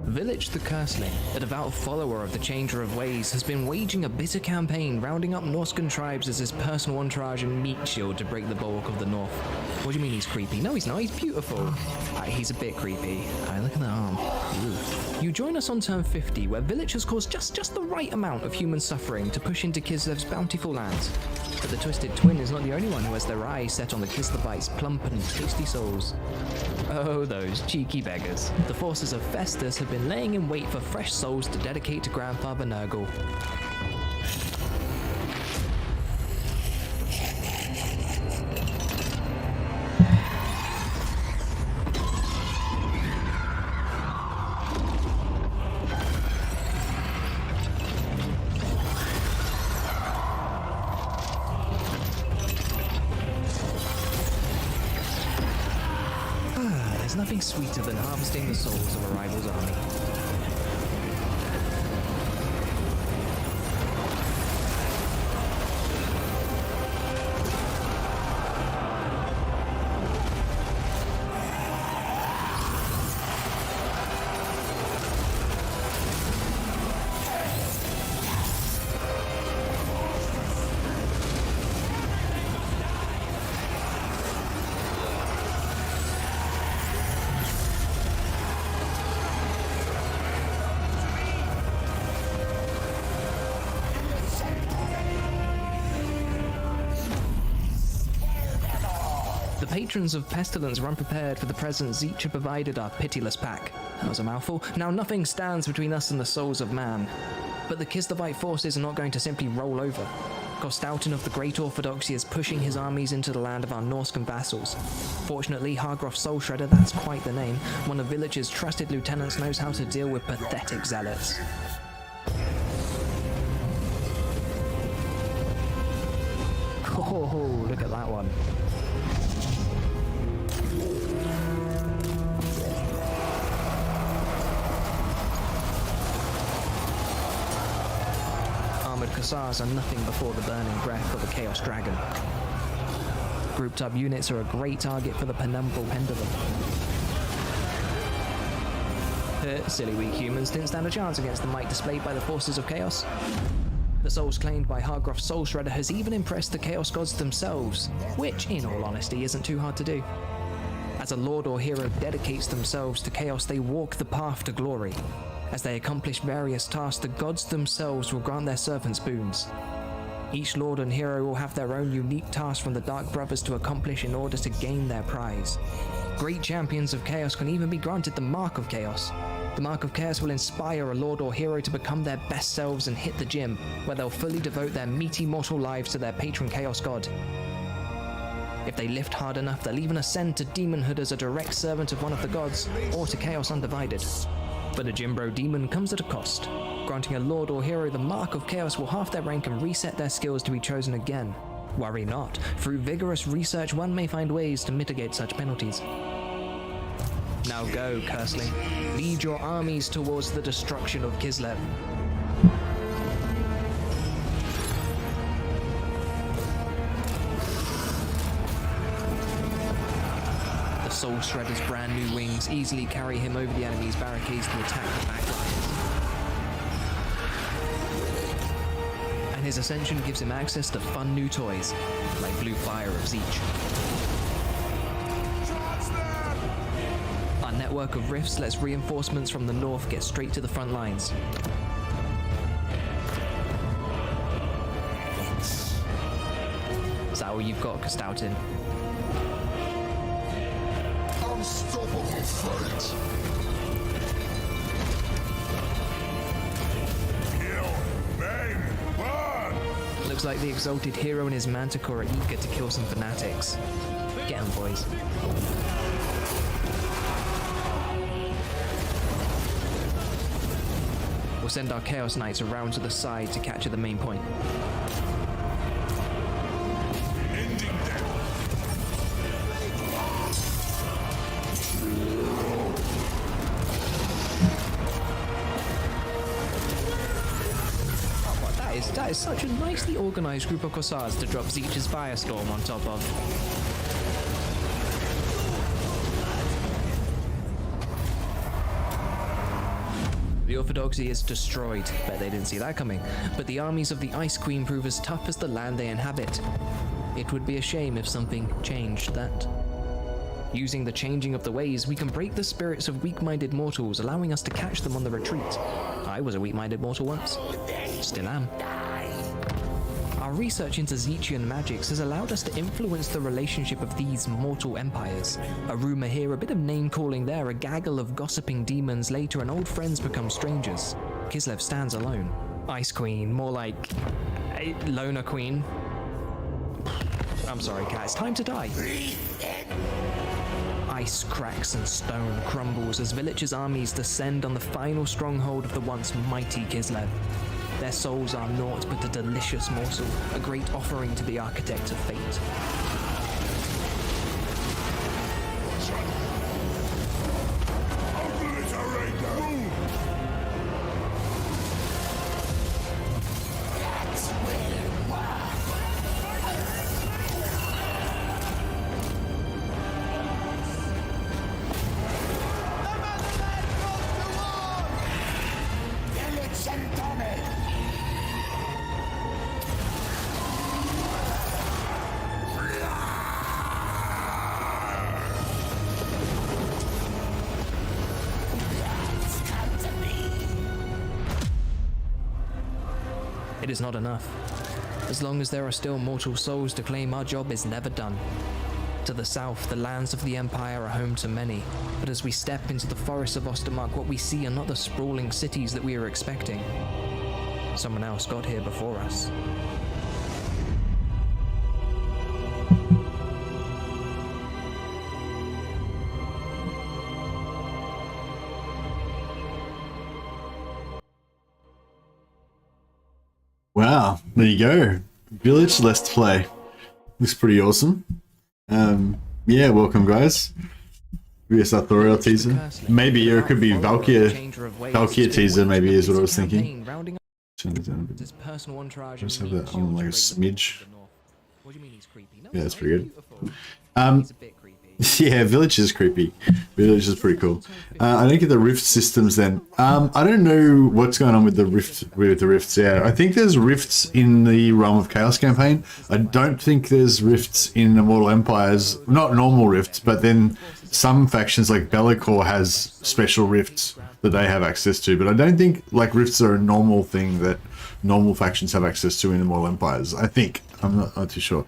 Vilitch the Curseling, a devout follower of the Changer of Ways, has been waging a bitter campaign rounding up Norscan tribes as his personal entourage and meat shield to break the bulwark of the North. What do you mean he's creepy? No, he's not. He's beautiful. He's a bit creepy. Look at that arm. Ooh. You join us on turn 50, where Vilitch has caused just the right amount of human suffering to push into Kislev's bountiful lands. But the Twisted Twin is not the only one who has their eyes set on the Kislevites' plump and tasty souls. Oh, those cheeky beggars. The forces of Festus have been laying in wait for fresh souls to dedicate to Grandfather Nurgle. There's nothing sweeter than harvesting the souls of a rival's army. The patrons of Pestilence were unprepared for the presents Zeech had provided our pitiless pack. That was a mouthful. Now nothing stands between us and the souls of man. But the Kislevite forces are not going to simply roll over. Kostautin of the Great Orthodoxy is pushing his armies into the land of our Norscan vassals. Fortunately, Hargroff Soul Shredder, that's quite the name, one of Vilitch's trusted lieutenants, knows how to deal with pathetic zealots. Oh, look at that one. Armored Cossars are nothing before the burning breath of a Chaos Dragon. Grouped up units are a great target for the Penumbral Pendulum. Silly weak humans didn't stand a chance against the might displayed by the forces of Chaos. The souls claimed by Hargroff Soul Shredder has even impressed the Chaos Gods themselves, which, in all honesty, isn't too hard to do. As a lord or hero dedicates themselves to Chaos, they walk the path to glory. As they accomplish various tasks, the gods themselves will grant their servants boons. Each lord and hero will have their own unique tasks from the Dark Brothers to accomplish in order to gain their prize. Great champions of Chaos can even be granted the Mark of Chaos. The Mark of Chaos will inspire a lord or hero to become their best selves and hit the gym, where they'll fully devote their meaty mortal lives to their patron Chaos God. If they lift hard enough, they'll even ascend to demonhood as a direct servant of one of the gods, or to Chaos Undivided. But a Jimbro demon comes at a cost. Granting a lord or hero the Mark of Chaos will halve their rank and reset their skills to be chosen again. Worry not, through vigorous research one may find ways to mitigate such penalties. Now go, Curseling. Lead your armies towards the destruction of Kislev. The Soul Shredder's brand new wings easily carry him over the enemy's barricades to attack the backlines. And his ascension gives him access to fun new toys, like Blue Fire of Zeech. Our network of rifts lets reinforcements from the north get straight to the front lines. Is that all you've got, Kostautin? Unstoppable fate. Kill, bang, burn. Looks like the exalted hero and his manticore are eager to kill some fanatics. Get 'em, boys. We'll send our Chaos Knights around to the side to capture the main point. Ending them. That is such a nicely organised group of Cossars to drop Zeech's Firestorm on top of. The orthodoxy is destroyed, bet they didn't see that coming, but the armies of the Ice Queen prove as tough as the land they inhabit. It would be a shame if something changed that. Using the changing of the ways, we can break the spirits of weak-minded mortals, allowing us to catch them on the retreat. I was a weak-minded mortal once. Still am. Our research into Zechian magics has allowed us to influence the relationship of these mortal empires. A rumor here, a bit of name-calling there, a gaggle of gossiping demons later, and old friends become strangers. Kislev stands alone. Ice Queen, more like... Loner Queen. I'm sorry, cat, it's time to die. Ice cracks and stone crumbles as Vilitch's armies descend on the final stronghold of the once mighty Kislev. Their souls are naught but a delicious morsel, a great offering to the architect of fate. Obliterate them! It is not enough. As long as there are still mortal souls to claim, our job is never done. To the south, the lands of the Empire are home to many, but as we step into the forests of Ostermark, what we see are not the sprawling cities that we are expecting. Someone else got here before us. Wow, there you go. Vilitch Let's Play. Looks pretty awesome. Yeah, welcome guys. VS Authorial teaser. Maybe, or it could be Valkyr teaser, maybe is what I was thinking. Turn it down a bit. Just have that on like a smidge. Yeah, that's pretty good. Yeah, Vilitch is creepy. Vilitch is pretty cool. I don't get the rift systems then. I don't know what's going on with the rifts. Yeah, I think there's rifts in the Realm of Chaos campaign. I don't think there's rifts in Immortal Empires. Not normal rifts, but then some factions like Be'lakor has special rifts that they have access to. But I don't think like rifts are a normal thing that normal factions have access to in Immortal Empires. I think. I'm not too sure.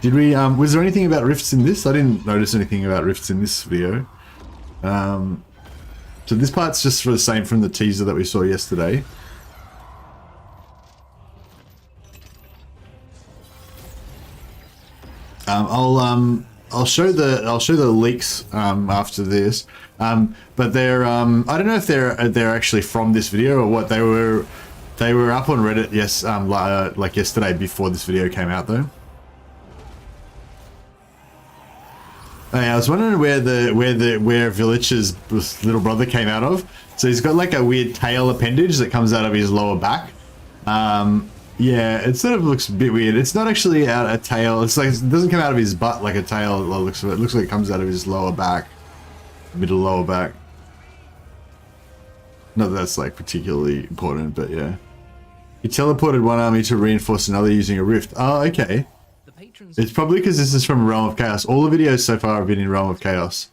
Did we, was there anything about rifts in this? I didn't notice anything about rifts in this video. So this part's just for the same from the teaser that we saw yesterday. I'll show the leaks after this. But they're I don't know if they're actually from this video or what. They were up on Reddit like yesterday before this video came out though. Hey, I was wondering where Vilitch's little brother came out of. So he's got like a weird tail appendage that comes out of his lower back. Yeah, it sort of looks a bit weird. It's not actually a tail. It's like it doesn't come out of his butt like a tail. It looks like it comes out of his lower back, middle lower back. Not that that's like particularly important, but yeah. He teleported one army to reinforce another using a rift. Oh, okay. It's probably because this is from Realm of Chaos. All the videos so far have been in Realm of Chaos.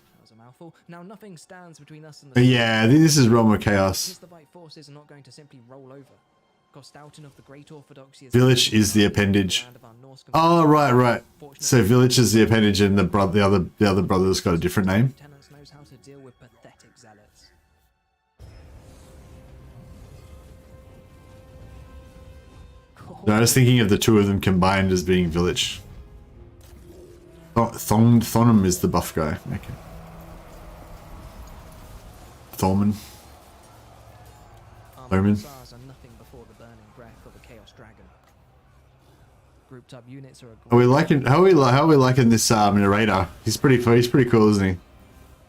Now nothing stands between us and the yeah, this is Realm of Chaos. Vilitch is the appendage. Oh, right. So Vilitch is the appendage, and the other brother's got a different name. No, I was thinking of the two of them combined as being Vilitch. Thonum is the buff guy. Okay. Thorman. Thorman. How are we liking this narrator? He's pretty cool, isn't he?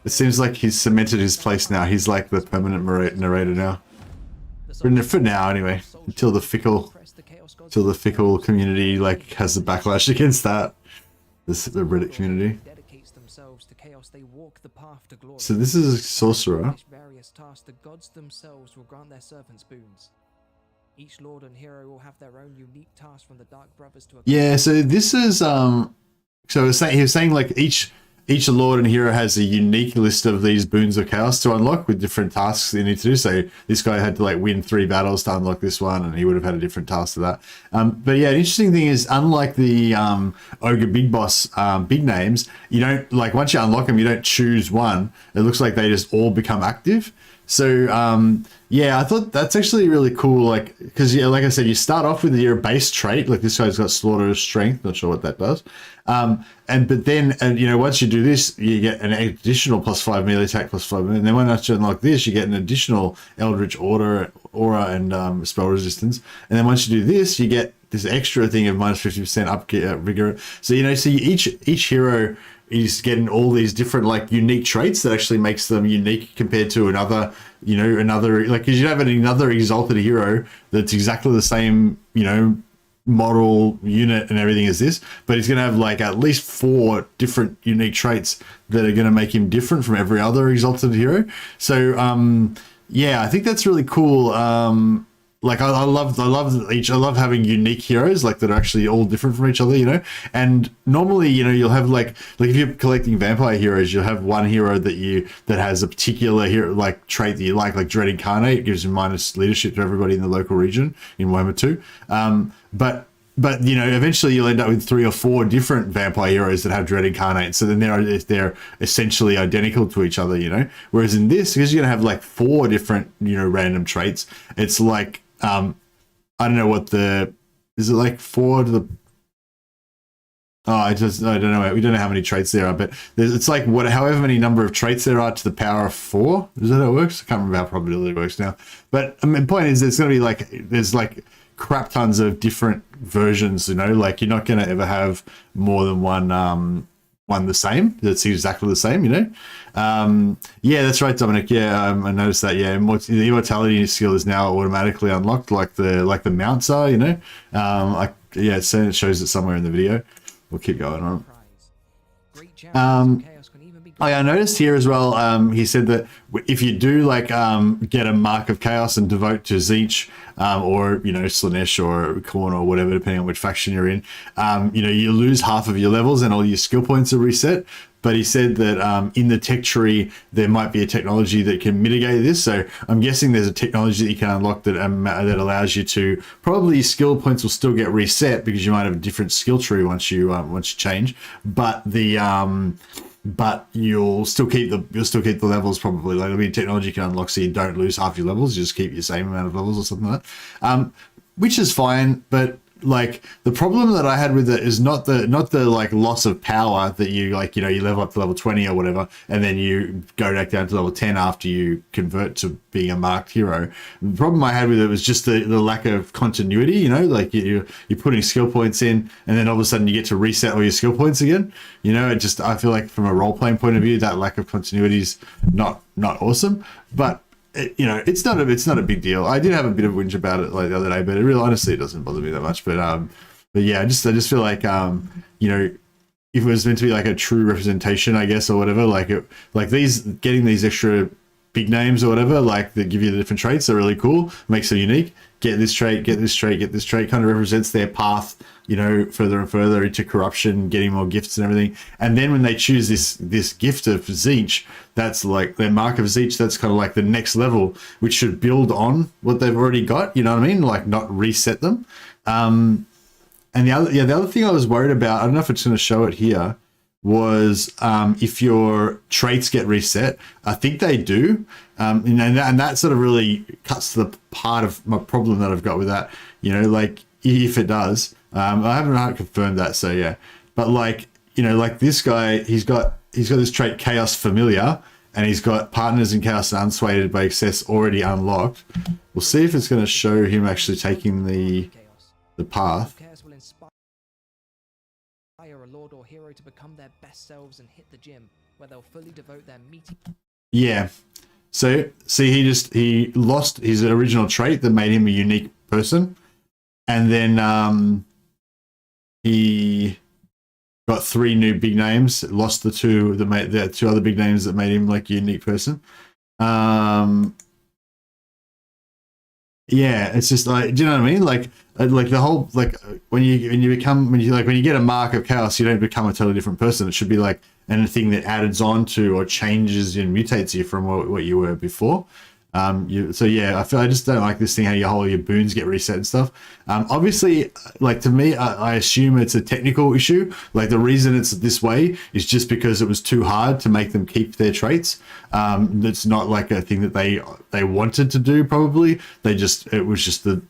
It seems like he's cemented his place now. He's like the permanent narrator now. For now, anyway. Until the fickle community like has the backlash against that. The Reddit community. chaos, they walk the path to glory. So this is a sorcerer. Finish various tasks, the gods themselves will grant their servants boons. Each lord and hero will have their own unique task from the Dark Brothers to. Yeah, so this is so he was saying like each lord and hero has a unique list of these boons of chaos to unlock with different tasks they need to do. So this guy had to like win 3 battles to unlock this one, and he would have had a different task to that. But yeah, an interesting thing is, unlike the ogre big boss big names, you don't, like, once you unlock them, you don't choose one. It looks like they just all become active. So yeah, I thought that's actually really cool, like, because yeah, like I said, you start off with your base trait, like this guy's got slaughterer's strength, not sure what that does, but then you know, once you do this, you get an additional +5 melee attack, +5, and then once you unlock this, you get an additional eldritch aura and spell resistance, and then once you do this, you get this extra thing of -50% up vigor. So you know, so each hero is getting all these different like unique traits that actually makes them unique compared to another, you know, like, because you have another exalted hero that's exactly the same, you know, model unit and everything as this, but he's going to have like at least 4 different unique traits that are going to make him different from every other exalted hero. So yeah, I think that's really cool. Like I love having unique heroes like that are actually all different from each other, you know. And normally, you know, you'll have like if you're collecting vampire heroes, you'll have one hero that has a particular hero like trait that you like Dread Incarnate. It gives you minus leadership to everybody in the local region in Warhammer 2. But you know, eventually you'll end up with 3 or 4 different vampire heroes that have Dread Incarnate. So then they're essentially identical to each other, you know. Whereas in this, because you're gonna have like 4 different, you know, random traits, it's like I don't know what is it like 4 to the, I don't know. We don't know how many traits there are, but it's like however many number of traits there are to the power of 4. Is that how it works? I can't remember how probability works now. But I mean, the point is, it's going to be like, there's like crap tons of different versions, you know, like you're not going to ever have more than one the same that's exactly the same, you know. Yeah, that's right, Dominic. Yeah, I noticed that. Yeah, the immortality skill is now automatically unlocked, like the mounts are, you know. Yeah, so it shows it somewhere in the video. We'll keep going on. I noticed here as well, he said that if you do like get a mark of chaos and devote to Tzeentch, or, you know, Slaanesh or Khorne or whatever, depending on which faction you're in, you know, you lose half of your levels and all your skill points are reset. But he said that in the tech tree, there might be a technology that can mitigate this. So I'm guessing there's a technology that you can unlock that allows you to, probably your skill points will still get reset because you might have a different skill tree once you change. But but you'll still keep the levels probably. Like, there'll be technology you can unlock so you don't lose half your levels, you just keep your same amount of levels or something like that. Which is fine, but like the problem that I had with it is not the like loss of power that you, like, you know, you level up to level 20 or whatever, and then you go back down to level 10 after you convert to being a marked hero. The problem I had with it was just the lack of continuity, you know, like you're putting skill points in and then all of a sudden you get to reset all your skill points again. You know, I feel like from a role-playing point of view, that lack of continuity is not awesome, but you know, it's not a big deal. I did have a bit of whinge about it like the other day, but honestly, it doesn't bother me that much. But yeah, I just feel like you know, if it was meant to be like a true representation, I guess, or whatever, like getting these extra big names or whatever, like that give you the different traits are really cool, makes them unique. Get this trait, get this trait, get this trait, kind of represents their path, you know, further and further into corruption, getting more gifts and everything. And then when they choose this gift of Tzeentch, that's like their mark of Tzeentch, that's kind of like the next level, which should build on what they've already got, you know what I mean? Like, not reset them. And the other thing I was worried about, I don't know if it's going to show it here, was if your traits get reset. I think they do, and that sort of really cuts to the part of my problem that I've got with that, you know, like if it does. I haven't confirmed that, so yeah, but like, you know, like this guy, he's got this trait Chaos Familiar, and he's got Partners in Chaos and Unswayed by Excess already unlocked. We'll see if it's going to show him actually taking the path. A lord or hero to become their best selves and hit the gym, where they'll fully devote their meaty. Yeah. So see, he lost his original trait that made him a unique person, and then he got 3 new big names, lost the 2 that made the 2 other big names that made him like a unique person. Yeah, it's just like, do you know what I mean? Like the whole, like when you get a mark of chaos, you don't become a totally different person. It should be like anything that adds on to or changes and mutates you from what you were before. So yeah, I just don't like this thing how your boons get reset and stuff. Obviously, like to me, I assume it's a technical issue. Like the reason it's this way is just because it was too hard to make them keep their traits. It's not like a thing that they wanted to do. Probably it was just the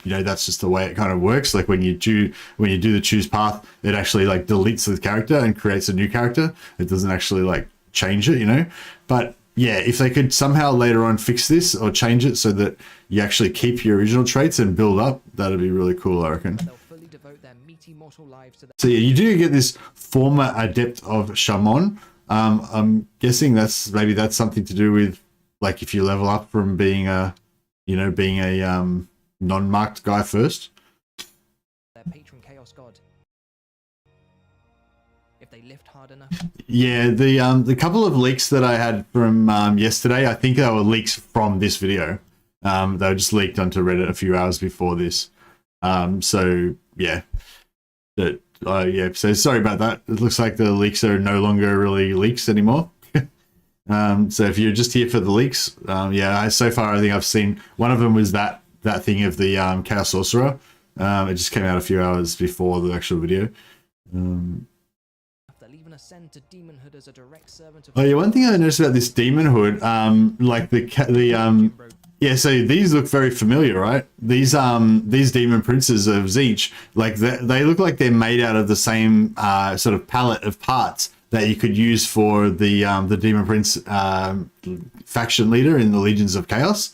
that's just the way it kind of works. Like when you do the choose path, it actually like deletes the character and creates a new character. It doesn't actually like change it, but yeah, if they could somehow later on fix this or change it so that you actually keep your original traits and build up, that'd be really cool, I reckon. So yeah, you do get this former adept of Shaman. I'm guessing that's something to do with like if you level up from being a non-marked guy first. Their patron chaos god. If they lift hard enough. Yeah, the couple of leaks that I had from yesterday, I think they were leaks from this video. They were just leaked onto Reddit a few hours before this. So yeah, so sorry about that. It looks like the leaks are no longer really leaks anymore. So if you're just here for the leaks, so far I think I've seen one of them was that thing of the Chaos Sorcerer. It just came out a few hours before the actual video. Oh yeah, one thing I noticed about this demonhood, so these look very familiar, right? These demon princes of Zeech, like they look like they're made out of the same sort of palette of parts that you could use for the demon prince faction leader in the Legions of Chaos.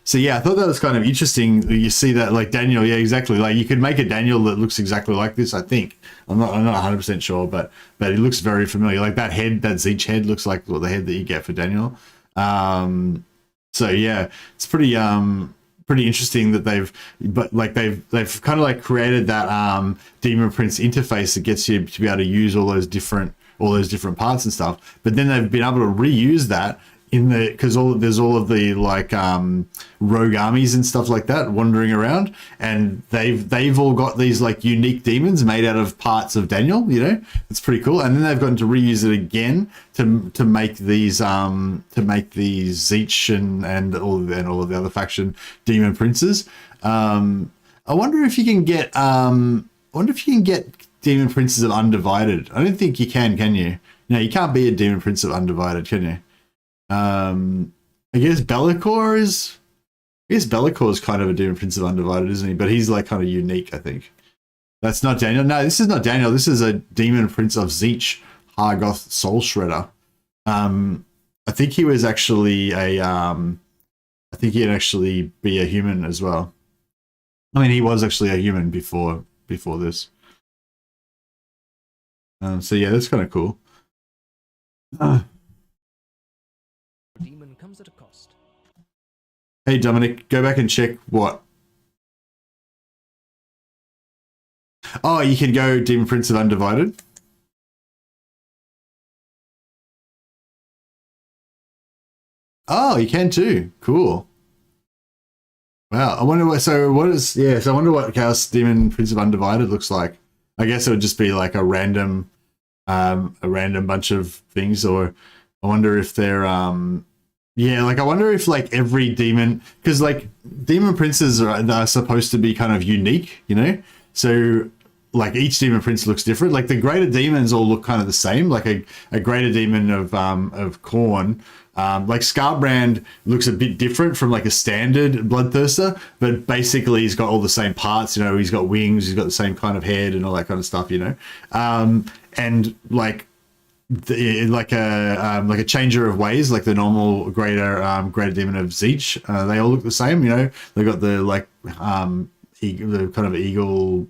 So yeah, I thought that was kind of interesting. You see that like Daniel, yeah, exactly. Like you could make a Daniel that looks exactly like this. I think I'm not 100% sure, but it looks very familiar. Like that head, that Zeech head looks like the head that you get for Daniel. So yeah, it's pretty interesting that they've kind of like created that demon prince interface that gets you to be able to use all those different parts and stuff. But then they've been able to reuse that because there's all of the like rogue armies and stuff like that wandering around, and they've all got these like unique demons made out of parts of Daniel. It's pretty cool. And then they've gotten to reuse it again to make these Zeech and all of the other faction demon princes. I wonder if you can get demon princes of Undivided. I don't think you can you? No, you can't be a demon prince of Undivided, can you? I guess Be'lakor is kind of a demon prince of Undivided, isn't he? But he's like kind of unique, I think. That's not Daniel. No, this is not Daniel. This is a demon prince of Zeech, Hargoth Soul Shredder. I think he was actually I think he'd actually be a human as well. I mean, he was actually a human before this. So yeah, that's kind of cool. Demon comes at a cost. Hey Dominic, go back and check what. Oh, you can go Demon Prince of Undivided. Oh, you can too. Cool. Wow. I wonder what. So what is? Yeah. So I wonder what Chaos Demon Prince of Undivided looks like. I guess it would just be like a random bunch of things, or I wonder if they're yeah, like I wonder if like every demon, because like demon princes are supposed to be kind of unique, so like each demon prince looks different. Like the greater demons all look kind of the same. Like a greater demon of Khorne, like Scarbrand looks a bit different from like a standard bloodthirster, but basically he's got all the same parts. He's got wings, he's got the same kind of head and all that kind of stuff. And like like a changer of ways, like the normal greater demon of Zeech, they all look the same. They got the like the kind of eagle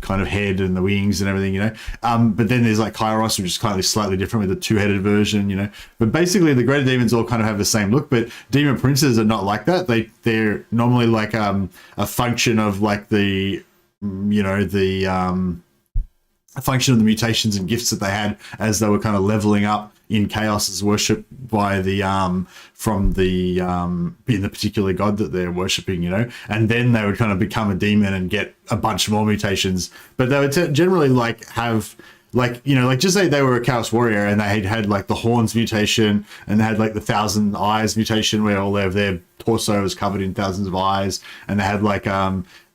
kind of head and the wings and everything, but then there's like Kairos, which is kind of slightly different with the two-headed version, but basically the greater demons all kind of have the same look. But demon princes are not like that. They're normally like a function of like the a function of the mutations and gifts that they had as they were kind of leveling up in Chaos's worship by the from the being the particular god that they're worshipping, you know, and then they would kind of become a demon and get a bunch more mutations. But they would generally like have like, you know, like just say they were a Chaos warrior and they had like the horns mutation and they had like the 1,000 eyes mutation where all their torso was covered in thousands of eyes, and they had like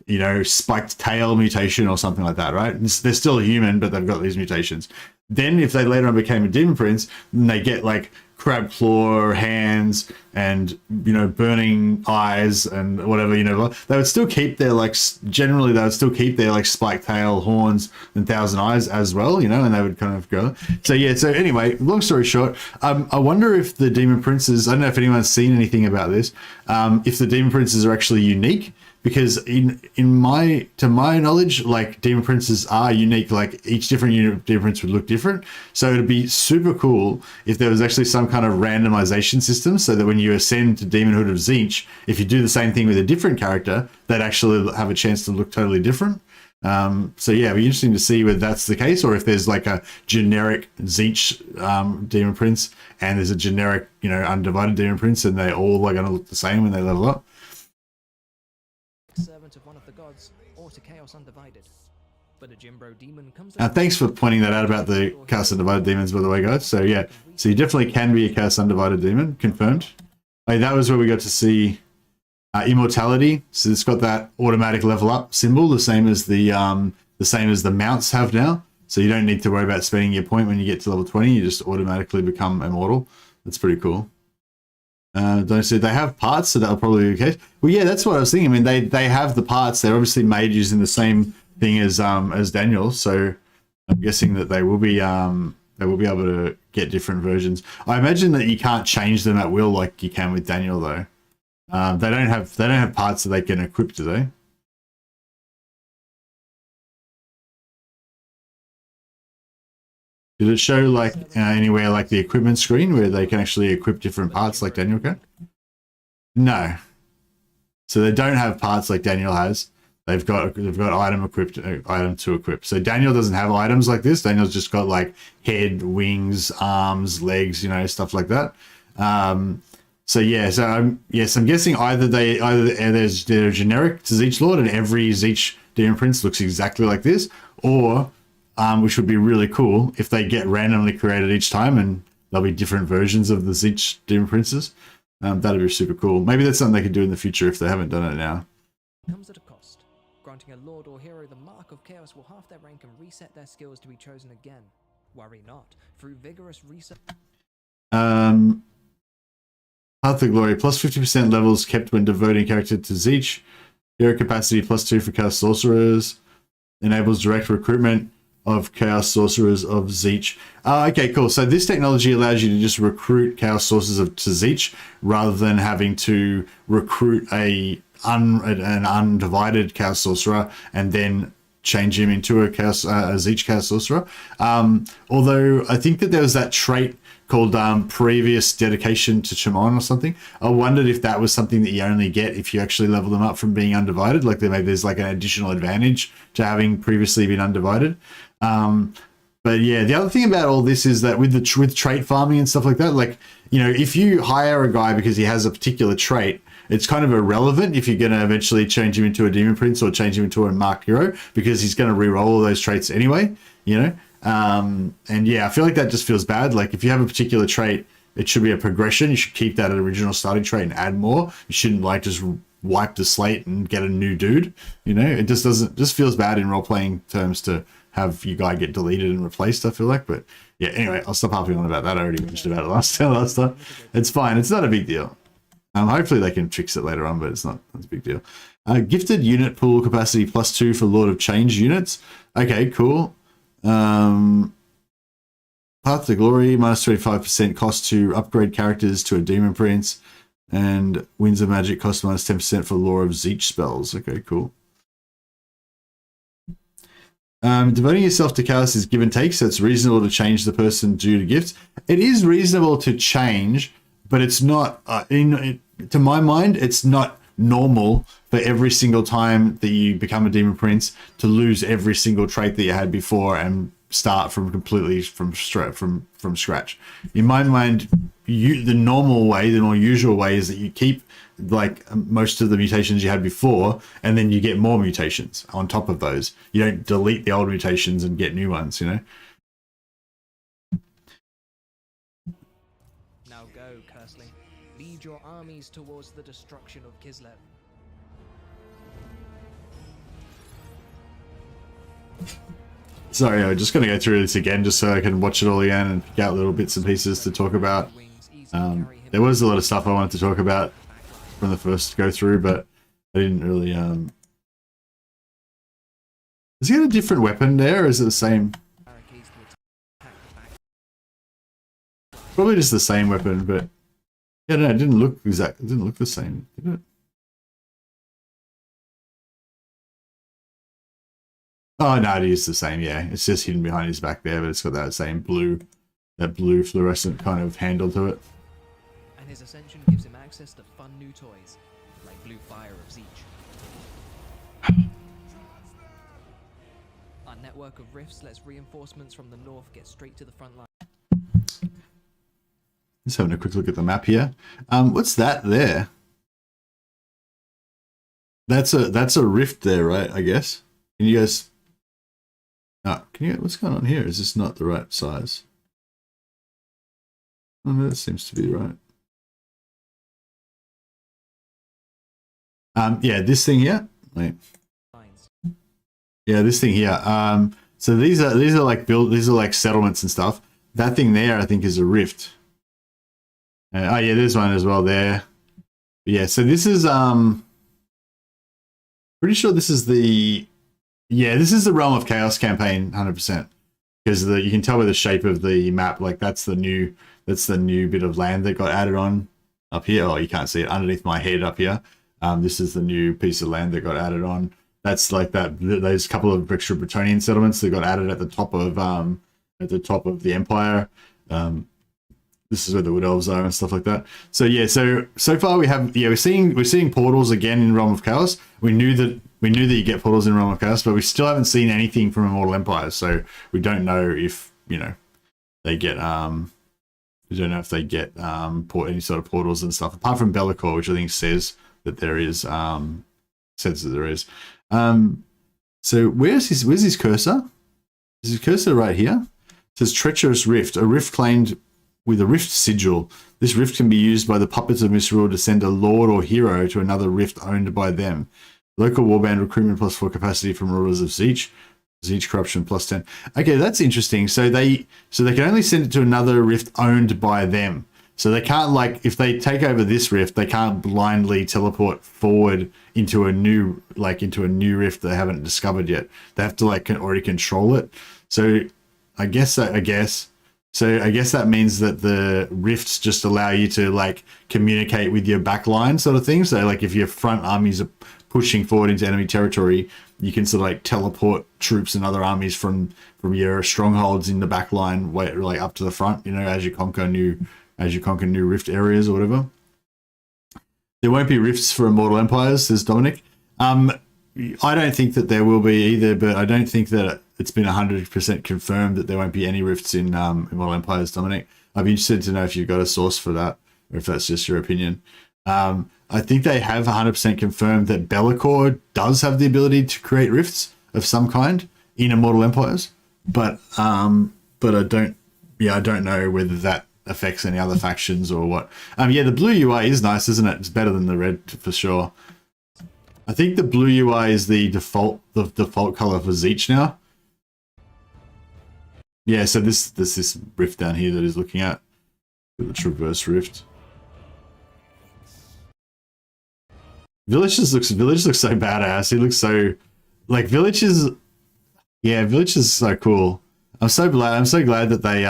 you know, spiked tail mutation or something like that, right? They're still human, but they've got these mutations. Then if they later on became a demon prince, then they get like crab claw hands and, you know, burning eyes and whatever, you know, they would still keep their like, generally they would still keep their like spiked tail, horns and 1,000 eyes as well, you know, and they would kind of go. So yeah, so anyway, long story short, I wonder if the demon princes, I don't know if anyone's seen anything about this, if the demon princes are actually unique. Because to my knowledge, like demon princes are unique. Like each different unit of demon prince would look different. So it'd be super cool if there was actually some kind of randomization system, so that when you ascend to Demonhood of Tzeentch, if you do the same thing with a different character, they'd actually have a chance to look totally different. So yeah, it'd be interesting to see whether that's the case, or if there's like a generic Tzeentch demon prince and there's a generic, you know, undivided demon prince, and they all are going to look the same when they level up. Servant of one of the gods, or to Chaos Undivided. But a Jimbro demon comes thanks for pointing that out about the Chaos Undivided demons, by the way, guys. So yeah, so you definitely can be a Chaos Undivided demon, confirmed. Like, that was where we got to see immortality. So it's got that automatic level up symbol, the same as the mounts have now. So you don't need to worry about spending your point when you get to level 20. You just automatically become immortal. That's pretty cool. Don't say they have parts, so that'll probably be the case. Well, yeah, that's what I was thinking. I mean, they have the parts. They're obviously made using the same thing as Daniel, so I'm guessing that they will be able to get different versions. I imagine that you can't change them at will like you can with Daniel, though. They don't have parts that they can equip, do they? Did it show like anywhere like the equipment screen where they can actually equip different parts like Daniel can? No. So they don't have parts like Daniel has. They've got item to equip. So Daniel doesn't have items like this. Daniel's just got like head, wings, arms, legs, you know, stuff like that. So yeah, so I'm guessing either they're generic to Tzeentch Lord and every Tzeentch demon prince looks exactly like this, or which would be really cool if they get randomly created each time and there'll be different versions of the Tzeentch demon princes. That'd be super cool. Maybe that's something they could do in the future if they haven't done it now. Comes at a cost. Granting a lord or hero the mark of chaos will halve their rank and reset their skills to be chosen again. Worry not. Through vigorous research. Path of Glory, plus 50% levels kept when devoting character to Tzeentch. Hero capacity plus 2 for Chaos Sorcerers. Enables direct recruitment of Chaos Sorcerers of Tzeentch. Okay, cool. So this technology allows you to just recruit Chaos Sorcerers to Tzeentch rather than having to recruit an undivided Chaos Sorcerer and then change him into a Tzeentch Chaos Sorcerer. Although I think that there was that trait called previous dedication to Shaman or something. I wondered if that was something that you only get if you actually level them up from being undivided. Like maybe there's like an additional advantage to having previously been undivided. But yeah, the other thing about all this is that with trait farming and stuff like that, like, you know, if you hire a guy because he has a particular trait, it's kind of irrelevant if you're going to eventually change him into a demon prince or change him into a marked hero, because he's going to re-roll all those traits anyway, you know? And yeah, I feel like that just feels bad. Like if you have a particular trait, it should be a progression. You should keep that original starting trait and add more. You shouldn't like just wipe the slate and get a new dude, you know? It just feels bad in role-playing terms to have your guy get deleted and replaced, I feel like. But yeah, anyway, I'll stop harping on about that. I already mentioned about it last time. It's fine. It's not a big deal. Hopefully they can fix it later on, but it's not a big deal. Gifted unit pool capacity plus 2 for Lord of Change units. Okay, cool. Path to Glory, minus 25% cost to upgrade characters to a Demon Prince, and Winds of Magic cost minus 10% for Lore of Tzeentch spells. Okay, cool. Devoting yourself to Chaos is give and take, so it's reasonable to change the person due to gifts. It is reasonable to change, but it's not, to my mind, it's not normal for every single time that you become a demon prince to lose every single trait that you had before and start from completely from scratch. In my mind, the normal way, the more usual way, is that you keep like most of the mutations you had before, and then you get more mutations on top of those. You don't delete the old mutations and get new ones, you know. Now go, Curseling. Lead your armies towards the destruction of Kislev. Sorry, I'm just going to go through this again just so I can watch it all again and pick out little bits and pieces to talk about. There was a lot of stuff I wanted to talk about from the first go through, but I didn't really... Has he got a different weapon there, or is it the same? Probably just the same weapon, but... Yeah, no, it didn't look exact. It didn't look the same, did it? Oh no, it is the same. Yeah, it's just hidden behind his back there, but it's got that same blue, fluorescent kind of handle to it. And his ascension gives him access to fun new toys, like Blue Fire of Siege. Our network of rifts lets reinforcements from the north get straight to the front line. Just having a quick look at the map here. What's that there? That's a rift there, right? I guess. Can you guys? Oh, can you? What's going on here? Is this not the right size? Oh, no, that seems to be right. Yeah, this thing here. Wait. Yeah, this thing here. So these are like these are like settlements and stuff. That thing there, I think, is a rift. Oh yeah, there's one as well there. But yeah, so this is pretty sure this is the this is the Realm of Chaos campaign 100%, because you can tell by the shape of the map, like that's the new bit of land that got added on up here. Oh, you can't see it underneath my head up here. This is the new piece of land that got added on. That's like those couple of extra Bretonian settlements that got added at the top of the empire. This is where the Wood Elves are and stuff like that. So yeah, so far we're seeing portals again in Realm of Chaos. We knew that you get portals in Realm of Chaos, but we still haven't seen anything from Immortal Empires. So we don't know if they get we don't know if they get any sort of portals and stuff, apart from Bellicor, which I think says that there is So where's his cursor? Is his cursor right here? It says Treacherous Rift, a rift claimed with a rift sigil. This rift can be used by the puppets of Misrule to send a lord or hero to another rift owned by them. Local warband recruitment +4 capacity from rulers of Siege. Siege corruption +10. Okay, that's interesting. So they can only send it to another rift owned by them. So they can't, like, if they take over this rift, they can't blindly teleport forward into a new rift they haven't discovered yet. They have to like already control it. So I guess that means that the rifts just allow you to like communicate with your back line sort of thing. So like if your front armies are pushing forward into enemy territory, you can sort of like teleport troops and other armies from your strongholds in the back line like up to the front, as you conquer new rift areas or whatever. There won't be rifts for Immortal Empires, says Dominic. I don't think that there will be either, but I don't think that it's been 100% confirmed that there won't be any rifts in Immortal Empires, Dominic. I'd be interested to know if you've got a source for that, or if that's just your opinion. I think they have 100% confirmed that Bellicor does have the ability to create rifts of some kind in Immortal Empires, but I don't know whether that affects any other factions or what. The blue UI is nice, isn't it? It's better than the red for sure. I think the blue UI is the default color for Zeech now. Yeah, so there's this rift down here that he's looking at, the Traverse Rift. Vilitch looks so badass. He looks so like Vilitch is so cool. I'm so glad that they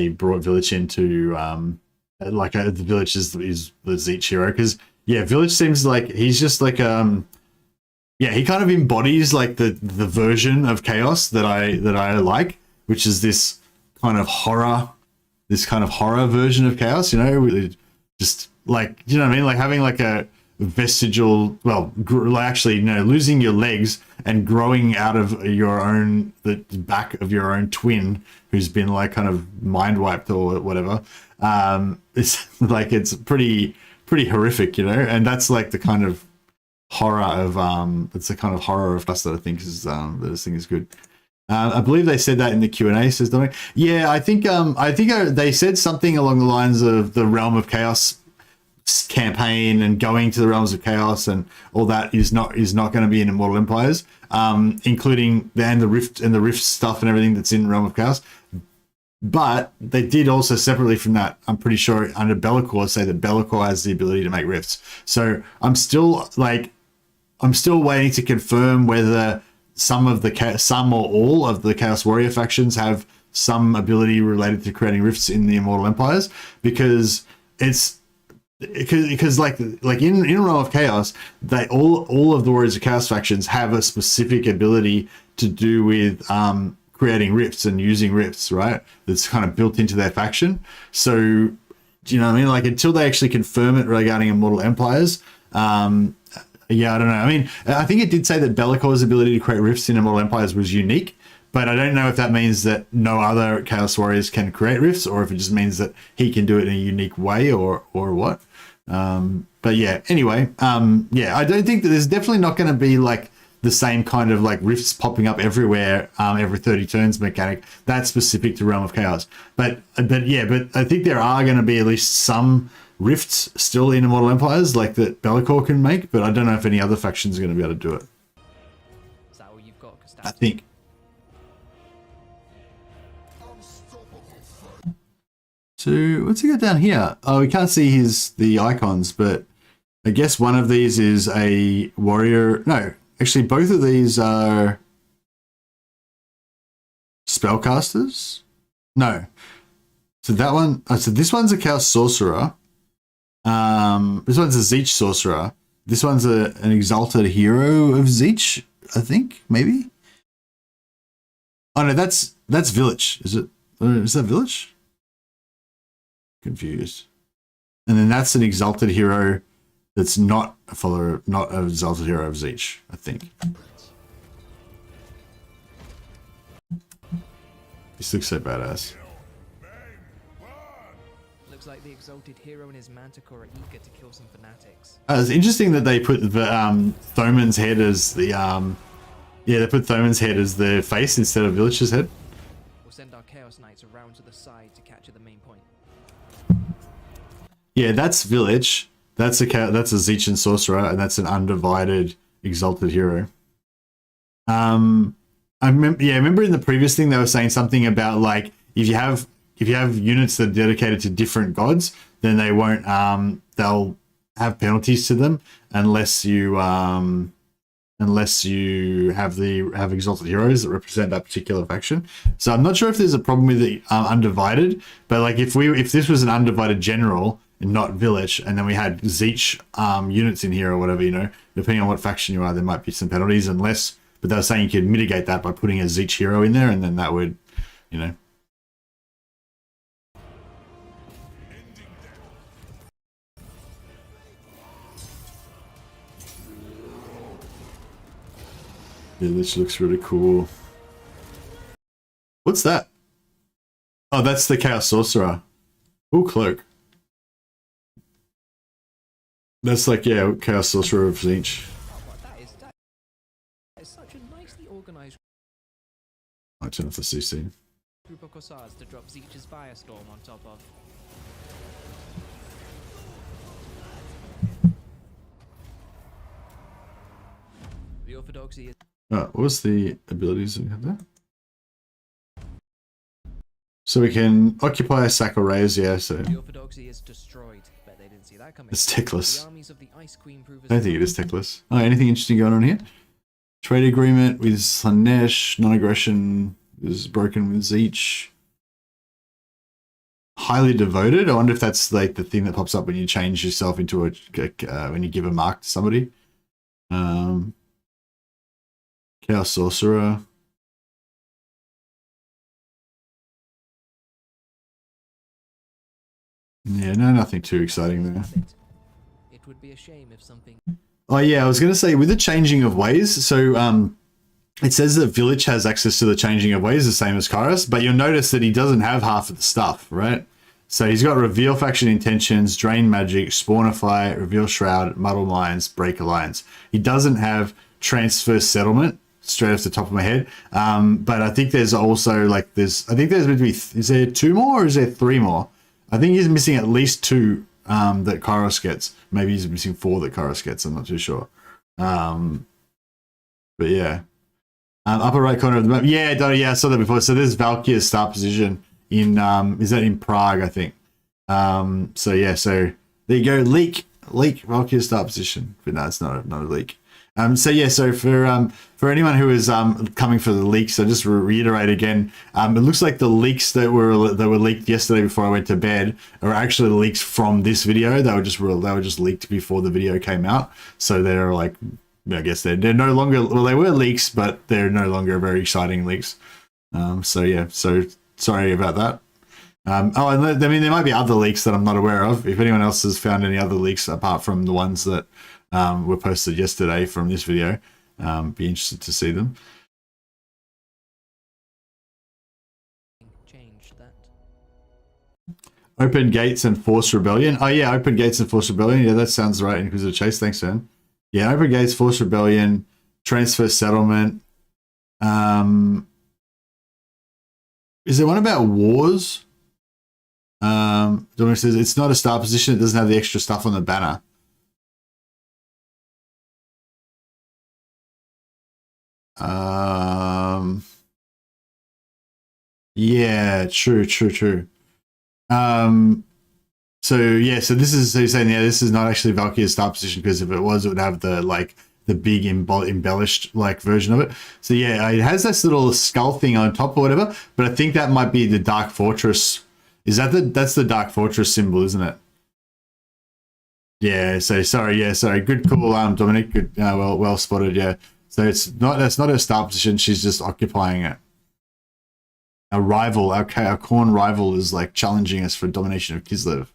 brought Vilitch into the Vilitch is the Zeech hero, because Vilitch seems like he's just like he kind of embodies like the version of chaos that I like, which is this kind of horror version of chaos, with just like, you know what I mean? Like having like a vestigial, well, actually, you know, losing your legs and growing out of your own, the back of your own twin who's been like kind of mind wiped or whatever. It's like, it's pretty horrific, you know? And that's like the kind of horror of, it's the kind of horror of us that I think is, that this thing is good. I believe they said that in the Q&A, says Dominic. Yeah, I think they said something along the lines of the Realm of Chaos campaign and going to the Realms of Chaos and all that is not going to be in Immortal Empires, including the rift stuff and everything that's in Realm of Chaos. But they did also separately from that, I'm pretty sure under Be'lakor, say that Be'lakor has the ability to make rifts. So I'm still waiting to confirm whether some or all of the Chaos Warrior factions have some ability related to creating rifts in the Immortal Empires, because like in Realm of Chaos, they all of the Warriors of Chaos factions have a specific ability to do with creating rifts and using rifts, right? That's kind of built into their faction. So, do you know what I mean? Like until they actually confirm it regarding Immortal Empires, yeah, I don't know. I mean, I think it did say that Be'lakor's ability to create rifts in Immortal Empires was unique, but I don't know if that means that no other Chaos Warriors can create rifts, or if it just means that he can do it in a unique way, or what. But yeah, anyway, yeah, I don't think that there's definitely not going to be like the same kind of like rifts popping up everywhere every 30 turns mechanic that's specific to Realm of Chaos. But I think there are going to be at least some rifts still in Immortal Empires like that Be'lakor can make, but I don't know if any other factions are going to be able to do it. Is that all you've got, I think. So what's he got down here? Oh, we can't see the icons, but I guess one of these is a warrior. No, actually both of these are spellcasters. No. So that one, so this one's a Chaos Sorcerer. This one's a Tzeentch Sorcerer. This one's an Exalted Hero of Tzeentch, I think, maybe. Oh no, that's Vilitch. Is that Vilitch? Confused. And then that's an Exalted Hero that's not a follower, not an Exalted Hero of Tzeentch, I think. This looks so badass. Looks like the Exalted Hero and his Manticore are eager to kill some fanatics. It's interesting that they put the Thoman's head as the they put Thoman's head as the face instead of Vilitch's head. We'll send our Chaos Knights around to the side to capture the main point. Yeah, that's Vilitch. That's a Tzeentch Sorcerer, and that's an undivided Exalted Hero. I remember in the previous thing they were saying something about like if you have units that are dedicated to different gods, then they won't they'll have penalties to them unless you have Exalted Heroes that represent that particular faction. So I'm not sure if there's a problem with the undivided, but like if this was an undivided general and not Vilitch, and then we had Tzeentch units in here or whatever, you know, depending on what faction you are, there might be some penalties but they were saying you could mitigate that by putting a Tzeentch hero in there, and then that would, you know. Yeah, this looks really cool. What's that? Oh, that's the Chaos Sorcerer. Cool cloak. That's like, yeah, Chaos Sorcerer of Tzeentch. That is such a nicely organized I turn off the CC. group of Corsairs to drop Tzeentch's Firestorm on top of. The orthodoxy is... What was the abilities that we had there? So we can occupy, sack, or raise, yeah, so... The orthodoxy is destroyed, but they didn't see that coming. It's techless. The armies of the Ice Queen prove I don't think it is techless. Oh, anything interesting going on here? Trade agreement with Slanesh, non-aggression is broken with Tzeentch. Highly devoted. I wonder if that's like the thing that pops up when you change yourself into when you give a mark to somebody. Chaos Sorcerer. Yeah, no, nothing too exciting there. It would be a shame if something. Oh yeah, I was going to say with the changing of ways, so it says that Vilitch has access to the changing of ways, the same as Kairos, but you'll notice that he doesn't have half of the stuff, right? So he's got Reveal Faction Intentions, Drain Magic, Spawnify, Reveal Shroud, Muddle Minds, Break Alliance. He doesn't have Transfer Settlement, straight off the top of my head. But I think there's also like I think there's going to be, is there 2 more or is there 3 more? I think he's missing at least 2 that Kairos gets. Maybe he's missing 4 that Kairos gets, I'm not too sure. But yeah. Upper right corner of the map. Yeah, I saw that before. So there's Valkyria's start position in, is that in Prague, I think. So yeah, so there you go. Leek, Valkyria's start position. But no, it's not a leak. So yeah, so for anyone who is coming for the leaks, so just reiterate again, it looks like the leaks that were leaked yesterday before I went to bed are actually leaks from this video. They were just leaked before the video came out. So they're like, I guess they're no longer, well, they were leaks, but they're no longer very exciting leaks. So yeah, so sorry about that. And I mean, there might be other leaks that I'm not aware of. If anyone else has found any other leaks apart from the ones that were posted yesterday from this video, be interested to see them. Change that. Open Gates and Force Rebellion. Oh yeah, Open Gates and Force Rebellion. Yeah, that sounds right. Inquisitor Chase, thanks, man. Yeah, Open Gates, Force Rebellion, Transfer Settlement. Is there one about wars? Dominic says it's not a star position. It doesn't have the extra stuff on the banner. Yeah, true. So yeah, so this is, so you're saying, yeah, this is not actually Valkyria's start position, because if it was, it would have the big embellished version of it. So yeah, it has this little skull thing on top or whatever, but I think that might be the Dark Fortress. Is that that's the Dark Fortress symbol, isn't it? Yeah, so sorry, good call, Dominic, good, well spotted, yeah. So that's not her start position, she's just occupying it. Our rival, our Khorne rival, is like challenging us for domination of Kislev.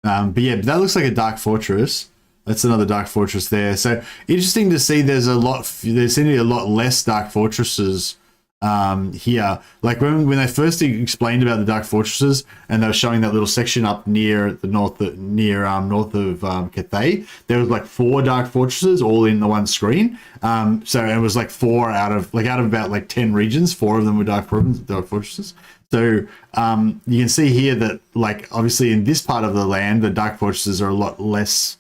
But yeah, that looks like a Dark Fortress. That's another Dark Fortress there. So interesting to see. There seem to be a lot less Dark Fortresses here. Like when they first explained about the Dark Fortresses, and they were showing that little section up near the north of Cathay, there was like 4 Dark Fortresses all in the one screen. So it was like 4 out of about like 10 regions, 4 of them were Dark Fortresses. So you can see here that, like, obviously in this part of the land, the Dark Fortresses are a lot less,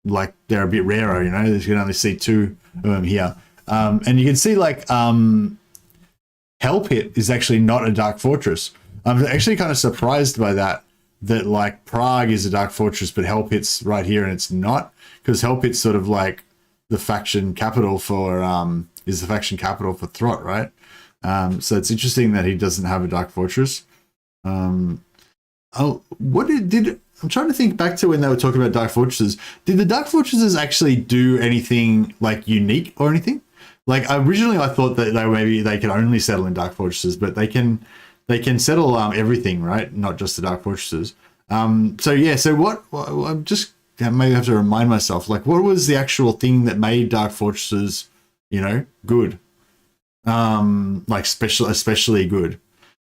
like, they're a bit rarer, you know. You can only see 2 of them here. And you can see, like, Hell Pit is actually not a Dark Fortress. I'm actually kind of surprised by that like Prague is a Dark Fortress, but Hell Pit's right here and it's not, because Hell Pit's sort of like the faction capital for Throt, right? So it's interesting that he doesn't have a Dark Fortress. I'm trying to think back to when they were talking about Dark Fortresses. Did the Dark Fortresses actually do anything like unique or anything? Like originally I thought that they could only settle in Dark Fortresses, but they can settle everything, right? Not just the Dark Fortresses. So yeah, so what I'm just maybe have to remind myself, like, what was the actual thing that made Dark Fortresses, you know, good? Like especially good.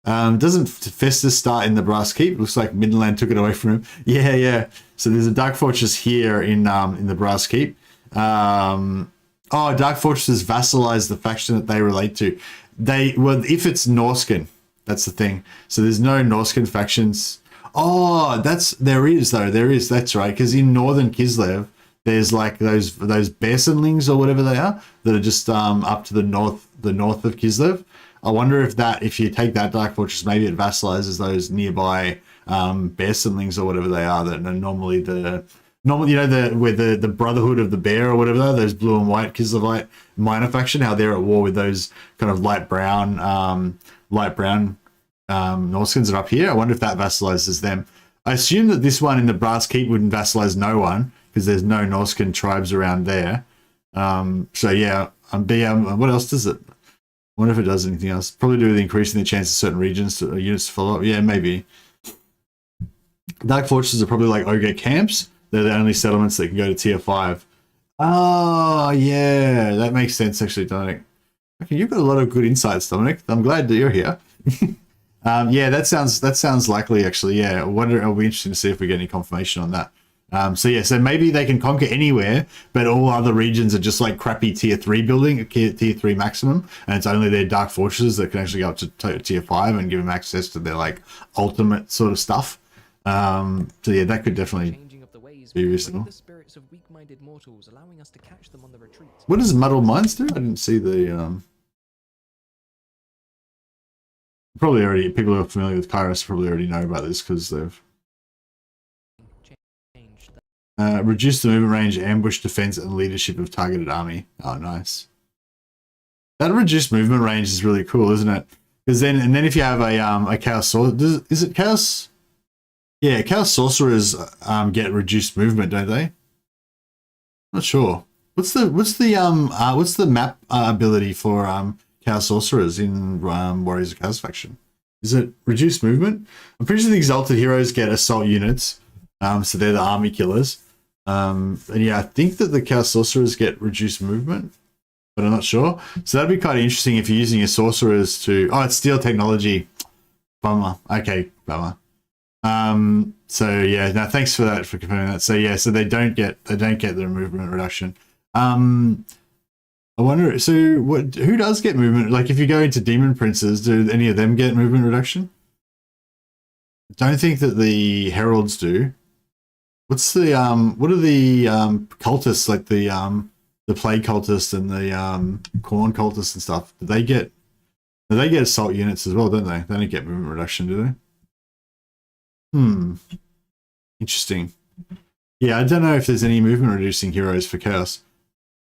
Doesn't Festus start in the Brass Keep? Looks like Midland took it away from him. Yeah. So there's a Dark Fortress here in the Brass Keep. Dark Fortresses vassalize the faction that they relate to. If it's Norscan, that's the thing. So there's no Norscan factions. There is, that's right. Because in northern Kislev, there's like those Bearsenlings or whatever they are that are just up to the north of Kislev. I wonder if you take that Dark Fortress, maybe it vassalizes those nearby Bearsenlings or whatever they are that are normally the Brotherhood of the Bear or whatever, those blue and white Kislevite minor faction, how they're at war with those kind of light brown Norskins are up here. I wonder if that vassalizes them. I assume that this one in the Brass Keep wouldn't vassalize no one, because there's no Norscan tribes around there. So yeah, what else does it? I wonder if it does anything else. Probably do with increasing the chance of certain regions units to follow up. Yeah, maybe. Dark Fortresses are probably like Ogre camps. They're the only settlements that can go to tier 5. Oh, yeah, that makes sense actually, Dominic. Okay, you've got a lot of good insights, Dominic. I'm glad that you're here. Yeah, that sounds likely actually. Yeah, I wonder. It'll be interesting to see if we get any confirmation on that. So maybe they can conquer anywhere, but all other regions are just like crappy tier 3 building, tier 3 maximum, and it's only their Dark Fortresses that can actually go up to tier 5 and give them access to their like ultimate sort of stuff. So yeah, that could definitely be reasonable. What does Muddled Minds do? I didn't see the probably already, people who are familiar with Kairos probably already know about this because they've reduced the movement range, ambush, defense, and leadership of targeted army. Oh, nice. That reduced movement range is really cool, isn't it? Because then, and then if you have a Chaos Sorcerer, is it Chaos? Yeah, Chaos Sorcerers get reduced movement, don't they? Not sure. What's the map ability for Chaos Sorcerers in Warriors of Chaos faction? Is it reduced movement? I'm pretty sure the Exalted Heroes get assault units, so they're the army killers. And yeah, I think that the Chaos Sorcerers get reduced movement, but I'm not sure. So that'd be kind of interesting if you're using your sorcerers to. Oh, it's steel technology. Bummer. Okay, bummer. So yeah, now thanks for that, for confirming that. So yeah, so they don't get the movement reduction. I wonder, so who does get movement? Like if you go into Demon Princes, do any of them get movement reduction? I don't think that the Heralds do. What's the what are the cultists, like the Plague cultists and the Corn cultists and stuff? Do they get assault units as well, don't they? They don't get movement reduction, do they? Interesting. Yeah, I don't know if there's any movement reducing heroes for Chaos.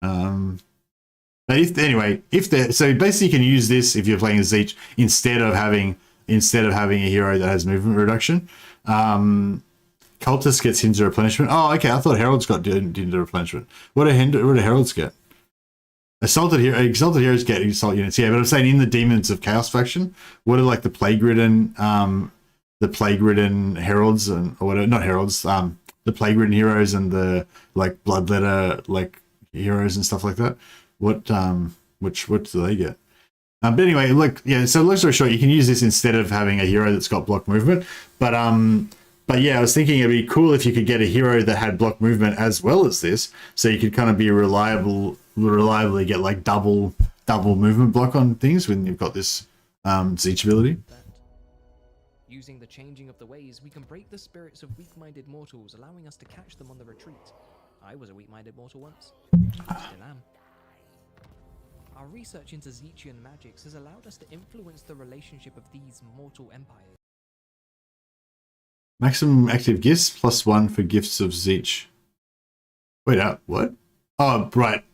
But so basically you can use this if you're playing a Zeech instead of having a hero that has movement reduction. Cultist gets Hinder Replenishment. Oh, okay. I thought Heralds got Hinder Replenishment. What do Heralds get? Exalted Heroes get assault units. Yeah, but I'm saying in the Demons of Chaos faction, what are like the plague-ridden heralds and or whatever? Not heralds. The plague-ridden heroes and the like bloodletter like heroes and stuff like that. What do they get? But anyway, look, yeah. So long story short, you can use this instead of having a hero that's got block movement. But yeah, I was thinking it'd be cool if you could get a hero that had block movement as well as this, so you could kind of be reliably get like double movement block on things when you've got this Zeech ability. Using the changing of the ways, we can break the spirits of weak-minded mortals, allowing us to catch them on the retreat. I was a weak-minded mortal once. Still am. Our research into Zeechian magics has allowed us to influence the relationship of these mortal empires. Maximum active gifts +1 for gifts of Zeech. Wait up, what? Oh, right.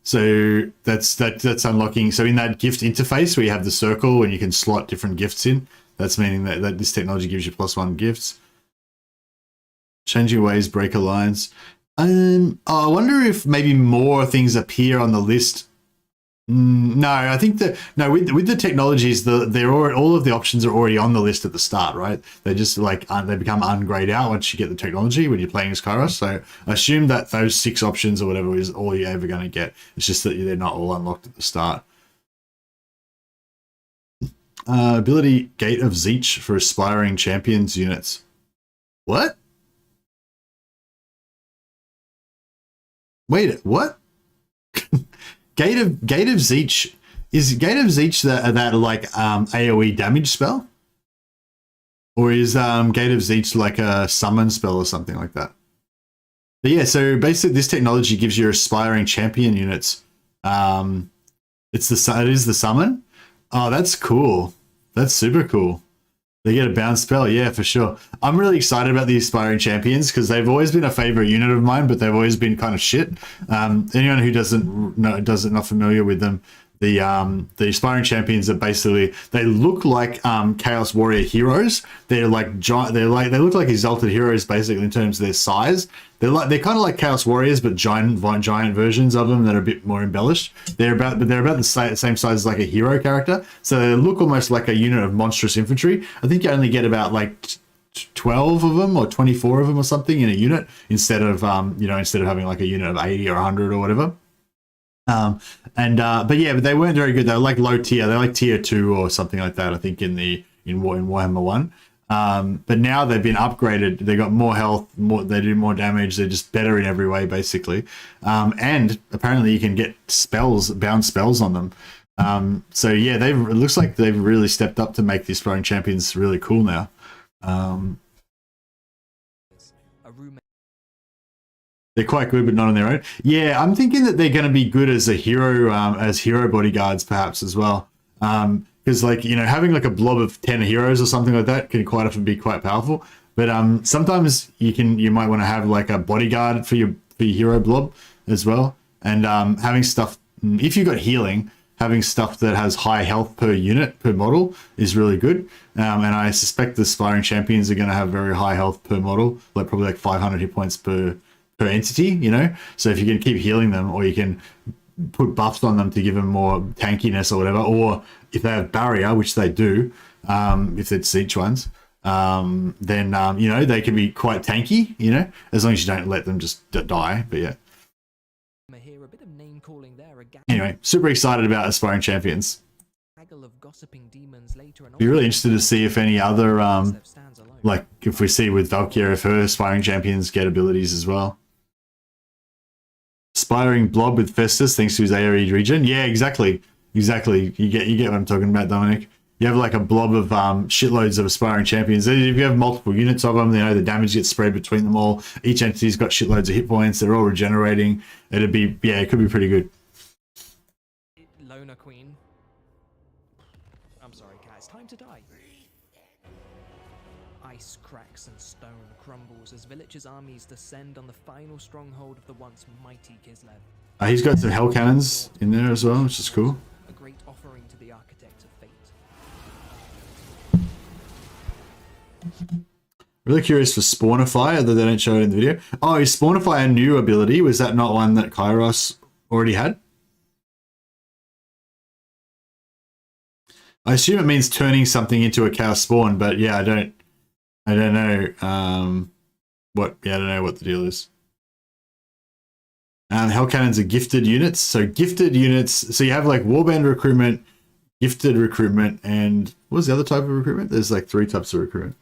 So that's unlocking. So in that gift interface where you have the circle and you can slot different gifts in, that's meaning that this technology gives you +1 gifts. Changing ways, break alliance. I wonder if maybe more things appear on the list. No, I think that with the technologies, all of the options are already on the list at the start, right? They just like they become ungrayed out once you get the technology when you're playing as Kairos. So I assume that those 6 options or whatever is all you're ever going to get. It's just that they're not all unlocked at the start. Ability Gate of Zeech for aspiring champions units. What? Wait, what? Gate of Zeech, is Gate of Zeech that like AoE damage spell, or is Gate of Zeech like a summon spell or something like that? But yeah, so basically this technology gives you aspiring champion units. It is the summon. Oh, that's cool. That's super cool. They get a bounce spell, yeah, for sure. I'm really excited about the aspiring champions because they've always been a favorite unit of mine, but they've always been kind of shit. Anyone who not familiar with them, the aspiring champions are basically, they look like Chaos Warrior heroes. They're like giant. They look like exalted heroes basically in terms of their size. They're kind of like Chaos Warriors, but giant versions of them that are a bit more embellished. They're about the same size as like a hero character. So they look almost like a unit of monstrous infantry. I think you only get about like 12 of them or 24 of them or something in a unit instead of instead of having like a unit of 80 or 100 or whatever. But they weren't very good. They were like low tier. They're like tier 2 or something like that, I think, in Warhammer 1. But now they've been upgraded. They got more health, they do more damage. They're just better in every way, basically. And apparently you can get bound spells on them. So yeah, it looks like they've really stepped up to make the Aspiring Champions really cool now. They're quite good, but not on their own. Yeah, I'm thinking that they're going to be good as a hero, as hero bodyguards, perhaps as well. Because having like a blob of 10 heroes or something like that can quite often be quite powerful. But sometimes you might want to have like a bodyguard for your hero blob as well. And having stuff, if you've got healing, having stuff that has high health per unit, per model, is really good. And I suspect the Aspiring Champions are going to have very high health per model, like probably like 500 hit points per entity, So if you can keep healing them, or you can put buffs on them to give them more tankiness or whatever, or if they have barrier, which they do, if it's each ones, then they can be quite tanky, as long as you don't let them just die. But yeah. Anyway, super excited about Aspiring Champions. Be really interested to see if any other, like if we see with Valkyria, if her Aspiring Champions get abilities as well. Aspiring Blob with Festus thanks to his AoE regen. Yeah, exactly. You get what I'm talking about, Dominic. You have like a blob of shitloads of Aspiring Champions. If you have multiple units of them, the damage gets spread between them all. Each entity's got shitloads of hit points. They're all regenerating. It could be pretty good. Loner Queen. I'm sorry, cat. It's time to die. Ice cracks and stone crumbles as Vilitch's armies descend on the final stronghold of the once mighty Kislev. He's got some hell cannons in there as well, which is cool. A great offering to the architect of fate. Really curious for Spawnify, although they don't show it in the video. Oh, is Spawnify a new ability? Was that not one that Kairos already had? I assume it means turning something into a chaos spawn, but yeah, I don't know. I don't know what the deal is. Hell cannons are gifted units. So gifted units. So you have like warband recruitment, gifted recruitment, and what was the other type of recruitment? There's like 3 types of recruitment.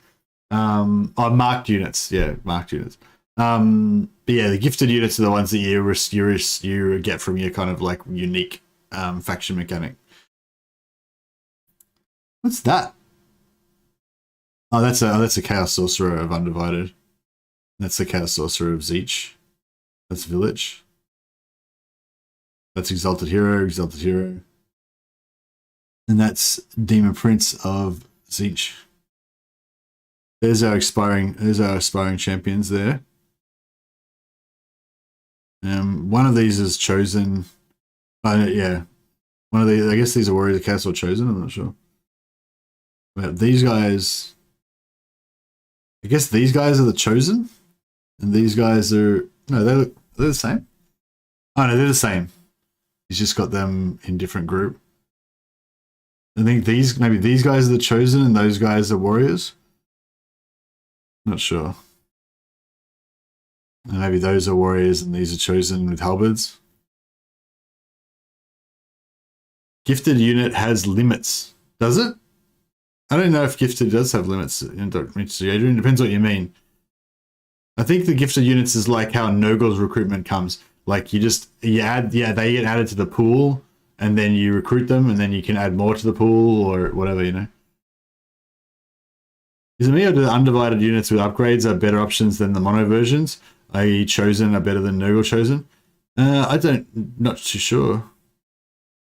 Marked units. Yeah, marked units. But yeah, the gifted units are the ones that you get from your kind of like unique faction mechanic. What's that? Oh, that's a Chaos Sorcerer of Undivided. That's the Chaos Sorcerer of Zeech. That's Vilitch. That's Exalted Hero. And that's Demon Prince of Zeech. There's our aspiring champions there. One of these is chosen. Yeah. One of these, I guess these are Warriors of Castle chosen, I'm not sure. But these guys, I guess these guys are the chosen, and these guys are, no, they're the same. Oh no, they're the same. He's just got them in different group. I think maybe these guys are the chosen and those guys are warriors. Not sure. And maybe those are warriors and these are chosen with halberds. Gifted unit has limits. Does it? I don't know if gifted does have limits in Adrian. Depends what you mean. I think the gifted units is like how Nurgle's recruitment comes. Like you add, yeah, they get added to the pool and then you recruit them and then you can add more to the pool or whatever, Is it me or do the undivided units with upgrades are better options than the mono versions? i.e. chosen are better than Nurgle chosen? Not too sure.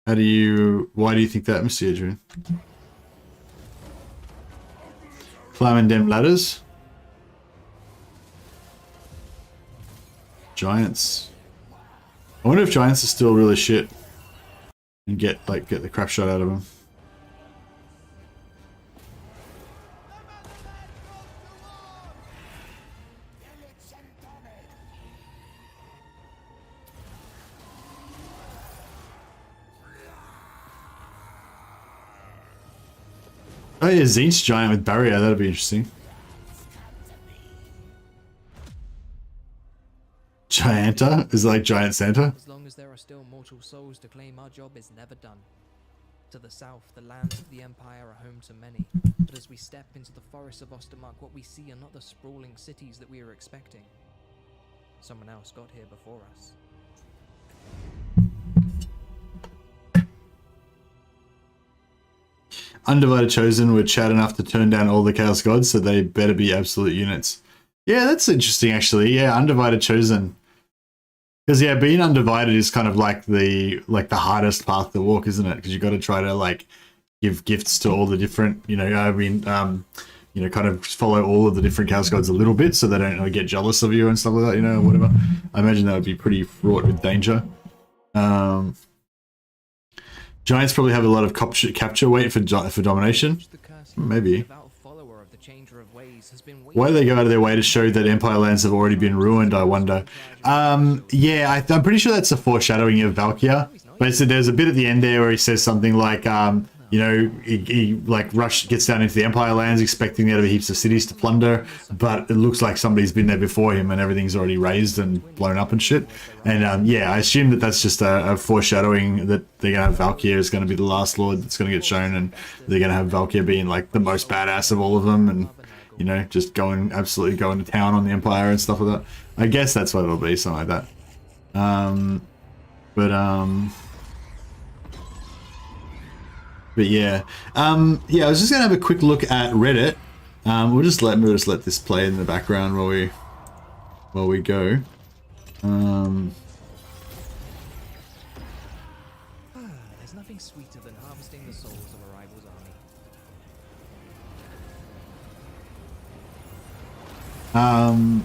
Why do you think that, Mr. Adrian? Climbing them ladders. Giants. I wonder if giants are still really shit and get the crap shot out of them. Oh yeah, Zinch giant with barrier, that'd be interesting. Gianta? Is it like Giant Santa? As long as there are still mortal souls to claim, our job is never done. To the south, the lands of the Empire are home to many, but as we step into the forests of Ostermark, what we see are not the sprawling cities that we were expecting. Someone else got here before us. Undivided Chosen were Chad enough to turn down all the Chaos Gods, so they better be absolute units. Yeah, that's interesting actually. Yeah, Undivided Chosen. Because yeah, being undivided is kind of like the hardest path to walk, isn't it? Because you got to try to like give gifts to all the different, you know, kind of follow all of the different Chaos Gods a little bit, so they don't get jealous of you and stuff like that, you know, whatever. I imagine that would be pretty fraught with danger. Giants probably have a lot of capture weight for domination. Maybe. Why do they go out of their way to show that Empire lands have already been ruined, I wonder? Yeah, I'm pretty sure that's a foreshadowing of Valkyr. But there's a bit at the end there where he says something like, you know, he like gets down into the Empire lands expecting there to be heaps of cities to plunder, but it looks like somebody's been there before him and everything's already razed and blown up and shit. And yeah, I assume that that's just a foreshadowing that they're going to have Valkyr is going to be the last lord that's going to get shown, and they're going to have Valkyr being like the most badass of all of them, and you know, just absolutely going to town on the Empire and stuff like that. I guess that's what it'll be, something like that. But yeah, yeah, I was just gonna have a quick look at Reddit. We'll just let this play in the background while we go. There's nothing sweeter than harvesting the souls of a rival's army.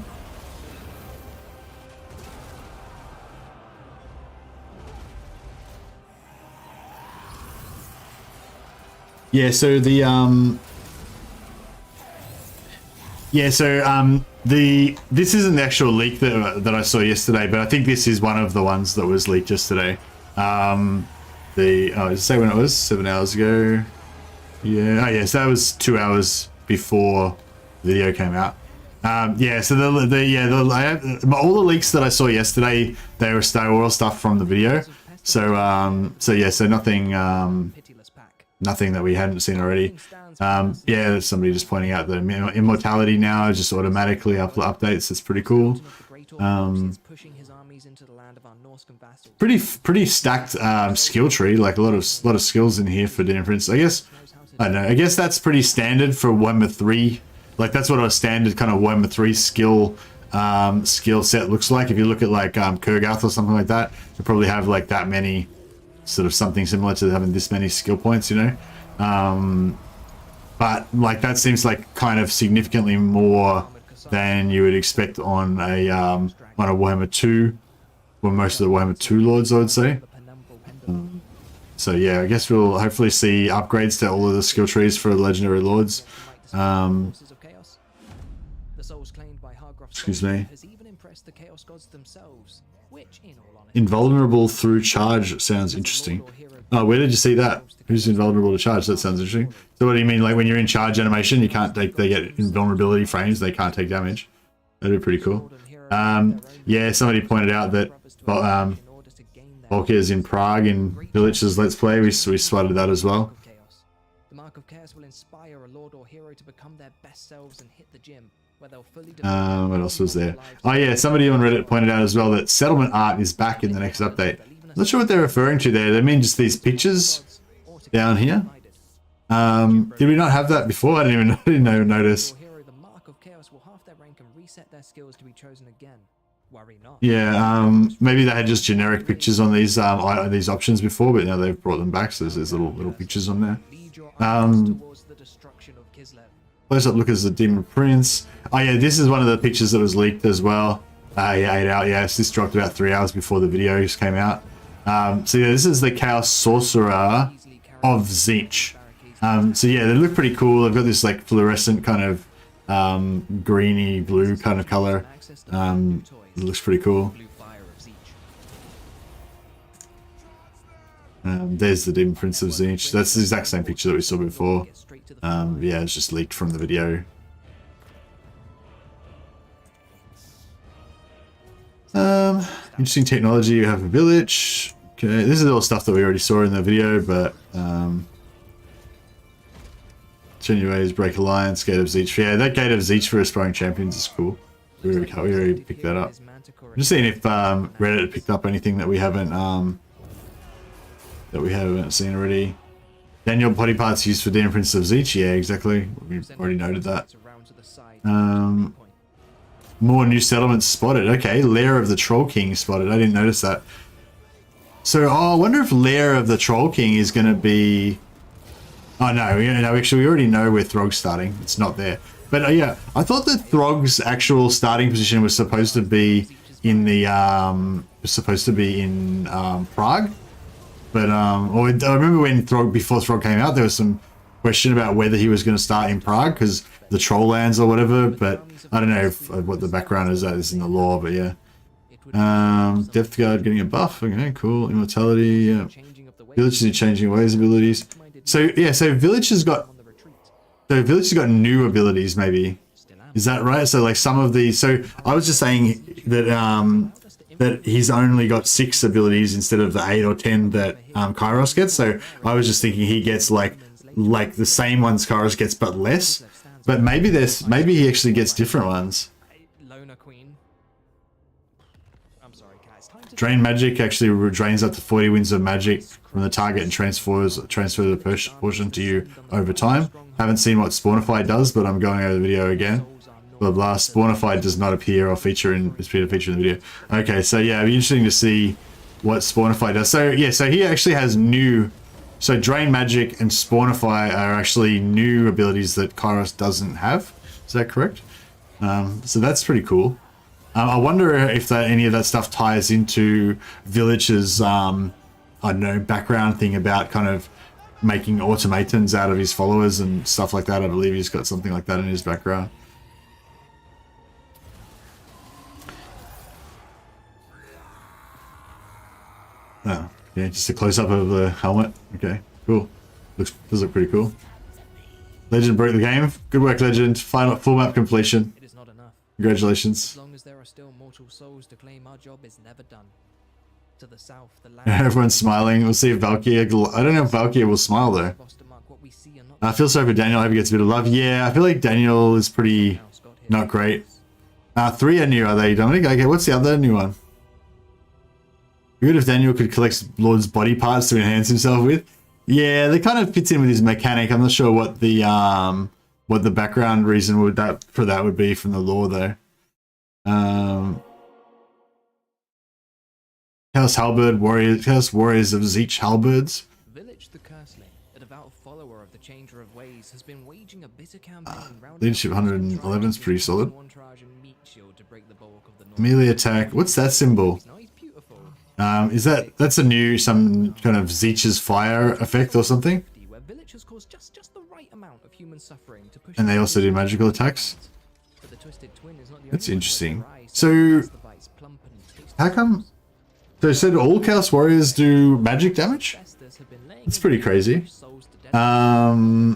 Yeah, so this isn't the actual leak that I saw yesterday, but I think this is one of the ones that was leaked yesterday. Say when it was 7 hours ago. Yeah, oh yes, that was 2 hours before the video came out. Yeah, so all the leaks that I saw yesterday, they were Star Wars stuff from the video. So yeah, so nothing that we hadn't seen already. Yeah, there's somebody just pointing out that immortality now just automatically updates. It's pretty cool. Pretty stacked skill tree, like a lot of skills in here for Dinner Prince. I guess I don't know. I guess that's pretty standard for Warhammer 3. Like that's what a standard kind of Warhammer 3 skill set looks like. If you look at like Kurgath or something like that, you probably have like that many, sort of something similar to having this many skill points, you know. But like that seems like kind of significantly more than you would expect on a Warhammer 2, or most of the Warhammer 2 lords, I would say. So yeah, I guess we'll hopefully see upgrades to all of the skill trees for legendary lords. Excuse me. Invulnerable through charge sounds interesting. Oh, where did you see that? Who's invulnerable to charge? That sounds interesting. So what do you mean, like when you're in charge animation, you can't take, they get invulnerability frames, they can't take damage? That'd be pretty cool. Yeah, somebody pointed out that Volker is in Prague in Vilitch's Let's Play. We spotted that as well. The Mark of Chaos will inspire a lord or hero to become their best selves and hit the gym. What else was there? Oh yeah, somebody on Reddit pointed out as well that settlement art is back in the next update. I'm not sure what they're referring to there. They mean just these pictures down here. Did we not have that before? I didn't even notice. Yeah, maybe they had just generic pictures on these options before, but now they've brought them back, so there's little pictures on there. Close up look as the Demon Prince. Oh yeah, this is one of the pictures that was leaked as well. Yeah, 8 hours. Yes, this dropped about 3 hours before the videos came out. So yeah, this is the Chaos Sorcerer of Zinch. So yeah, they look pretty cool. They've got this like fluorescent kind of greeny blue kind of color. It looks pretty cool. There's the Demon Prince of Zinch. That's the exact same picture that we saw before. Yeah, it's just leaked from the video. Interesting technology you have a Vilitch. Okay, this is all stuff that we already saw in the video, but change your ways, break alliance, gate of Zeech. Yeah, that gate of Zeech for aspiring champions is cool. We already picked that up. I'm just seeing if Reddit picked up anything that we haven't seen already. Daniel body parts used for the Prince of Zeech. Yeah, exactly. We've already noted that. More new settlements spotted. Okay, Lair of the Troll King spotted. I didn't notice that. So, I wonder if Lair of the Troll King is going to be... Oh, no, actually, we already know where Throg's starting. It's not there. But, yeah, I thought that Throg's actual starting position was supposed to be in the... Prague. But, I remember when before Throg came out, there was some question about whether he was going to start in Prague, because the Troll lands or whatever, but I don't know what the background is in the lore, but yeah. Depth Guard getting a buff. Okay, cool. Immortality. Yeah. Vilitch is changing ways abilities. So yeah, so Vilitch has got new abilities. Maybe is that right? So like some of these. So I was just saying that that he's only got 6 abilities instead of the 8 or 10 that Kairos gets. So I was just thinking he gets like the same ones Kairos gets but less. But maybe he actually gets different ones. Drain magic actually drains up to 40 winds of magic from the target and transfer the portion to you over time. Haven't seen what Spawnify does, but I'm going over the video again. Blah blah. Spawnify does not appear or feature in the video. Okay, so yeah, it'd be interesting to see what Spawnify does. So yeah, so he actually has new. So Drain Magic and Spawnify are actually new abilities that Kairos doesn't have. Is that correct? So that's pretty cool. I wonder if any of that stuff ties into Vilitch's, I don't know, background thing about kind of making automatons out of his followers and stuff like that. I believe he's got something like that in his background. Oh, yeah, just a close-up of the helmet. Okay, cool. Does look pretty cool. Legend broke the game. Good work, Legend. Full map completion. It is not enough. Congratulations. As long as there are still mortal souls to claim, our job is never done. To the south, the land. Everyone's smiling. We'll see if Valkyrie. I don't know if Valkyrie will smile though. I feel sorry for Daniel. I hope he gets a bit of love. Yeah, I feel like Daniel is pretty not great. 3 are new, are they, Dominic? Okay, what's the other new one? Good if Daniel could collect Lord's body parts to enhance himself with. Yeah, that kind of fits in with his mechanic. I'm not sure what the background reason would be from the lore though. Chaos Halberd Warriors, Chaos Warriors of Zeech Halberds. Vilitch the Curseling, a devout follower of the Changer of Ways, has been waging a bitter campaign. Leadership 111 is pretty solid. Melee attack. What's that symbol? That's a new some kind of Zeech's fire effect or something? And they also do magical attacks. That's interesting. So how come? So it said all Chaos Warriors do magic damage? That's pretty crazy. Or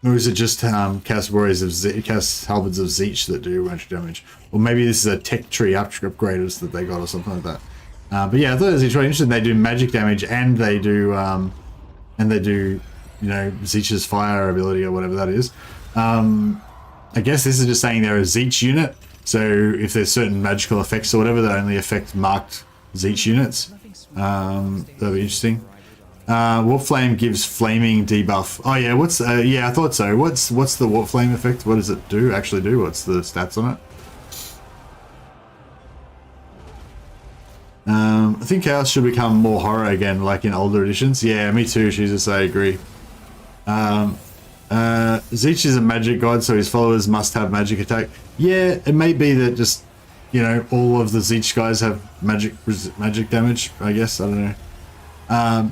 is it just Chaos Warriors of Chaos Halberds of Zeech that do magic damage? Or maybe this is a tech tree upgraders that they got or something like that. But yeah, I thought it was really interesting. They do magic damage and they do you know, Zeech's fire ability or whatever that is. I guess this is just saying they're a Zeech unit. So if there's certain magical effects or whatever that only affect marked Zeech units, that'd be interesting. Warp Flame gives flaming debuff. Oh yeah, yeah, I thought so. What's the Warp Flame effect? What does it do? Actually do? What's the stats on it? I think Chaos should become more horror again, like in older editions. Yeah, me too, Jesus, I agree. Zeech is a magic god, so his followers must have magic attack. Yeah, it may be that just, you know, all of the Zeech guys have magic damage, I guess. I don't know.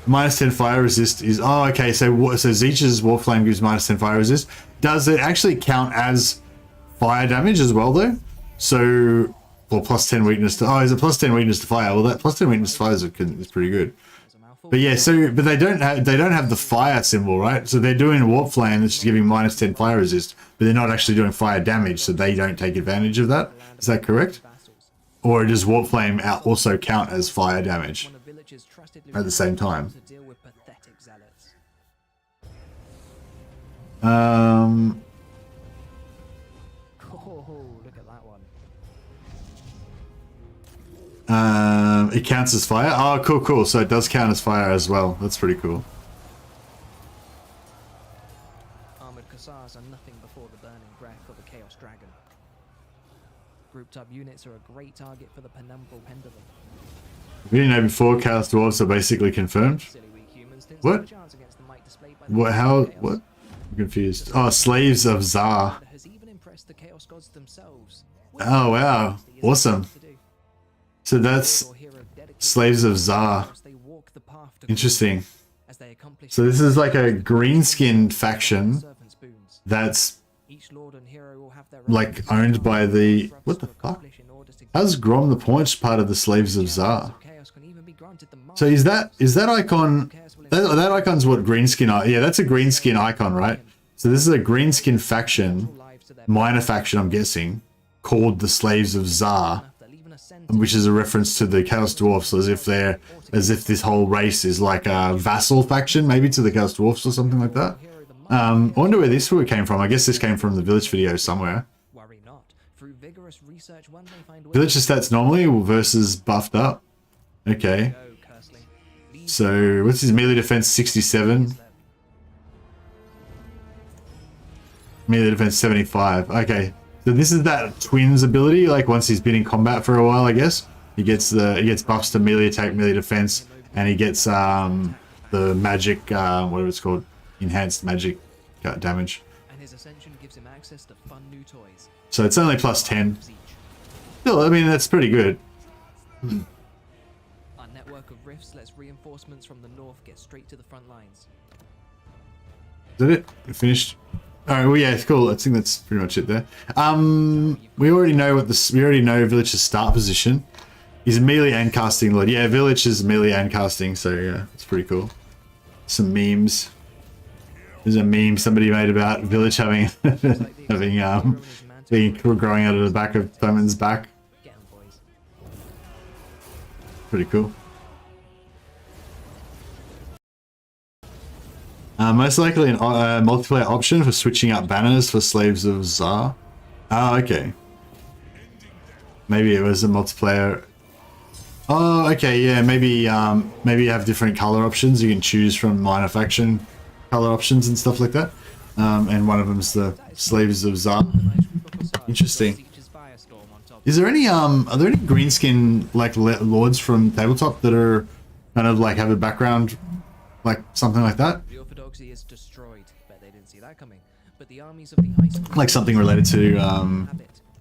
Minus 10 fire resist is... Oh, okay, so Zeech's Warp Flame gives minus 10 fire resist. Does it actually count as fire damage as well, though? So... Or plus 10 weakness to... Oh, is it plus 10 weakness to fire? Well, that plus 10 weakness to fire is pretty good. But yeah, so... But they don't have the fire symbol, right? So they're doing Warp Flame, that's just giving minus 10 fire resist. But they're not actually doing fire damage, so they don't take advantage of that. Is that correct? or does Warp Flame also count as fire damage One of Vilitch's trusted at the same time? to deal with pathetic zealots. Oh, look at that one. It counts as fire. Oh, cool. So it does count as fire as well. That's pretty cool. Armored Cossars are nothing before the burning breath of a Chaos Dragon. Grouped up units are a great target for the Penumbral Pendulum. We didn't know before Chaos Dwarves are basically confirmed. Silly weak humans didn't What? stand a chance against the might displayed by the What? How? Chaos. What? I'm confused. Oh, Slaves of Tsar. Has even impressed the Chaos Gods themselves. Oh wow, awesome. So that's Slaves of Tsar. Interesting. So this is like a green-skinned faction that's like owned by the... What the fuck? How's Grom the Paunch part of the Slaves of Tsar? So is that icon... That icon's what greenskin... Yeah, that's a greenskin icon, right? So this is a greenskin faction, minor faction, I'm guessing, called the Slaves of Tsar, which is a reference to the Chaos Dwarfs, as if this whole race is like a vassal faction, maybe to the Chaos Dwarfs or something like that. I wonder where this came from. I guess this came from the Vilitch video somewhere. Vilitch stats normally versus buffed up. Okay. So what's his melee defense? 67. Melee defense 75. Okay. So this is that twins ability, like once he's been in combat for a while, I guess. He gets buffs to melee attack, melee defense, and he gets the magic, whatever it's called, enhanced magic damage. And his ascension gives him access to fun new toys. So it's only plus 10. Still, I mean, that's pretty good. Our network of rifts lets reinforcements from the north get straight to the front lines. Is that it? We finished? Alright, well yeah, it's cool. I think that's pretty much it there. We already know Vilitch's start position. He's a melee and casting lord. Yeah, Vilitch is melee and casting, so yeah, it's pretty cool. Some memes. There's a meme somebody made about Vilitch having being growing out of the back of Clement's back. Get 'em, boys. Pretty cool. Most likely a multiplayer option for switching up banners for Slaves of Tsar. Oh, okay. Maybe it was a multiplayer. Oh, okay, yeah, maybe you have different color options. You can choose from minor faction color options and stuff like that. And one of them's the Slaves of Tsar. Interesting. Is there any are there any greenskin like lords from tabletop that are kind of like have a background like something like that? The orthodoxy is destroyed. Bet they didn't see that coming. But the armies of the ice Like something related to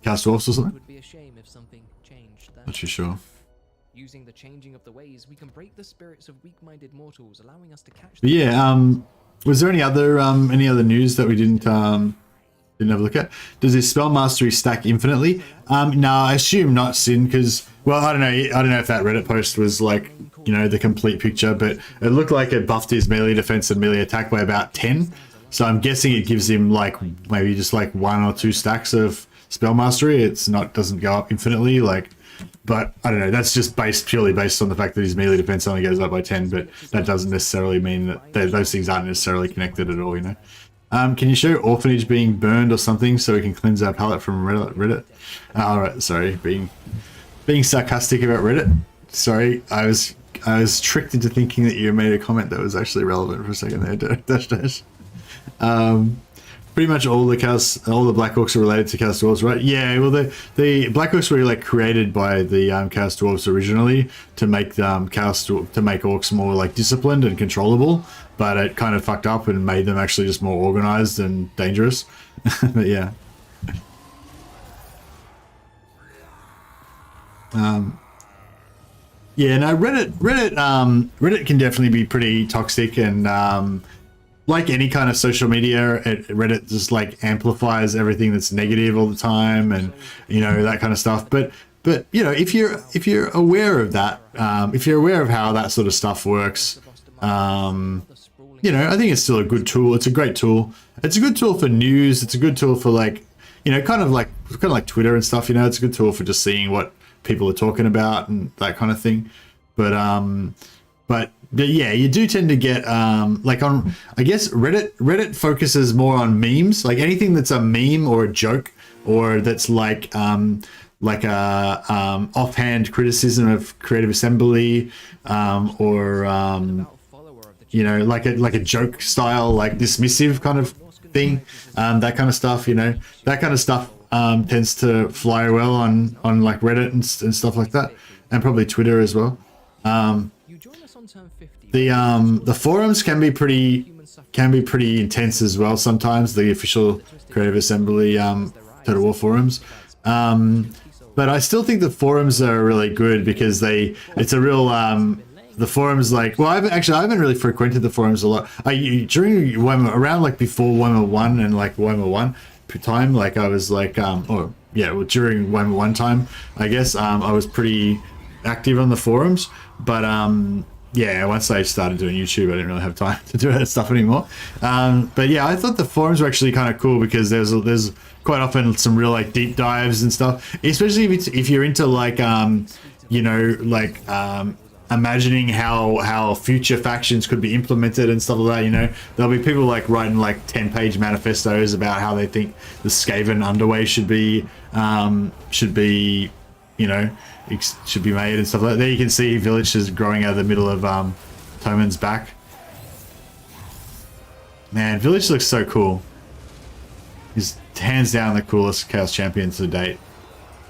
Chaos Dwarfs or It something? would be a shame if something changed there. Not too sure. Using the changing of the ways, we can break the spirits of weak-minded mortals, allowing us to catch But yeah, was there any other news that we didn't have a look at? Does his spell mastery stack infinitely? No, I assume not, Sin, because well, I don't know if that Reddit post was like, you know, the complete picture, but it looked like it buffed his melee defense and melee attack by about 10. So I'm guessing it gives him like maybe just like 1 or 2 stacks of spell mastery. Doesn't go up infinitely, like. But I don't know, that's just purely based on the fact that his melee defense only goes up by 10, but that doesn't necessarily mean that those things aren't necessarily connected at all, you know. Can you show Orphanage being burned or something so we can cleanse our palate from Reddit? Alright, sorry, being sarcastic about Reddit. Sorry, I was tricked into thinking that you made a comment that was actually relevant for a second there, dash. Pretty much all the Black Orcs are related to Chaos Dwarves, right? Yeah, well, the Black Orcs were like created by the Chaos Dwarves originally to make Orcs more like disciplined and controllable, but it kind of fucked up and made them actually just more organized and dangerous. But yeah. Yeah, no, Reddit can definitely be pretty toxic and like any kind of social media, Reddit just like amplifies everything that's negative all the time, and you know, that kind of stuff. But you know, if you're aware of that, if you're aware of how that sort of stuff works, you know, I think it's still a good tool. It's a great tool. It's a good tool for news. It's a good tool for like, you know, kind of like Twitter and stuff. You know, it's a good tool for just seeing what people are talking about and that kind of thing. But yeah, you do tend to get like on, I guess Reddit focuses more on memes, like anything that's a meme or a joke or that's like a offhand criticism of Creative Assembly, or you know, like a joke style, like dismissive kind of thing, that kind of stuff. You know, that kind of stuff tends to fly well on like Reddit and stuff like that, and probably Twitter as well. The forums can be pretty intense as well sometimes. The official Creative Assembly Total War forums. But I still think the forums are really good because it's a real the forums, like, well, I haven't really frequented the forums a lot. During around like before Warhammer 1 and like Warhammer 1 time, like I was like during Warhammer 1 time, I guess I was pretty active on the forums, but yeah, once I started doing YouTube, I didn't really have time to do that stuff anymore. But yeah, I thought the forums were actually kind of cool because there's quite often some real like deep dives and stuff, especially if you're into like you know, like imagining how future factions could be implemented and stuff like that. You know, there'll be people like writing like 10-page manifestos about how they think the Skaven underway should be you know, should be made and stuff like that. There you can see Vilitch is growing out of the middle of Toman's back. Man, Vilitch looks so cool. He's hands down the coolest Chaos champion to date.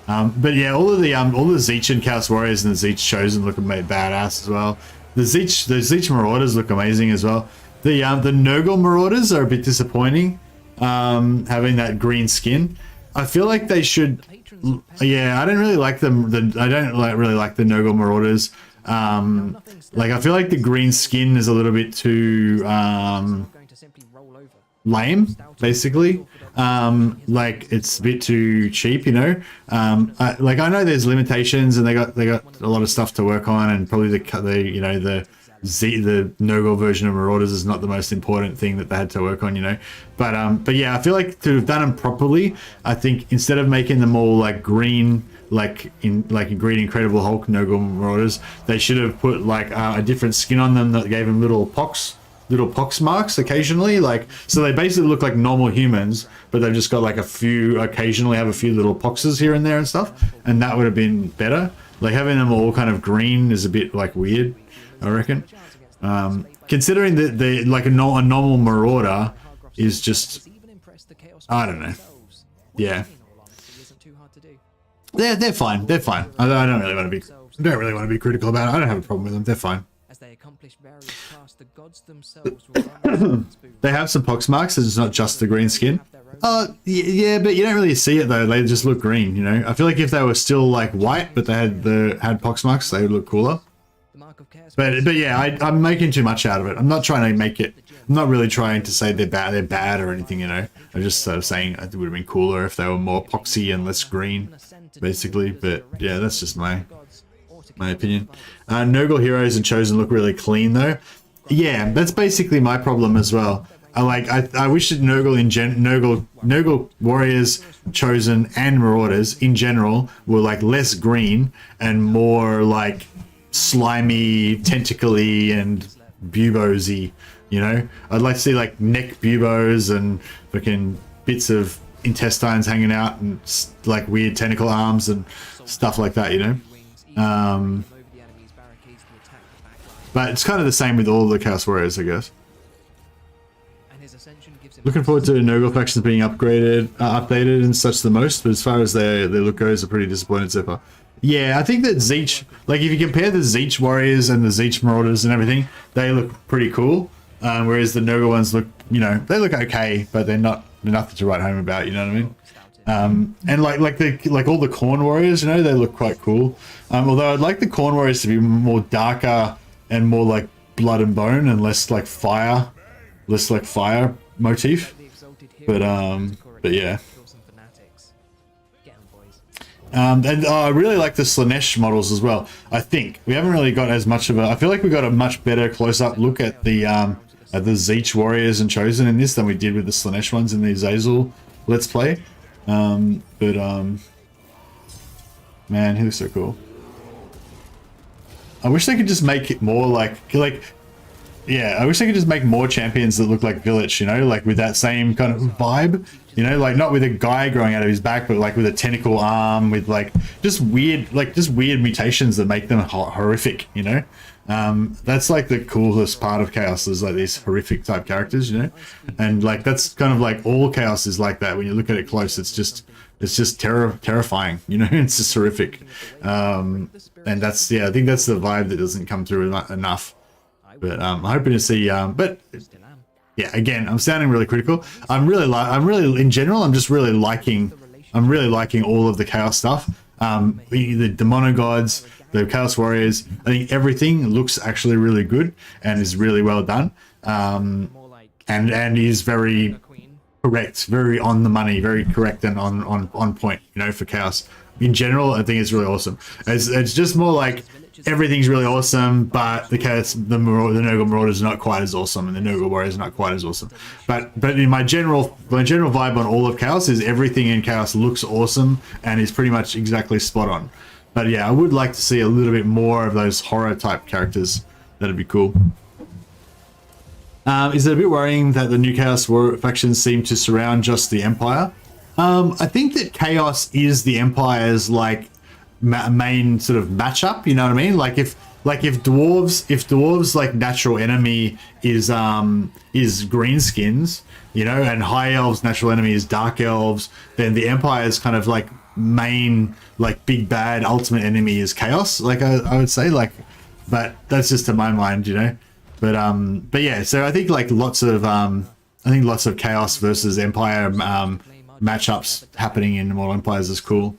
But yeah, all the Tzeentch and Chaos Warriors and the Tzeentch Chosen look badass as well. The Tzeentch Marauders look amazing as well. The Nurgle Marauders are a bit disappointing, having that green skin. I feel like they should. Yeah, I don't really like them. I don't really like the Nurgle Marauders. Like I feel like the green skin is a little bit too lame, basically. Like it's a bit too cheap, you know. Like I know there's limitations, and they got a lot of stuff to work on, and probably the Nurgle version of Marauders is not the most important thing that they had to work on, you know. But yeah, I feel like to have done them properly, I think instead of making them all like green, like a green Incredible Hulk Nurgle Marauders, they should have put like a different skin on them that gave them little pox marks occasionally, like, so they basically look like normal humans, but they've just got like occasionally have a few little poxes here and there and stuff, and that would have been better. Like having them all kind of green is a bit like weird, I reckon. Considering that the like a normal Marauder is just, I don't know. Yeah, they're fine. They're fine. I don't really want to be critical about it. I don't have a problem with them. They're fine. They have some pox marks. It's not just the green skin. Yeah, but you don't really see it though. They just look green, you know. I feel like if they were still like white, but they had pox marks, they would look cooler. But yeah, I'm making too much out of it. I'm not trying to make it. I'm not really trying to say they're bad or anything, you know. I'm just sort of saying it would have been cooler if they were more poxy and less green, basically. But yeah, that's just my opinion. Nurgle heroes and Chosen look really clean though. Yeah, that's basically my problem as well. I wish that Nurgle warriors, Chosen, and Marauders in general were like less green and more like slimy, tentacly, and bubosy. You know, I'd like to see like neck bubos and fucking bits of intestines hanging out and like weird tentacle arms and stuff like that. You know. But it's kind of the same with all the Chaos Warriors, I guess. Looking forward to Nurgle factions being updated and such the most, but as far as their look goes, I'm pretty disappointed so far. Yeah, I think that Tzeentch, like if you compare the Tzeentch Warriors and the Tzeentch Marauders and everything, they look pretty cool. Whereas the Nurgle ones look, you know, they look okay, but they're nothing to write home about, you know what I mean? And like all the Khorne Warriors, you know, they look quite cool. Although I'd like the Khorne Warriors to be more darker and more like blood and bone and less like fire motif. But yeah. And I really like the Slaanesh models as well. I think we haven't really got as much of a. I feel like we got a much better close-up look at the Tzeentch Warriors and Chosen in this than we did with the Slaanesh ones in the Azazel Let's Play. Man, he looks so cool. I wish they could just make it more like, yeah, I wish they could just make more champions that look like Vilitch, you know, like with that same kind of vibe, you know, like not with a guy growing out of his back, but like with a tentacle arm, with like just weird mutations that make them horrific, you know. That's like the coolest part of Chaos, is like these horrific type characters, you know, and like that's kind of like all Chaos is like that. When you look at it close, it's just terrifying, you know. It's just horrific, and that's, yeah, I think that's the vibe that doesn't come through enough. But I'm hoping to see, but yeah, again, I'm sounding really critical. I'm really in general, I'm really liking all of the Chaos stuff. The Mono Gods, the Chaos Warriors, I think everything looks actually really good and is really well done. And is very correct, very on the money, very correct and on point, you know, for Chaos. In general, I think it's really awesome. It's just more like everything's really awesome, but the Nurgle Marauders are not quite as awesome, and the Nurgle Warriors are not quite as awesome. But in my general vibe on all of Chaos is everything in Chaos looks awesome and is pretty much exactly spot on. But yeah, I would like to see a little bit more of those horror type characters. That'd be cool. Is it a bit worrying that the new Chaos War factions seem to surround just the Empire? I think that Chaos is the Empire's like main sort of matchup, you know what I mean? Like if dwarves like natural enemy is greenskins, you know, and high elves natural enemy is dark elves, then the Empire's kind of like main like big bad ultimate enemy is Chaos, like I would say, like, but that's just to my mind, you know. But yeah, so I think like lots of Chaos versus Empire matchups happening in Immortal Empires is cool.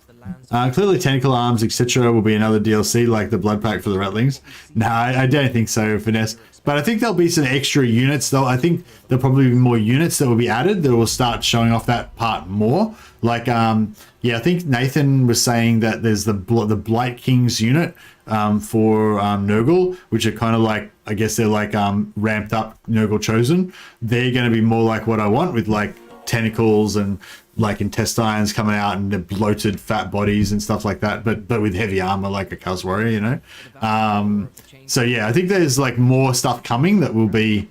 Clearly tentacle arms, etc. will be another DLC like the blood pack for the ratlings. No, I don't think so, Finesse. But I think there'll be some extra units, though. I think there'll probably be more units that will be added that will start showing off that part more. Like, yeah, I think Nathan was saying that there's the Blight Kings unit for Nurgle, which are kind of like, I guess they're like ramped up Nurgle Chosen. They're going to be more like what I want, with like tentacles and like intestines coming out and the bloated fat bodies and stuff like that, but with heavy armor like a Chaos Warrior, you know. So yeah, I think there's like more stuff coming that will be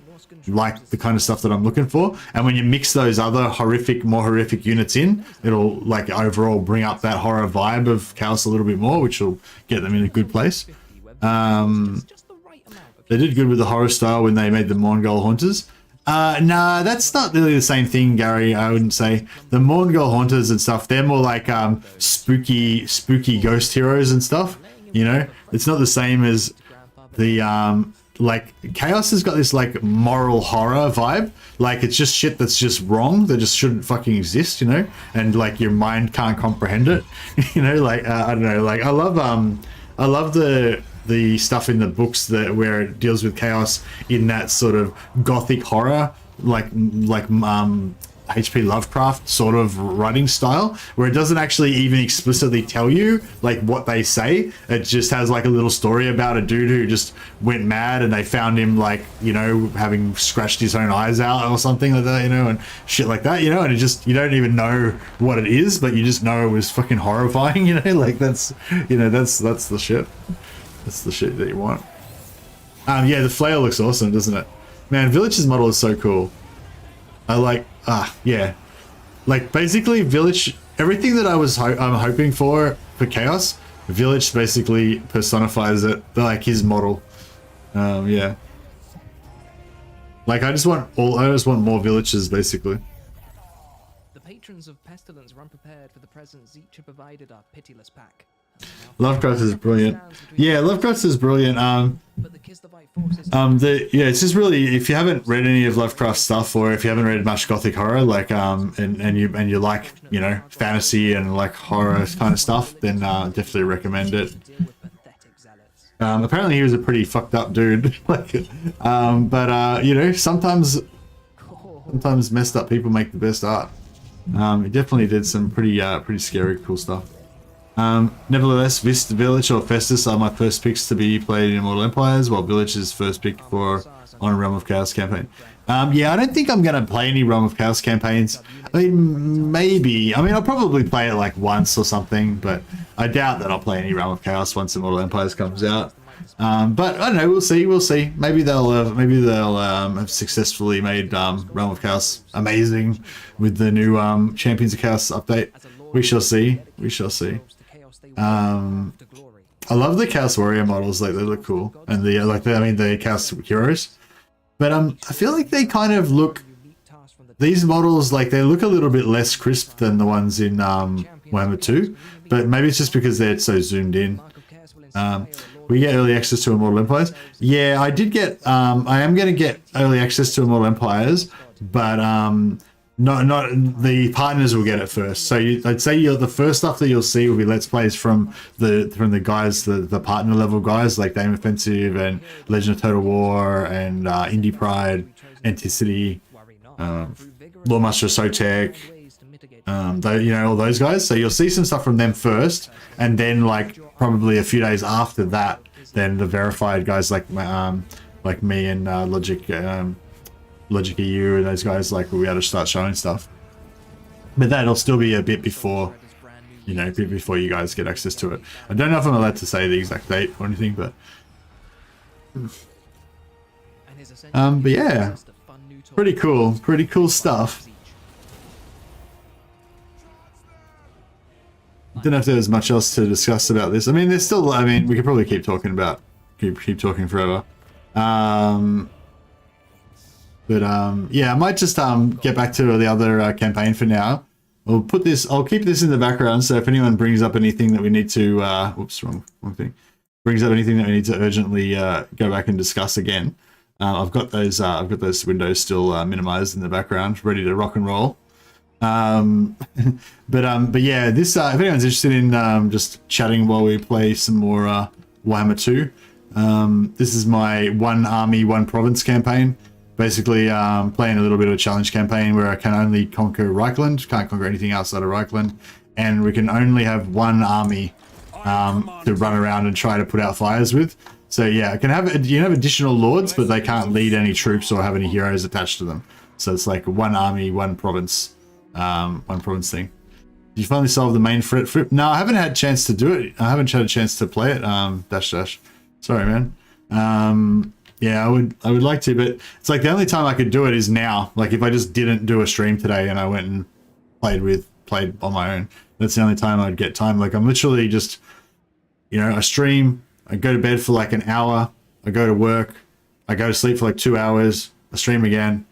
like the kind of stuff that I'm looking for, and when you mix those other more horrific units in, it'll like overall bring up that horror vibe of Chaos a little bit more, which will get them in a good place. They did good with the horror style when they made the Mongol Haunters. Nah, that's not really the same thing, Gary. I wouldn't say. The Mongol Haunters and stuff, they're more like spooky ghost heroes and stuff, you know. It's not the same as the like Chaos has got this like moral horror vibe, like it's just shit that's just wrong, that just shouldn't fucking exist, you know, and like your mind can't comprehend it. You know, like I don't know, like I love the stuff in the books where it deals with Chaos in that sort of gothic horror, like H.P. Lovecraft sort of writing style, where it doesn't actually even explicitly tell you like what they say. It just has like a little story about a dude who just went mad and they found him like, you know, having scratched his own eyes out or something like that, you know, and shit like that, you know, and it just, you don't even know what it is, but you just know it was fucking horrifying, you know, like that's, you know, that's the shit. That's the shit that you want. Yeah, the flail looks awesome, doesn't it? Man, Vilitch's model is so cool. I like, yeah. Like, basically, Vilitch, everything that I'm hoping for Chaos, Vilitch basically personifies it, like his model. Yeah. Like, I just want more Vilitches, basically. The patrons of Pestilence are unprepared for the presents each are provided a pitiless pack. Lovecraft is brilliant. Yeah, Lovecraft is brilliant. Yeah, it's just really, if you haven't read any of Lovecraft's stuff, or if you haven't read much gothic horror, like and you like, you know, fantasy and like horror kind of stuff, then definitely recommend it. Apparently he was a pretty fucked up dude. Like, but you know, sometimes messed up people make the best art. He definitely did some pretty scary, cool stuff. Nevertheless, Vilitch or Festus are my first picks to be played in Immortal Empires, while Vilitch is first pick for On Realm of Chaos campaign. Yeah, I don't think I'm going to play any Realm of Chaos campaigns. I mean, maybe. I mean, I'll probably play it like once or something, but I doubt that I'll play any Realm of Chaos once Immortal Empires comes out. But I don't know. We'll see. We'll see. Maybe they'll have successfully made Realm of Chaos amazing with the new Champions of Chaos update. We shall see. We shall see. I love the Chaos Warrior models. Like, they look cool, and the Chaos Heroes. But I feel like they kind of look. These models, like, they look a little bit less crisp than the ones in Warhammer 2, but maybe it's just because they're so zoomed in. We get early access to Immortal Empires. Yeah, I did get. I am going to get early access to Immortal Empires, but not the partners will get it first. So I'd say the first stuff that you'll see will be Let's Plays from the guys, the partner level guys like Dame Offensive and Legend of Total War and Indie Pride, Anticity, Lawmaster Sotek, all those guys. So you'll see some stuff from them first, and then like probably a few days after that, then the verified guys like me and Logic EU and those guys will be able to start showing stuff. But that'll still be a bit before, a bit before you guys get access to it. I don't know if I'm allowed to say the exact date or anything, but yeah, pretty cool stuff. Don't know if there's much else to discuss about this. I mean, there's still. I mean, we could probably keep talking forever. Yeah, I might just get back to the other campaign for now. I'll keep this in the background, so if anyone brings up anything that we need to, wrong thing. Brings up anything that we need to urgently go back and discuss again. I've got those windows still minimized in the background, ready to rock and roll. But yeah, this if anyone's interested in just chatting while we play some more Warhammer 2, this is my one army, one province campaign. Basically, playing a little bit of a challenge campaign where I can only conquer Reikland, can't conquer anything outside of Reikland, and we can only have one army to run around and try to put out fires with. So yeah, you can have additional lords, but they can't lead any troops or have any heroes attached to them. So it's like one army, one province thing. Did you finally solve the main threat? No, I haven't had a chance to do it. I haven't had a chance to play it. Dash. Sorry, man. Yeah, I would like to, but it's like the only time I could do it is now. Like if I just didn't do a stream today and I went and played on my own, that's the only time I'd get time. Like I'm literally just, I stream, I go to bed for like an hour, I go to work, I go to sleep for like 2 hours, I stream again,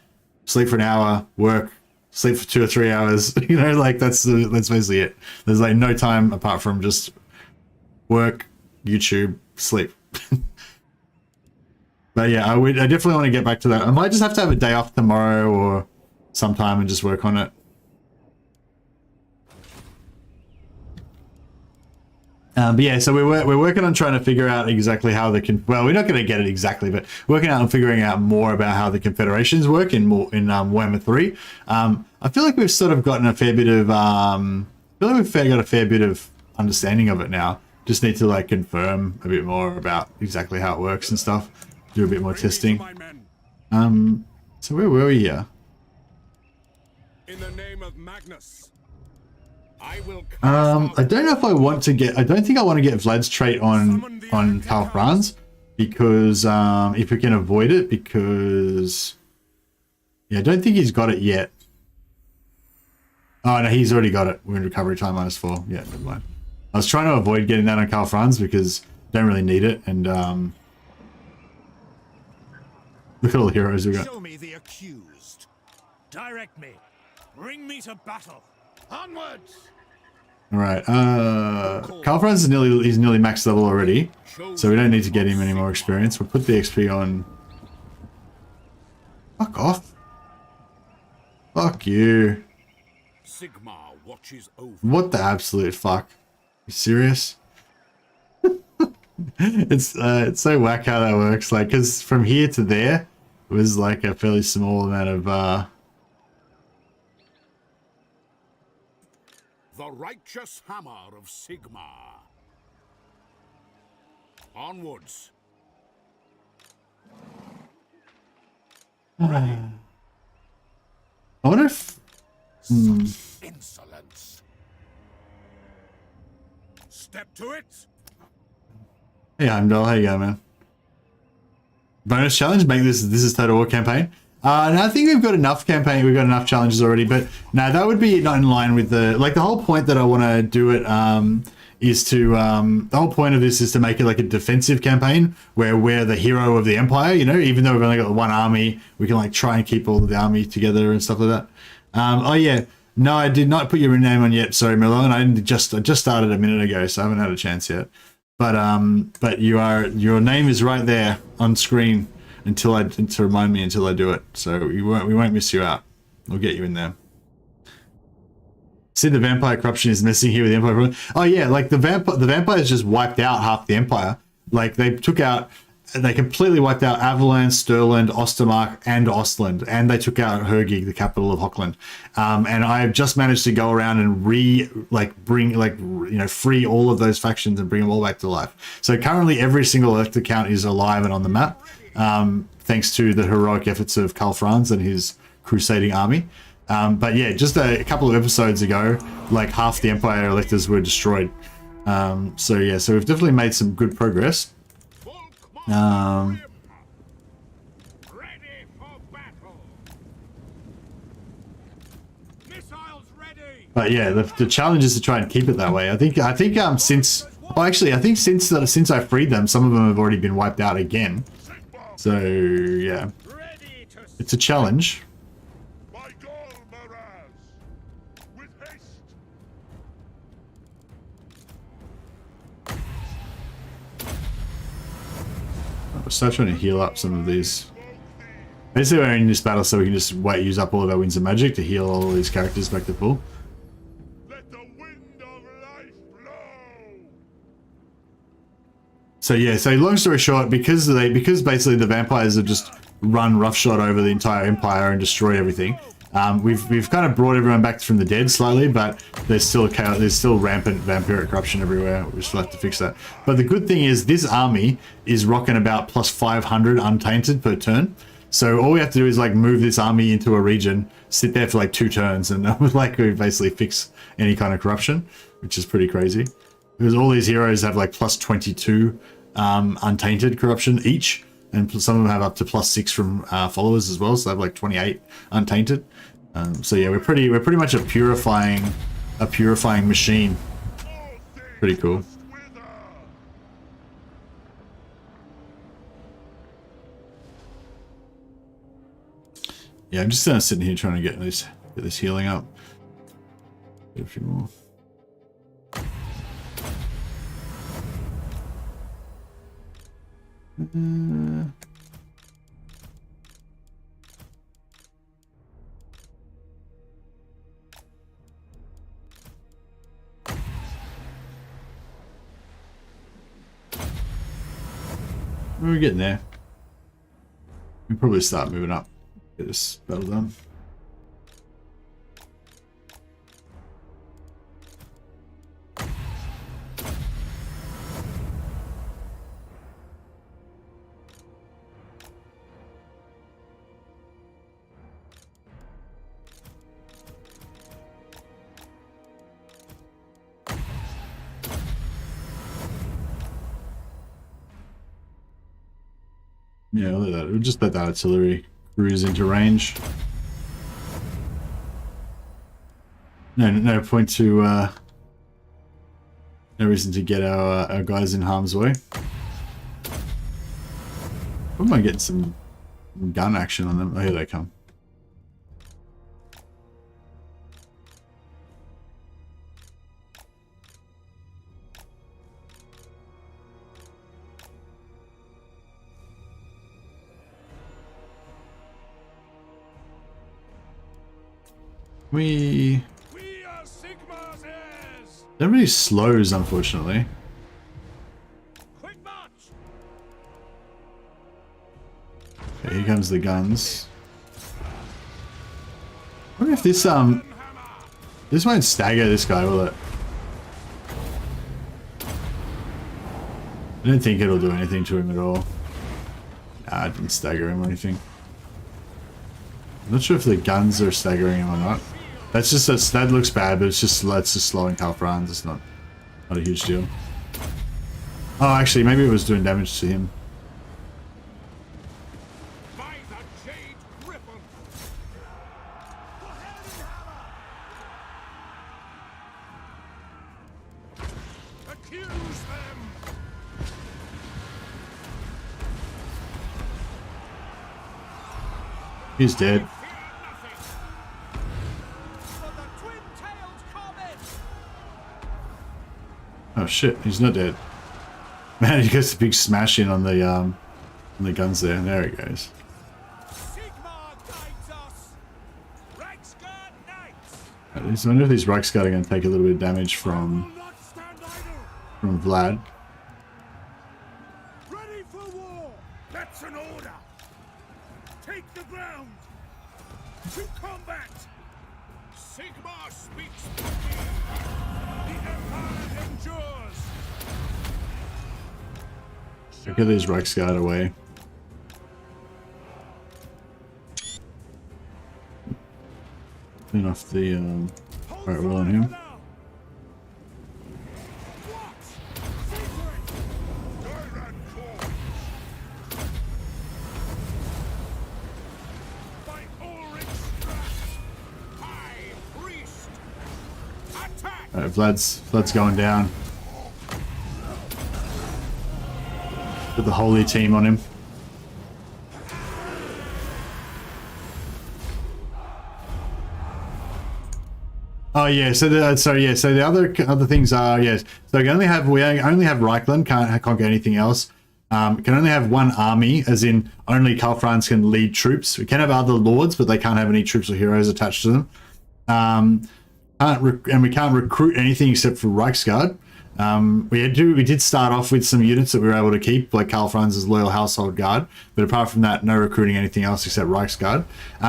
sleep for an hour, work, sleep for 2 or 3 hours. That's basically it. There's like no time apart from just work, YouTube, sleep. But yeah, I definitely want to get back to that. I might just have to have a day off tomorrow or sometime and just work on it. But yeah, so we're working on trying to figure out exactly how well, we're not going to get it exactly, but working out and figuring out more about how the confederations work in Warhammer 3. I feel like we've sort of gotten a fair bit of got a fair bit of understanding of it now. Just need to confirm a bit more about exactly how it works and stuff. Do a bit more testing. So where were we here? In the name of Magnus, I will. I don't know if I want to get. I don't think I want to get Vlad's trait on Karl Franz because if we can avoid it, because I don't think he's got it yet. Oh no, he's already got it. We're in recovery time -4. Yeah, never mind. I was trying to avoid getting that on Karl Franz because I don't really need it, and look at all the heroes we got. Show me the accused. Direct me. Bring me to battle. Onwards. All right. Karl Franz is nearly max level already, so we don't need to get him any more experience. We'll put the XP on. Fuck off. Fuck you. Sigmar watches over. What the absolute fuck? You serious? It's so whack how that works. Like, because from here to there was like a fairly small amount of The righteous hammer of Sigmar. Onwards. I wonder if... Insolence. Step to it. Hey, Heimdall, how you going, man? Bonus challenge, make this is Total War campaign. And I think we've got enough challenges already, but no, that would be not in line with the, like, the whole point that I want to do it is to, the whole point of this is to make it like a defensive campaign where we're the hero of the Empire, you know, even though we've only got one army, we can like try and keep all of the army together and stuff like that. Oh yeah, no, I did not put your name on yet, sorry Milo, and I just started a minute ago, so I haven't had a chance yet. But your name is right there on screen to remind me until I do it. So we won't miss you out. We'll get you in there. See, the vampire corruption is messing here with the Empire. Oh yeah, like the vampires just wiped out half the Empire. Like they completely wiped out Avalanche, Sturland, Ostermark, and Ostland, and they took out Hergig, the capital of Hockland. And I've just managed to go around and free all of those factions and bring them all back to life. So currently, every single elector count is alive and on the map, thanks to the heroic efforts of Karl Franz and his crusading army. But yeah, just a couple of episodes ago, like half the Empire electors were destroyed. So yeah, so we've definitely made some good progress. Ready for battle. Missiles ready. But yeah, the challenge is to try and keep it that way. I think since I freed them, some of them have already been wiped out again. So yeah, it's a challenge. We'll start trying to heal up some of these. Basically, we're in this battle so we can just use up all of our winds of magic to heal all of these characters back to full. Let the wind of life blow. So yeah, so long story short, because basically the vampires have just run roughshod over the entire empire and destroyed everything. We've kind of brought everyone back from the dead slightly, but there's still chaos, there's still rampant vampiric corruption everywhere. We still have to fix that. But the good thing is this army is rocking about plus 500 untainted per turn. So all we have to do is like move this army into a region, sit there for like 2 turns, and like we basically fix any kind of corruption, which is pretty crazy. Because all these heroes have like plus 22 untainted corruption each. And some of them have up to plus 6 from followers as well, so they have like 28 untainted. So yeah, we're pretty much a purifying machine. Pretty cool. Yeah, I'm just sitting here trying to get this healing up. Get a few more. We're getting there. We'll probably start moving up. Get this battle done. Yeah, look at that. We'll just let that artillery cruise into range. No point to, no reason to get our guys in harm's way. We might get some gun action on them. Oh, here they come. We are Sigmar's heirs. Everybody slows, unfortunately. Quick march. Okay, here comes the guns. I wonder if this won't stagger this guy, will it? I don't think it'll do anything to him at all. Nah, it didn't stagger him or anything. I'm not sure if the guns are staggering him or not. That's just that looks bad, but it's just slowing Karl Franz. It's not a huge deal. Oh, actually, maybe it was doing damage to him. He's dead. Oh shit, he's not dead. Man, he gets a big smash in on the guns there. There he goes. I wonder if these Reiksguard are going to take a little bit of damage from Vlad. Ready for war. That's an order. Take the ground. To combat. Sigmar speaks. The Empire endures. Get these Reiksguard away. Clean off the right roll on him. Alright, Vlad's going down. Put the holy team on him. Oh yeah, so the other things are, yes. So we only have Reikland, can't get anything else. Can only have one army, as in only Karl Franz can lead troops. We can have other lords, but they can't have any troops or heroes attached to them. And we can't recruit anything except for Reiksguard. We did start off with some units that we were able to keep, like Karl Franz's loyal household guard, but apart from that, no recruiting anything else except Reiksguard.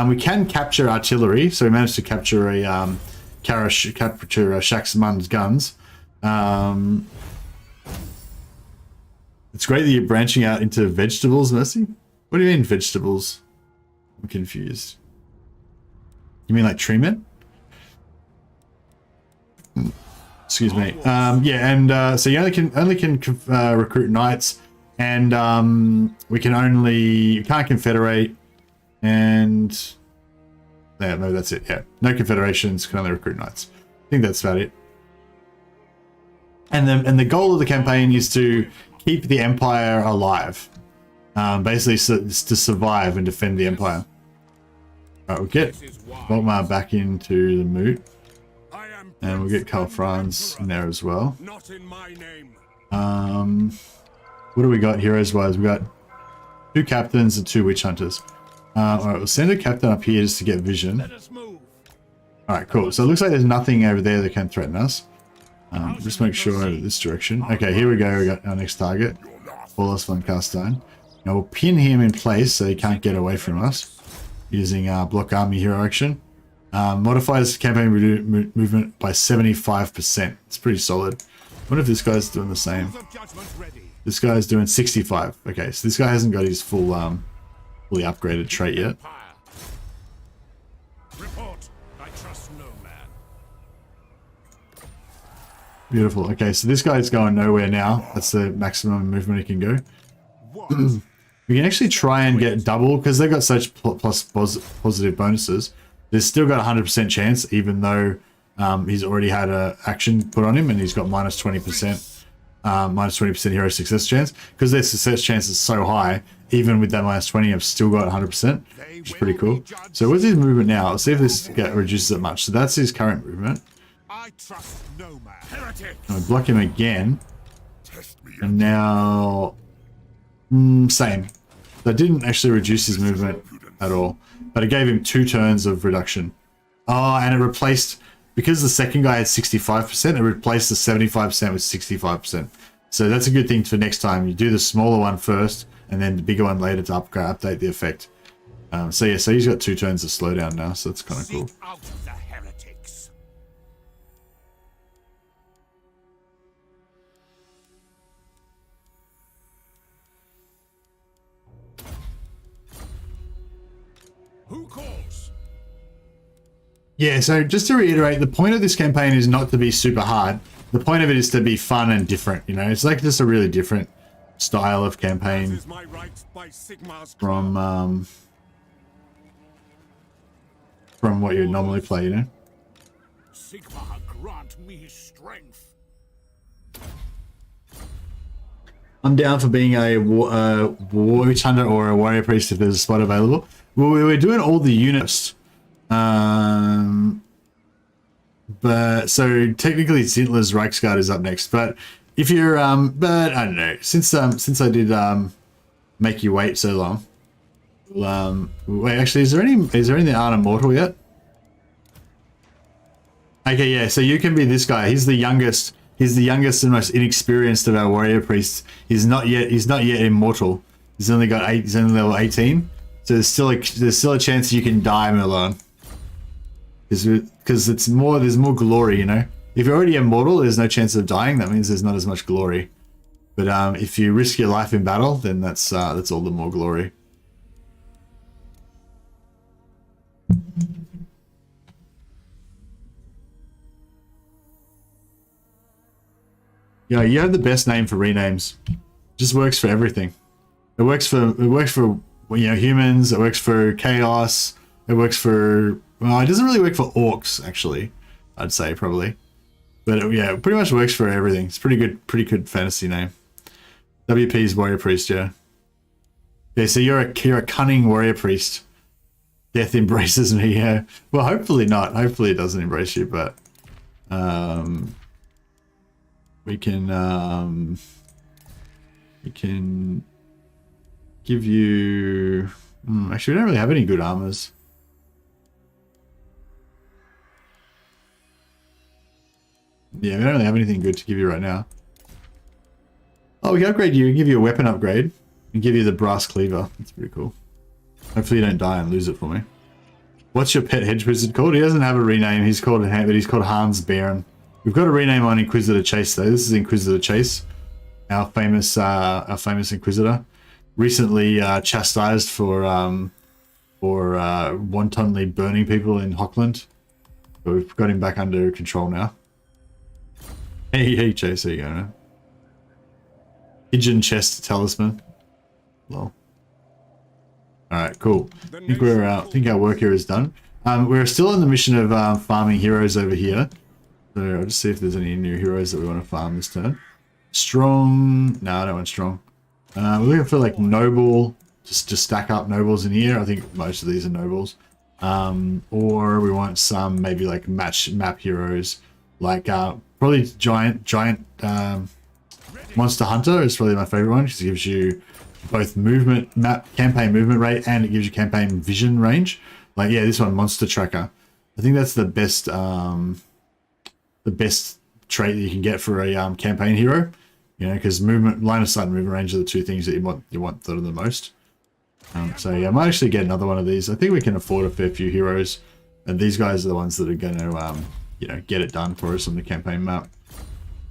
We can capture artillery, so we managed to capture Shaxman's guns. It's great that you're branching out into vegetables, Mercy. What do you mean vegetables? I'm confused. You mean like tree men? Excuse me. Yeah, and so you only can recruit knights, and you can't confederate, and yeah, no, that's it. Yeah, no confederations, can only recruit knights. I think that's about it. And the goal of the campaign is to keep the empire alive, basically to survive and defend the empire. Alright, we'll get Volkmar back into the moot. And we'll get Karl Franz in there as well. Not in my name. What do we got heroes-wise? We got 2 captains and 2 witch hunters. Alright, we'll send a captain up here just to get vision. Alright, cool. So it looks like there's nothing over there that can threaten us. Just make sure over this direction. Okay, here we go. We got our next target. Wallace von Carstein. Now we'll pin him in place so he can't get away from us using block army hero action. Modifies campaign movement by 75%. It's pretty solid. I wonder if this guy's doing the same. This guy's doing 65. Okay, so this guy hasn't got his full, fully upgraded trait yet. Report. I trust no man. Beautiful. Okay, so this guy's going nowhere now. That's the maximum movement he can go. We can actually try and get double because they've got such positive bonuses. There's still got 100% chance, even though he's already had an action put on him and he's got minus 20% hero success chance. Because their success chance is so high, even with that minus 20, I've still got 100%, which is pretty cool. So what's his movement now? Let's see if this reduces it much. So that's his current movement. I trust no man. Heretic. I block him again. And now... same. That didn't actually reduce his movement at all. But it gave him 2 turns of reduction. Oh, and it replaced... Because the second guy had 65%, it replaced the 75% with 65%. So that's a good thing for next time. You do the smaller one first, and then the bigger one later to update the effect. So yeah, so he's got 2 turns of slowdown now, so that's kind of cool. Out the heretics. Who calls? Yeah, so just to reiterate, the point of this campaign is not to be super hard. The point of it is to be fun and different, you know? It's like just a really different style of campaign from what you would normally play, you know? Sigmar, grant me strength. I'm down for being a witch hunter or a warrior priest if there's a spot available. Well, we're doing all the units. But so technically Zintler's Reiksguard is up next, but if you're but I don't know, since I did make you wait so long, wait, actually is there any that aren't immortal yet? Okay, yeah, so you can be this guy. He's the youngest and most inexperienced of our warrior priests. He's not yet immortal. He's only level 18. So there's still a chance you can die, Milan. Because there's more glory, you know. If you're already immortal, there's no chance of dying. That means there's not as much glory. But if you risk your life in battle, then that's all the more glory. Yeah, you have the best name for renames. Just works for everything. It works for humans. It works for chaos. It works for, well, it doesn't really work for orcs actually. I'd say probably, but yeah, it pretty much works for everything. It's pretty good fantasy name. WP's warrior priest, yeah. Yeah, so you're a cunning warrior priest. Death embraces me. Yeah. Well, hopefully not. Hopefully it doesn't embrace you, but we can give you. Actually, we don't really have any good armors. Yeah, we don't really have anything good to give you right now. Oh, we can upgrade you. We can give you a weapon upgrade and give you the brass cleaver. That's pretty cool. Hopefully you don't die and lose it for me. What's your pet hedge wizard called? He doesn't have a rename. He's called Hans Baron. We've got a rename on Inquisitor Chase though. This is Inquisitor Chase, our famous Inquisitor, recently chastised for wantonly burning people in Hockland. But we've got him back under control now. Hey, Chase, there you go, man. Pigeon chest talisman. Lol. Alright, cool. I think our work here is done. We're still on the mission of farming heroes over here. So I'll just see if there's any new heroes that we want to farm this turn. Strong. No, I don't want strong. We're looking for like noble. Just stack up nobles in here. I think most of these are nobles. Or we want some maybe like map heroes. Like probably giant Monster Hunter is probably my favorite one because it gives you both campaign movement rate, and it gives you campaign vision range. Like, yeah, this one, Monster Tracker. I think that's the best trait that you can get for a campaign hero. You know, because line of sight and movement range are the two things that you want the most. So yeah, I might actually get another one of these. I think we can afford a fair few heroes, and these guys are the ones that are going to get it done for us on the campaign map.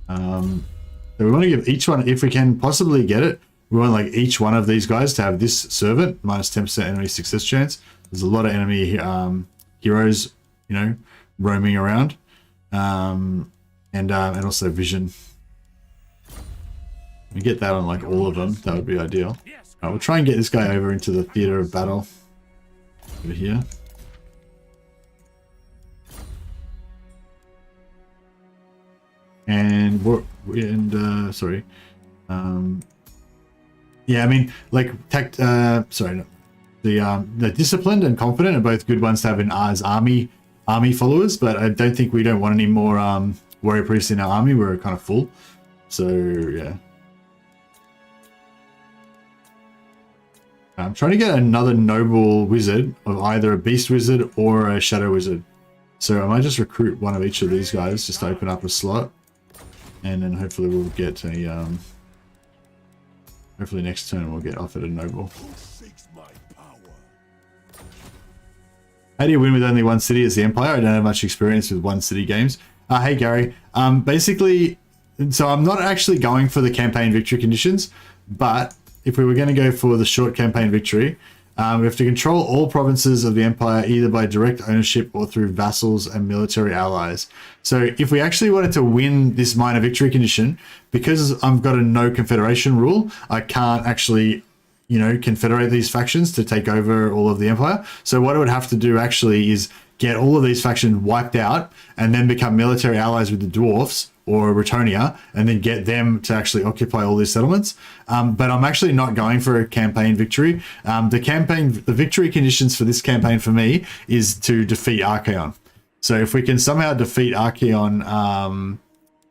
So we want to give each one, if we can possibly get it, we want like each one of these guys to have this servant, minus 10% enemy success chance. There's a lot of enemy heroes, you know, roaming around, and also vision. We get that on like all of them. That would be ideal. We'll try and get this guy over into the theater of battle over here. Yeah, I mean, like the disciplined and confident are both good ones to have as army followers, but I don't want any more warrior priests in our army. We're kind of full, so yeah. I'm trying to get another noble wizard of either a beast wizard or a shadow wizard. So I might just recruit one of each of these guys just to open up a slot, and then hopefully we'll get a hopefully next turn we'll get offered a noble. How do you win with only one city as the Empire? I don't have much experience with one city games. Hey Gary, basically, so I'm not actually going for the campaign victory conditions, but if we were going to go for the short campaign victory, We have to control all provinces of the empire either by direct ownership or through vassals and military allies. So if we actually wanted to win this minor victory condition, because I've got a no confederation rule, I can't actually, you know, confederate these factions to take over all of the empire. So what I would have to do actually is get all of these factions wiped out and then become military allies with the dwarfs or Retonia, and then get them to actually occupy all these settlements. But I'm actually not going for a campaign victory. The victory conditions for this campaign for me is to defeat Archaon. So if we can somehow defeat Archaon,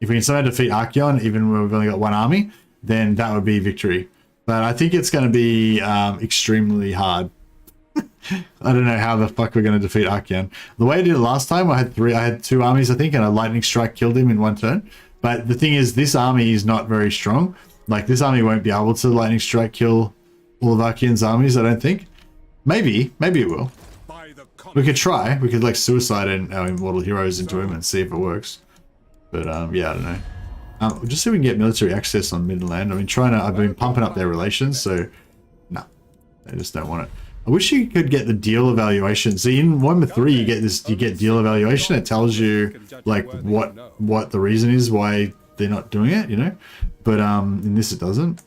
even when we've only got one army, then that would be victory. But I think it's going to be extremely hard. I don't know how the fuck we're going to defeat Archaon. The way I did it last time, I had two armies, I think, and a lightning strike killed him in one turn. But the thing is, this army is not very strong. Like, this army won't be able to lightning strike kill all of Archaon's armies, I don't think. Maybe it will. We could try. We could, like, suicide our immortal heroes into him and see if it works. But, yeah, I don't know. Just so we can get military access on Midland. I mean, I've been pumping up their relations, so... No. They just don't want it. I wish you could get the deal evaluation. See, in Warhammer 3, you get deal evaluation. It tells you like what the reason is why they're not doing it, you know. But in this, it doesn't.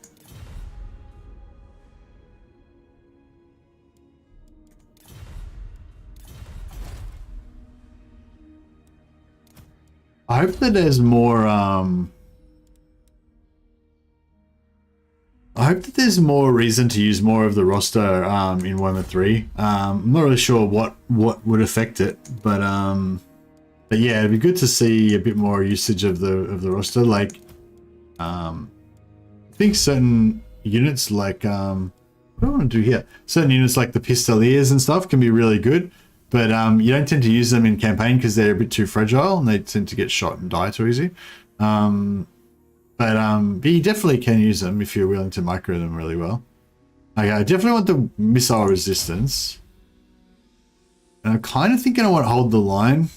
I hope that there's more. I hope that there's more reason to use more of the roster in Warhammer 3. I'm not really sure what would affect it, but yeah, it'd be good to see a bit more usage of the roster. Like, I think certain units like what do I want to do here? Certain units like the Pistoliers and stuff can be really good, but you don't tend to use them in campaign because they're a bit too fragile and they tend to get shot and die too easy. But you definitely can use them if you're willing to micro them really well. Okay, I definitely want the missile resistance. And I'm kind of thinking I want to hold the line.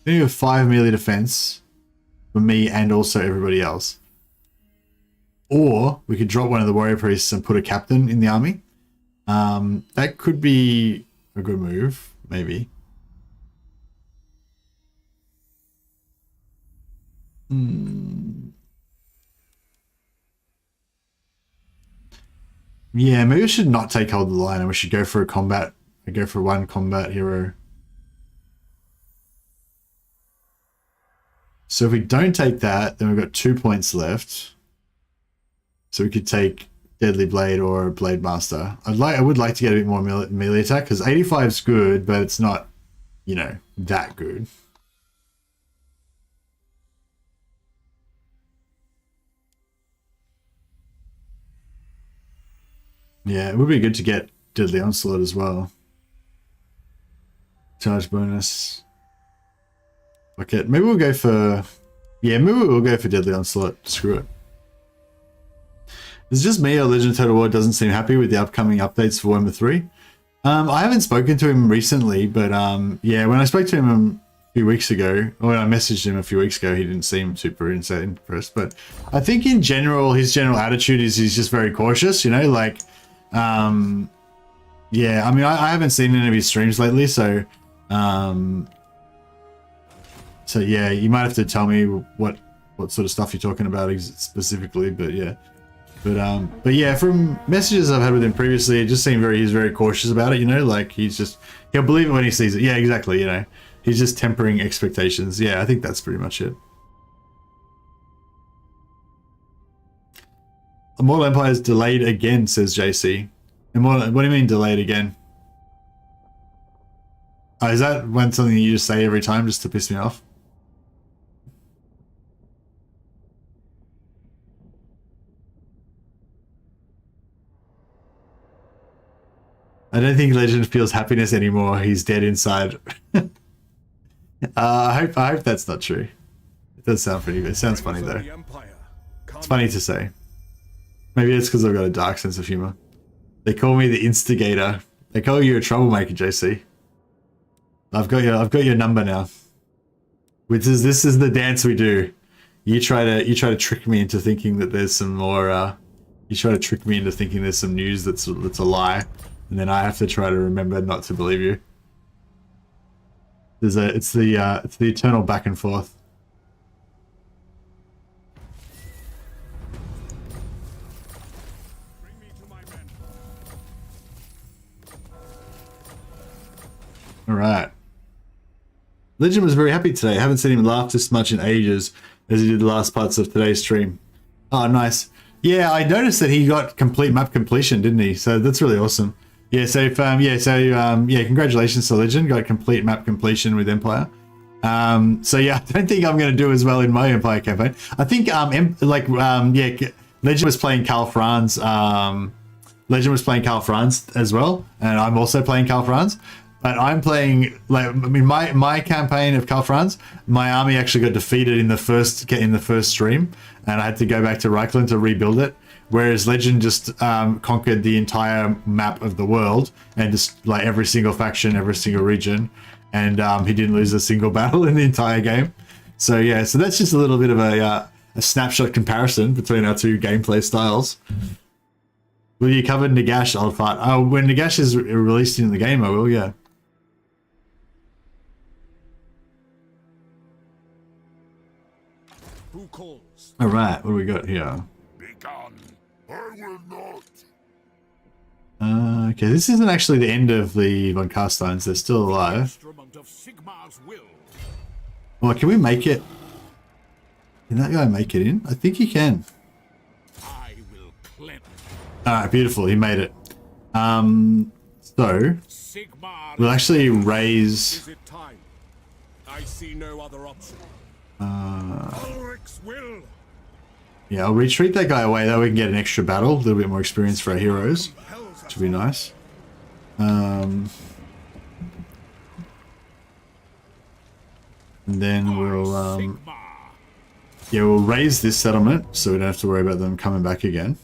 Then you have 5 melee defense for me and also everybody else. Or we could drop one of the warrior priests and put a captain in the army. That could be a good move, maybe. Yeah, maybe I should not take hold of the line and we should go for a combat. I go for one combat hero. So if we don't take that, then we've got 2 points left. So we could take Deadly Blade or Blade Master. I would like to get a bit more melee attack because 85 is good, but it's not, you know, that good. Yeah, it would be good to get Deadly Onslaught as well. Charge bonus. Okay, maybe we'll go for... Yeah, maybe we'll go for Deadly Onslaught. Screw it. It's just me or Legend Total War doesn't seem happy with the upcoming updates for Warhammer 3. I haven't spoken to him recently, but yeah, when I spoke to him a few weeks ago, or when I messaged him a few weeks ago, he didn't seem super impressed. But I think in general, his general attitude is he's just very cautious, you know, like... yeah, I mean, I haven't seen any of his streams lately, so so yeah, you might have to tell me what sort of stuff you're talking about specifically, but yeah. But yeah, from messages I've had with him previously, it just seemed he's very cautious about it, you know, like he'll believe it when he sees it. Yeah, exactly, you know. He's just tempering expectations. Yeah, I think that's pretty much it. Immortal Empires delayed again, says JC. What do you mean delayed again? Oh, is that something you just say every time just to piss me off? I don't think Legend feels happiness anymore. He's dead inside. I hope that's not true. It does sound pretty good. It sounds funny though. It's funny to say. Maybe it's because I've got a dark sense of humor. They call me the instigator. They call you a troublemaker, JC. I've got your number now. This is the dance we do. You try to trick me into thinking that there's some more You try to trick me into thinking there's some news that's a lie, and then I have to try to remember not to believe you. It's the eternal back and forth. Alright. Legend was very happy today. I haven't seen him laugh this much in ages as he did the last parts of today's stream. Oh, nice. Yeah, I noticed that he got complete map completion, didn't he? So that's really awesome. Yeah, so congratulations to Legend. Got complete map completion with Empire. So yeah, I don't think I'm going to do as well in my Empire campaign. I think Legend was playing Karl Franz. Legend was playing Karl Franz as well, and I'm also playing Karl Franz. But I'm playing, like, I mean, my campaign of Karl Franz, my army actually got defeated in the first stream, and I had to go back to Reikland to rebuild it. Whereas Legend just conquered the entire map of the world, and just like every single faction, every single region, and he didn't lose a single battle in the entire game. So yeah, so that's just a little bit of a snapshot comparison between our two gameplay styles. Will you cover Nagash, Wulfhart? Oh, when Nagash is released in the game, I will, yeah. Who calls? All right, what do we got here? Begone. I will not. Okay, this isn't actually the end of the Von Carsteins. They're still alive. Instrument of Sigmar's will. Well, can we make it? Can that guy make it in? I think he can. I will cleanse. All right, beautiful. He made it. So Sigmar. we'll actually raise. Is it time? I see no other option. Ulrich's will. Yeah, I'll retreat that guy away. That way we can get an extra battle, a little bit more experience for our heroes, which would be nice. And then we'll we'll raise this settlement so we don't have to worry about them coming back again.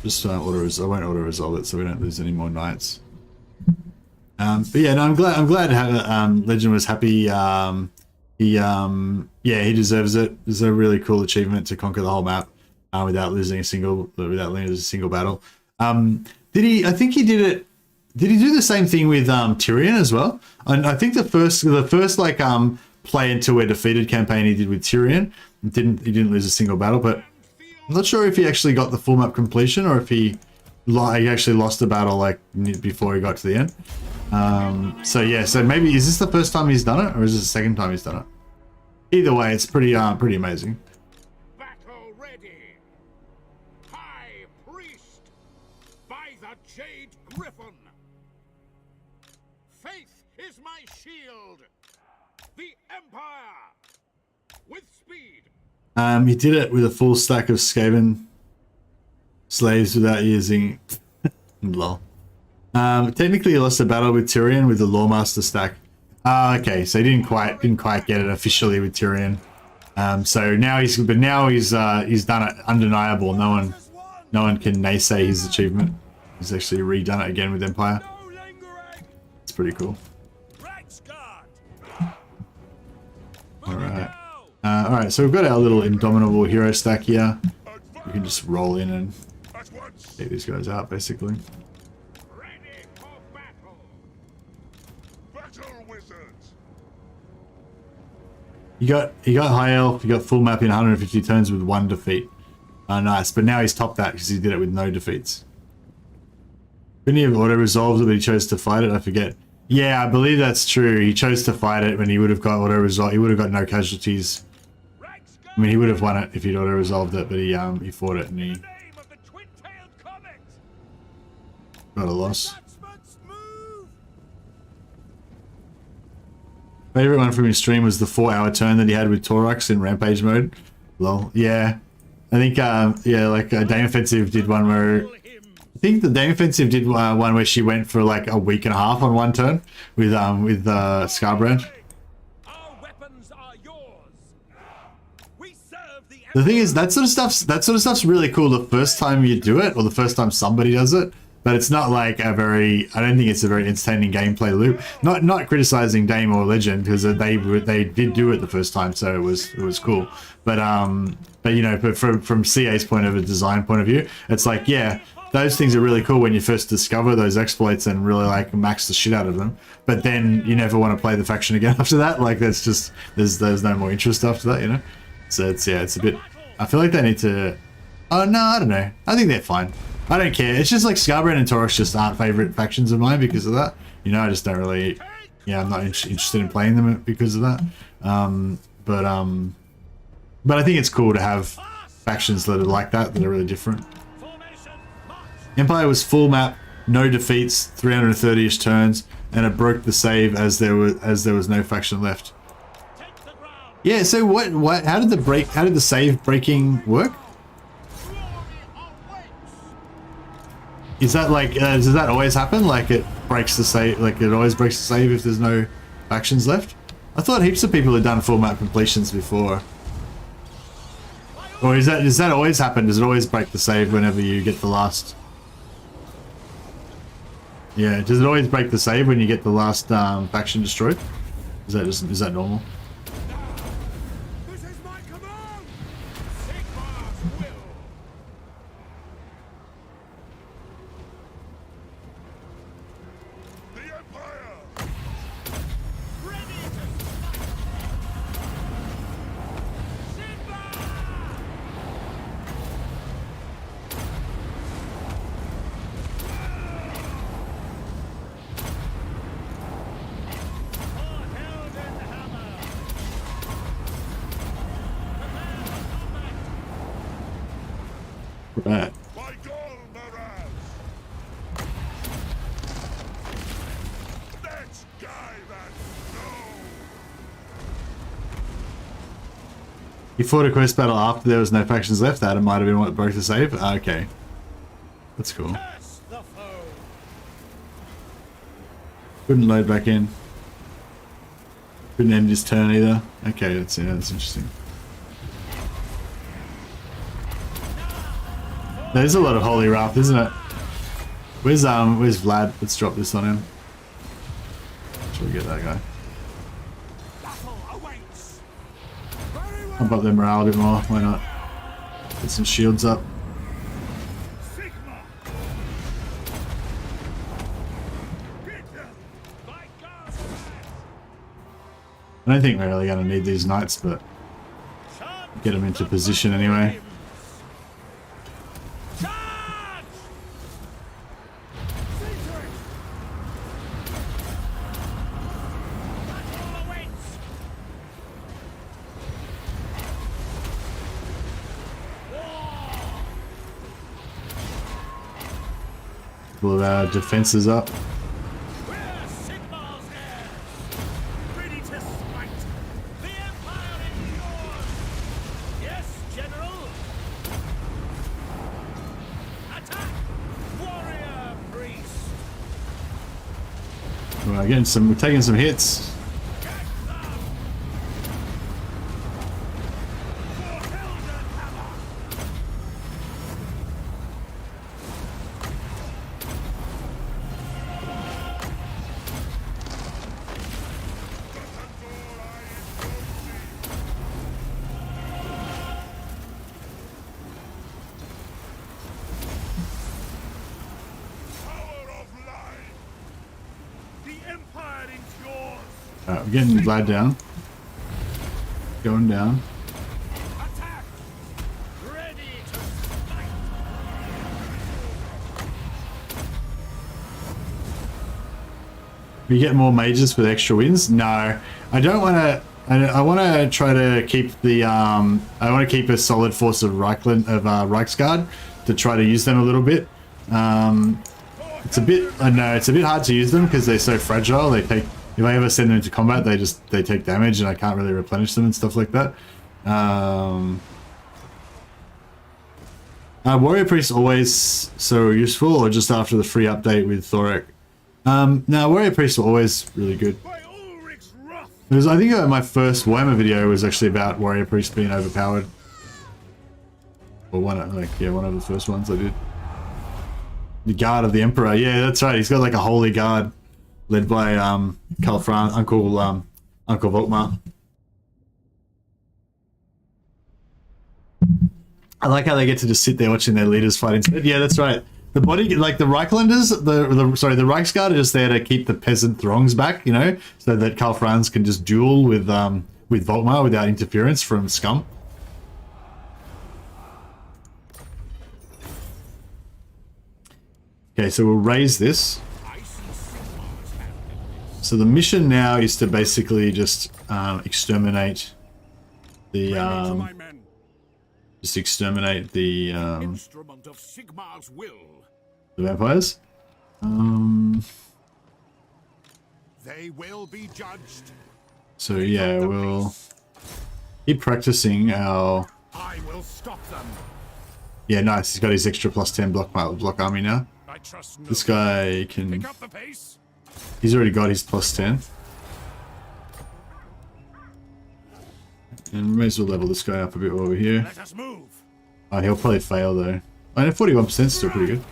Just I won't auto resolve it so we don't lose any more knights. But yeah, no, I'm glad to have Legend was happy. He deserves it. It's a really cool achievement to conquer the whole map without losing a single battle. I think he did it. Did he do the same thing with Tyrion as well? And I think the first like play until we're defeated campaign he did with Tyrion he didn't lose a single battle, but I'm not sure if he actually got the full map completion or if he actually lost the battle like before he got to the end. So yeah, so maybe is this the first time he's done it, or is this the second time he's done it? Either way, it's pretty amazing. Battle ready. High priest by the Jade Griffin. Faith is my shield. The Empire with speed. He did it with a full stack of Skaven slaves without using lol. Technically he lost a battle with Tyrion with the Lawmaster stack. Okay, so he didn't quite get it officially with Tyrion. So now he's done it undeniable. No one can naysay his achievement. He's actually redone it again with Empire. It's pretty cool. Alright. Alright, so we've got our little Indomitable hero stack here. We can just roll in and take these guys out, basically. Ready for battle. Battle wizards. You got high elf, you got full map in 150 turns with 1 defeat. Nice, but now he's topped that because he did it with no defeats. Couldn't he have auto-resolved it, but he chose to fight it? I forget. Yeah, I believe that's true. He chose to fight it when he would have got auto-resolved. He would have got no casualties. I mean, he would have won it if he'd auto-resolved it, but he fought it and he got a loss. Favorite one from his stream was the 4-hour turn that he had with Torux in Rampage mode. Lol. Yeah. I think, like Dame Offensive did one where... I think the Dame Offensive did one where she went for like a week and a half on one turn with Scarbrand. The thing is, that sort of stuff's really cool the first time you do it, or the first time somebody does it. but it's not like a very, I don't think it's a very entertaining gameplay loop. Not criticizing Dame or Legend, because they did do it the first time, so it was cool. But you know, but from CA's point of a design point of view, it's like, yeah, those things are really cool when you first discover those exploits and really like max the shit out of them. But then you never want to play the faction again after that. Like that's just, there's no more interest after that, you know? So it's, yeah, it's a bit, I feel like they need to, oh no, I don't know. I think they're fine. I don't care. It's just like Scarbrand and Taurus just aren't favorite factions of mine because of that. You know, I just don't really, yeah, I'm not interested in playing them because of that. But I think it's cool to have factions that are like that are really different. Empire was full map, no defeats, 330-ish turns, and it broke the save as there was no faction left. Yeah, so what how did the save breaking work? Is that like does that always happen? Like it breaks the save, like it always breaks the save if there's no factions left? I thought heaps of people had done full map completions before. Or does that always happen? Does it always break the save whenever you get the last? Yeah, does it always break the save when you get the last faction destroyed? Is that normal? This is my command! Sigmar's will! The Empire! Ready to strike! Sigmar! Right. My goal, Miraz! Let's guy that no! You fought a quest battle after there was no factions left. That might have been what broke the save. Okay, that's cool. Curse the foe! Couldn't load back in. Couldn't end his turn either. Okay, that's interesting. There's a lot of Holy Wrath, isn't it? Where's Vlad? Let's drop this on him. Should we get that guy? Battle awaits! Pump up their morale a bit more. Why not? Get some shields up. Sigma! Get them! By God! I don't think we're really going to need these knights, but get them into position anyway. Charge! Victory! Battle awaits! War! Pull our defenses up. We're Sigmar's heirs! Ready to smite! The Empire is yours! Yes, General! Attack! Warrior priest! We're taking some hits. Get them! For Heldenhammer! Power of life! The Empire is yours! Alright, we're getting Vlad down. Going down. Attack! Ready to smite! We get more mages for the extra wins? No, I don't want to. I want to try to keep the. I want to keep a solid force of Reiksguard to try to use them a little bit. It's a bit. I know it's a bit hard to use them because they're so fragile. They take. If I ever send them into combat, they take damage, and I can't really replenish them and stuff like that. Warrior Priest always so useful, or just after the free update with Thorek? No, Warrior Priests were always really good. By Ulrich's wrath! Because I think my first Warhammer video was actually about Warrior Priest being overpowered. Or one of the first ones I did. The guard of the Emperor. Yeah, that's right. He's got like a holy guard led by Karl Franz, Uncle Volkmar. I like how they get to just sit there watching their leaders fight instead. Yeah, that's right. The body, like the Reiklanders, the Reiksguard are just there to keep the peasant throngs back, you know, so that Karl Franz can just duel with Volkmar without interference from scum. Okay, so we'll raise this. So the mission now is to basically just exterminate the Instrument of Sigmar's will. the vampires. They will be judged. So yeah, we'll keep practicing our. I will stop them. Yeah, nice. He's got his extra +10 block army now. I trust no This guy can. Pick up the pace. He's already got his +10. And we may as well level this guy up a bit over here. Let us move. Oh, he'll probably fail though. I know 41% is still pretty good.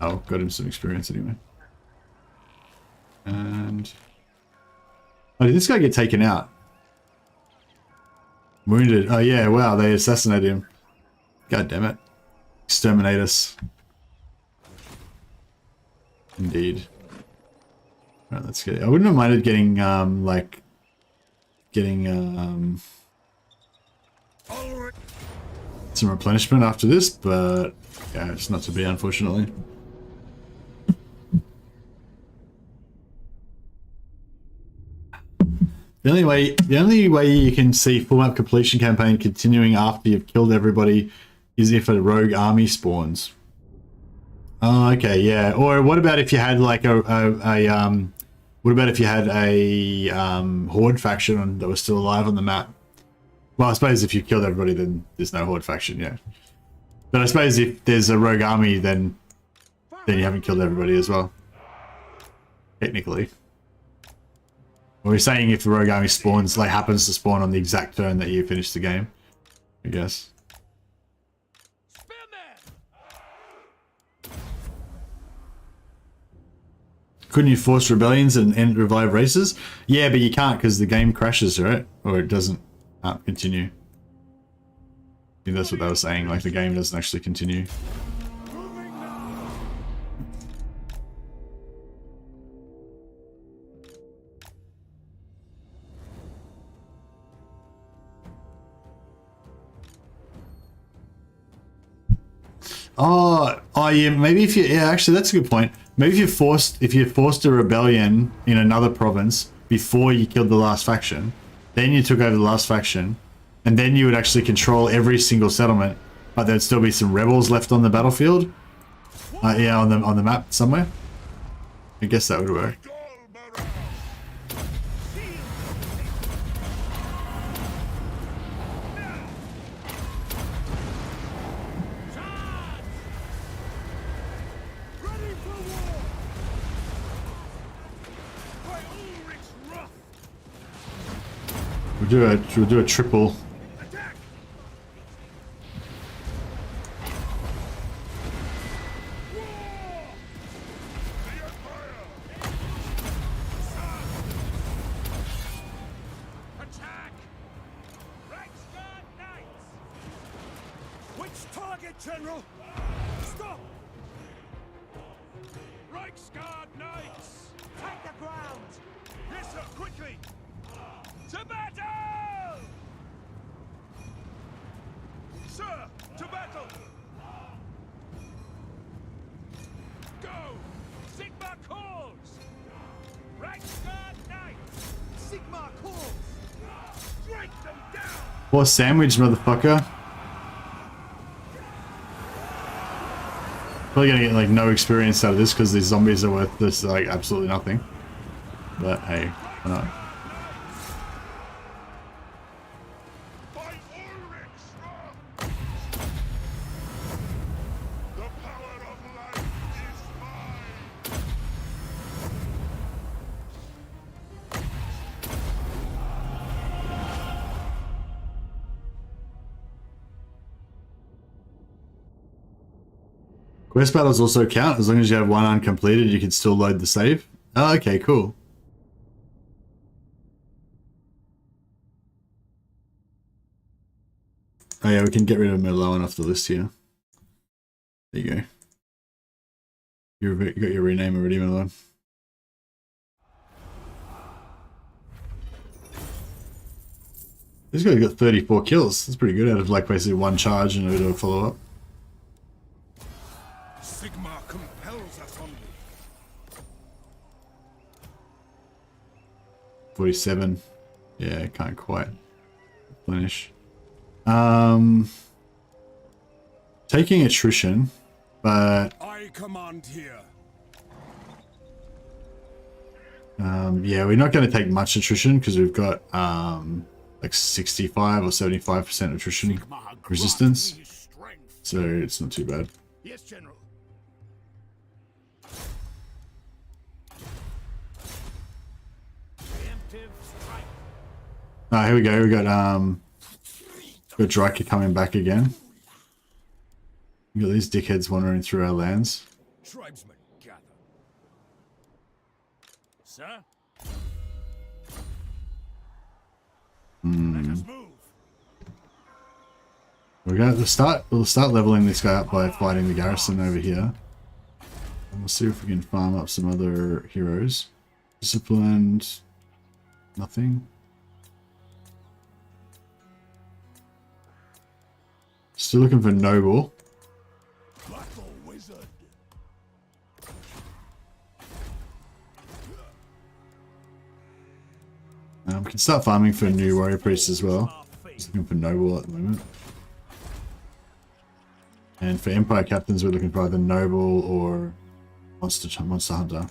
Oh, got him some experience anyway. And oh, did this guy get taken out? Wounded. Oh yeah, wow, they assassinated him. God damn it. Exterminate us. Indeed. Alright, let's get it. I wouldn't have minded getting some replenishment after this, but yeah, it's not to be, unfortunately. The only way you can see full map completion campaign continuing after you've killed everybody is if a rogue army spawns. Oh, okay, yeah. Or what about if you had like a horde faction that was still alive on the map? Well, I suppose if you killed everybody, then there's no horde faction, yeah. But I suppose if there's a rogue army, then you haven't killed everybody as well. Technically. Or you're saying if the rogue army spawns, like happens to spawn on the exact turn that you finish the game, I guess. Couldn't you force rebellions and revive races? Yeah, but you can't because the game crashes, right? Or it doesn't continue. I think that's what they were saying, like the game doesn't actually continue. Oh yeah, maybe if you, yeah, actually that's a good point. Maybe if you forced a rebellion in another province before you killed the last faction, then you took over the last faction, and then you would actually control every single settlement, but there'd still be some rebels left on the battlefield. Yeah, on the map somewhere. I guess that would work. We'll do a triple. Attack! Reiksguard Knights! Which target, General? Stop! Reiksguard Knights! Take the ground! Yes, sir, quickly! To battle! Sir, to battle! Go! Sigmar calls! Reiksguard Knights! Sigmar calls! Strike them down! Or sandwich, motherfucker. Probably gonna get like no experience out of this because these zombies are worth this like absolutely nothing. But hey, why not? Quest battles also count. As long as you have one uncompleted, you can still load the save. Oh, okay, cool. Oh yeah, we can get rid of Merlin off the list here. There you go. You got your rename already, Merlin. This guy got 34 kills. That's pretty good out of like basically one charge and a bit of a follow-up. Sigmar compels us on. 47. Yeah, can't quite replenish. Taking attrition, but I command here. yeah, we're not going to take much attrition because we've got like 65 or 75% attrition resistance, so it's not too bad. Yes, General. Ah, here we go. We got Dryker coming back again. We got these dickheads wandering through our lands. Tribesmen, gather. Sir? Let us move. We're going to start. We'll start leveling this guy up by fighting the garrison over here. And we'll see if we can farm up some other heroes. Disciplined. Nothing. Still looking for noble. Battle wizard. We can start farming for new warrior priests as well. Just looking for noble at the moment. And for empire captains, we're looking for either noble or monster hunter.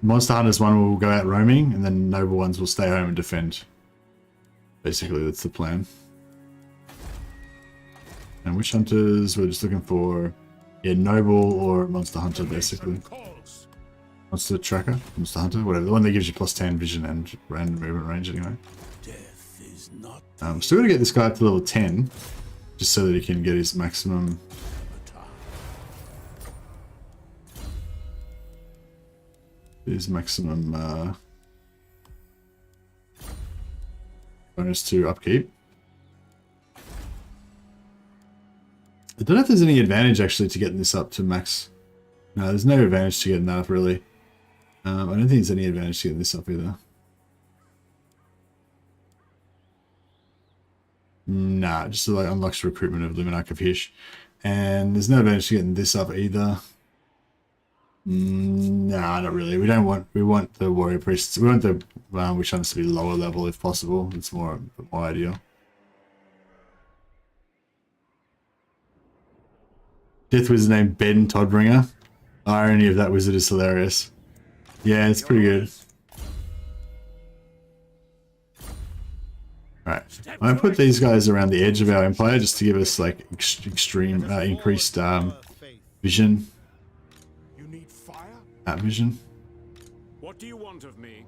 Monster hunters one will go out roaming, and then noble ones will stay home and defend. Basically, that's the plan. And witch hunters, we're just looking for, yeah, noble or monster hunter, basically. Monster tracker, monster hunter, whatever. The one that gives you plus 10 vision and movement range, anyway. Death is not Still got to get this guy up to level 10, just so that he can get his maximum. Bonus to upkeep. I don't know if there's any advantage actually to getting this up to max. No, there's no advantage to getting that up really. I don't think there's any advantage to getting this up either. Nah, just like unlocks recruitment of Luminarch of Hish. And there's no advantage to getting this up either. Nah, not really. We want the warrior priests. We want the witch hunters to be lower level if possible. It's more ideal. Death wizard named Ben Toddbringer. Irony of that wizard is hilarious. Yeah, it's pretty good. Alright, I'm gonna put these guys around the edge of our empire just to give us like extreme increased vision. You need fire? Vision. What do you want of me?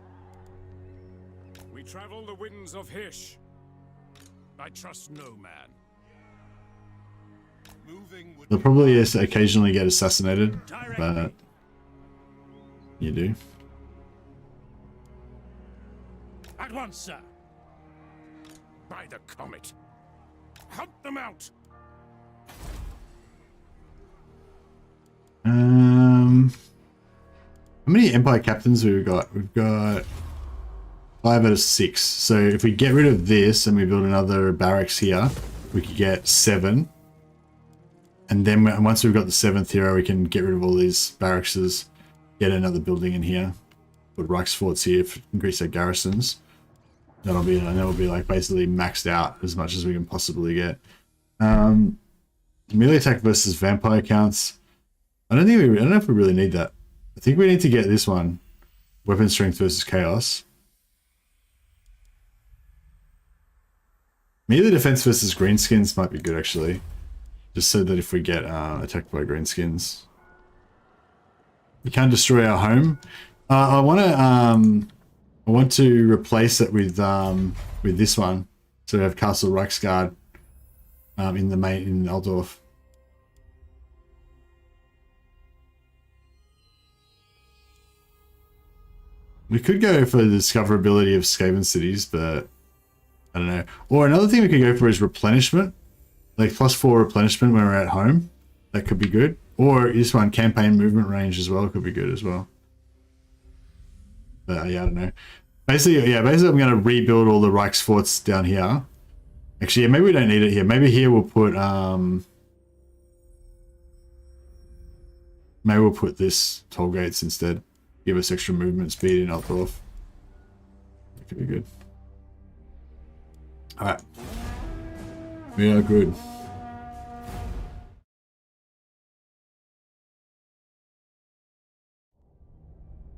We travel the winds of Hish. I trust no man. They'll probably occasionally get assassinated, but you do. At once, sir. By the comet. Hunt them out. How many empire captains have we got? We've got 5 out of 6. So if we get rid of this and we build another barracks here, we could get 7. And then once we've got the 7th hero, we can get rid of all these barracks, get another building in here, put Reiksforts here, increase our garrisons. That'll be like basically maxed out as much as we can possibly get. Melee attack versus vampire counts. I don't know if we really need that. I think we need to get this one. Weapon strength versus chaos. Melee defense versus greenskins might be good actually. Just so that if we get attacked by greenskins, we can't destroy our home. I want to replace it with this one. So we have Castle Reiksguard. in the main in Altdorf. We could go for the discoverability of Skaven cities, but I don't know. Or another thing we could go for is replenishment, like +4 replenishment when we're at home. That could be good. Or this one, campaign movement range as well, could be good as well. But yeah, I don't know. Basically, I'm going to rebuild all the Reiksforts down here. Actually, yeah, maybe we don't need it here. Maybe here we'll put maybe we'll put this toll gates instead. Give us extra movement speed in Altdorf. That could be good. Alright. We are good.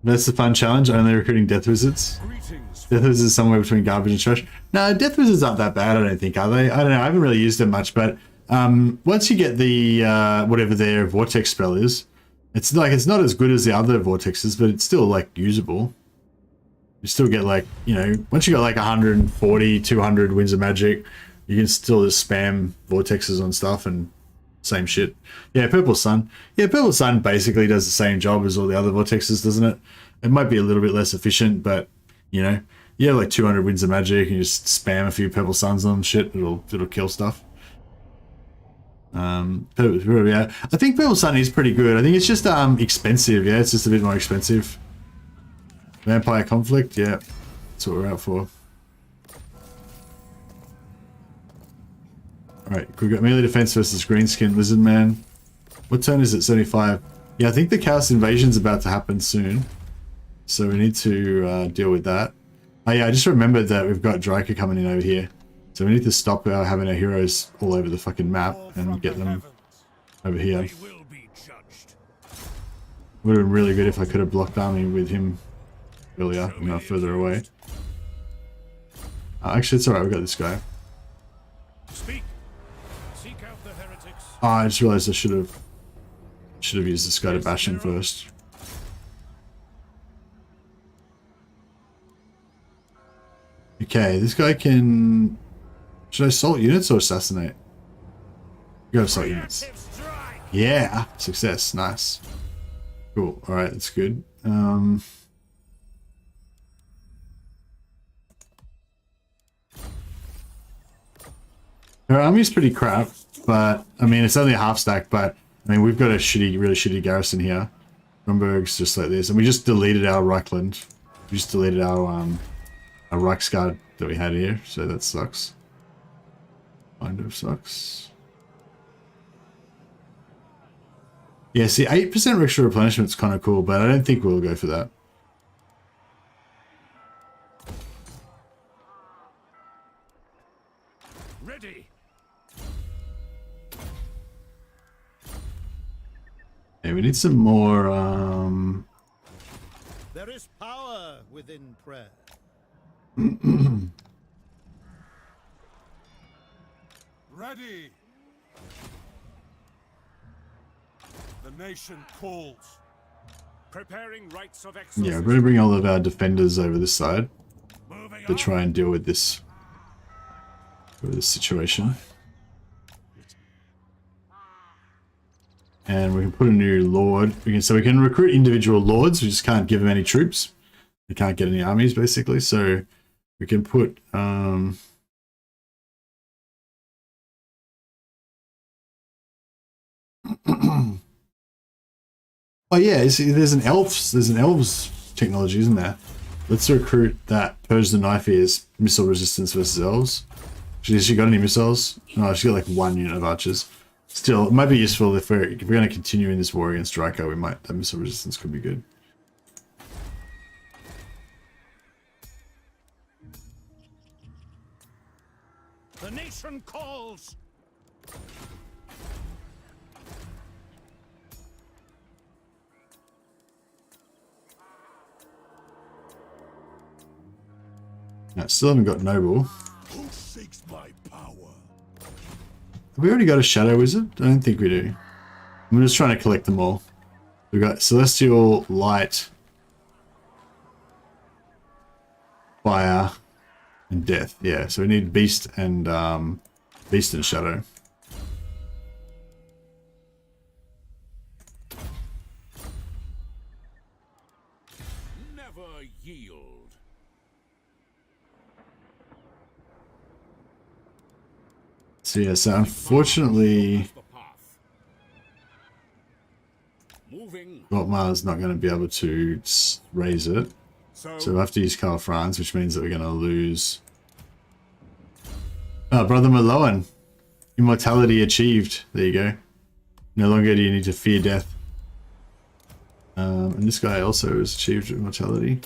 That's the fun challenge, only recruiting Death Wizards. Death Wizards somewhere between garbage and trash. No, Death Wizards aren't that bad, I don't think, are they? I don't know, I haven't really used them much, but once you get the, whatever their Vortex spell is, it's like, it's not as good as the other Vortexes, but it's still, like, usable. You still get, like, you know, once you got, like, 140, 200 Winds of Magic, you can still just spam Vortexes on stuff and same shit. Yeah, Purple Sun. Yeah, Purple Sun basically does the same job as all the other Vortexes, doesn't it? It might be a little bit less efficient, but, you know, you have, like, 200 Winds of Magic and you just spam a few Purple Suns on shit, it'll kill stuff. Yeah, I think Purple Sun is pretty good. I think it's just expensive. Yeah, it's just a bit more expensive. Vampire Conflict, yeah, that's what we're out for. Alright, we've got melee defense versus Greenskin Lizard Man. What turn is it? 75. Yeah, I think the Chaos Invasion's about to happen soon, so we need to deal with that. Oh yeah, I just remembered that we've got Dryker coming in over here. So we need to stop having our heroes all over the fucking map and get them over here. Would have been really good if I could have blocked army with him earlier, you know, further away. Actually, it's alright, we got this guy. Oh, I just realized I should have used this guy to bash him first. Okay, this guy can... Should I assault units or assassinate? Go assault units. Yeah! Success. Nice. Cool. Alright, that's good. Her army's pretty crap, but... I mean, it's only a half stack, but... I mean, we've got a shitty, really shitty garrison here. Rumberg's just like this. And we just deleted our Reikland. We just deleted our Reiksguard that we had here, so that sucks. Kind of sucks. Yeah, see, 8% extra replenishment is kind of cool, but I don't think we'll go for that. Ready. Yeah, we need some more. There is power within prayer. Ready. The nation calls. Preparing rites of exorcism. Yeah, we're going to bring all of our defenders over this side to try and deal with this situation. And we can put a new lord. So we can recruit individual lords. We just can't give them any troops. They can't get any armies, basically. So we can put oh yeah, see, there's an elves technology, isn't there? Let's recruit that. Purge the Knife Ears. Missile resistance versus elves. Has she got any missiles? No, she's got like 1 unit of archers. Still, it might be useful if we're going to continue in this war against Dryker. We might, that missile resistance could be good. The nation calls. No, still haven't got noble. Who seeks my power? Have we already got a Shadow Wizard? I don't think we do. I'm just trying to collect them all. We've got Celestial, Light, Fire, and Death. Yeah, so we need Beast and Shadow. So yeah, so unfortunately, Gotmar's not going to be able to raise it. So we'll have to use Karl Franz, which means that we're going to lose... Oh, Brother Maloan. Immortality achieved. There you go. No longer do you need to fear death. And this guy also has achieved immortality.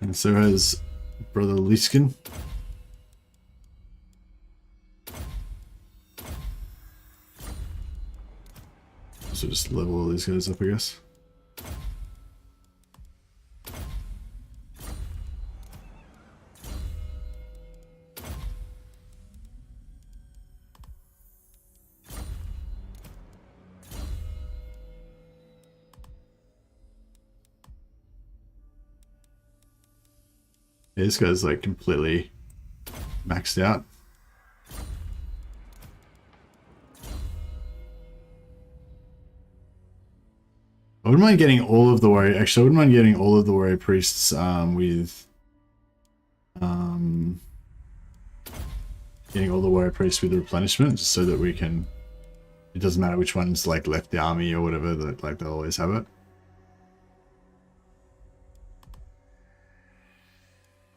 And so has Brother Liskin. So just level all these guys up, I guess. Yeah, this guy's like completely maxed out. I wouldn't mind getting all of the warrior. Actually, I wouldn't mind getting all of the warrior priests with getting all the warrior priests with replenishment, just so that we can. It doesn't matter which one's like left the army or whatever. That like they'll always have it.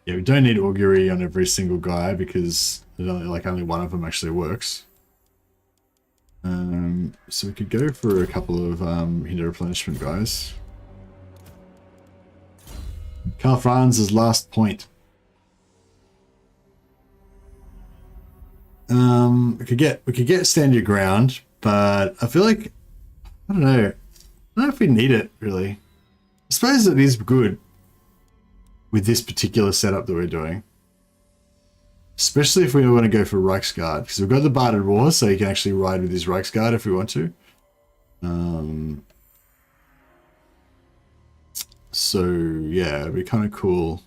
Yeah, we don't need augury on every single guy because only one of them actually works. So we could go for a couple of hinder replenishment guys. Karl Franz's last point. We could get stand your ground, but I feel like I don't know if we need it really. I suppose it is good with this particular setup that we're doing. Especially if we want to go for Reiksguard, because we've got the Barded War, so you can actually ride with his Reiksguard if we want to. So yeah, it'd be kind of cool.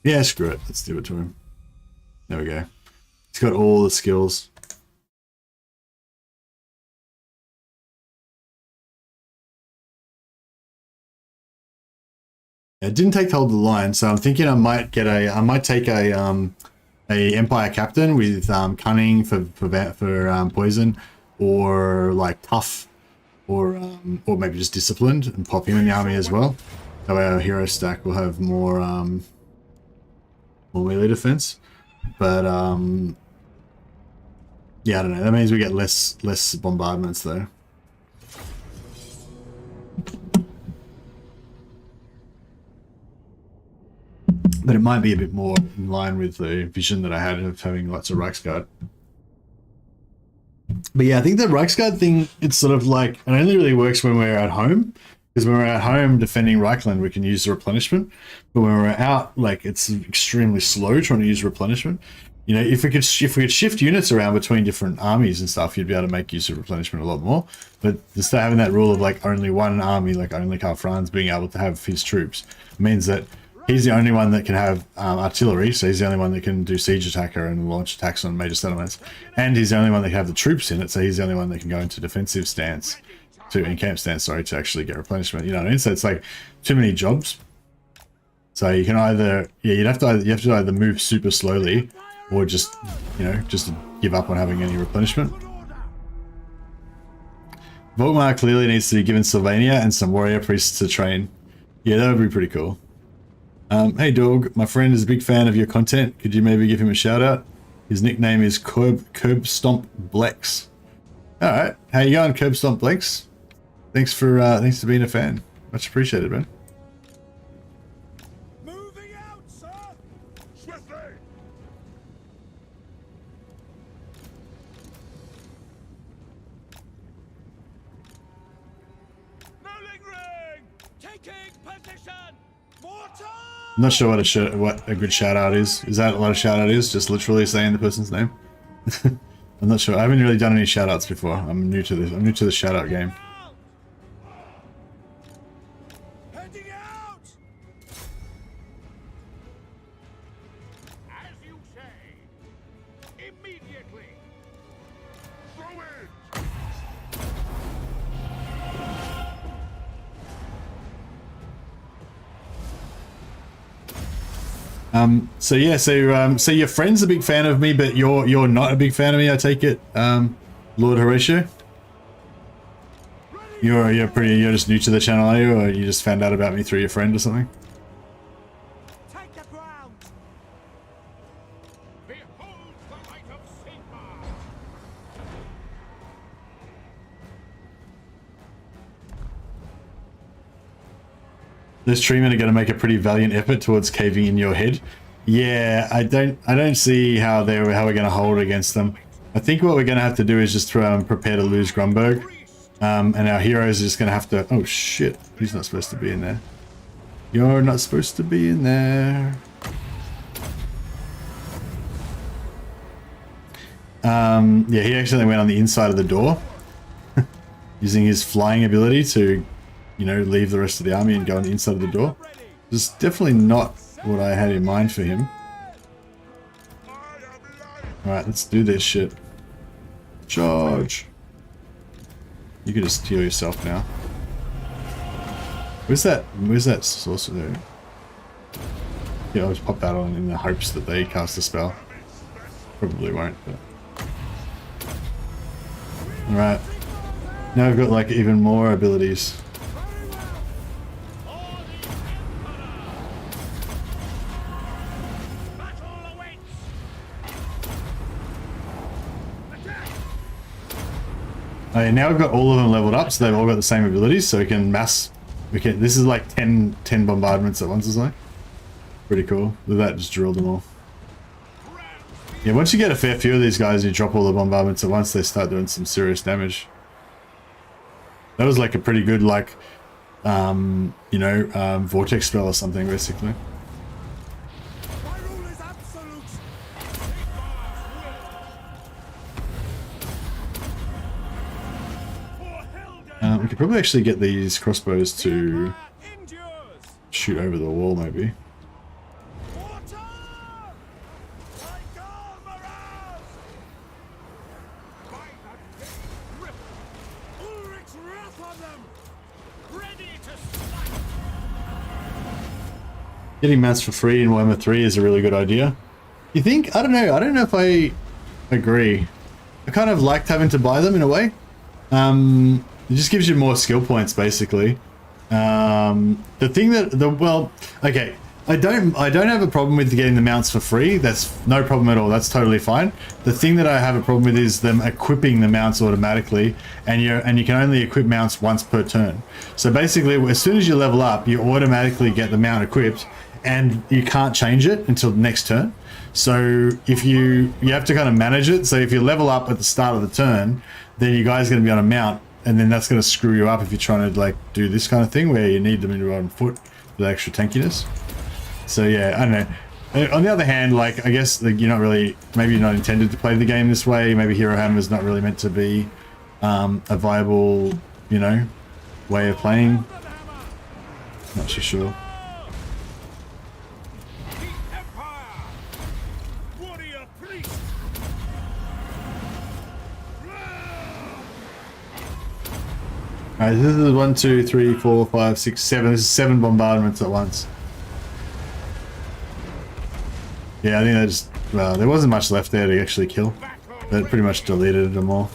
Yeah, screw it. Let's do it to him. There we go. He's got all the skills. It didn't take to hold the line, so I'm thinking I might take a Empire Captain with cunning for poison, or like tough, or maybe just disciplined, and pop him in the army as well. So our hero stack will have more melee defense. But yeah, I don't know. That means we get less bombardments though. But it might be a bit more in line with the vision that I had of having lots of Reiksguard. But yeah, I think the Reiksguard thing, it's sort of like, it only really works when we're at home. Because when we're at home defending Reikland, we can use the replenishment. But when we're out, like, it's extremely slow trying to use replenishment. You know, if we could shift units around between different armies and stuff, you'd be able to make use of replenishment a lot more. But just having that rule of like only one army, like only Karl Franz being able to have his troops, means that he's the only one that can have artillery, so he's the only one that can do siege attacker and launch attacks on major settlements. And he's the only one that can have the troops in it, so he's the only one that can go into defensive stance, in camp stance, sorry, to actually get replenishment. You know what I mean? So it's like too many jobs. So you can either, yeah, you have to either move super slowly, or just, you know, just give up on having any replenishment. Volkmar clearly needs to be given Sylvania and some warrior priests to train. Yeah, that would be pretty cool. Hey dog, my friend is a big fan of your content. Could you maybe give him a shout out? His nickname is Curb Stomp Blex. Alright, how you going, Curb Stomp Blex? Thanks for being a fan. Much appreciated, man. Moving out, sir! Swiftly! No lingering! Taking position! Mortar! I'm not sure what a good shout out is. Is that what a shout out is? Just literally saying the person's name? I'm not sure. I haven't really done any shout outs before. I'm new to this. I'm new to the shout out game. Heading out! As you say. Immediately. Throw it! So yeah, so your friend's a big fan of me, but you're not a big fan of me, I take it, Lord Horatio? You're just new to the channel, are you, or you just found out about me through your friend or something? Take the ground. Behold the light of Sigmar. Those treemen are going to make a pretty valiant effort towards caving in your head. Yeah, I don't see how we're going to hold against them. I think what we're going to have to do is just prepare to lose Grunberg. And our heroes are just going to have to... Oh shit, he's not supposed to be in there. You're not supposed to be in there. Yeah, he actually went on the inside of the door. Using his flying ability to, you know, leave the rest of the army and go on the inside of the door. This is definitely not what I had in mind for him. Alright, let's do this shit. Charge! You can just heal yourself now. Where's that sorcerer? Yeah, I'll just pop that on in the hopes that they cast a spell. Probably won't, but... Alright. Now I've got like even more abilities. Okay, now we've got all of them leveled up, so they've all got the same abilities, so we can this is like 10 bombardments at once or something. Pretty cool. With that, just drilled them all. Yeah, once you get a fair few of these guys, you drop all the bombardments at once, they start doing some serious damage. That was like a pretty good, like, you know, vortex spell or something, basically. We could probably actually get these crossbows to shoot over the wall, maybe. Getting mounts for free in Warhammer 3 is a really good idea. You think? I don't know. I don't know if I agree. I kind of liked having to buy them in a way. It just gives you more skill points, basically. The thing that well, okay, I don't have a problem with getting the mounts for free. That's no problem at all. That's totally fine. The thing that I have a problem with is them equipping the mounts automatically, and you can only equip mounts once per turn. So basically, as soon as you level up, you automatically get the mount equipped, and you can't change it until the next turn. So if you have to kind of manage it. So if you level up at the start of the turn, then you guys are going to be on a mount. And then that's going to screw you up if you're trying to like do this kind of thing where you need them on foot with extra tankiness. So yeah, I don't know. On the other hand, like I guess like, you're not really, maybe you're not intended to play the game this way. Maybe Hero Hammer is not really meant to be a viable, you know, way of playing. Not too sure. Alright, this is 1, 2, 3, 4, 5, 6, 7. This is 7 bombardments at once. Yeah, I think they just... Well, there wasn't much left there to actually kill. That pretty much deleted them all.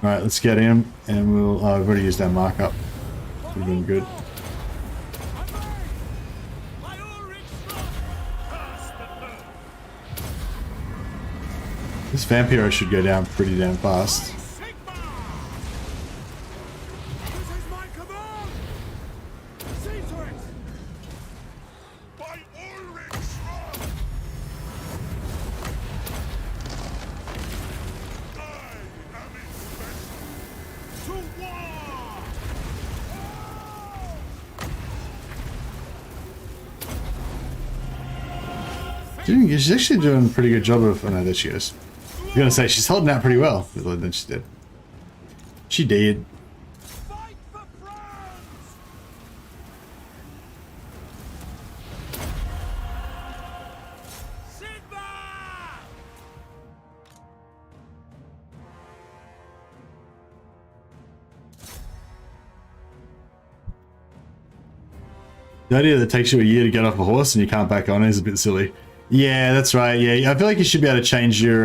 Alright, let's get him, and we'll... Oh, we've already used our markup. Would have been good. This vampiro should go down pretty damn fast. She's actually doing a pretty good job of... Oh no, there she is. I was going to say, she's holding out pretty well. But then she did. She did. The idea that it takes you a year to get off a horse and you can't back on is a bit silly. Yeah, that's right. Yeah, I feel like you should be able to change your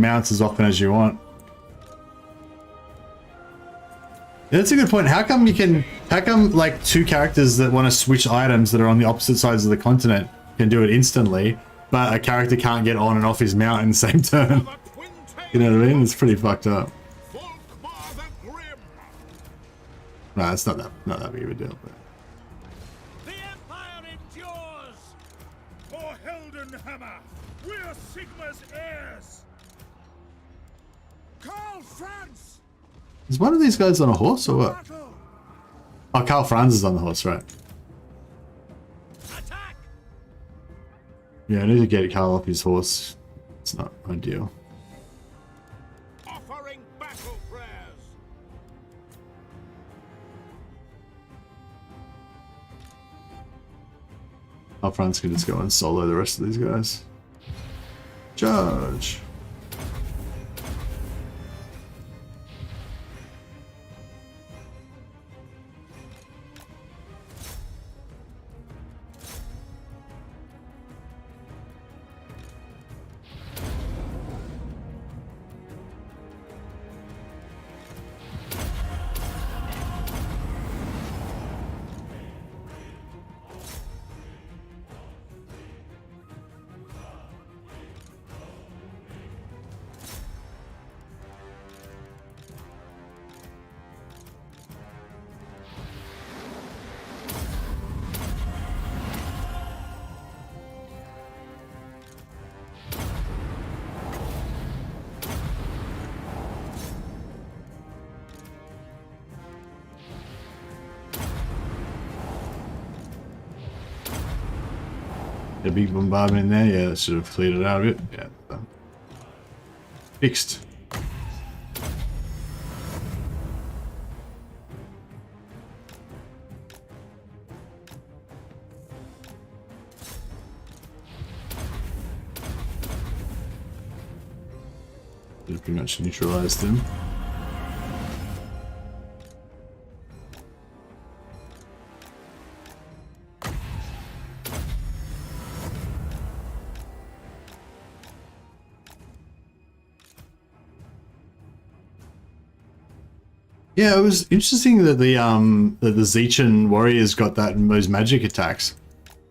mounts as often as you want. Yeah, that's a good point. How come like two characters that want to switch items that are on the opposite sides of the continent can do it instantly, but a character can't get on and off his mount in the same turn? You know what I mean? It's pretty fucked up. No, it's not that big of a deal. But. The Empire endures! For Heldenhammer, we're Sigma's heirs! Karl Franz! Is one of these guys on a horse or what? Oh, Karl Franz is on the horse, right? Attack! Yeah, I need to get Karl off his horse. It's not ideal. Offering battle prayers! Karl Franz can just go and solo the rest of these guys. Charge! A big bombardment in there, yeah, that should have cleared it out a bit. Yeah, done. Fixed. Should have pretty much neutralized them. Yeah, it was interesting that the Zeichan warriors got that in those magic attacks.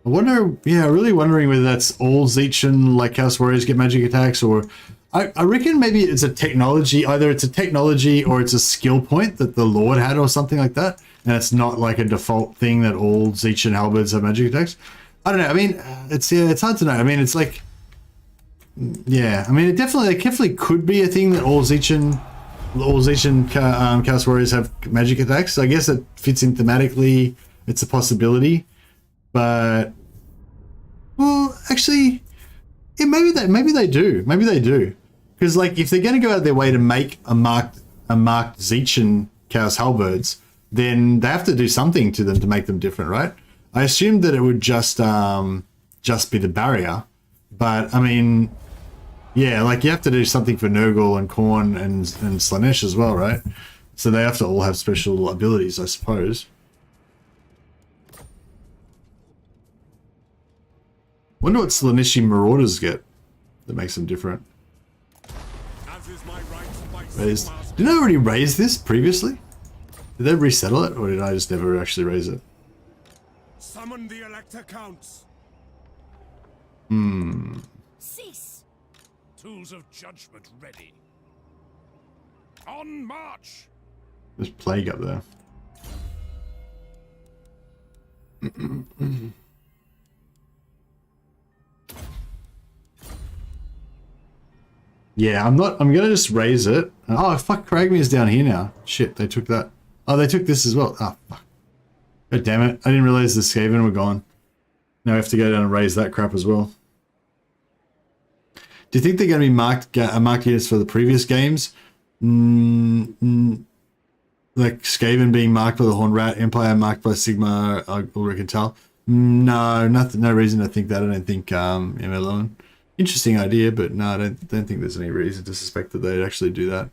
I wonder, yeah, really wondering whether that's all Zeichan like Chaos warriors get magic attacks, or I reckon maybe it's a technology, either it's a technology or it's a skill point that the Lord had or something like that, and it's not like a default thing that all Zeichan halberds have magic attacks. I don't know. I mean, it's hard to know. I mean, it's like, yeah, I mean, it definitely could be a thing that all Zeichan Chaos Warriors have magic attacks. So I guess it fits in thematically. It's a possibility, but well, actually, yeah, maybe they do. Maybe they do, because like if they're going to go out of their way to make a marked Zeichan Chaos Halberds, then they have to do something to them to make them different, right? I assumed that it would just be the barrier, but I mean. Yeah, like you have to do something for Nurgle and Khorne and Slaanesh as well, right? So they have to all have special abilities, I suppose. Wonder what Slaaneshi Marauders get that makes them different. Raised. Didn't I already raise this previously? Did they resettle it, or did I just never actually raise it? Summon the Elector Counts. Cease. Tools of judgment ready. On march. There's plague up there. Yeah, I'm gonna just raise it. Oh fuck, Kragmir's down here now. Shit, they took that. Oh, they took this as well. Oh fuck. God damn it. I didn't realize the Skaven were gone. Now I have to go down and raise that crap as well. Do you think they're going to be marked units for the previous games? Like Skaven being marked by the Horned Rat, Empire marked by Sigma, Ulrich and Tal? No, no reason to think that. I don't think ML11. Interesting idea, but no, I don't think there's any reason to suspect that they'd actually do that.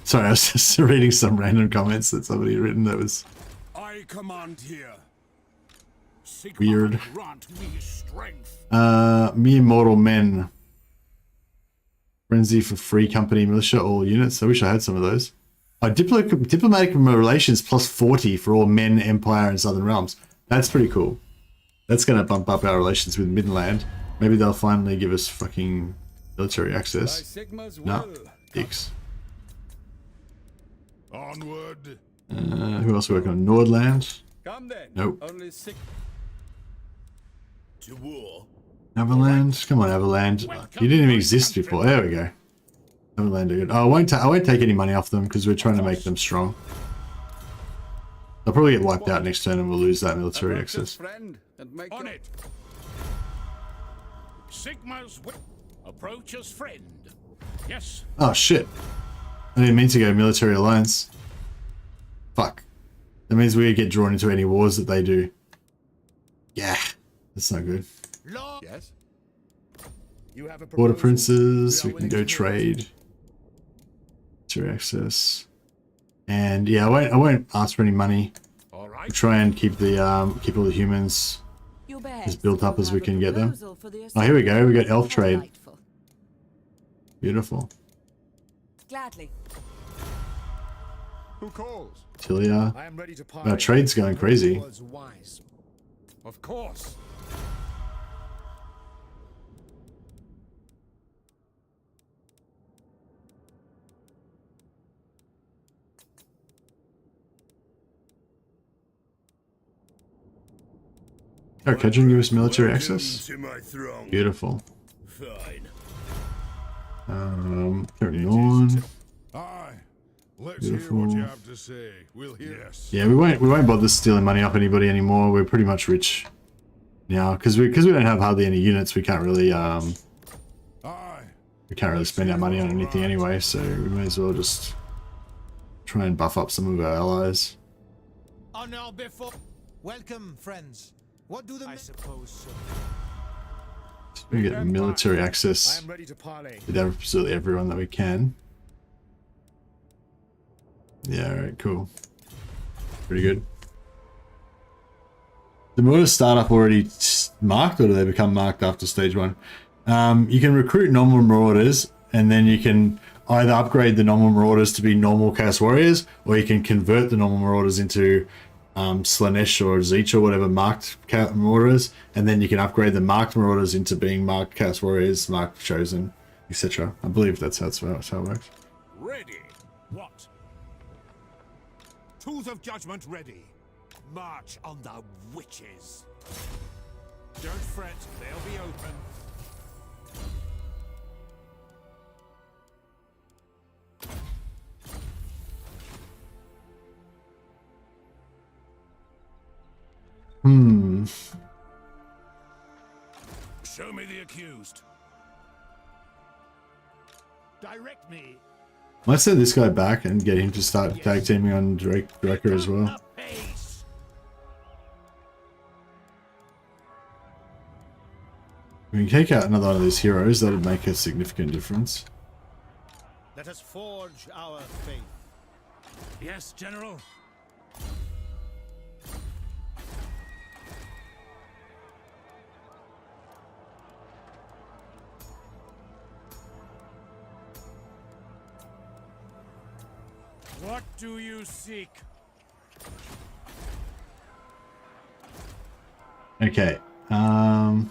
Sorry, I was just reading some random comments that somebody had written that was I command here. Sigmar weird. grant me strength. Mere mortal men. Frenzy for free company militia all units. I wish I had some of those. Diplomatic relations plus 40 for all men, empire, and southern realms. That's pretty cool. That's going to bump up our relations with Midland. Maybe they'll finally give us fucking military access. No, Leeks. Onward. Who else working on Nordland? Come then. Nope. Only six. To war. Everland? Come on, Everland. You didn't even exist before. There we go. Everland are good. Oh, I won't take any money off them because we're trying to make them strong. They'll probably get wiped out next turn and we'll lose that military access. Friend and make On it. Sigma's approach as friend. Yes. Oh shit. I didn't mean to go military alliance. Fuck. That means we get drawn into any wars that they do. Yeah. That's not good. Yes. You have a Border proposal? princes, We we are can willing go to trade. Military access. And yeah, I won't ask for any money. All right. We'll try and keep the keep all the humans as built up as we can get them. Oh, here we go. We got elf trade. Beautiful. Gladly. Who calls? Tilia. I am ready to Our trade's going crazy. Was wise. Of course. Oh, Kedron give us military access? To my throne. Beautiful. Fine. Carrying on. Aye. Let's Beautiful. hear what you have to say. We'll hear. Yes. Yeah, we won't bother stealing money off anybody anymore. We're pretty much rich now because we don't have hardly any units. We can't really Aye. spend our money on anything anyway. So we may as well just try and buff up some of our allies. Honor before. Welcome, friends. What do the I suppose so. We get military I access am ready to parley. with absolutely everyone that we can. Yeah, alright, cool. Pretty good. The marauders start up already marked, or do they become marked after stage 1? You can recruit normal marauders, and then you can either upgrade the normal marauders to be normal Chaos Warriors, or you can convert the normal marauders into Slanesh or Zeech or whatever marked marauders, and then you can upgrade the marked marauders into being marked Chaos Warriors, marked Chosen, etc. I believe that's how it works. Ready. What? Tools of judgment ready. March on the witches. Don't fret, they'll be open. Show me the accused. Direct me. Might send this guy back and get him to start tag teaming on Director as well. Pace. We can take out another one of these heroes. That would make a significant difference. Let us forge our faith. Yes, General. What do you seek? Okay. Warrior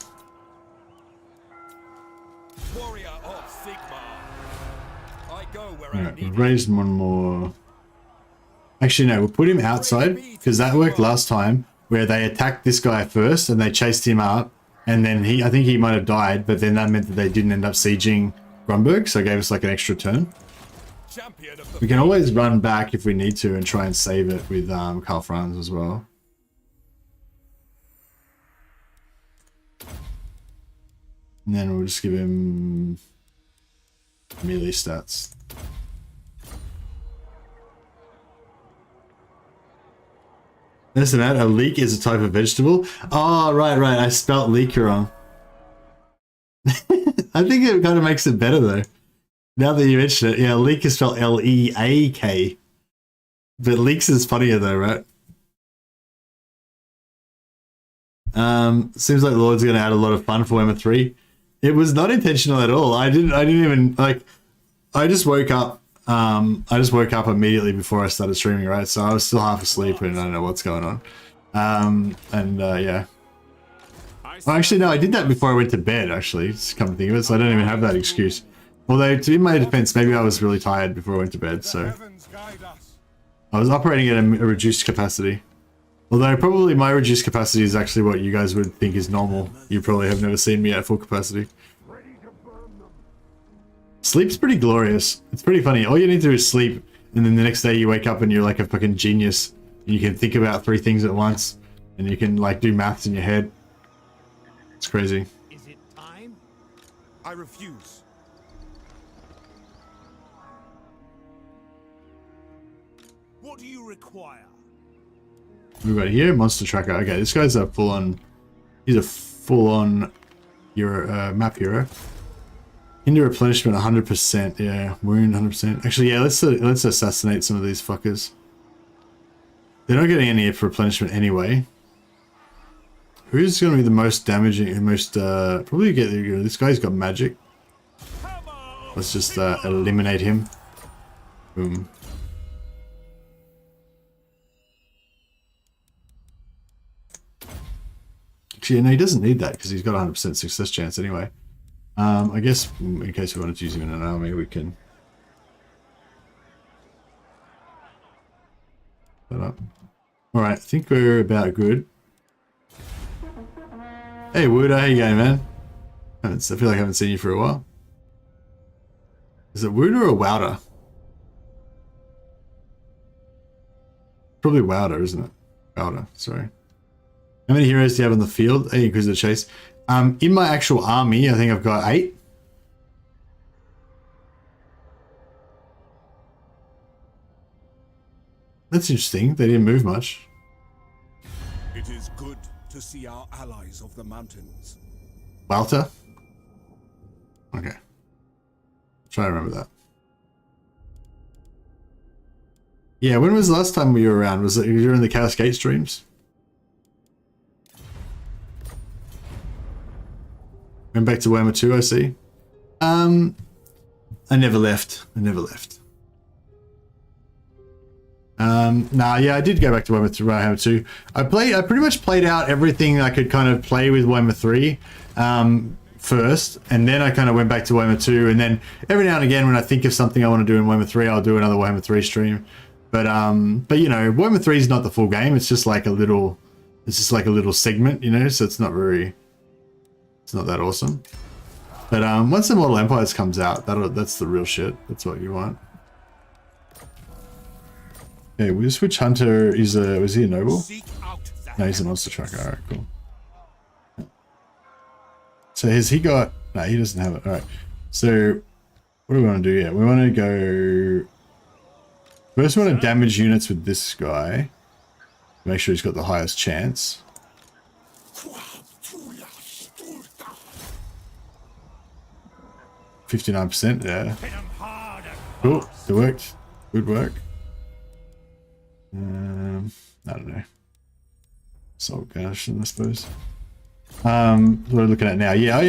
of Sigmar. I go where I Alright, need we've raised one more. Actually, no, we'll put him outside because that worked last time where they attacked this guy first and they chased him out, and then I think he might have died, but then that meant that they didn't end up sieging Grunberg, so it gave us like an extra turn. champion of the We can always run back if we need to and try and save it with Karl Franz as well. And then we'll just give him melee stats. Listen, that a leek is a type of vegetable. Oh, right. I spelt leek wrong. I think it kind of makes it better though. Now that you mention it, yeah, Leek is spelled L-E-A-K. But Leeks is funnier though, right? Seems like Lord's gonna add a lot of fun for Warhammer 3. It was not intentional at all. I didn't even like. I just woke up. Immediately before I started streaming, right? So I was still half asleep and I don't know what's going on. Yeah. Well, actually, no, I did that before I went to bed. Actually, just come to think of it, so I don't even have that excuse. Although, to be in my defense, maybe I was really tired before I went to bed, so I was operating at a reduced capacity. Although probably my reduced capacity is actually what you guys would think is normal. You probably have never seen me at full capacity. Sleep's pretty glorious. It's pretty funny. All you need to do is sleep, and then the next day you wake up and you're like a fucking genius. You can think about 3 things at once, and you can like do maths in your head. It's crazy. Is it time? I refuse. What do you require? We got here monster tracker. Okay, this guy's a full-on. He's a full-on hero, map hero. Hinder replenishment 100%. Yeah, wound 100%. Actually, yeah. Let's assassinate some of these fuckers. They're not getting any replenishment anyway. Who's going to be the most damaging? Probably get this guy's got magic. Let's just eliminate him. Boom. Actually, no, he doesn't need that because he's got a 100% success chance anyway. I guess in case we wanted to use him in an army, we can. That up. All right, I think we're about good. Hey, Wooda, how you going, man? I feel like I haven't seen you for a while. Is it Wooda or Wouter? Probably Wouter, isn't it? Wouter, sorry. How many heroes do you have on the field? Hey, Inquisitor Chase. In my actual army, I think I've got 8. That's interesting. They didn't move much. It is good to see our allies of the mountains. Walter? Okay. Try to remember that. Yeah, when was the last time we were around? Was it during the Chaos Gate streams? Went back to Warhammer 2, I see. I never left. Nah, yeah, I did go back to Warhammer 2. I pretty much played out everything I could kind of play with Warhammer 3 first, and then I kind of went back to Warhammer 2, and then every now and again when I think of something I want to do in Warhammer 3, I'll do another Warhammer 3 stream. But you know, Warhammer 3 is not the full game. It's just like a little segment, you know, so it's not that awesome. But once Immortal Empires comes out, that's the real shit. That's what you want. Okay, which hunter was he a noble? No, he's a monster trucker. Alright, cool. So has he got... No, he doesn't have it. Alright. So, what do we want to do here? We want to go... First we want to damage units with this guy. Make sure he's got the highest chance. 59%, yeah. Cool, it worked. Good work. I don't know. Soul Garrison, I suppose. What are we looking at now? Yeah, I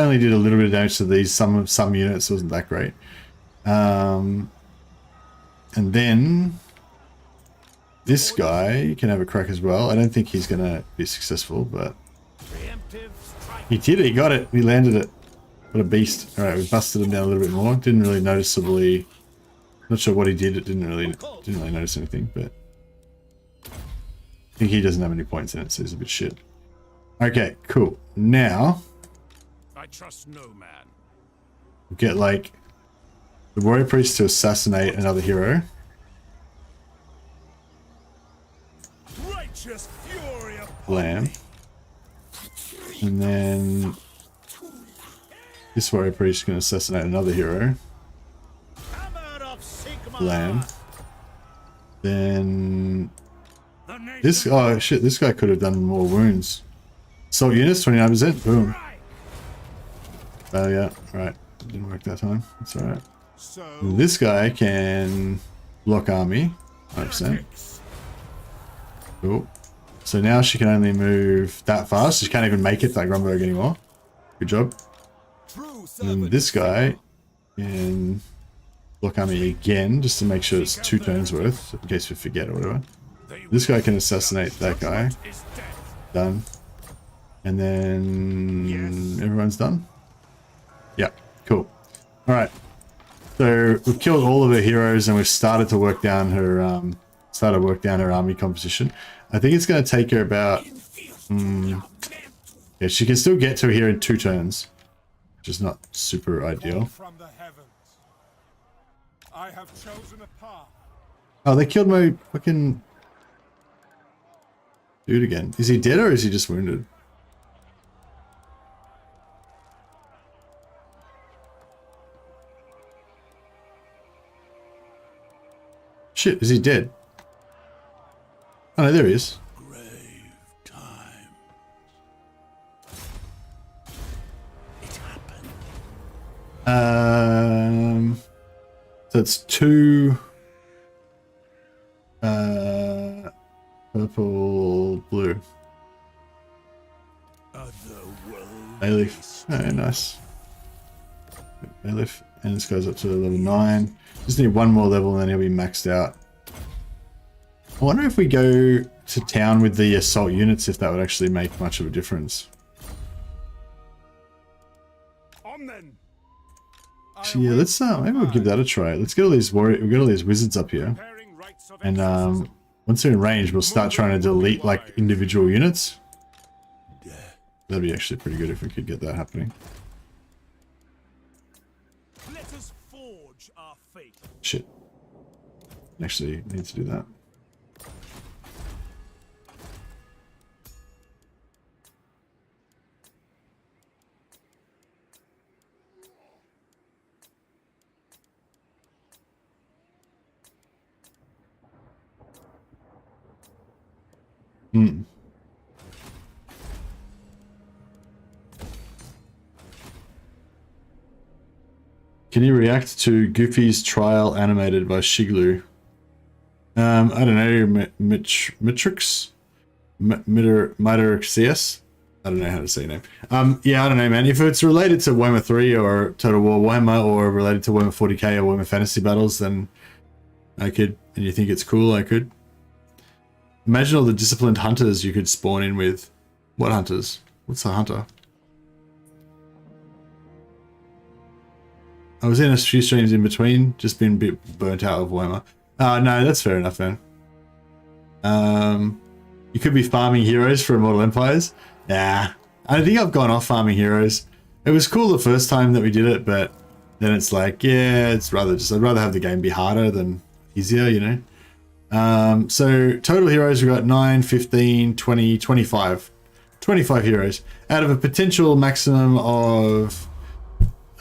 only did a little bit of damage to these. Some units wasn't that great. And then this guy can have a crack as well. I don't think he's gonna be successful, but he did it. He got it. He landed it. What a beast! All right, we busted him down a little bit more. Didn't really noticeably. Not sure what he did. It didn't really notice anything, but I think he doesn't have any points in it, so he's a bit shit. Okay, cool. Now I trust no man. we'll get like the warrior priest to assassinate another hero. Righteous fury of Lamb. And then this warrior priest is going to assassinate another hero. Lamb. Then this, oh shit, this guy could have done more wounds. Assault units, 29%, boom. Oh yeah, right. Didn't work that time. That's alright. So This guy can block army. 100%. Cool. So now she can only move that fast. She can't even make it that Grunberg anymore. Good job. And then this guy can block army again, just to make sure it's 2 turns worth, in case we forget or whatever. This guy can assassinate that guy. Done. And then everyone's done. Yeah, cool. Alright. So we've killed all of her heroes and we've started to work down her army composition. I think it's going to take her about yeah, she can still get to here in 2 turns, which is not super ideal. from the heavens, I have chosen a path. Oh, they killed my fucking dude again. Is he dead or is he just wounded? Shit, is he dead? Oh no, there he is. Grave time. It happened. So it's 2 purple, blue. Bayleaf. Oh, nice. Bayleaf. And this goes up to level 9. Just need 1 more level and then he'll be maxed out. I wonder if we go to town with the assault units, if that would actually make much of a difference. On then. Actually, yeah, let's maybe we'll give that a try. Let's get all these we'll get all these wizards up here. And once they're in range, we'll start trying to delete like individual units. That'd be actually pretty good if we could get that happening. Let us forge our fate. Shit. Actually, need to do that. Can you react to Goofy's trial animated by Shiglu? I don't know, Mitrix? Mitrix? I don't know how to say your name. Yeah, I don't know, man. If it's related to Warhammer 3 or Total War Warhammer or related to Warhammer 40k or Warhammer Fantasy Battles, then I could, and you think it's cool, I could. Imagine all the disciplined hunters you could spawn in with. What hunters? What's a hunter? I was in a few streams in between, just been a bit burnt out of Warhammer. No, that's fair enough, man. You could be farming heroes for Immortal Empires. Nah, I don't think I've gone off farming heroes. It was cool the first time that we did it, but then it's like, yeah, I'd rather have the game be harder than easier, you know? So total heroes, we got 9, 15, 20, 25. 25 heroes out of a potential maximum of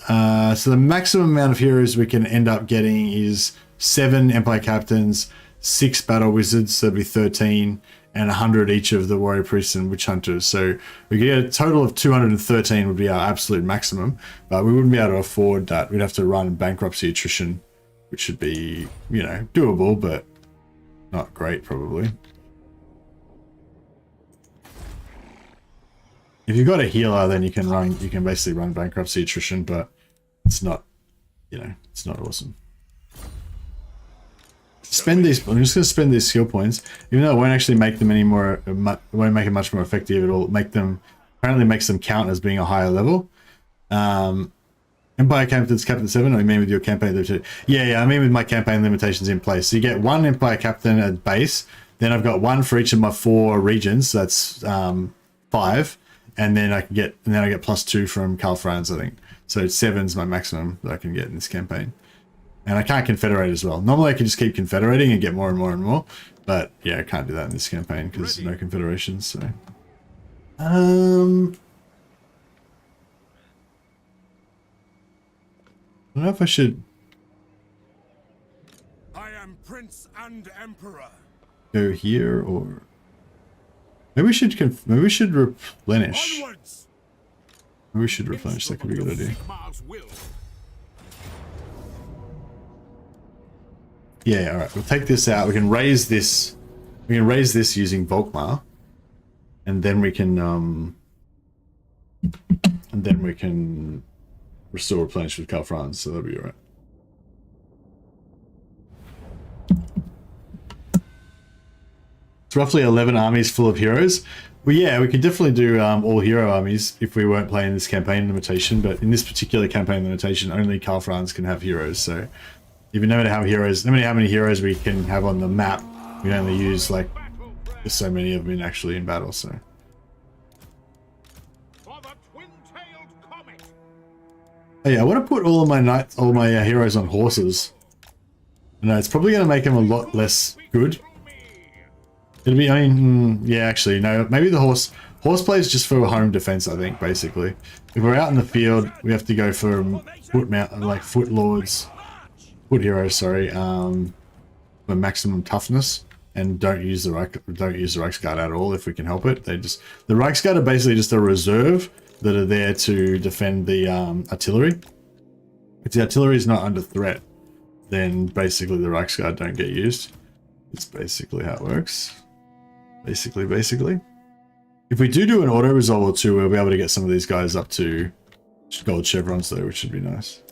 so the maximum amount of heroes we can end up getting is 7 Empire Captains, 6 Battle Wizards, so it'll be 13, and 100 each of the Warrior Priests and Witch Hunters. So we could get a total of 213 would be our absolute maximum, but we wouldn't be able to afford that. We'd have to run bankruptcy attrition, which should be, you know, doable, but not great probably. If you've got a healer, then you can basically run bankruptcy attrition, but it's not, you know, it's not awesome. I'm just going to spend these skill points, even though it won't actually make them any more, it won't make it much more effective. It'll make them, apparently makes them count as being a higher level. Empire Captain's Captain 7, or you mean with your campaign limitation? Yeah, I mean with my campaign limitations in place. So you get 1 Empire Captain at base, then I've got 1 for each of my 4 regions, so that's 5. And then I get +2 from Karl Franz, I think. So 7's my maximum that I can get in this campaign. And I can't confederate as well. Normally I can just keep confederating and get more and more and more. But yeah, I can't do that in this campaign because there's no confederations, so. I don't know if I should I am Prince and Emperor. go here or maybe we should replenish. Onwards. Maybe we should replenish. That could be a good idea. Sigmar's will. Yeah, alright, we'll take this out. We can raise this. We can raise this using Volkmar. And then we can restore replenish with Karl Franz, so that'll be alright. It's roughly 11 armies full of heroes. Well, yeah, we could definitely do all hero armies if we weren't playing this campaign limitation, but in this particular campaign limitation, only Karl Franz can have heroes, so even no matter how many heroes we can have on the map, we only use like there's so many of them actually in battle, so. Hey, I want to put all of my heroes on horses. No, it's probably going to make them a lot less good. It'll be, I mean, yeah, actually, no, maybe the horseplay is just for home defense, I think, basically. If we're out in the field, we have to go for foot heroes, sorry, for maximum toughness, and don't use the Reiksguard at all if we can help it. The Reiksguard are basically just a reserve that are there to defend the artillery. If the artillery is not under threat, then basically the Reiksguard don't get used. It's basically how it works. Basically. If we do an auto resolve or two, we'll be able to get some of these guys up to gold chevrons though, which should be nice.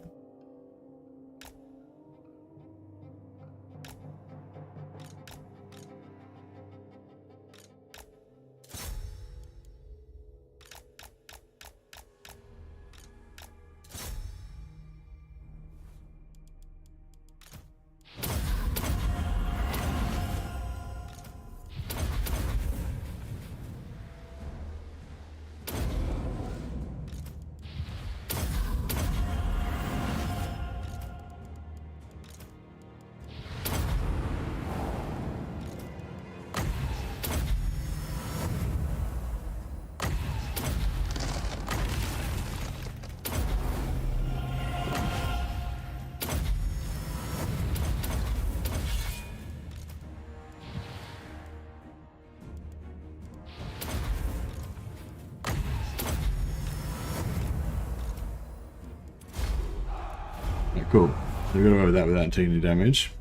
Cool. So we got over that without taking any damage.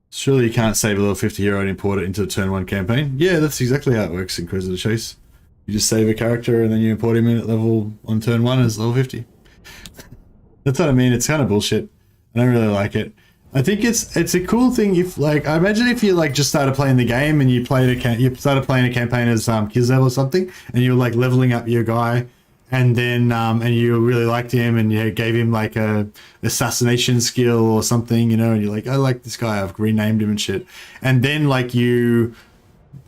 Surely you can't save a level 50 hero and import it into the turn 1 campaign. Yeah, that's exactly how it works in Inquisitor Chase. You just save a character and then you import him in at level on turn 1 as level 50. That's what I mean. It's kind of bullshit. I don't really like it. I think it's a cool thing if, like, I imagine if you like just started playing the game and you started playing a campaign as Kislev or something, and you were like leveling up your guy, and then and you really liked him and you gave him like a assassination skill or something, you know, and you're like, I like this guy, I've renamed him and shit, and then like you're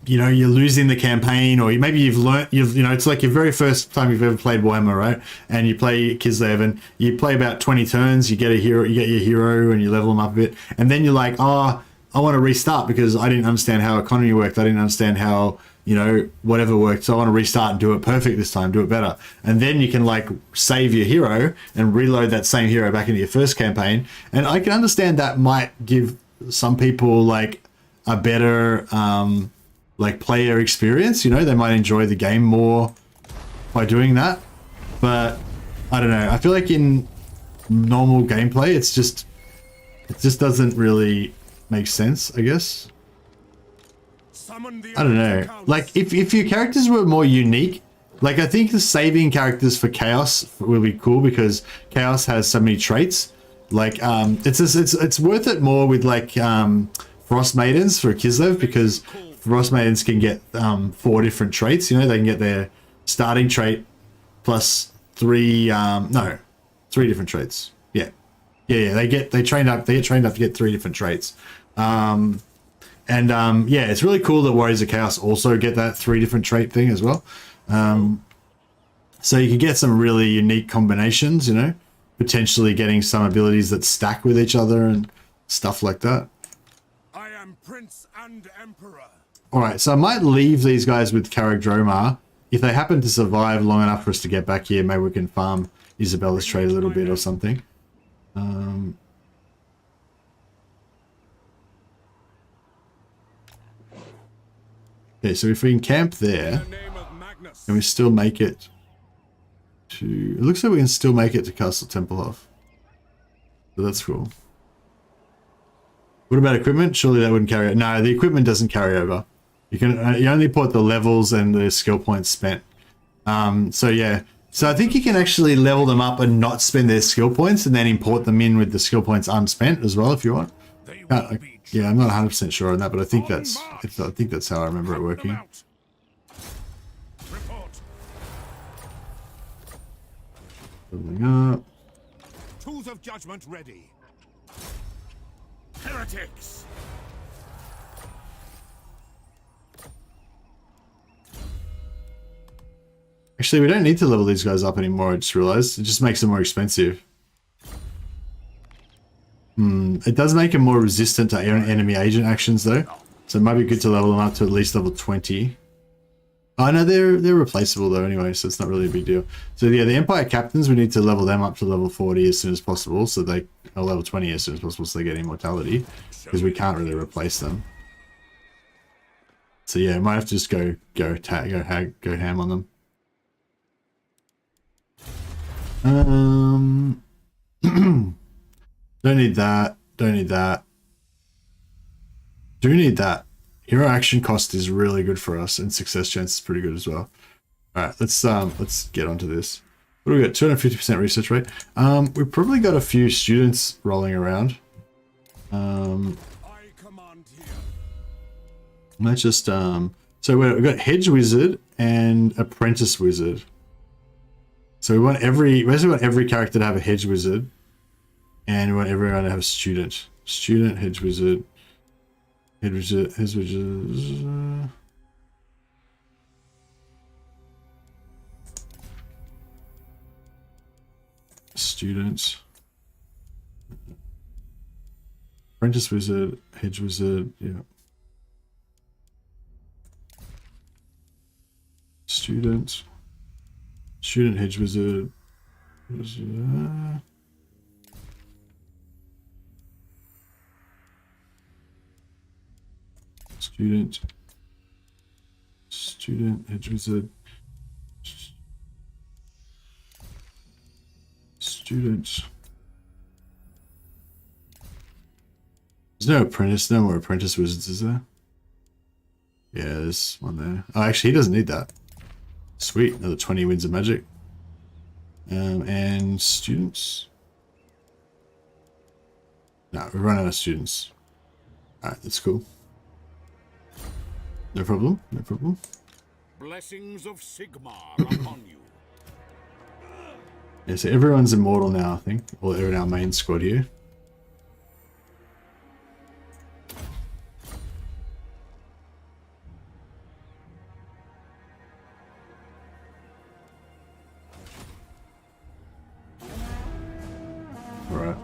losing the campaign, or maybe you've learnt, it's like your very first time you've ever played Warhammer, right? And you play Kislev and you play about 20 turns, you get your hero and you level them up a bit, and then you're like, oh, I want to restart because I didn't understand how economy worked, I didn't understand how, whatever worked, so I want to restart and do it perfect this time, do it better. And then you can like save your hero and reload that same hero back into your first campaign, and I can understand that might give some people like a better like player experience, they might enjoy the game more by doing that. But I don't know, I feel like in normal gameplay it just doesn't really make sense, I guess. I don't know, like if your characters were more unique, like I think the saving characters for Chaos will be cool because Chaos has so many traits. Like it's worth it more with like Frost Maidens for Kislev, because Frost Maidens can get 4 different traits. They can get their starting trait plus 3 different traits. Yeah. They get trained up to get 3 different traits. Yeah, it's really cool that Warriors of Chaos also get that 3 different trait thing as well. So you can get some really unique combinations, potentially getting some abilities that stack with each other and stuff like that. I am Prince and Emperor. Alright, so I might leave these guys with Karagdromar. If they happen to survive long enough for us to get back here, maybe we can farm Isabella's trade a little bit or something. Okay, so if we can camp there, Can we still make it to... It looks like we can still make it to Castle Tempelhof. So that's cool. What about equipment? Surely that wouldn't carry... No, the equipment doesn't carry over. You can you only put the levels and the skill points spent. So yeah. So I think you can actually level them up and not spend their skill points and then import them in with the skill points unspent as well if you want. Yeah, I'm not 100% sure on that, but I think that's how I remember it working. Building up. Tools of judgment ready. Heretics. Actually, we don't need to level these guys up anymore, I just realized. It just makes them more expensive. It does make them more resistant to enemy agent actions, though. So it might be good to level them up to at least level 20. Oh, no, they're replaceable, though, anyway, so it's not really a big deal. So, yeah, the Empire Captains, we need to level them up to level 40 as soon as possible, so they... Or level 20 as soon as possible, so they get immortality. Because we can't really replace them. So, yeah, might have to just go ham on them. Don't need that. Don't need that. Do need that. Hero action cost is really good for us, and success chance is pretty good as well. All right, let's get onto this. What do we got? 250% research rate. We've probably got a few students rolling around. I command here. Let's just so we've got hedge wizard and apprentice wizard. So we want basically want every character to have a hedge wizard, and we want everyone to have a student. Student, hedge wizard, hedge wizard, hedge wizard. Student, apprentice wizard, hedge wizard, yeah. Student, hedge wizard, student, hedge wizard, students. There's no more apprentice wizards, is there? Yeah, there's one there. Oh, actually, he doesn't need that. Sweet, another 20 wins of magic. And students. No, we run out of students. Alright, that's cool. No problem, no problem. Blessings of Sigmar upon you. Yeah, so everyone's immortal now, I think. Or they're in our main squad here. Alright.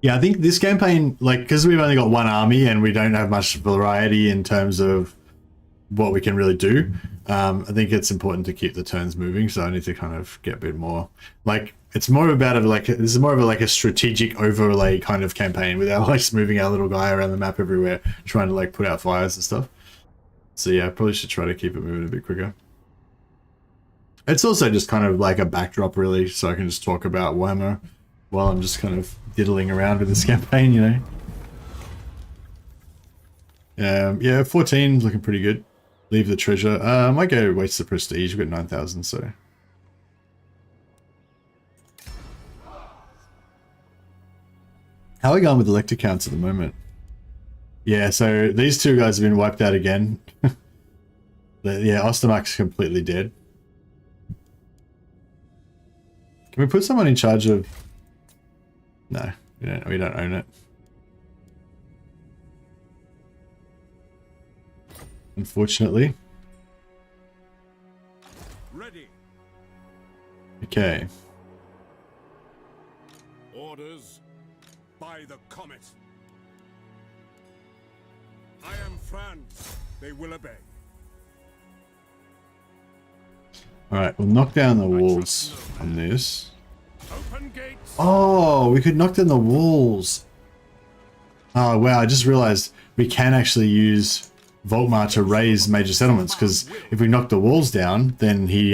Yeah, I think this campaign, like, because we've only got one army and we don't have much variety in terms of what we can really do, I think it's important to keep the turns moving, so I need to kind of get a bit more, like, it's more about this is more of a strategic overlay kind of campaign without like just moving our little guy around the map everywhere, trying to like put out fires and stuff. So yeah, I probably should try to keep it moving a bit quicker. It's also just kind of like a backdrop really, so I can just talk about Warhammer while I'm just kind of diddling around with this campaign, you know. Yeah, 14 looking pretty good. Leave the treasure. I might go waste the prestige. We've got 9,000, so. How are we going with elector counts at the moment? Yeah, so these two guys have been wiped out again. Yeah, Ostermark's completely dead. Can we put someone in charge of... No, we don't own it. Unfortunately. Ready. Okay. Orders by the comet. I am Franz. They will obey. Alright, we'll knock down the walls on this. Open gates. Oh, we could knock down the walls. Oh wow, I just realized we can actually use Volkmar to raise major settlements, because if we knock the walls down, then he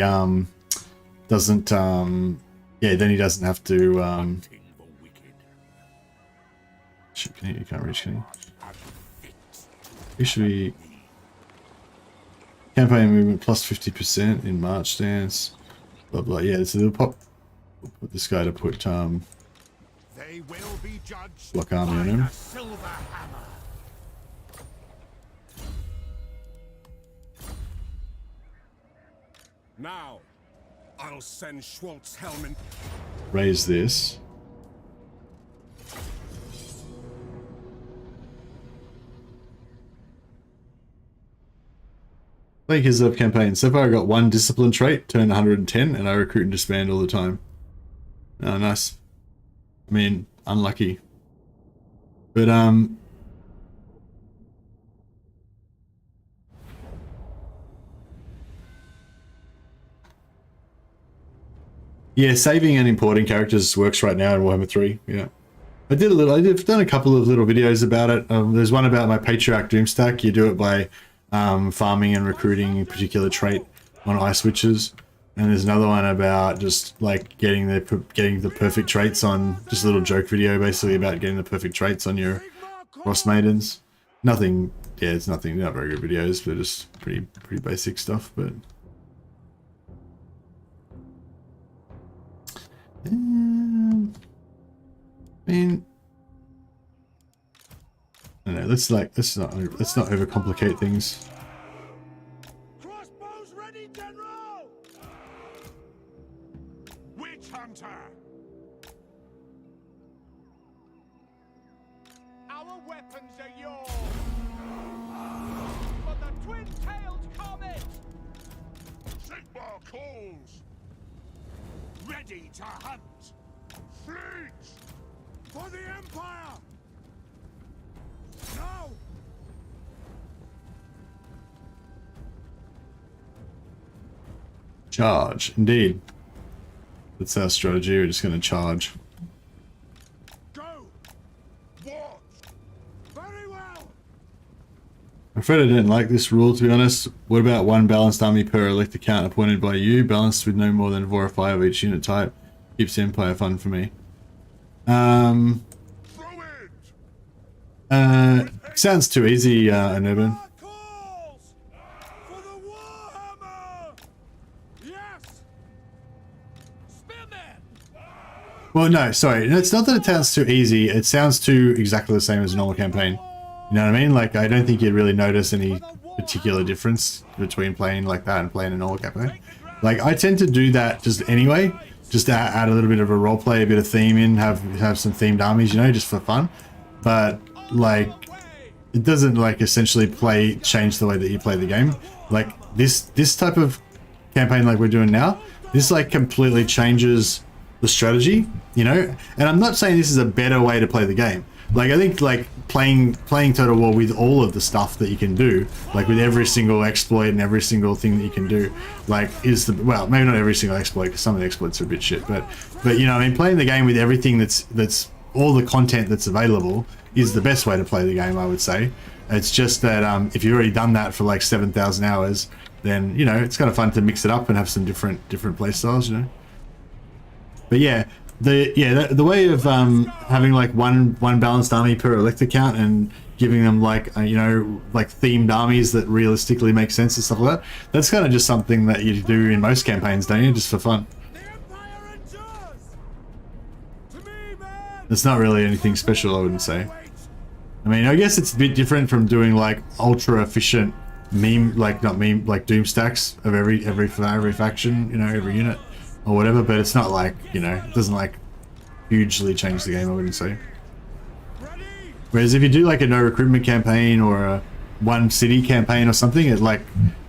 doesn't yeah, then he doesn't have to shit, you can't reach, can you? You should be campaign movement plus 50% in March stance, blah blah. Yeah, so they'll pop, we'll put this guy to put They will be judged block army on by him. the silver hammer. Now, I'll send Schwartz Helman. Raise this. Like his campaign. So far I got one discipline trait, turn 110, and I recruit and disband all the time. Oh, nice. I mean, unlucky. But, yeah, saving and importing characters works right now in Warhammer 3, yeah. I've done a couple of little videos about it. There's one about my Patriarch Doomstack. You do it by farming and recruiting a particular trait on ice witches. And there's another one about just like getting the perfect traits on, just a little joke video basically about getting the perfect traits on your Frost Maidens. Nothing, yeah, it's nothing, not very good videos, but just pretty basic stuff, but... I mean, I don't know, let's not overcomplicate things. Crossbows ready, General! Witch Hunter! Our weapons are yours! For the twin-tailed comet! Sigmar calls! Ready to hunt! Fleet! For the Empire! Now! Charge, indeed. That's our strategy, we're just going to charge. Go! Watch! Very well! I'm afraid I didn't like this rule, to be honest. What about one balanced army per elector count appointed by you, balanced with no more than 4 or 5 of each unit type? Keeps Empire fun for me. Throw it! Sounds too easy, Anubin. Calls! For the Warhammer! Yes! Spearman! Well, no, sorry. No, it's not that it sounds too easy. It sounds too exactly the same as a normal campaign. You know what I mean? Like, I don't think you'd really notice any particular difference between playing like that and playing a normal campaign. Like, I tend to do that just anyway. Just to add a little bit of a roleplay, a bit of theme in, have some themed armies, you know, just for fun. But, like, it doesn't, like, essentially change the way that you play the game. Like, this type of campaign like we're doing now, this, like, completely changes the strategy, you know? And I'm not saying this is a better way to play the game. Like, I think, like, playing Total War with all of the stuff that you can do, like with every single exploit and every single thing that you can do, like, is the, well, maybe not every single exploit, because some of the exploits are a bit shit, but you know, I mean, playing the game with everything that's all the content that's available is the best way to play the game, I would say. It's just that if you've already done that for like 7,000 hours, then, you know, it's kind of fun to mix it up and have some different play styles, you know. But yeah, the way of having like one balanced army per elector count and giving them like you know, like themed armies that realistically make sense and stuff like that, that's kind of just something that you do in most campaigns, don't you, just for fun. The Empire endures! To me, man! It's not really anything special, I wouldn't say. I mean, I guess it's a bit different from doing like ultra efficient like doom stacks of every faction, you know, every unit or whatever, but it's not like, you know, it doesn't like hugely change the game, I wouldn't say. Whereas if you do like a no recruitment campaign or a one city campaign or something, it like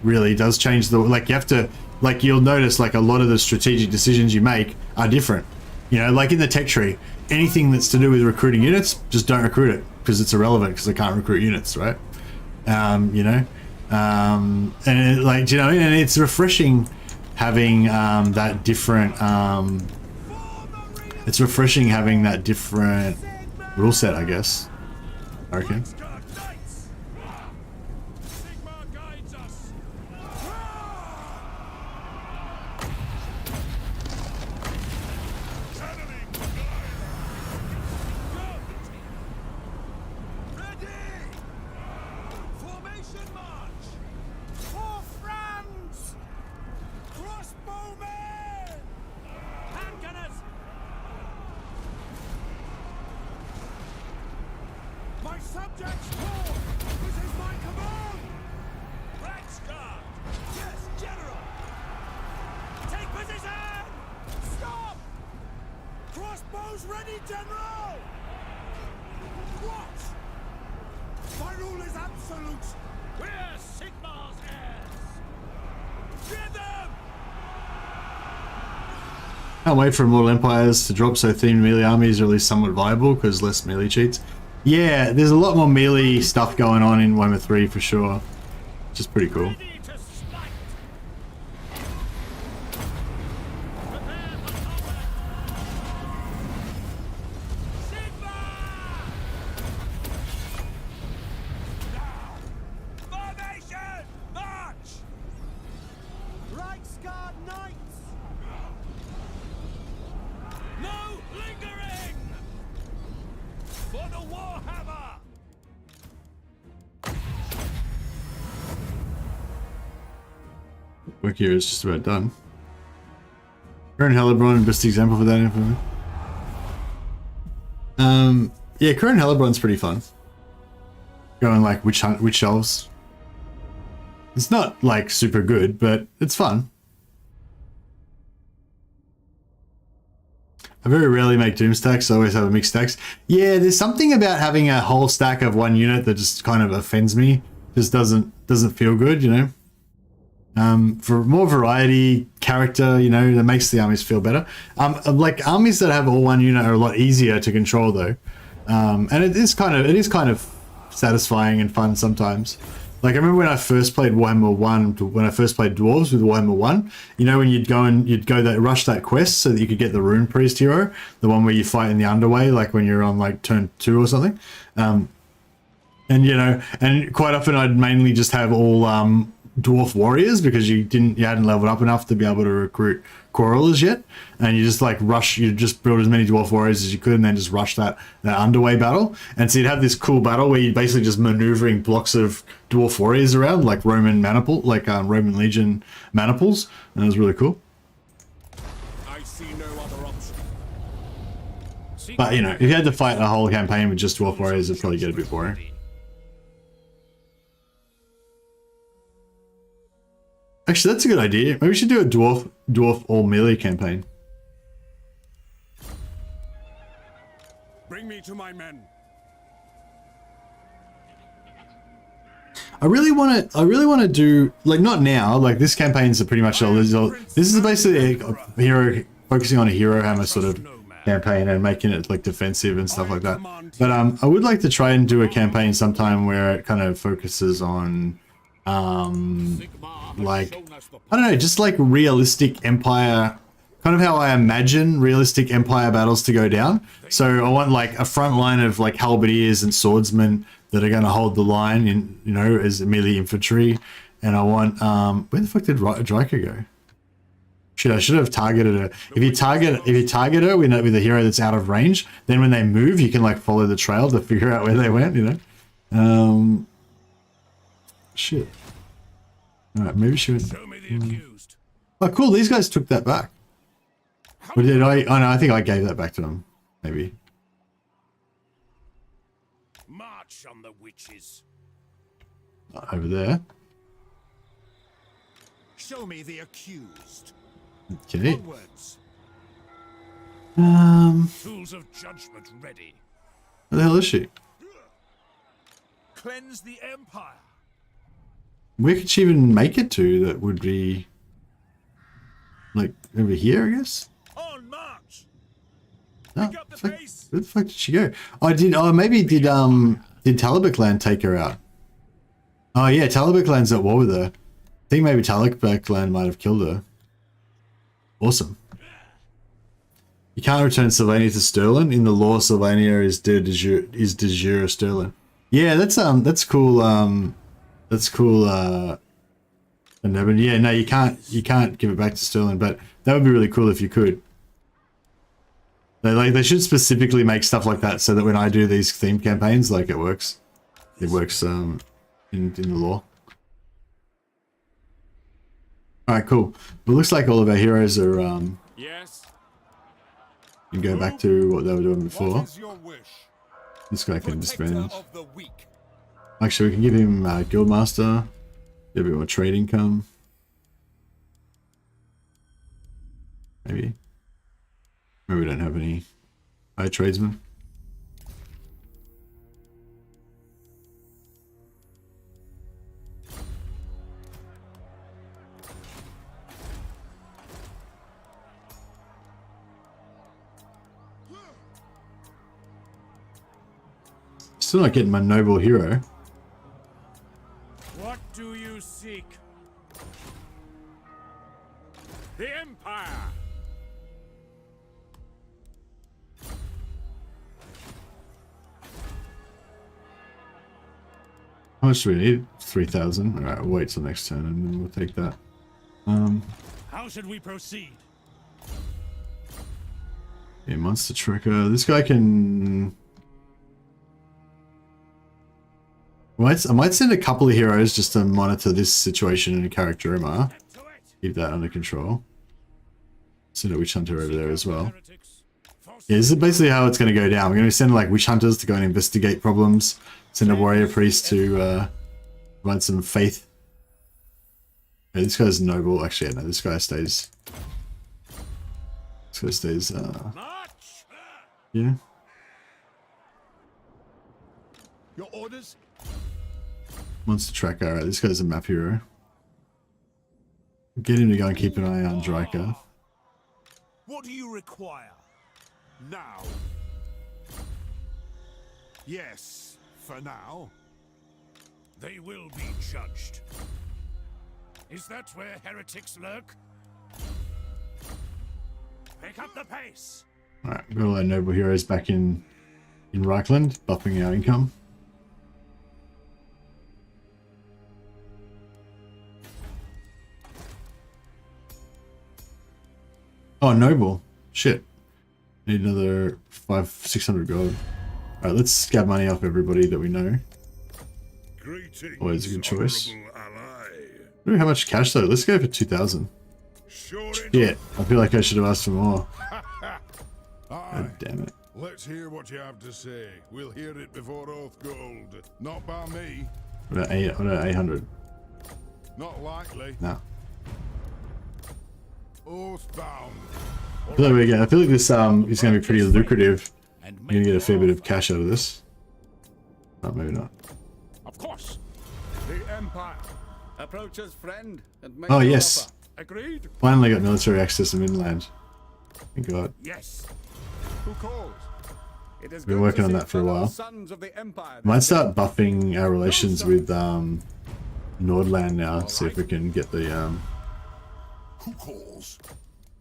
really does change the, like, you have to, like, you'll notice like a lot of the strategic decisions you make are different, you know, like in the tech tree, anything that's to do with recruiting units, just don't recruit it because it's irrelevant because they can't recruit units, right? You know, and it, like, you know, and it's refreshing having that different it's refreshing having that different rule set, I guess. Okay. Reiksguard knights! Sigmar guides us! Channeling the guide! Ready! Formation march! For Franz! Crossbowmen! Handgunners! My subjects call! This is my command! Reiksguard! Yes, General! Take position! Stop! Crossbows ready, General! What? My rule is absolute! We're Sigmar's heirs! Fear them! Can't wait for Immortal Empires to drop so themed melee armies are at least somewhat viable because less melee cheats. Yeah, there's a lot more melee stuff going on in Warhammer 3 for sure, which is pretty cool. Ready to smite! Prepare for combat! Sigmar! Now! Formation! March! Reiksguard knights! No lingering! For the Warhammer! Work here is just about done. Current Hellebron, best example for that info. Yeah, current Hellebron's pretty fun. Going like witch elves. It's not like super good, but it's fun. I very rarely make doom stacks, I always have a mixed stacks. Yeah, there's something about having a whole stack of one unit that just kind of offends me. Just doesn't feel good, you know. For more variety, character, you know, that makes the armies feel better. Like armies that have all one unit are a lot easier to control though. And it is kind of satisfying and fun sometimes. Like I remember when I first played Warhammer 1, when I first played Dwarves with Warhammer 1, you know, when you'd rush that quest so that you could get the Rune Priest hero, the one where you fight in the underway, like when you're on like turn 2 or something. And you know, and quite often I'd mainly just have all dwarf warriors because you hadn't leveled up enough to be able to recruit quarrelers yet, and you just like you just build as many dwarf warriors as you could and then just rush that underway battle. And so you'd have this cool battle where you're basically just maneuvering blocks of dwarf warriors around like Roman Legion maniples, and it was really cool. I see no other option. But you know, if you had to fight a whole campaign with just dwarf warriors, it'd probably get a bit boring. Actually, that's a good idea. Maybe we should do a dwarf all melee campaign. Bring me to my men. I really want to do, like, not now, like this campaign's are pretty much this is basically a hero, focusing on a hero hammer sort of campaign and making it like defensive and stuff like that. But I would like to try and do a campaign sometime where it kind of focuses on like, I don't know, just like realistic empire, kind of how I imagine realistic empire battles to go down. So I want like a front line of like halberdiers and swordsmen that are going to hold the line in, you know, as melee infantry. And I want, where the fuck did Dryker go? Shit, I should have targeted her. If you target her with a hero that's out of range, then when they move, you can like follow the trail to figure out where they went, you know? Shit. Alright, maybe she was... Show me the accused. Oh, cool, these guys took that back. Or did I? Oh no, I think I gave that back to them. Maybe. March on the witches. Over there. Show me the accused. Okay. Onwards. Tools of judgment ready. Where the hell is she? Cleanse the empire. Where could she even make it to that would be... like, over here, I guess? On march. No, Pick up the fuck, pace. where the fuck did she go? Maybe did Talabheq take her out? Oh yeah, Talabheq's at war with her. I think maybe Talabheq might have killed her. Awesome. You can't return Sylvania to Stirland. In the law, Sylvania is de jure Stirland. Yeah, that's cool. That's cool. And yeah, no, you can't give it back to Sterling, but that would be really cool if you could. They should specifically make stuff like that so that when I do these themed campaigns, like it works. It works in the lore. All right, cool. It looks like all of our heroes are Yes. can go back to what they were doing before. What is your wish? This guy can Protector disband. of the weak. Actually, we can give him Guildmaster. Get a bit more trade income. Maybe. Maybe we don't have any high tradesmen. Still not getting my noble hero. What do you seek? The Empire! How much do we need? 3,000. Alright, we'll wait till next turn and then we'll take that. How should we proceed? Yeah, monster tracker. This guy can... I might send a couple of heroes just to monitor this situation in Character MR. Keep that under control. Send a Witch Hunter over there as well. Yeah, this is basically how it's going to go down. We're going to send like Witch Hunters to go and investigate problems. Send a Warrior Priest to provide some faith. Yeah, this guy's noble. Actually, no, this guy stays. This guy stays, yeah. Your orders? Monster tracker. Alright, this guy's a map hero. Get him to go and keep an eye on Dryka. What do you require? Now. Yes, for now. They will be judged. Is that where heretics lurk? Pick up the pace. Alright, we've got all our noble heroes back in Reikland, buffing our income. Oh, noble. Shit. Need another 600 gold. Alright, let's scab money off everybody that we know. Greetings, Always a good choice. honorable ally. I don't know how much cash though. Let's go for 2,000. Sure Yeah, I feel like I should have asked for more. Aye. God damn it. Let's hear what you have to say. We'll hear it before Oath Gold. Not by me. What about 800? Not likely. No. Oathbound. I feel like this is going to be pretty lucrative. You're going to get a fair bit of cash out of this. Oh, maybe not. Of course. The Empire. Approach us, friend, and make Oh, your yes. offer. Agreed? Finally got military access to Midland. Thank God. Yes. Who calls? It is Been good working to on see that for a fellow while. Sons of the Empire. Might start buffing our relations with Nordland now. See if we can get the Who calls?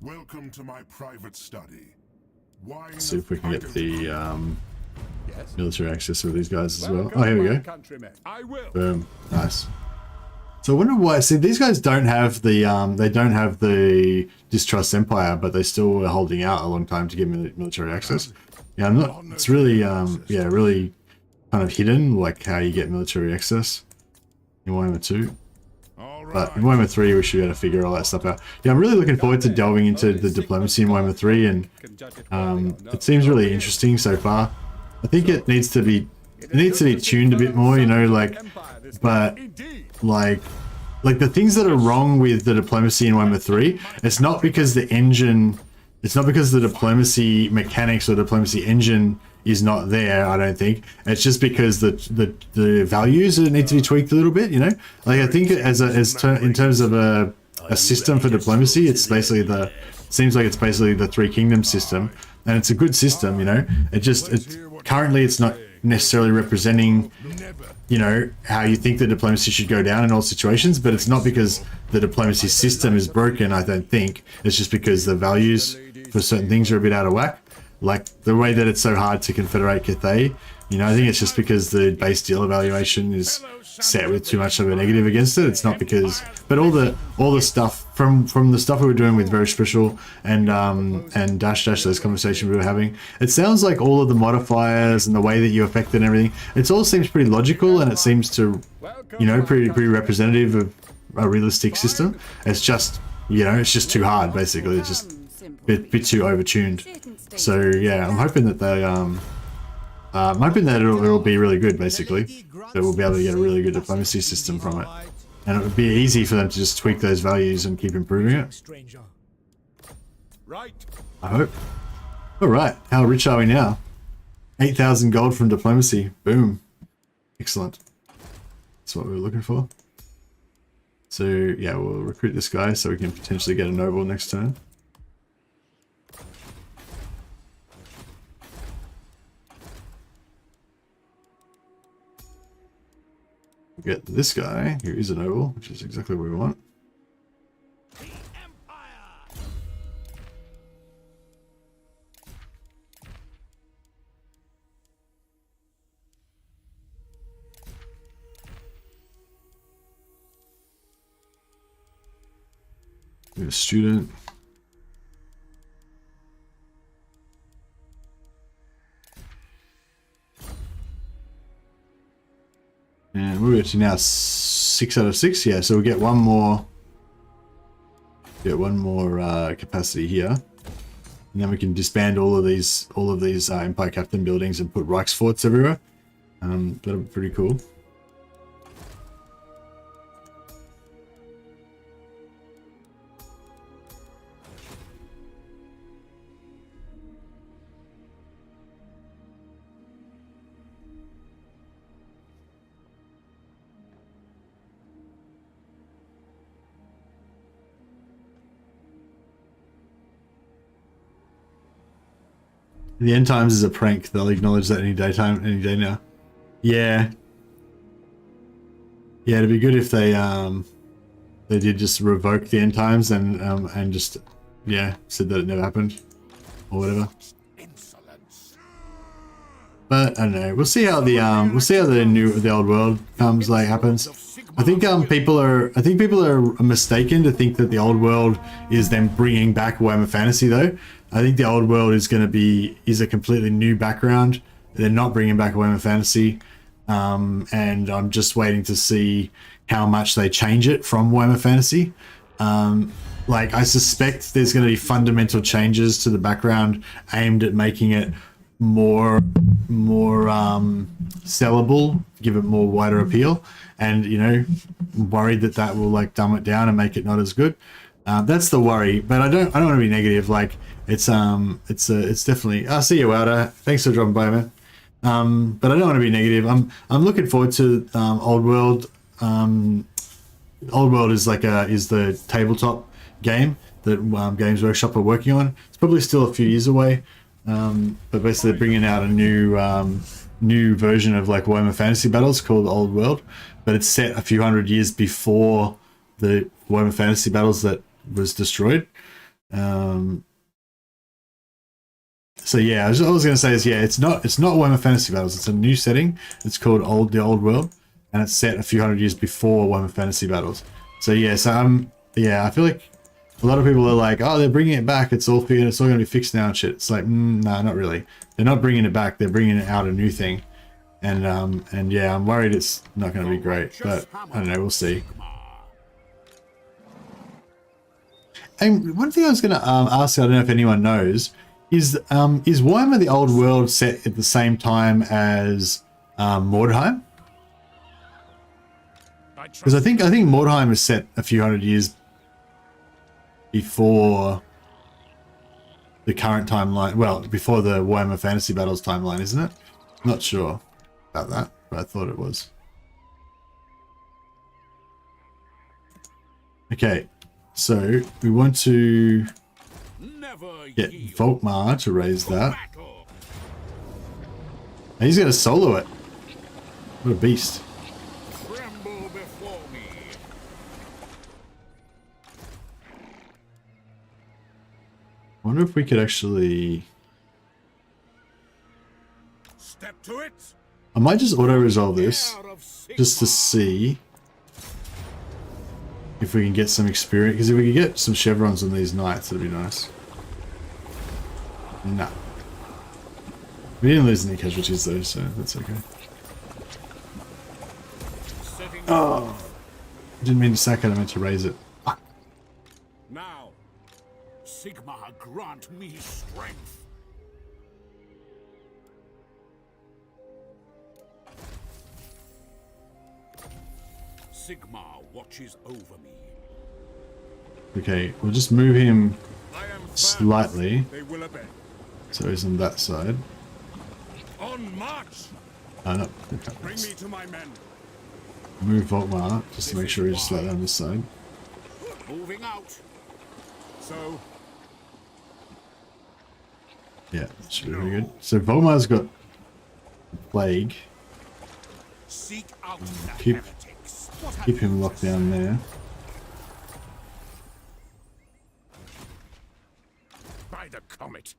Welcome to my private study. Wine see if we can get the Yes. military access with these guys as well. Welcome, Oh, here we my go. countrymen. I will. Boom. Nice. So I wonder why. See, these guys don't have the Distrust Empire, but they still were holding out a long time to get military access. Yeah, I'm not. It's really yeah, really kind of hidden, like how you get military access in Warhammer 2. But in Warhammer 3, we should be able to figure all that stuff out. Yeah, I'm really looking forward to delving into the diplomacy in Warhammer 3, and it seems really interesting so far. I think it needs to be tuned a bit more, you know, like, but like the things that are wrong with the diplomacy in Warhammer 3, it's not because the engine, it's not because the diplomacy mechanics or diplomacy engine is not there, I don't think. It's just because the values need to be tweaked a little bit, you know? Like, I think in terms of a system for diplomacy, it's basically seems like it's basically the Three Kingdoms system, and it's a good system, you know? Currently it's not necessarily representing, you know, how you think the diplomacy should go down in all situations, but it's not because the diplomacy system is broken, I don't think. It's just because the values for certain things are a bit out of whack. Like the way that it's so hard to confederate Cathay, You know, I think it's just because the base deal evaluation is set with too much of a negative against it. It's not because, but all the stuff from the stuff we were doing with Very Special and Dash those conversations we were having, it sounds like all of the modifiers and the way that you affect it and everything, it all seems pretty logical, and it seems to, you know, pretty representative of a realistic system. It's just, you know, it's just too hard basically. It's just a bit too overtuned. So yeah, I'm hoping that they I'm hoping that it'll be really good basically. So we'll be able to get a really good diplomacy system from it. And it would be easy for them to just tweak those values and keep improving it. Right. I hope. Alright, how rich are we now? 8,000 gold from diplomacy. Boom. Excellent. That's what we were looking for. So yeah, we'll recruit this guy so we can potentially get a noble next turn. Get this guy, who is a noble, which is exactly what we want. We have a student. And we're to now 6 out of 6, yeah. So we'll get one more. Get one more capacity here, and then we can disband all of these Empire Captain buildings and put Reiksforts everywhere. That'll be pretty cool. The end times is a prank. They'll acknowledge that any day now. Yeah. Yeah, it'd be good if they did just revoke the end times and just, yeah, said that it never happened or whatever. Insolence. But I don't know. We'll see how the old world happens. I think people are mistaken to think that the old world is them bringing back Warhammer Fantasy though. I think the old world is a completely new background. They're not bringing back Warhammer Fantasy, and I'm just waiting to see how much they change it from Warhammer Fantasy. Like I suspect there's going to be fundamental changes to the background aimed at making it more sellable, give it more wider appeal, and you know, worried that will like dumb it down and make it not as good. That's the worry, but I don't want to be negative. Like it's definitely. I see you, Wilder. Thanks for dropping by, man. But I don't want to be negative. I'm looking forward to Old World. Old World is the tabletop game that Games Workshop are working on. It's probably still a few years away, but basically they're bringing out a new version of like Warhammer Fantasy Battles called Old World, but it's set a few hundred years before the Warhammer Fantasy Battles that was destroyed. So yeah, I was going to say is yeah, it's not Warhammer Fantasy Battles. It's a new setting. It's called the Old World, and it's set a few hundred years before Warhammer Fantasy Battles. So yeah, I feel like a lot of people are like, oh, they're bringing it back. It's all going to be fixed now and shit. It's like, no, not really. They're not bringing it back. They're bringing it out a new thing, and yeah, I'm worried it's not going to be great, but I don't know. We'll see. And one thing I was going to ask, I don't know if anyone knows, is Warhammer the Old World set at the same time as Mordheim? Because I think Mordheim is set a few hundred years before the current timeline. Well, before the Warhammer Fantasy Battles timeline, isn't it? Not sure about that, but I thought it was. Okay, so we want to get Volkmar to raise that. And he's going to solo it. What a beast. Tremble before me. I wonder if we could actually... Step to it. I might just auto-resolve this, just to see if we can get some experience, because if we can get some chevrons on these knights, that'd be nice. Nah. We didn't lose any casualties though, so that's okay. Oh! I didn't mean to sack it, I meant to raise it. Fuck. Now, Sigmar, grant me strength. Sigmar watches over me. Okay, we'll just move him I am slightly, They will obey. so he's on that side. On march! No. Bring me to my men. Move Volkmar, just to make sure he's slightly on this side. Moving out. So, Yeah, that should be very good. So Volkmar's got the plague. seek out the Keep- heretics. What have Keep him you locked to down say? there. By the comet.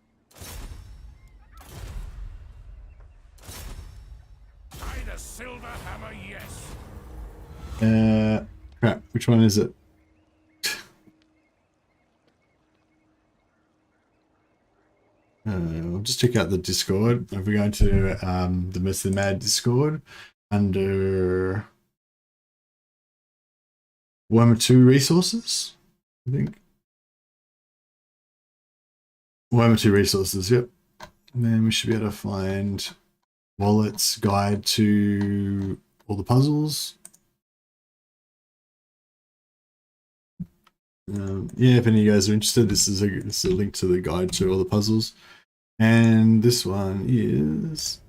By the silver hammer, yes. Crap, which one is it? We'll just check out the Discord. If we go to the Mr. Mad Discord under Warhammer 2 resources, I think. Warhammer 2 resources, yep. And then we should be able to find Wallet's guide to all the puzzles. Yeah, if any of you guys are interested, this is a link to the guide to all the puzzles. And this one is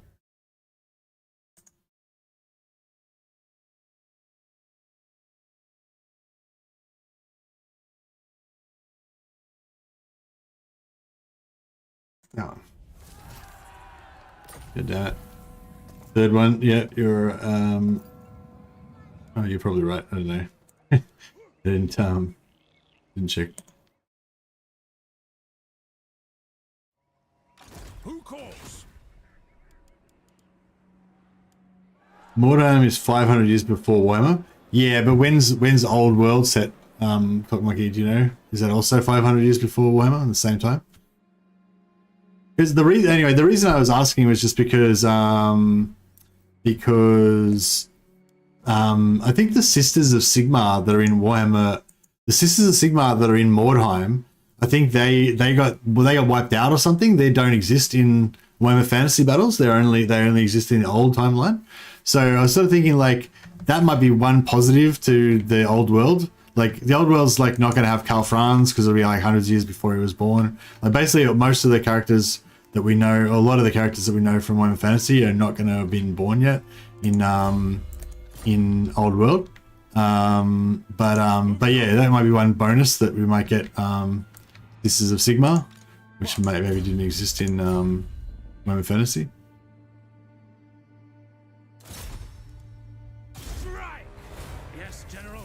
oh. Did that. Third one, yeah, you're oh, you're probably right, I don't know. I didn't check. Who calls? Mordheim is 500 years before Warhammer. Yeah, but when's Old World set? Cockmonkey, do you know? Is that also 500 years before Warhammer at the same time? Because the reason I was asking was just because I think the Sisters of Sigmar that are in Warhammer, the Sisters of Sigmar that are in Mordheim, I think they got wiped out or something. They don't exist in Warhammer Fantasy Battles. They only exist in the old timeline. So I was sort of thinking like that might be one positive to the old world. Like the old world's like not going to have Karl Franz because it'll be like hundreds of years before he was born. Like basically most of the characters that we know, or a lot of the characters that we know from Warhammer Fantasy are not going to have been born yet in old world. But yeah, that might be one bonus that we might get. Sisters of Sigmar, which maybe didn't exist in Warhammer Fantasy. Right. Yes, General.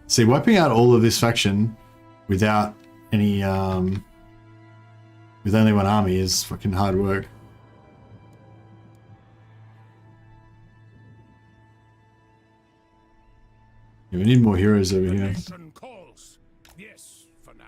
See, wiping out all of this faction without any with only one army is fucking hard work. Yeah, we need more heroes over here. Nation calls. Yes, for now.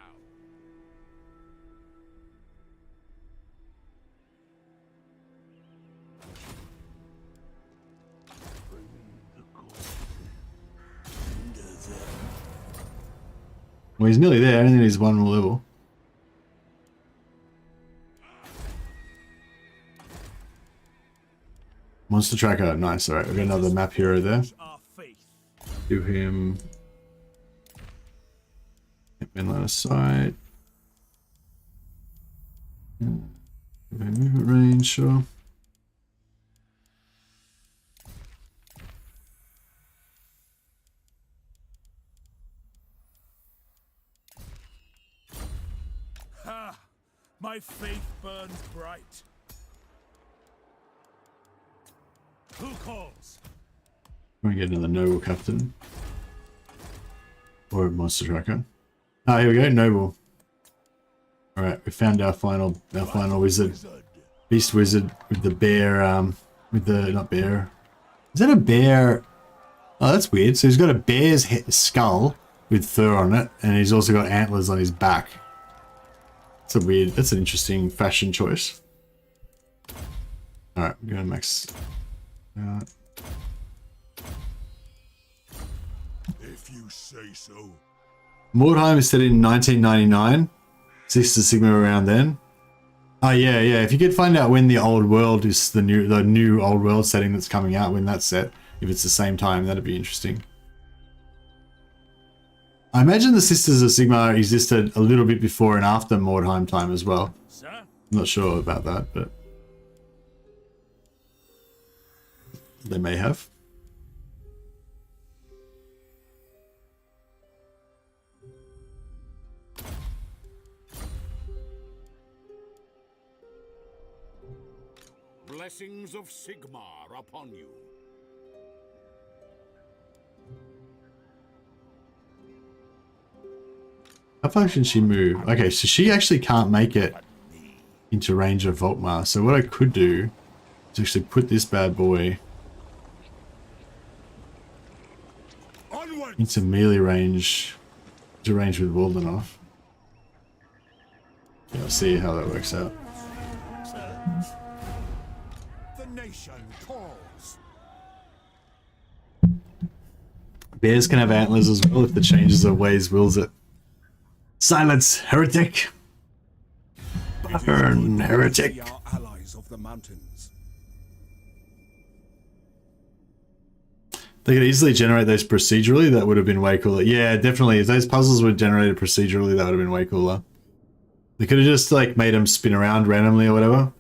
Well, he's nearly there. I don't think he's one more level. Monster tracker, nice. All right, we've got another map hero there. Our faith. Give him in line of sight. Movement range, sure. Ha! My faith burns bright. Who calls? We're gonna get another noble captain. Or a monster tracker. Ah, here we go, noble. Alright, we found our final wizard. Beast wizard with the bear With the, not bear. Is that a bear? Oh, that's weird. So he's got a bear's skull with fur on it, and he's also got antlers on his back. That's an interesting fashion choice. Alright, we're going to max. If you say so. Mordheim is set in 1999. Six to Sigma around then. Oh yeah, yeah. If you could find out when the old world is the new old world setting that's coming out, when that's set, if it's the same time, that'd be interesting. I imagine the Sisters of Sigmar existed a little bit before and after Mordheim time as well. Sir? I'm not sure about that, but they may have. Blessings of Sigmar upon you. How far can she move? Okay, so she actually can't make it into range of Volkmar. So what I could do is actually put this bad boy into melee range, to range with Waldenhof. Yeah, I'll see how that works out. The nation calls. Bears can have antlers as well if the changes of ways wills it. Silence, heretic! Burn, heretic! We are allies of the mountains. They could easily generate those procedurally, that would have been way cooler. Yeah, definitely. If those puzzles were generated procedurally, that would have been way cooler. They could have just like made them spin around randomly or whatever.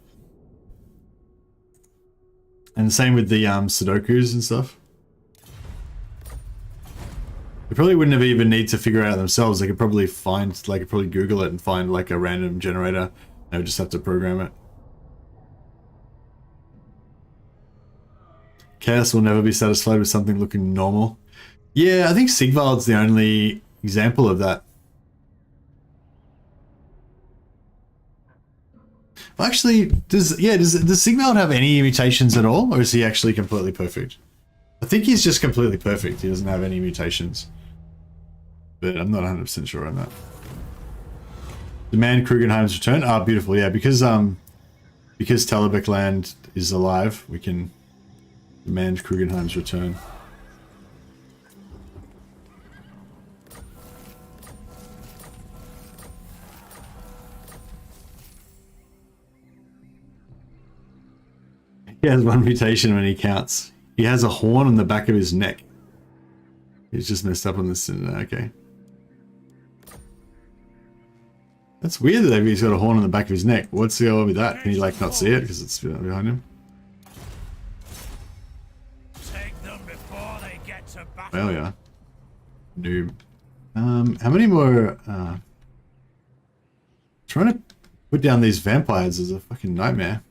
And the same with the Sudokus and stuff. They probably wouldn't have even need to figure it out themselves. They could probably find, like, probably Google it and find like a random generator. They would just have to program it. Chaos will never be satisfied with something looking normal. Yeah, I think Sigvald's the only example of that. Actually, does Sigvald have any mutations at all, or is he actually completely perfect? I think he's just completely perfect. He doesn't have any mutations. But I'm not 100% sure on that. Demand Krugenheim's return. Ah, beautiful. Yeah, because Talabek land is alive, we can demand Krugenheim's return. He has one mutation when he counts. He has a horn on the back of his neck. He's just messed up on this. Okay. That's weird that he's got a horn on the back of his neck. What's the deal with that? Can he like not see it because it's behind him? Take them before they get to battle. Well, yeah. Noob. How many more? Trying to put down these vampires is a fucking nightmare.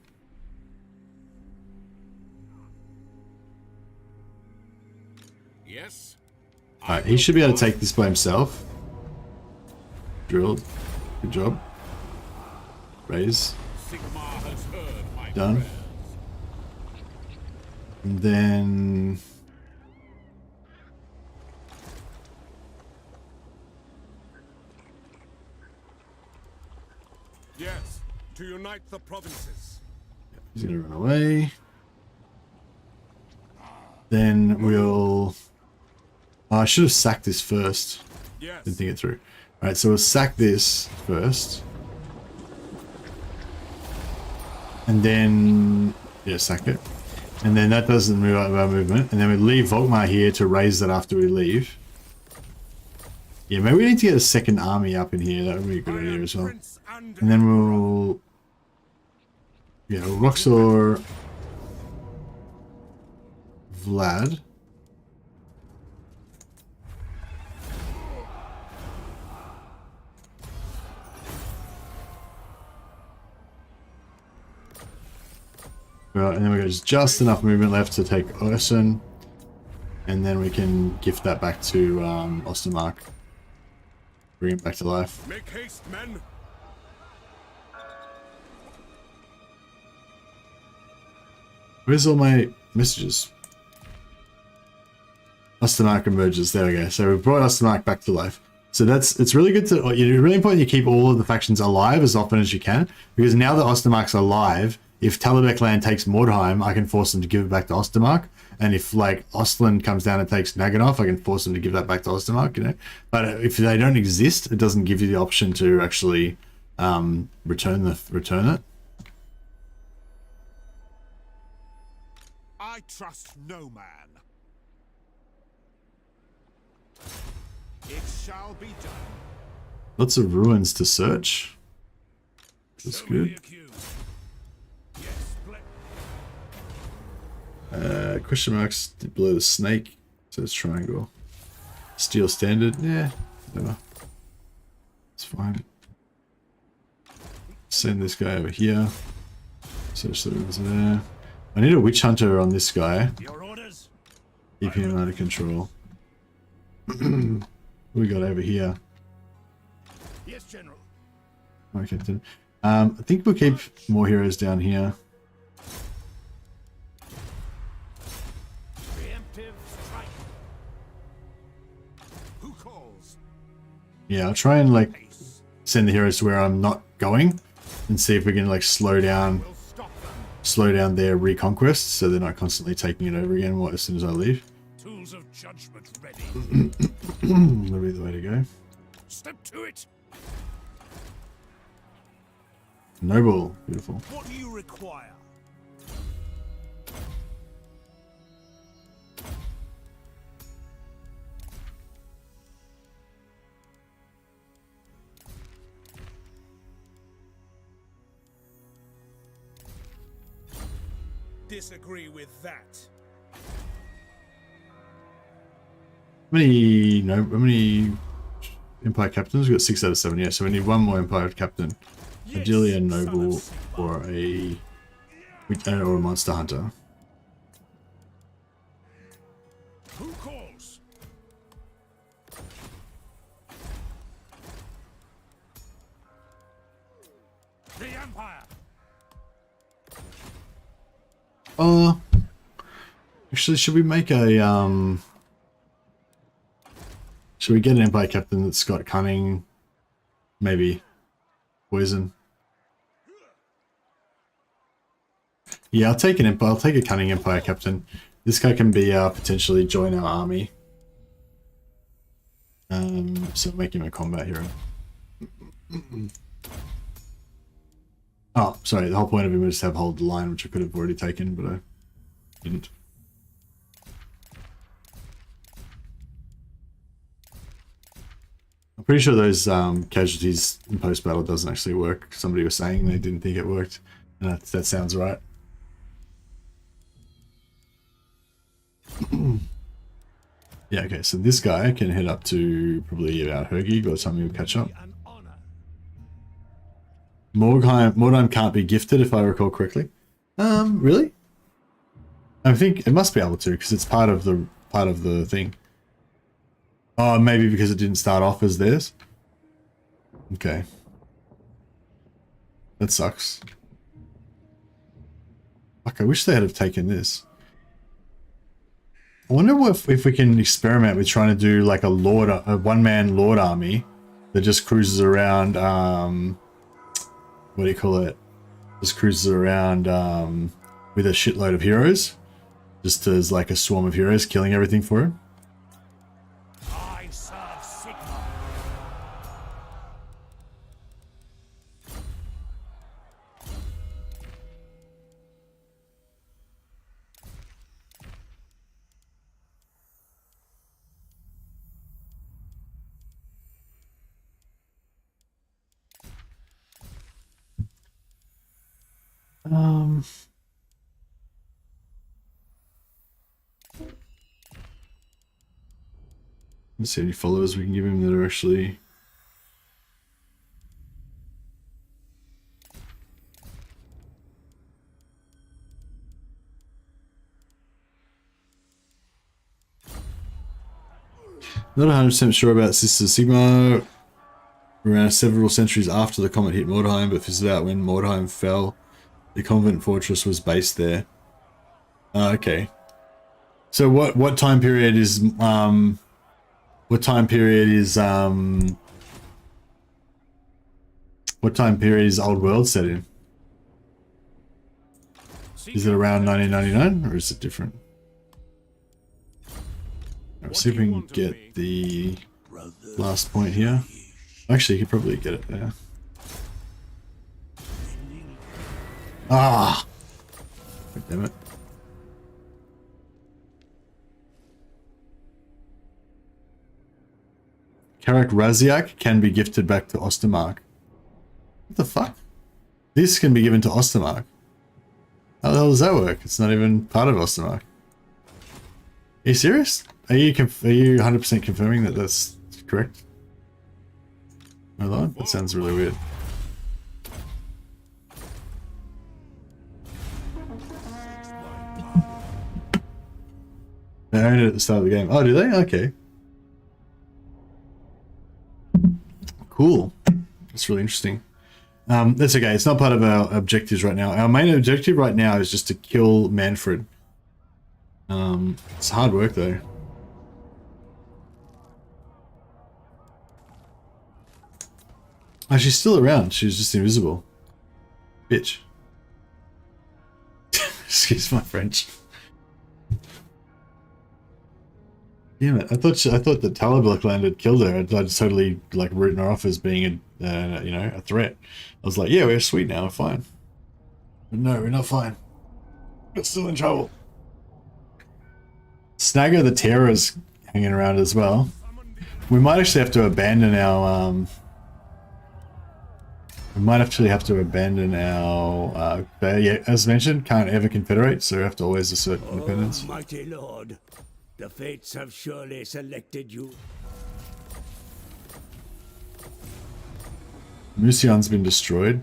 Yes. Alright, he should be able to take this by himself. Drilled. Good job. Raise. Sigmar has heard my Done. prayers. And then... Yes, to unite the provinces. He's gonna run away. Then we'll... Oh, I should have sacked this first. Yes. Didn't think it through. Alright, so we'll sack this first. And then... Yeah, sack it. And then that doesn't move out of our movement. And then we leave Volkmar here to raise that after we leave. Yeah, maybe we need to get a second army up in here. That would be a good idea as well. And then we'll... Yeah, Roxor... Vlad. Well, and then we've got just enough movement left to take Orson. And then we can gift that back to Ostermark. Bring it back to life. Make haste, men. Where's all my messages? Ostermark emerges. There we go. So we've brought Ostermark back to life. So it's really good to, it's really important you keep all of the factions alive as often as you can, because now that Ostermark's alive, if Talabek land takes Mordheim, I can force them to give it back to Ostermark. And if like Ostland comes down and takes Naganoff, I can force them to give that back to Ostermark, you know. But if they don't exist, it doesn't give you the option to actually return it. I trust no man. It shall be done. Lots of ruins to search. That's good. Question marks below the snake. Says triangle. Steel standard. Yeah, whatever. It's fine. Send this guy over here. Search the ruins there. I need a witch hunter on this guy. Your orders? Keep him under control. What we got over here? Yes, General. Okay, then. I think we'll keep more heroes down here. Preemptive strike. Who calls? Yeah, I'll try and like send the heroes to where I'm not going and see if we can like slow down their reconquest so they're not constantly taking it over again as soon as I leave. Tools of judgment ready. That'll be the way to go. Step to it. Noble, beautiful. What do you require? Disagree with that. How many Empire captains? We've got 6 out of 7, yeah, so we need one more Empire captain. Ideally a noble or a monster hunter. Who calls? The Empire. Actually, should we make a should we get an Empire captain that's got cunning, maybe poison? Yeah, I'll take a cunning Empire captain. This guy can be potentially join our army. So make him a combat hero. Oh, sorry, the whole point of him was to have hold the line, which I could have already taken, but I didn't. I'm pretty sure those casualties in post-battle doesn't actually work. Somebody was saying they didn't think it worked, and that sounds right. Yeah, okay, so this guy can head up to probably about Hergy by the time he'll catch up. Mordheim can't be gifted if I recall correctly. Really? I think it must be able to because it's part of the thing. Oh, maybe because it didn't start off as theirs. Okay. That sucks. Fuck, I wish they had have taken this. I wonder if we can experiment with trying to do like a one-man lord army that just cruises around, what do you call it? Just cruises around with a shitload of heroes. Just as like a swarm of heroes killing everything for him. I serve Sigma. Let's see any followers we can give him that are actually... Not 100% sure about Sister Sigma. Around several centuries after the comet hit Mordheim, but fizzled out when Mordheim fell. The convent fortress was based there. Okay. So what time period is what time period is Old World set in? Is it around 1999 or is it different? Let's see if we can get the last point here. Actually, you could probably get it there. Ah! God damn it. Karak Raziak can be gifted back to Ostermark. What the fuck? This can be given to Ostermark. How the hell does that work? It's not even part of Ostermark. Are you serious? Are you 100% confirming that that's correct? Hold on, that sounds really weird. They own it at the start of the game. Oh, do they? Okay. Cool. That's really interesting. That's okay. It's not part of our objectives right now. Our main objective right now is just to kill Manfred. It's hard work though. Oh, she's still around. She's just invisible. Bitch. Excuse my French. Damn it! I thought that Talabheim had killed her. I'd totally like written her off as being a you know, a threat. I was like, yeah, we're sweet now, we're fine. But no, we're not fine. We're still in trouble. Snagger the Terror's hanging around as well. We might actually have to abandon our we might actually have to abandon our yeah, as mentioned, can't ever confederate, so we have to always assert independence. Mighty Lord, the fates have surely selected you. Musion's been destroyed.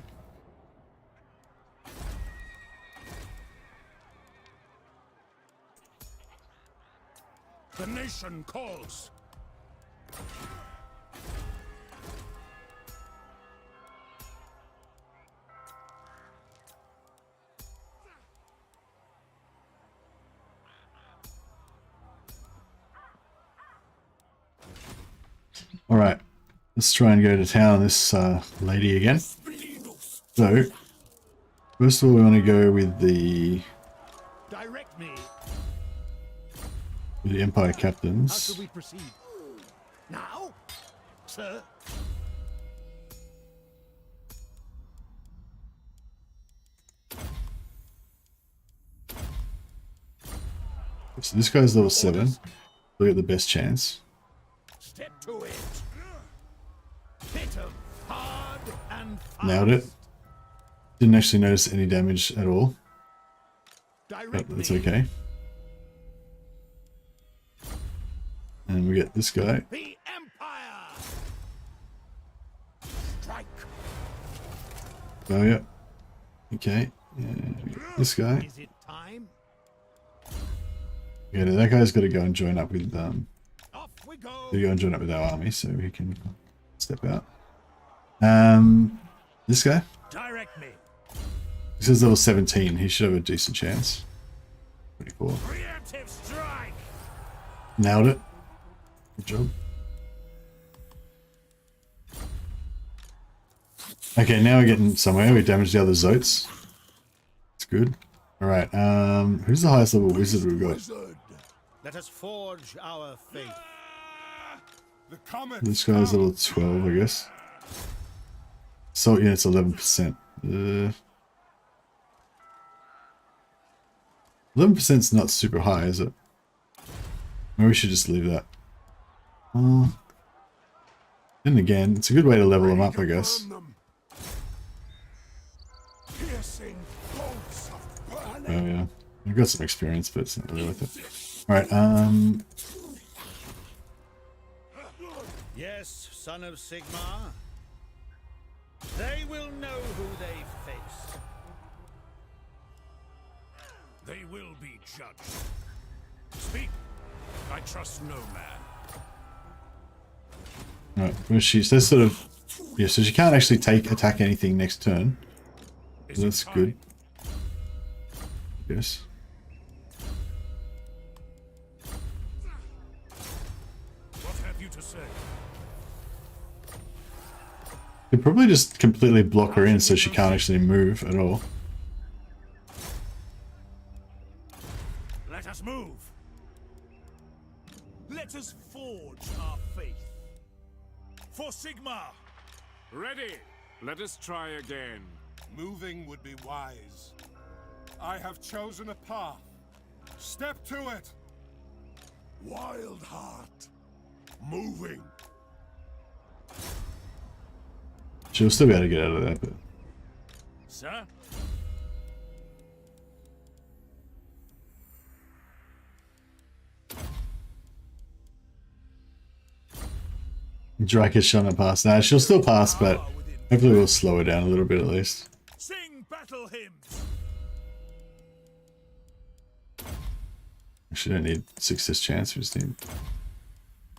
The nation calls. All right, let's try and go to town on this lady again. So, first of all, we want to go with the Direct me. Empire How captains. should we proceed? Now, sir. So this guy's level 7. We got the best chance. Step to it. Hit 'em hard and fast. Nailed it. Didn't actually notice any damage at all. But Direct that's me. okay. And we get this guy. The Empire. Strike. Oh yeah. Okay. And we get this guy. Is it time? Yeah, that guy's got to go and join up with Off we go. go and join up with our army so he can step out. This guy. Direct me. This is level 17. He should have a decent chance. 24. Preemptive strike. Nailed it. Good job. Okay, now we're getting somewhere. We damaged the other Zotes. It's good. Alright, who's the highest level wizard we've got? Let us forge our fate. The comet. This guy's level 12, I guess. Salt unit's 11%. 11%'s not super high, is it? Maybe we should just leave that. Then again, it's a good way to level them up, I guess. Piercing bolts of burning. Oh yeah, we've got some experience, but it's not really worth it. Alright, Yes, son of Sigmar. They will know who they face. They will be judged. Speak. I trust no man. right, where's she? So sort of, yeah, so she can't actually attack anything next turn. So Is it that's time? good. Yes. Could probably just completely block her in so she can't actually move at all. Let us move. Let us forge our faith. For Sigmar! Ready! Let us try again. Moving would be wise. I have chosen a path. Step to it. Wulfhart. Moving. She'll still be able to get out of that, but... Sir? Drake is showing it past. Nah, she'll still pass, but hopefully we'll slow her down a little bit at least. Sing battle hymns. Actually, don't need success chance, we just need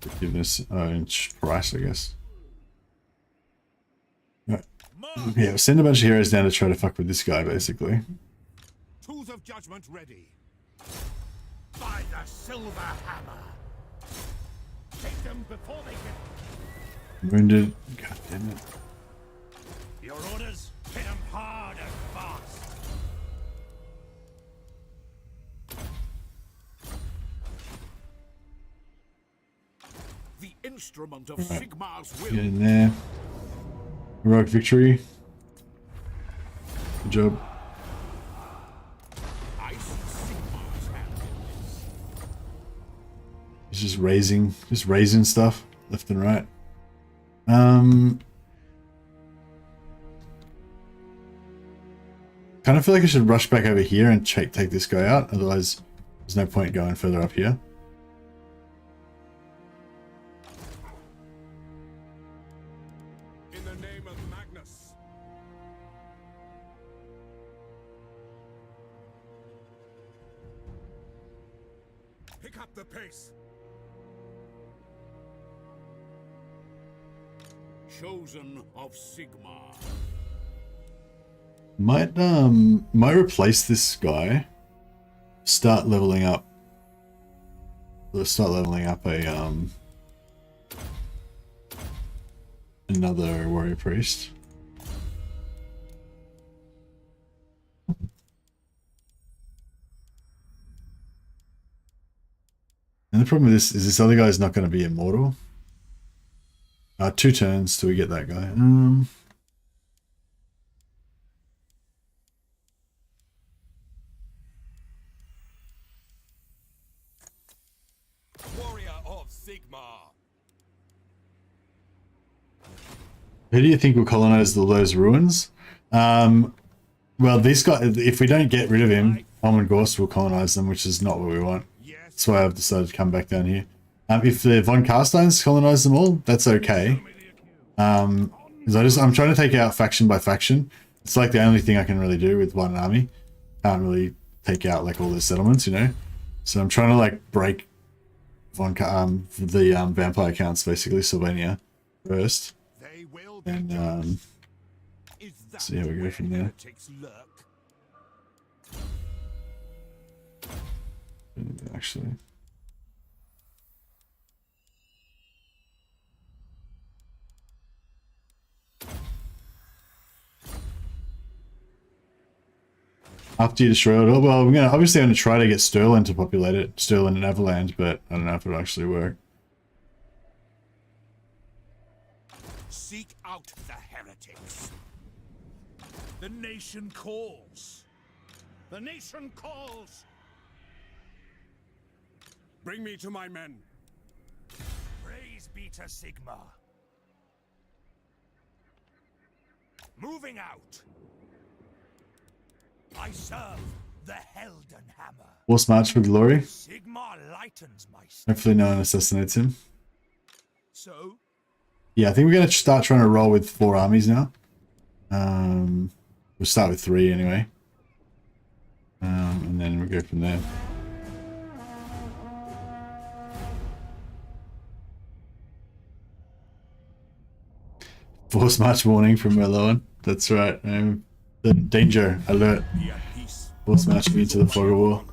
forgiveness and price, I guess. Right. Yeah, we'll send a bunch of heroes down to try to fuck with this guy, basically. Tools of judgment ready. By the silver hammer. Take them before they get... Wounded. God damn it. Your orders, hit them hard and fast. The instrument of Sigmar's will. Get in there. Heroic victory. Good job. I see Sigmar's hand in this. He's just raising stuff left and right. Kind of feel like I should rush back over here and take this guy out. Otherwise, there's no point going further up here. In the name of Magnus. Pick up the pace. Chosen of Sigmar. Might replace this guy. Start leveling up. Let's start leveling up a another warrior priest. And the problem with this is this other guy's not going to be immortal. 2 turns till we get that guy. Warrior of Sigmar. Who do you think will colonize those ruins? Well, these guys, if we don't get rid of him, Almond Gorst will colonize them, which is not what we want. That's why I've decided to come back down here. If the Von Carsteins colonize them all, that's okay. Because I'm trying to take out faction by faction. It's like the only thing I can really do with one army. Can't really take out like all the settlements, you know. So I'm trying to like break the vampire counts, basically Sylvania first, and see how we go from there. Actually. After you destroy it all, well, we're obviously going to try to get Sterling to populate it, Sterling and Avalanche, but I don't know if it'll actually work. Seek out the heretics. The nation calls. The nation calls. Bring me to my men. Praise be to Sigmar. Moving out. I serve the Helden Hammer. Force march for glory. Sigmar lightens my step. Hopefully no one assassinates him. So? Yeah, I think we're going to start trying to roll with 4 armies now. We'll start with 3 anyway. And then we'll go from there. Force march warning from Merlon. That's right. The danger alert. Force march me to the fog of war.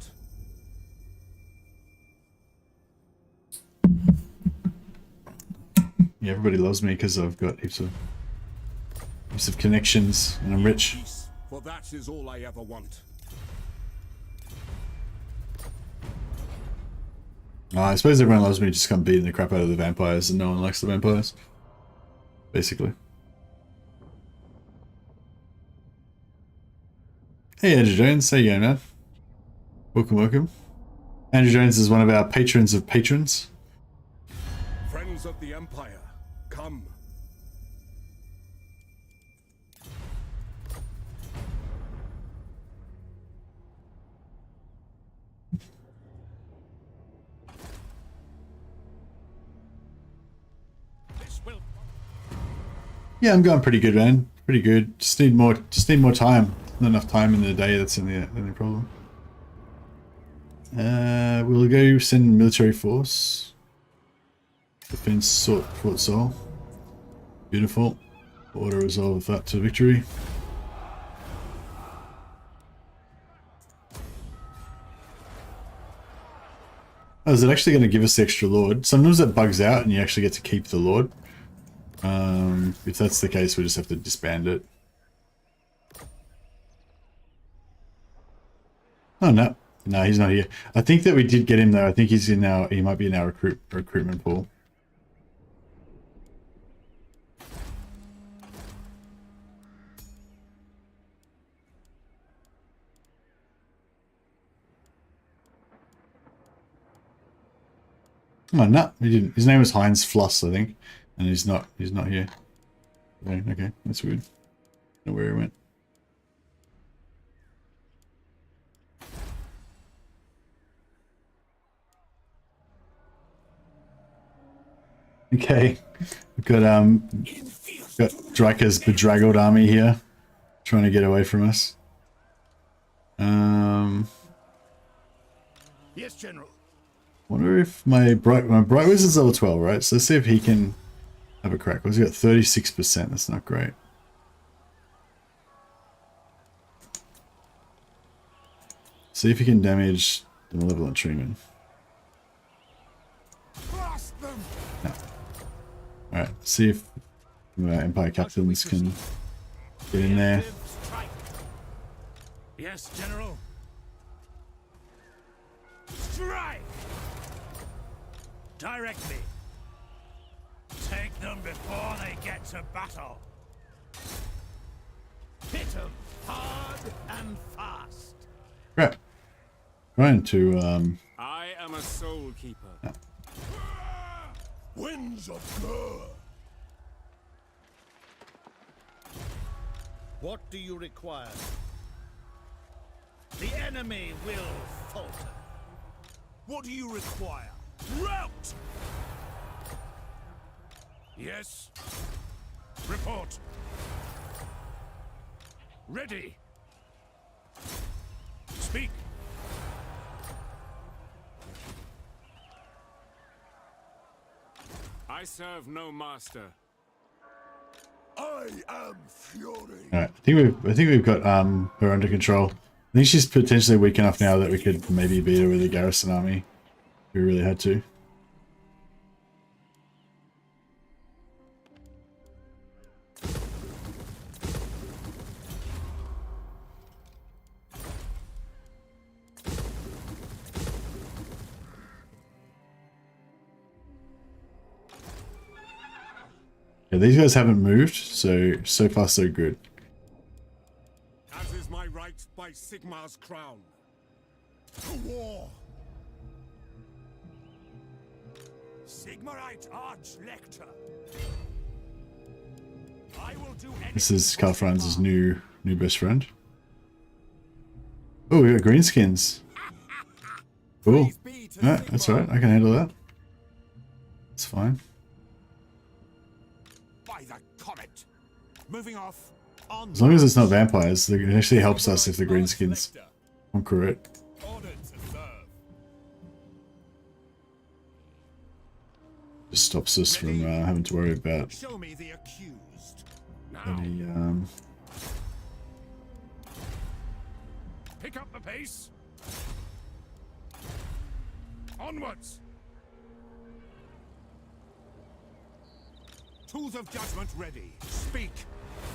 Yeah, everybody loves me because I've got heaps of Use of connections, and I'm rich. Peace, for that is all I ever want. I suppose everyone loves me just come beating the crap out of the vampires, and no one likes the vampires. Basically. Hey Andrew Jones, how you going, man? Welcome, welcome. Andrew Jones is one of our patrons of patrons. Friends of the Empire, come. Yeah, I'm going pretty good, man. Pretty good. Just need more time. Not enough time in the day. That's the only problem. We'll go send military force. Defense Fort Sol. Beautiful. Order resolve that to victory. Oh, is it actually going to give us the extra lord? Sometimes it bugs out and you actually get to keep the lord. If that's the case, we just have to disband it. Oh no, no, he's not here. I think that we did get him though. I think he's in our. He might be in our recruitment pool. Oh no, he didn't. His name was Heinz Floss, I think, and he's not. He's not here. Okay, that's weird. I don't know where he went. Okay, we've got Draca's bedraggled army here, trying to get away from us. Yes, General. Wonder if my bright wizard's level 12, right? So let's see if he can have a crack. He's got 36%. That's not great. See if he can damage the malevolent treeman. No. Alright, see if Empire captains can get in there. Yes, General. Strike! Directly. Take them before they get to battle. Hit them hard and fast. Right. Trying to I am a soul keeper. No. Winds of Gur. What do you require? The enemy will falter. What do you require? Rout! Yes. Report. Ready. Speak. I serve no master. I am fury. Alright, I think we've got her under control. I think she's potentially weak enough now that we could maybe beat her with a garrison army if we really had to. Yeah, these guys haven't moved, so far so good. As is my right by Sigmar's crown. To war! Sigmarite Arch-Lector. I will do anything. This is Karl Franz's new best friend. Oh, we got greenskins. Cool. Alright, that's alright. I can handle that. It's fine. By the comet. Moving off. On As long as it's not vampires, it actually helps us if the greenskins conquer it. ordered to serve. Just stops us from having to worry about Show me the accused. Now, any pick up the pace. Onwards. Tools of judgment ready. Speak.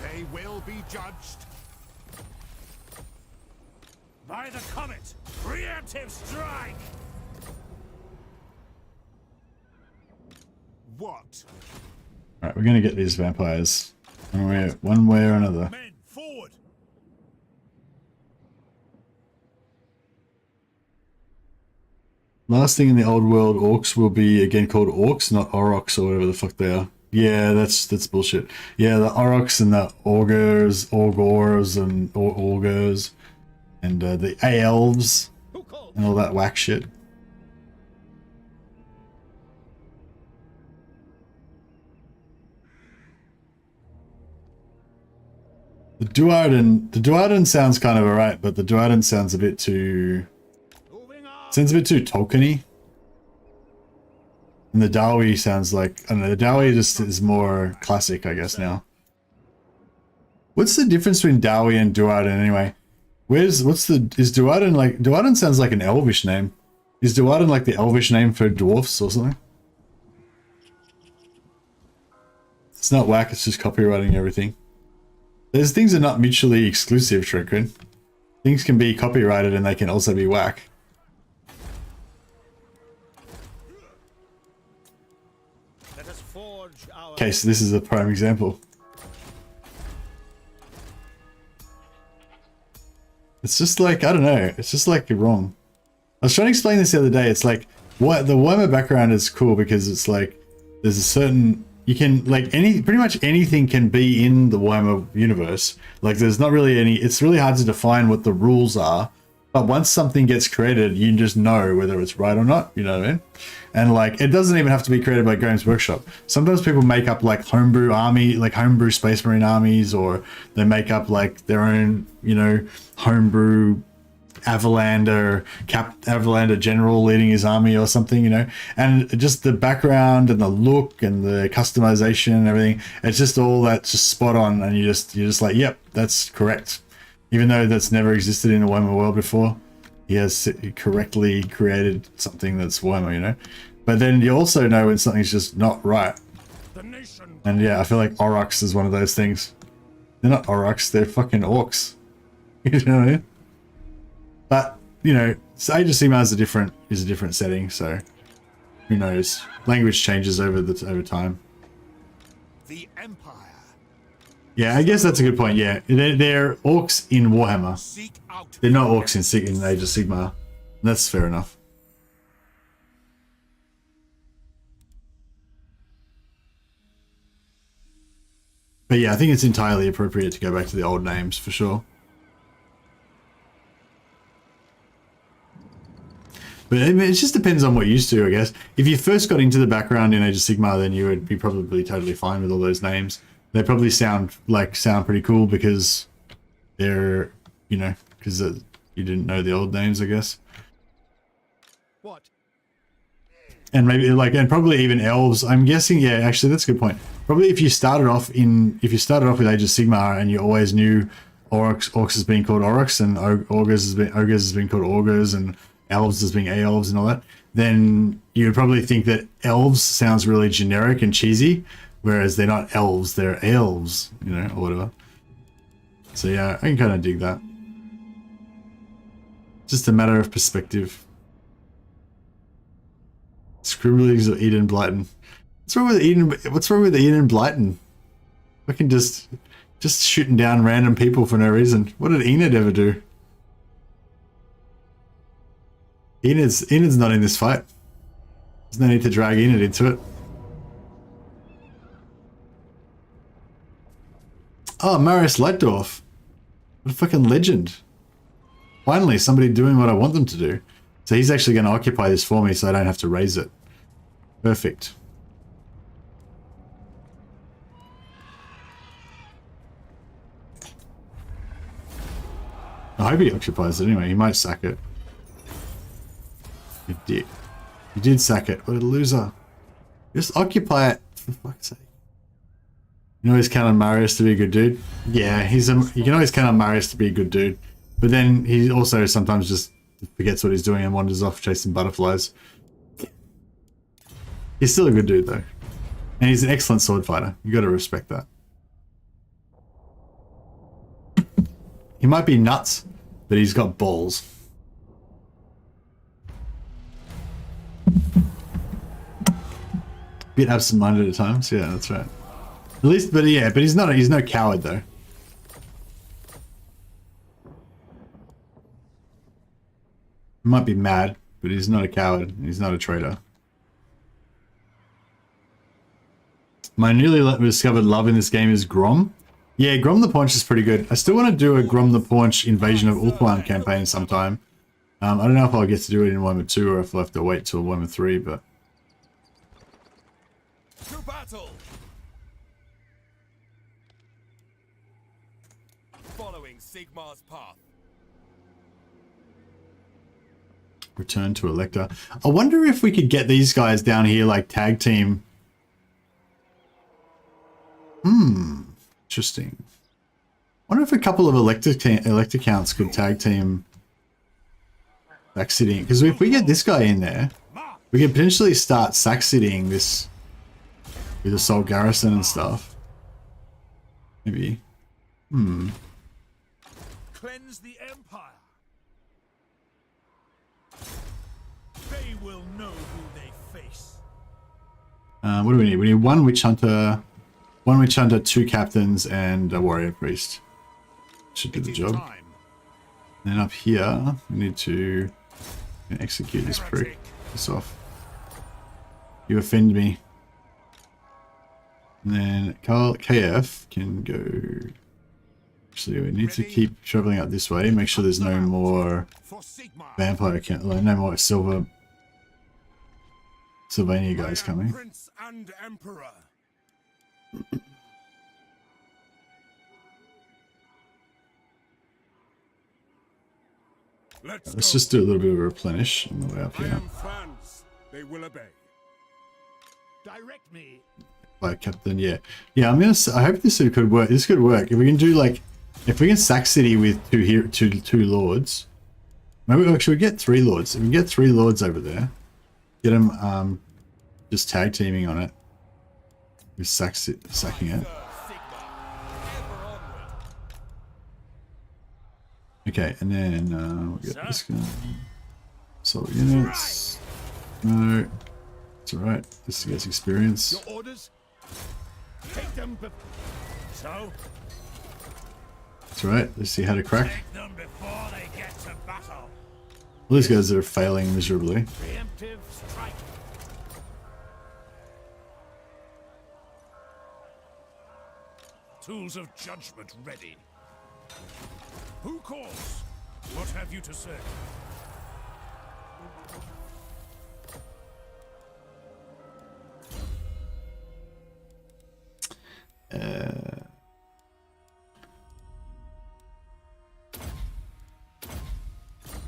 They will be judged. By the comet! Preemptive strike! What? Alright, we're gonna get these vampires. One way or another. Men, forward! Last thing in the old world, orcs will be again called orcs, not aurochs or whatever the fuck they are. Yeah, that's bullshit. Yeah, the aurochs and the augurs and augurs and the elves and all that whack shit. The Duarden sounds kind of alright, but the Duarden sounds a bit too Tolkien-y. And the Dawi sounds like, I don't know, the Dawi just is more classic, I guess, now. What's the difference between Dawi and Duarden anyway? Is Duarden like, Duarden sounds like an elvish name. Is Duarden like the elvish name for dwarfs or something? It's not whack, it's just copywriting everything. There's things that are not mutually exclusive, Shrekrin. Things can be copyrighted and they can also be whack. Let us forge our... Okay, so this is a prime example. It's just like, I don't know, it's just like you're wrong. I was trying to explain this the other day. It's like, what the Warhammer background is cool because it's like, there's a certain... You can, like, pretty much anything can be in the Warhammer universe. Like, there's not really any, it's really hard to define what the rules are. But once something gets created, you just know whether it's right or not, you know what I mean? And, like, it doesn't even have to be created by Games Workshop. Sometimes people make up, like, homebrew army, like, homebrew Space Marine armies, or they make up, like, their own, you know, homebrew Avalander general leading his army or something, you know, and just the background and the look and the customization and everything, it's just all that's just spot on, and you're just like, yep, that's correct, even though that's never existed in a Warhammer world before. He has correctly created something that's Warhammer, you know. But then you also know when something's just not right. And yeah, I feel like aurochs is one of those things. They're not aurochs, they're fucking orcs. You know what I mean? But, you know, Age of Sigmar is a different setting, so who knows? Language changes over time. The Empire. Yeah, I guess that's a good point. Yeah, they're orcs in Warhammer. Seek out. They're not orcs in Age of Sigmar. That's fair enough. But yeah, I think it's entirely appropriate to go back to the old names for sure. But it just depends on what you're used to, I guess. If you first got into the background in Age of Sigmar, then you would be probably totally fine with all those names. They probably sound pretty cool because they're, you know, because you didn't know the old names, I guess. What? And maybe and probably even elves. I'm guessing. Yeah, actually, that's a good point. Probably if you started off with Age of Sigmar and you always knew orcs as being called aurochs and ogres as being called augurs and elves as being elves and all that, then you would probably think that elves sounds really generic and cheesy, whereas they're not elves, they're elves, you know, or whatever. So yeah, I can kind of dig that. Just a matter of perspective. Scribblings or Eden Blighton. What's wrong with Eden and Blighton? Fucking just shooting down random people for no reason. What did Enid ever do? Enid's not in this fight. There's no need to drag Enid into it. Oh, Marius Lightdorf. What a fucking legend. Finally, somebody doing what I want them to do. So he's actually going to occupy this for me so I don't have to raise it. Perfect. I hope he occupies it anyway. He might sack it. You did. You did sack it. What a loser. Just occupy it, for fuck's sake. You can always count on Marius to be a good dude. Yeah, you can always count on Marius to be a good dude. But then he also sometimes just forgets what he's doing and wanders off chasing butterflies. He's still a good dude though. And he's an excellent sword fighter. You gotta respect that. He might be nuts, but he's got balls. Bit absent-minded at times. Yeah, that's right. At least, but yeah, but he's no coward though. He might be mad, but he's not a coward. He's not a traitor. My newly discovered love in this game is Grom. Yeah, Grom the Paunch is pretty good. I still want to do a Grom the Paunch Invasion of Ulthuan campaign sometime. I don't know if I'll get to do it in Warhammer 2 or if I'll have to wait till Warhammer 3, but... To battle! Following Sigmar's path. Return to Elector. I wonder if we could get these guys down here like tag team. Interesting. I wonder if a couple of Elector counts could tag team sack citying. Because if we get this guy in there, we could potentially start sack citying this with assault garrison and stuff. Maybe. Cleanse the Empire. They will know who they face. What do we need? We need one witch hunter, 2 captains, and a warrior priest. Should do the job. And then up here, we need to execute this prick. Piss off. You offend me. And then KF can go... Actually, we need to keep traveling up this way. Make sure there's no more vampire no more Sylvania guys coming. Prince and Emperor. Let's just do a little bit of a replenish on the way up I here. am Franz. They will obey. Direct me. By Captain, yeah. I hope this could work. This could work. If we can do like, if we can sack city with two lords, maybe actually we get 3 lords. If we get 3 lords over there, get them just tag teaming on it. With sacking it. Okay, and then we'll get this guy. Solid units. No, it's alright. This gets experience. Your orders? Take them so? That's right. Let's see how to crack. Take them before they get to battle. All these guys are failing miserably. Preemptive strike. Tools of judgment ready. Who calls? What have you to say?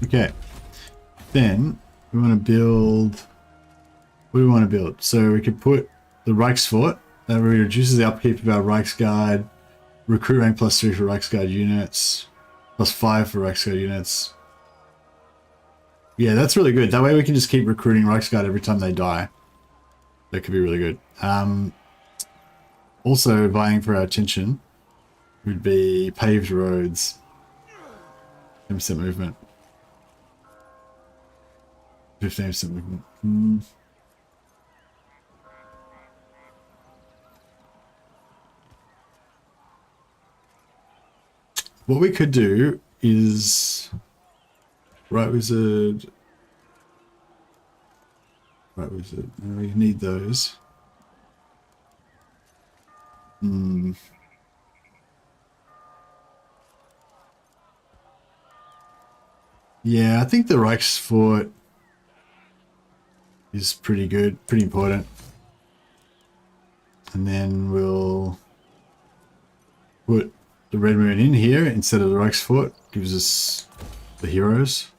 Okay, then we want to build. What do we want to build? So we could put the Reiksfort. That reduces the upkeep of our Reiksguard. Recruit rank +3 for Reiksguard units. +5 for Reiksguard units. Yeah, that's really good. That way we can just keep recruiting Reiksguard every time they die. That could be really good. Also vying for our attention would be paved roads. 10% movement. 15% movement. What we could do is Right Wizard. We need those. Yeah, I think the Reiksfort is pretty good, pretty important. And then we'll put the Red Moon in here instead of the Reiksfort. Gives us the heroes.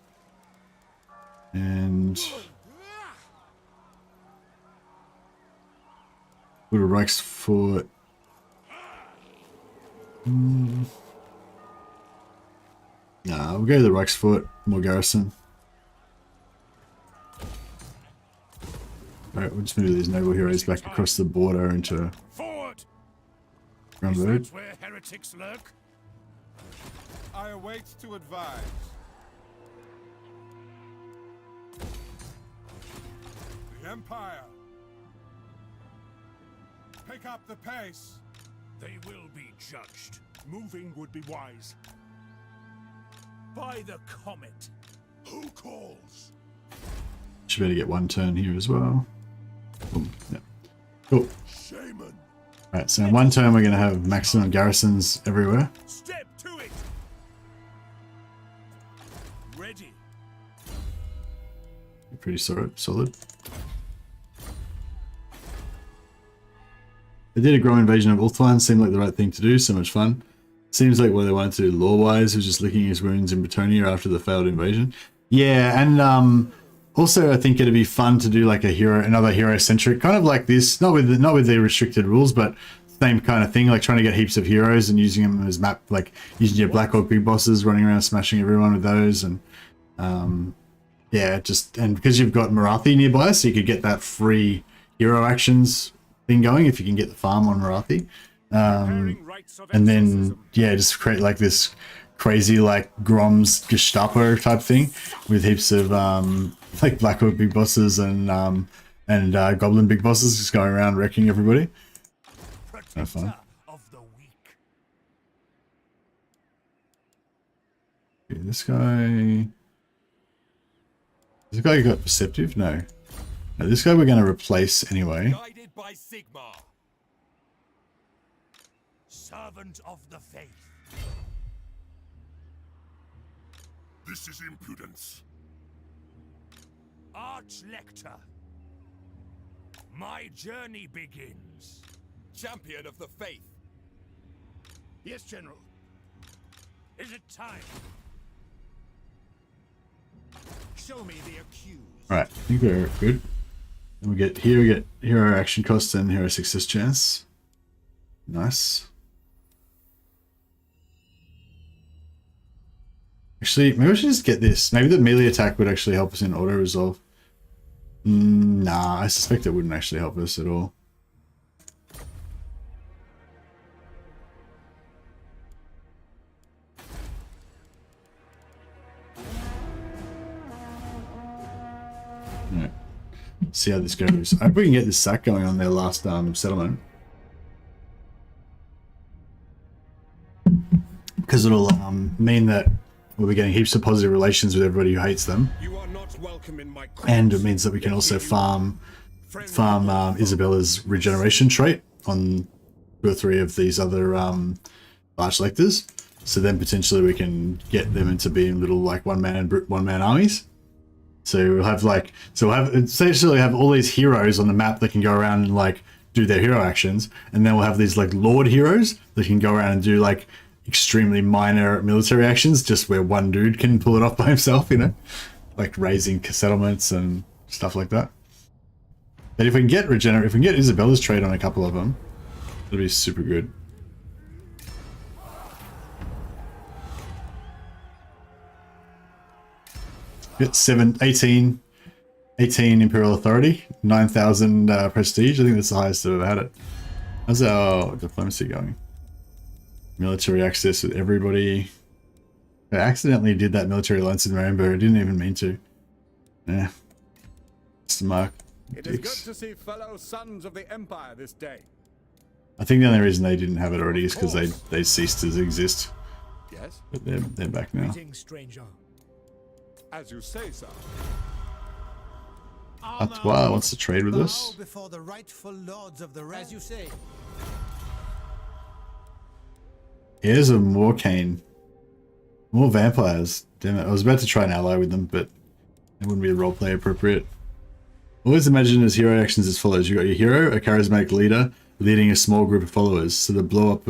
And put a Reiksfort. Nah, we'll go to the Reiksfort, more garrison. Alright, we'll just move these noble heroes back across the border into Forward! Grunberg. Where heretics lurk? I await to advise. The Empire. Pick up the pace. They will be judged. Moving would be wise. By the comet. Who calls? Should better get one turn here as well. Boom. Yep. Cool. Shaman. Alright, so in one turn we're going to have maximum garrisons everywhere. Step to it. Ready. Pretty solid. They did a growing invasion of Wulfhart, seemed like the right thing to do, so much fun. Seems like what they wanted to do lore-wise was just licking his wounds in Bretonia after the failed invasion. Yeah, and also I think it'd be fun to do like another hero-centric, kind of like this, not with the restricted rules, but same kind of thing, like trying to get heaps of heroes and using them as map, like using your Black Orc big bosses, running around smashing everyone with those, and yeah, and because you've got Marathi nearby, so you could get that free hero actions thing going if you can get the farm on Marathi. And then, yeah, just create like this crazy like Grom's Gestapo type thing with heaps of like Black Orc big bosses and Goblin big bosses just going around wrecking everybody. Kind of fun. Okay, this guy got perceptive? No, this guy we're going to replace anyway. Guided by Sigmar. Servant of the faith. This is impudence. Archlector. My journey begins. Champion of the faith. Yes, General. Is it time? Show me the accused. Alright, I think we're good. And we get hero action cost and hero success chance. Nice. Actually, maybe we should just get this. Maybe the melee attack would actually help us in auto resolve. Nah, I suspect it wouldn't actually help us at all. Alright. See how this goes. I hope we can get this sack going on their last settlement. Because it'll mean that we'll be getting heaps of positive relations with everybody who hates them. You are not welcome in my And it means that we can also farm Isabella's regeneration trait on 2 or 3 of these other archlectors. So then potentially we can get them into being little like one man armies. So we'll have essentially have all these heroes on the map that can go around and like do their hero actions, and then we'll have these like lord heroes that can go around and do like extremely minor military actions, just where one dude can pull it off by himself, you know, like raising settlements and stuff like that. But if we can get Isabella's trade on a couple of them, it'll be super good. Get 18 Imperial Authority, 9,000 prestige. I think that's the highest I've ever had it. How's our diplomacy going? Military access with everybody. I accidentally did that military alliance in Rainbow. I didn't even mean to. Yeah. It's the mark. It is good to see fellow sons of the Empire this day. I think the only reason they didn't have it already is because they ceased to exist. Yes. But they're back now. Greetings, stranger. As you say, sir. Wow, wants to trade with us. Before the rightful lords of the as you say. Here's a more cane. More vampires. Damn it. I was about to try an ally with them, but it wouldn't be roleplay appropriate. Always imagine his hero actions as follows. You got your hero, a charismatic leader, leading a small group of followers. So the blow up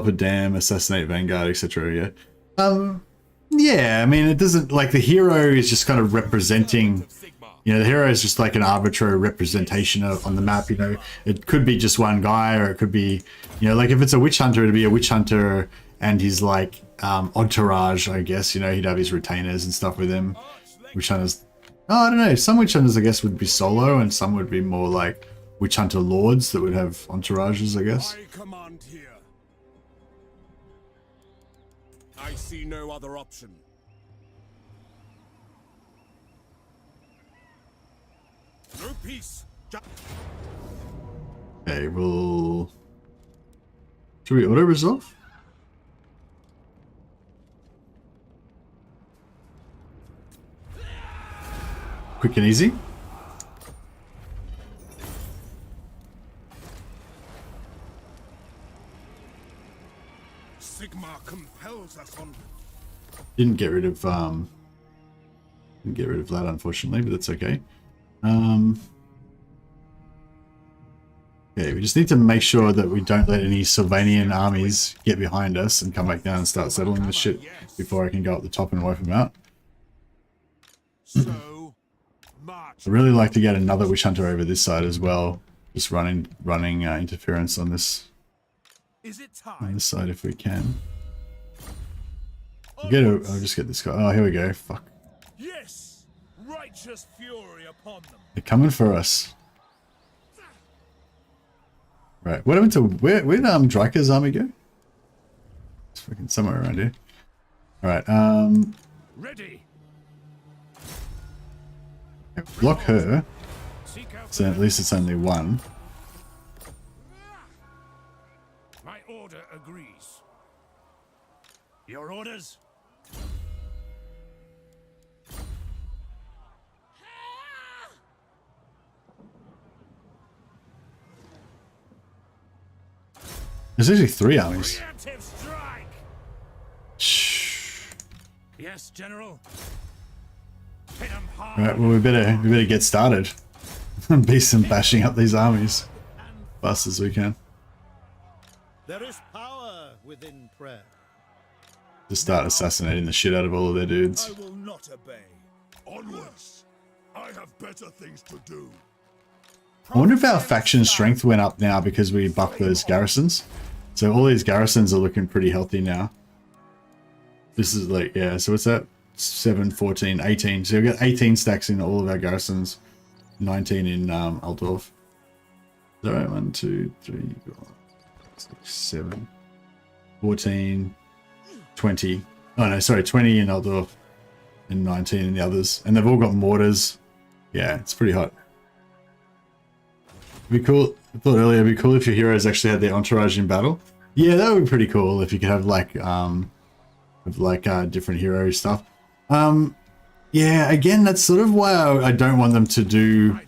a dam, assassinate vanguard, etc. Yeah. Yeah, I mean, it doesn't, like, the hero is just kind of representing, you know, the hero is just like an arbitrary representation on the map, you know. It could be just one guy, or it could be, you know, like if it's a witch hunter, it'd be a witch hunter and his, like, entourage, I guess, you know, he'd have his retainers and stuff with him. Witch hunters, oh, I don't know, some witch hunters, I guess, would be solo, and some would be more like witch hunter lords that would have entourages, I guess. I command here. I see no other option. No peace. Okay, we'll... Should we auto-resolve? Quick and easy. Sigmar compels us on. Didn't get rid of that, unfortunately, but that's okay. Okay, we just need to make sure that we don't let any Sylvanian armies get behind us and come back down and start settling this shit before I can go up the top and wipe them out. So, march. I'd really like to get another Witch Hunter over this side as well. Just running interference on this side if we can. I'll just get this guy. Oh, here we go. Fuck. Yes, righteous fury upon them. They're coming for us. Right. What happened to where did Dryker's army go? It's fucking somewhere around here. Alright, Ready. block her. So at least it's only one. My order agrees. Your orders? There's actually 3 armies. Preemptive strike. Shh. Yes, General. Hit 'em hard. Right, well we better get started. Be some bashing up these armies. Fast as we can. There is power within prayer. Just start assassinating the shit out of all of their dudes. I will not obey. Onwards. I have better things to do. I wonder if our faction strength went up now because we buffed those garrisons. So all these garrisons are looking pretty healthy now. This is like, yeah, so what's that? 7, 14, 18. So we've got 18 stacks in all of our garrisons. 19 in Altdorf. So 1, 2, 3, 4, 6, 7, 14, 20. Oh no, sorry, 20 in Altdorf and 19 in the others. And they've all got mortars. Yeah, it's pretty hot. It'd be cool. I thought earlier it'd be cool if your heroes actually had their entourage in battle. Yeah, that would be pretty cool if you could have like different hero stuff. Yeah, again, that's sort of why I don't want them to do.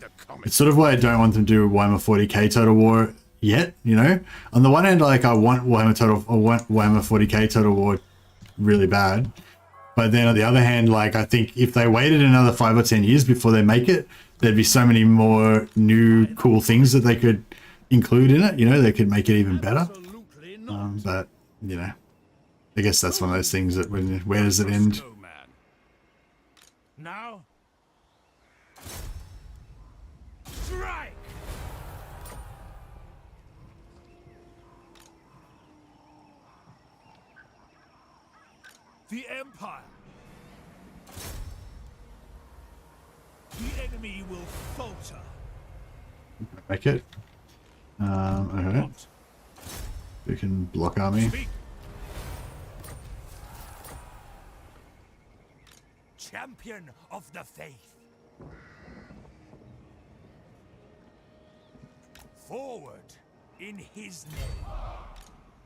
It's sort of why I don't want them to do Warhammer 40k Total War yet. You know, on the one hand, like I want Warhammer 40k Total War really bad, but then on the other hand, like I think if they waited another 5 or 10 years before they make it, there'd be so many more new cool things that they could include in it. You know, they could make it even better. But you know, I guess that's one of those things that where does it end? Now, strike. The Empire. The enemy will falter. Make it. Okay. We can block army. Speak. Champion of the faith. Forward in his name.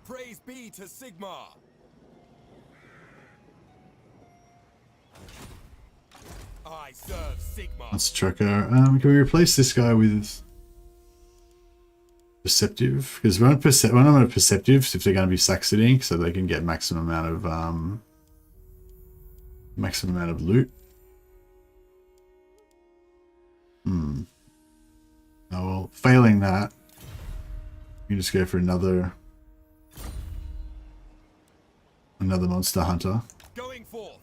Praise be to Sigmar. I serve Sigmar. That's a trucker. Can we replace this guy with perceptive? Because when I'm on perceptive, if they're going to be sack sitting, so they can get maximum amount of loot. Oh well, failing that, you just go for another monster hunter. Going forth.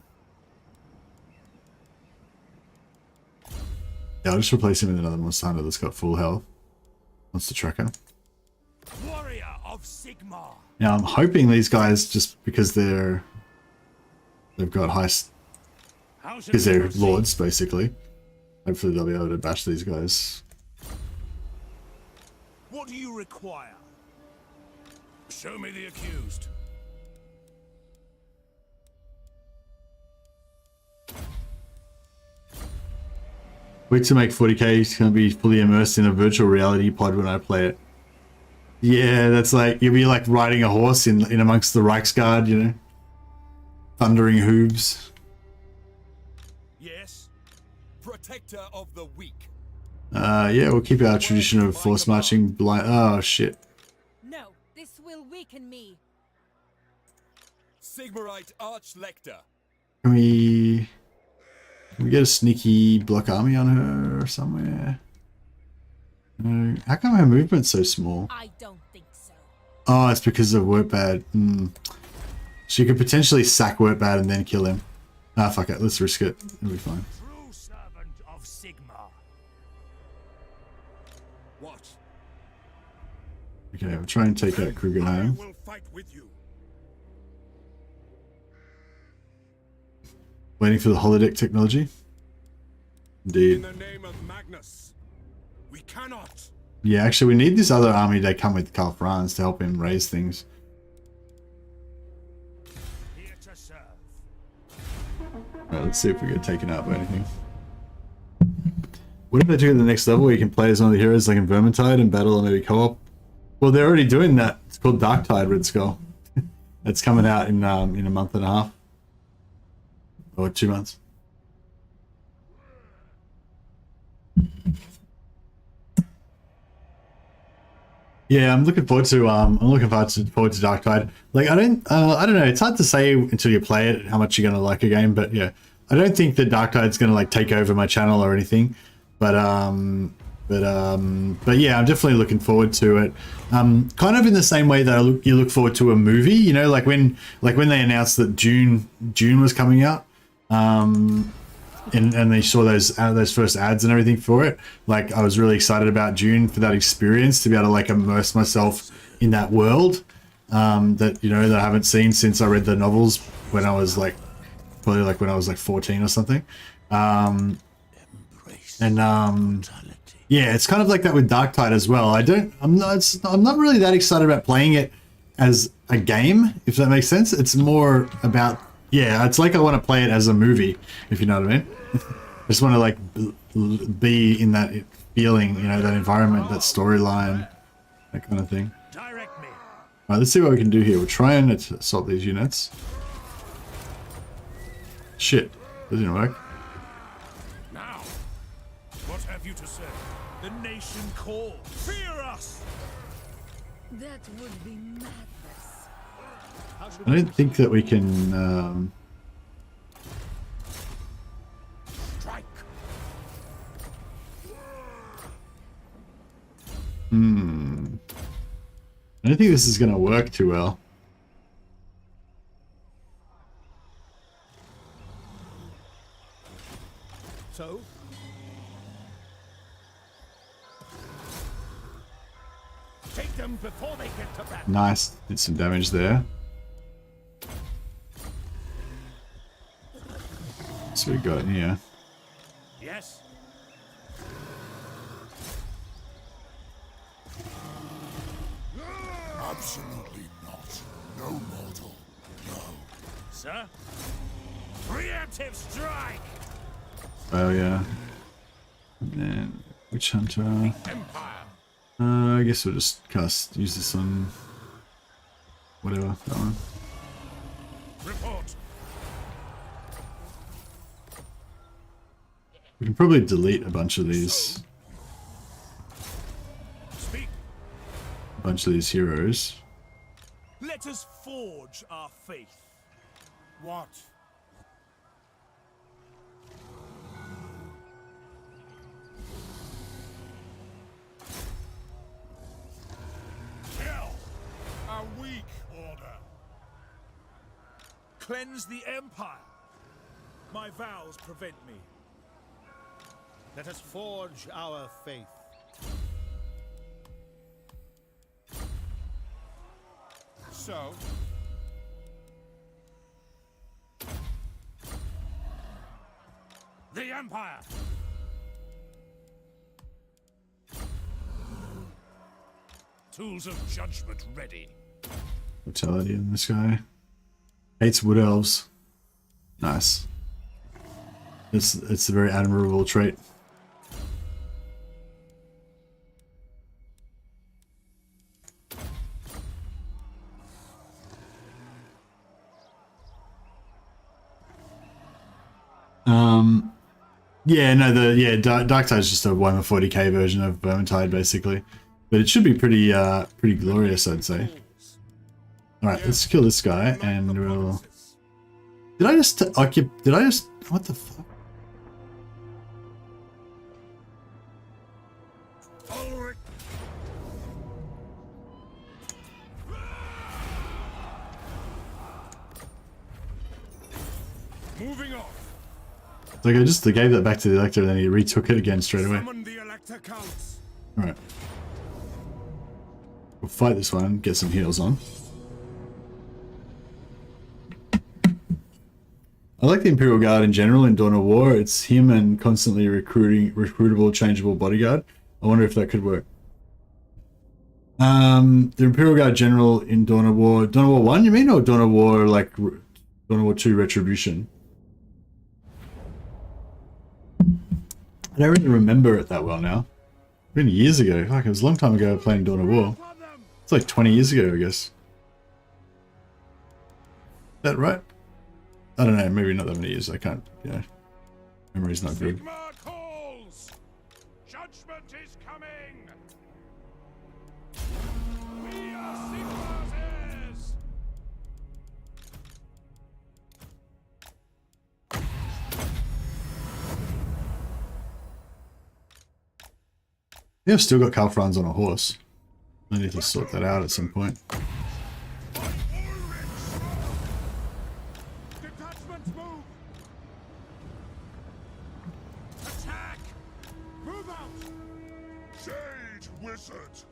Yeah, I'll just replace him with another monster hunter that's got full health. Monster tracker. Warrior of Sigmar. Now I'm hoping these guys, just because they've got high, because they're lords basically. Hopefully they'll be able to bash these guys. What do you require? Show me the accused. Wait to make 40k. It's going to be fully immersed in a virtual reality pod when I play it. Yeah, that's like, you'll be like riding a horse in amongst the Reiksguard, you know? Thundering hooves. Yes. Protector of the weak. Yeah, we'll keep our tradition of force marching blind. Oh, shit. No, this will weaken me. Sigmarite Archlector. Can we get a sneaky block army on her somewhere? No. How come her movement's so small? I don't think so. Oh, it's because of Wurtbad. She could potentially sack Wurtbad and then kill him. Ah, fuck it. Let's risk it. It'll be fine. True servant of Sigmar. What? Okay, we'll try and take out Kruger I home. will fight with you. Waiting for the holodeck technology. In Indeed. the name of Magnus, we cannot. Yeah, actually, we need this other army to come with Karl Franz to help him raise things. Here to serve. Alright, let's see if we get taken out by anything. What if they do at the next level where you can play as one of the heroes like in Vermintide and battle or maybe co-op? Well, they're already doing that. It's called Darktide Red Skull. It's coming out in a month and a half. Or 2 months. Yeah, I'm looking forward to Darktide. Like I don't know, it's hard to say until you play it how much you're gonna like a game, but yeah. I don't think that Darktide's gonna like take over my channel or anything. But yeah, I'm definitely looking forward to it. Kind of in the same way that you look forward to a movie, you know, like when they announced that June was coming out. And they saw those first ads and everything for it. Like I was really excited about June for that experience, to be able to like immerse myself in that world that I haven't seen since I read the novels when I was like probably like when I was like 14 or something. Yeah, it's kind of like that with Darktide as well. I'm not really that excited about playing it as a game, if that makes sense. It's more about, yeah, it's like I want to play it as a movie, if you know what I mean. I just want to like be in that feeling, you know, that environment, that storyline, that kind of thing. Direct me. Alright, let's see what we can do here. We'll try and assault these units. Shit, that didn't work. Now, what have you to say? The nation calls. Fear us! That would be madness. I don't think that we can. Strike. I don't think this is going to work too well. So? Take them before they get to battle. Nice, did some damage there. So we got in here. Yes. Absolutely not. No mortal. No. Sir? Preemptive strike! Oh yeah. And then Witch Hunter. Empire. I guess we'll just use this on whatever, that one. Report. We can probably delete a bunch of these. Speak. A bunch of these heroes. Let us forge our faith. What? Kill. A weak order. Cleanse the Empire. My vows prevent me. Let us forge our faith. So, The Empire. Tools of judgment ready. Vitality in this guy. Hates wood elves. Nice. It's a very admirable trait. Yeah, no, Dark Tide's just a 140k version of Vermintide, basically. But it should be pretty glorious, I'd say. Alright, let's kill this guy, and we'll... Did I just... What the fuck? Moving off. Like, I just gave that back to the Elector, and then he retook it again straight away. Summon the Elector Counts. Alright. We'll fight this one, get some heals on. I like the Imperial Guard in general in Dawn of War. It's him and constantly recruitable, changeable bodyguard. I wonder if that could work. The Imperial Guard General in Dawn of War 1, you mean, or Dawn of War, like, Dawn of War 2 Retribution? I don't really remember it that well now. It's been years ago. Like, it was a long time ago playing Dawn of War. It's like 20 years ago, I guess. Is that right? I don't know, maybe not that many years. I can't, you know. Memory's not good. Sigma calls. Judgment is coming. We are Sigma's heirs. Yeah, I've still got Karl Franz on a horse. I need to sort that out at some point. Detachments move. Attack. Move out. Sage Wizard!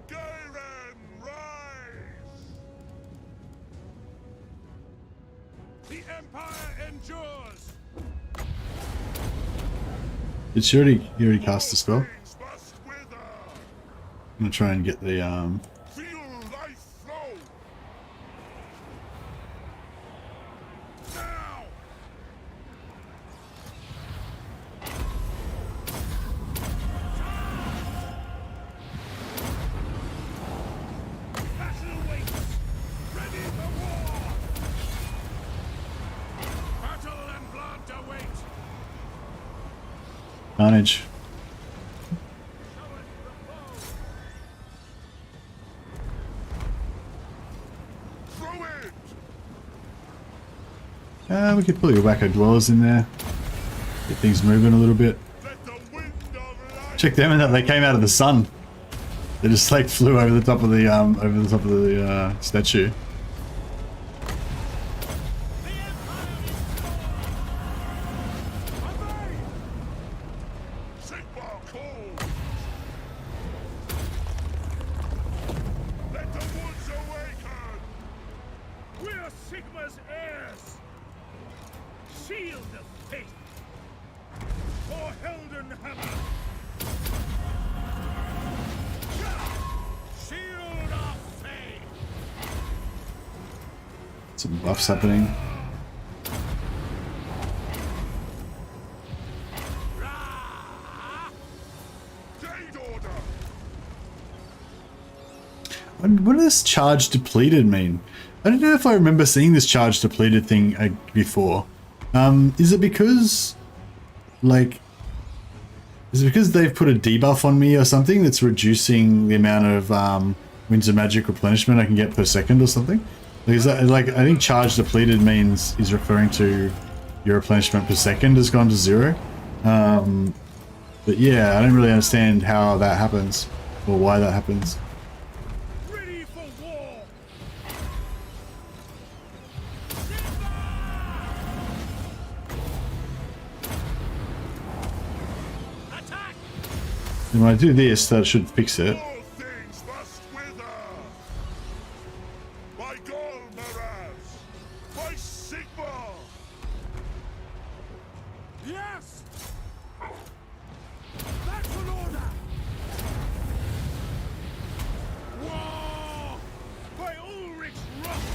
Garen, rise! The Empire endures. Did she already, he already cast the spell? Things must wither! I'm gonna try and get the, Feel life flow! Now! Battle waits. Ready for war. Battle and blood await. carnage. Throw it! We could put your wacko dwellers in there. Get things moving a little bit. Let the wind of life Check them out, they came out of the sun. They just like flew over the top of the statue. Sigma calls! Let the woods awaken! We're Sigma's heirs. Shield of faith. For Heldenhammer. Shield of faith. Some buffs happening. Date order! What does charge depleted mean? I don't know if I remember seeing this charge depleted thing before. Is it because, like, they've put a debuff on me or something that's reducing the amount of winds of magic replenishment I can get per second or something? Like, is that, like, I think charge depleted is referring to your replenishment per second has gone to 0. But yeah, I don't really understand how that happens or why that happens. Ready for war. Attack. And when I do this, that should fix it. All things must wither! By Golmaraz! By Sigma! Yes. Battle order. War. By Ulrich's wrath.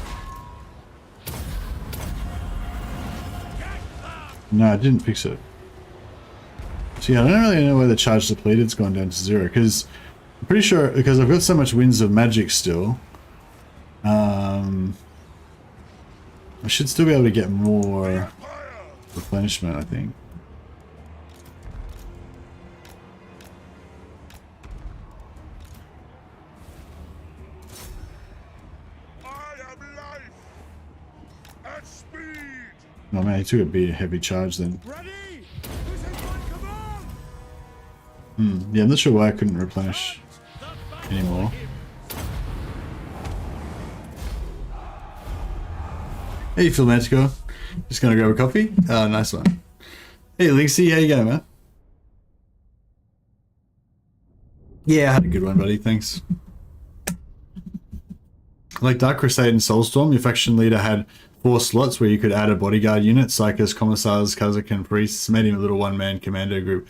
Get them. No, I didn't fix it. So yeah, I don't really know why the charge depleted's gone down to 0, because I'm pretty sure, because I've got so much winds of magic still. I should still be able to get more replenishment, I think. Oh man, he took a bit heavy charge then. Yeah, I'm not sure why I couldn't replenish anymore. Hey, Philmantico. Just gonna grab a coffee. Oh, nice one. Hey, Leeksy, how you going, man? Yeah, I had a good one, buddy. Thanks. Like Dark Crusade and Soulstorm, your faction leader had 4 slots where you could add a bodyguard unit, psychers, commissars, Kazakh, and priests, made him a little one-man commando group.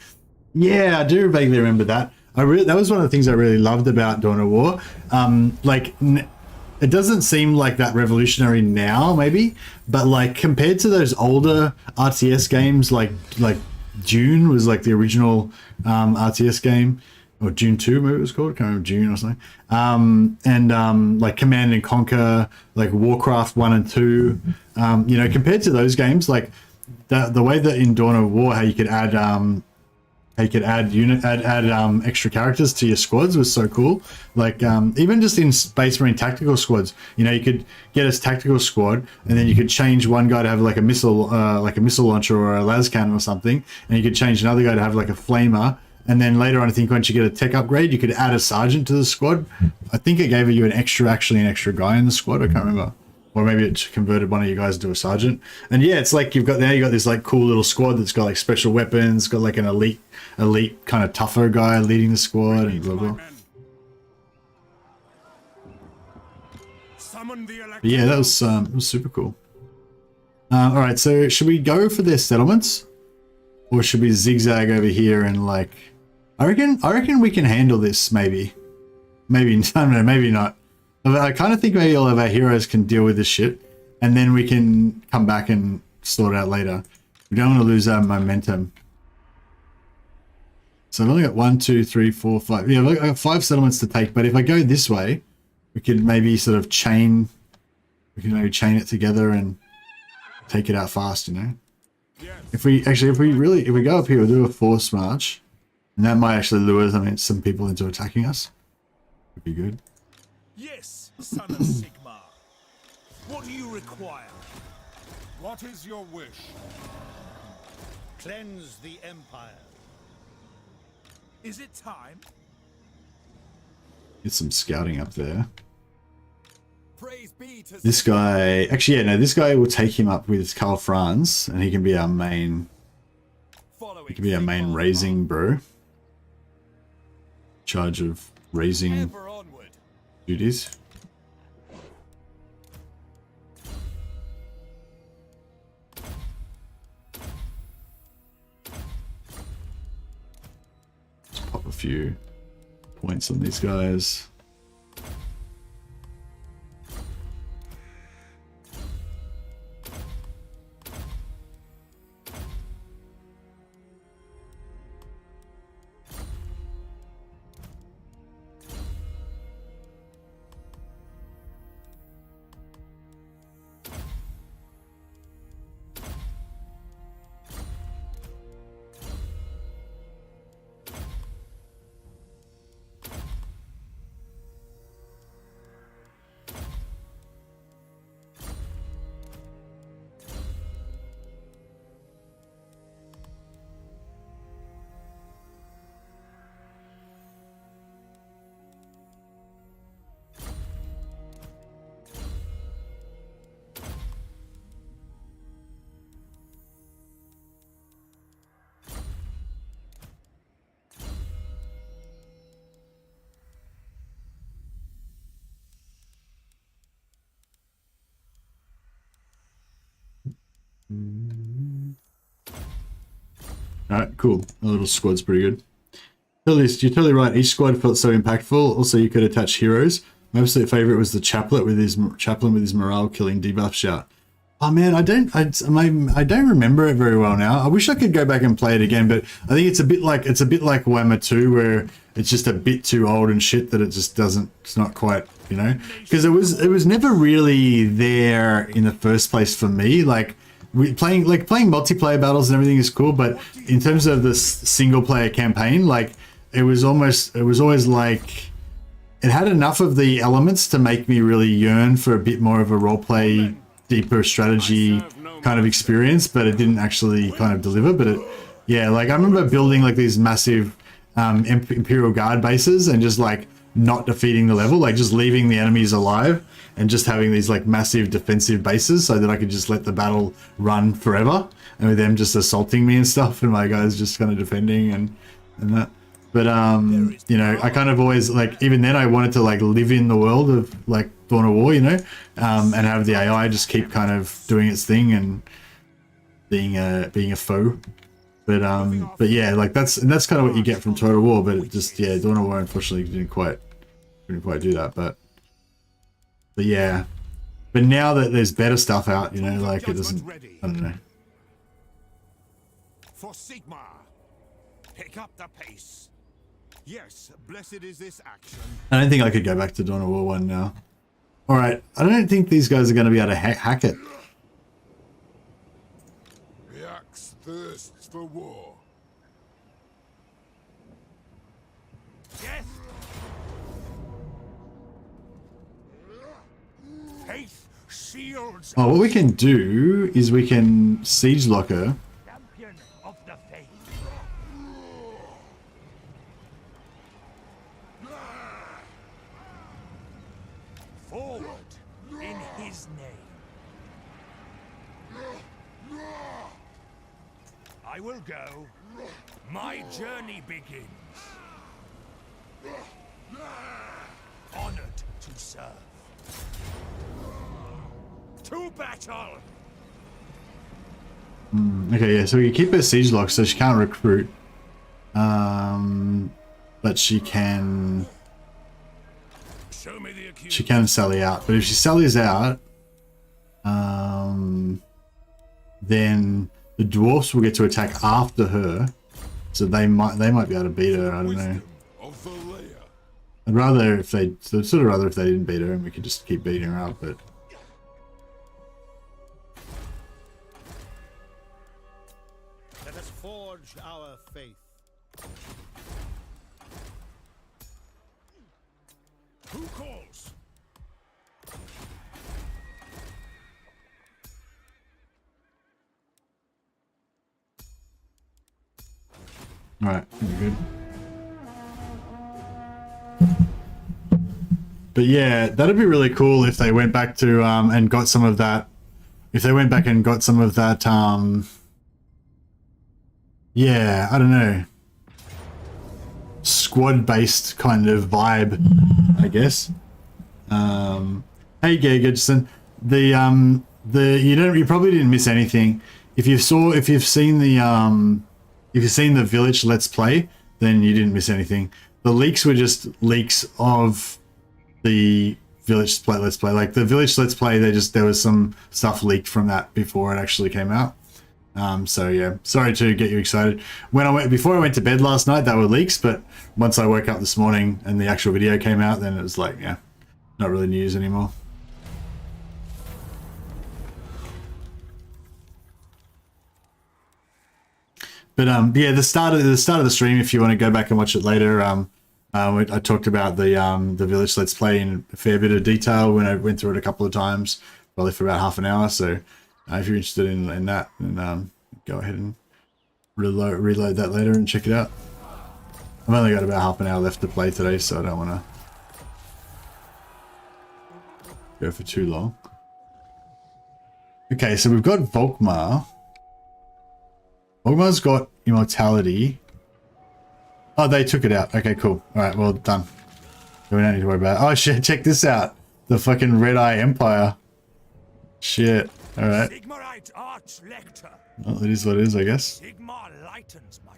Yeah, I do vaguely remember that. That was one of the things I really loved about Dawn of War. It doesn't seem like that revolutionary now, maybe, but like compared to those older RTS games, like Dune was like the original RTS game, or Dune 2 maybe it was called, I can't remember, Dune or something. Like Command and Conquer, like Warcraft 1 and 2, you know, compared to those games, like the way that in Dawn of War, how you could add extra characters to your squads was so cool. Like even just in Space Marine tactical squads, you know, you could get a tactical squad and then you could change one guy to have like a missile launcher or a las cannon or something, and you could change another guy to have like a flamer. And then later on, I think once you get a tech upgrade, you could add a sergeant to the squad. I think it gave you an extra guy in the squad. I can't remember. Or maybe it converted one of you guys into a sergeant. And yeah, it's like you got this like cool little squad that's got like special weapons, got like an elite kind of tougher guy leading the squad and blah blah. But yeah, that was super cool. All right, so should we go for their settlements, or should we zigzag over here and like? I reckon we can handle this. Maybe I don't know. Maybe not. I kind of think maybe all of our heroes can deal with this shit, and then we can come back and sort it out later. We don't want to lose our momentum. So I've only got 1, 2, 3, 4, 5. Yeah, I've got 5 settlements to take, but if I go this way, we could maybe sort of chain. We can maybe chain it together and take it out fast, you know? If we go up here, we'll do a force march, and that might actually lure some people into attacking us. Would be good. Yes, son of Sigmar. What do you require? What is your wish? Cleanse the Empire. Is it time? Get some scouting up there. Praise be to This guy, actually, yeah, no, this guy will take him up with Karl Franz, and he can be our main. He can be our main raising bro. Charge of raising duties. Let's pop a few points on these guys. Alright, cool. The little squad's pretty good. You're totally right. Each squad felt so impactful. Also, you could attach heroes. My absolute favorite was the chaplain with his morale killing debuff shout. Oh man, I don't remember it very well now. I wish I could go back and play it again, but I think it's a bit like Warhammer 2, where it's just a bit too old and shit that it just doesn't. It's not quite you know, because it was never really there in the first place for me. Like playing multiplayer battles and everything is cool, but in terms of this single player campaign, like it was always like it had enough of the elements to make me really yearn for a bit more of a roleplay, deeper strategy kind of experience, but it didn't actually kind of deliver. But it, yeah, like I remember building like these massive Imperial Guard bases and just like not defeating the level, like just leaving the enemies alive and just having these like massive defensive bases so that I could just let the battle run forever, and with them just assaulting me and stuff and my guys just kind of defending and that. But you know, I kind of always like, even then I wanted to like live in the world of like Dawn of War, you know, and have the AI just keep kind of doing its thing and being a foe. But yeah, like that's kind of what you get from Total War. But it just, yeah, Dawn of War unfortunately didn't quite do that. But yeah, but now that there's better stuff out, you know, like it doesn't. I don't know. For Sigmar, pick up the pace. Yes, blessed is this action. I don't think I could go back to Dawn of War 1 now. All right, I don't think these guys are going to be able to hack it. The axe thirsts for war. Yes. Faith shields. Oh, what we can do is we can siege lock her. Champion of the faith. Forward in his name. I will go. My journey begins. Honored to serve. To battle. Okay, yeah, so we can keep her siege locked so she can't recruit. But she can Show me the accused. she can sally out. But if she sallies out, then the dwarfs will get to attack after her. So they might be able to beat her, I don't know. Of the layer. I'd rather if they didn't beat her and we could just keep beating her up, but Let us forge our faith. Who calls? alright, we're good. But yeah, that'd be really cool if they went back to and got some of that. If they went back and got some of that yeah, I don't know, squad-based kind of vibe, I guess. Hey, Gay Gidson, you probably didn't miss anything. If you've seen the Vilitch Let's Play, then you didn't miss anything. The leaks were just leaks of the Vilitch Let's Play. Like the Vilitch Let's Play, there was some stuff leaked from that before it actually came out. So yeah, sorry to get you excited. Before I went to bed last night, that were leaks, but once I woke up this morning and the actual video came out, then it was like, yeah, not really news anymore. But yeah, the start of the stream, if you want to go back and watch it later, I talked about the Vilitch Let's Play in a fair bit of detail when I went through it a couple of times, probably for about half an hour. So if you're interested in that, then go ahead and reload that later and check it out. I've only got about half an hour left to play today, so I don't want to go for too long. Okay, so we've got Volkmar. Volkmar's got immortality. Oh, they took it out. Okay, cool. All right, well done. We don't need to worry about it. Oh shit, check this out. The fucking Red Eye Empire. Shit. All right. Sigmarite Arch Lector. Well, it is what it is, I guess. Sigmar lightens my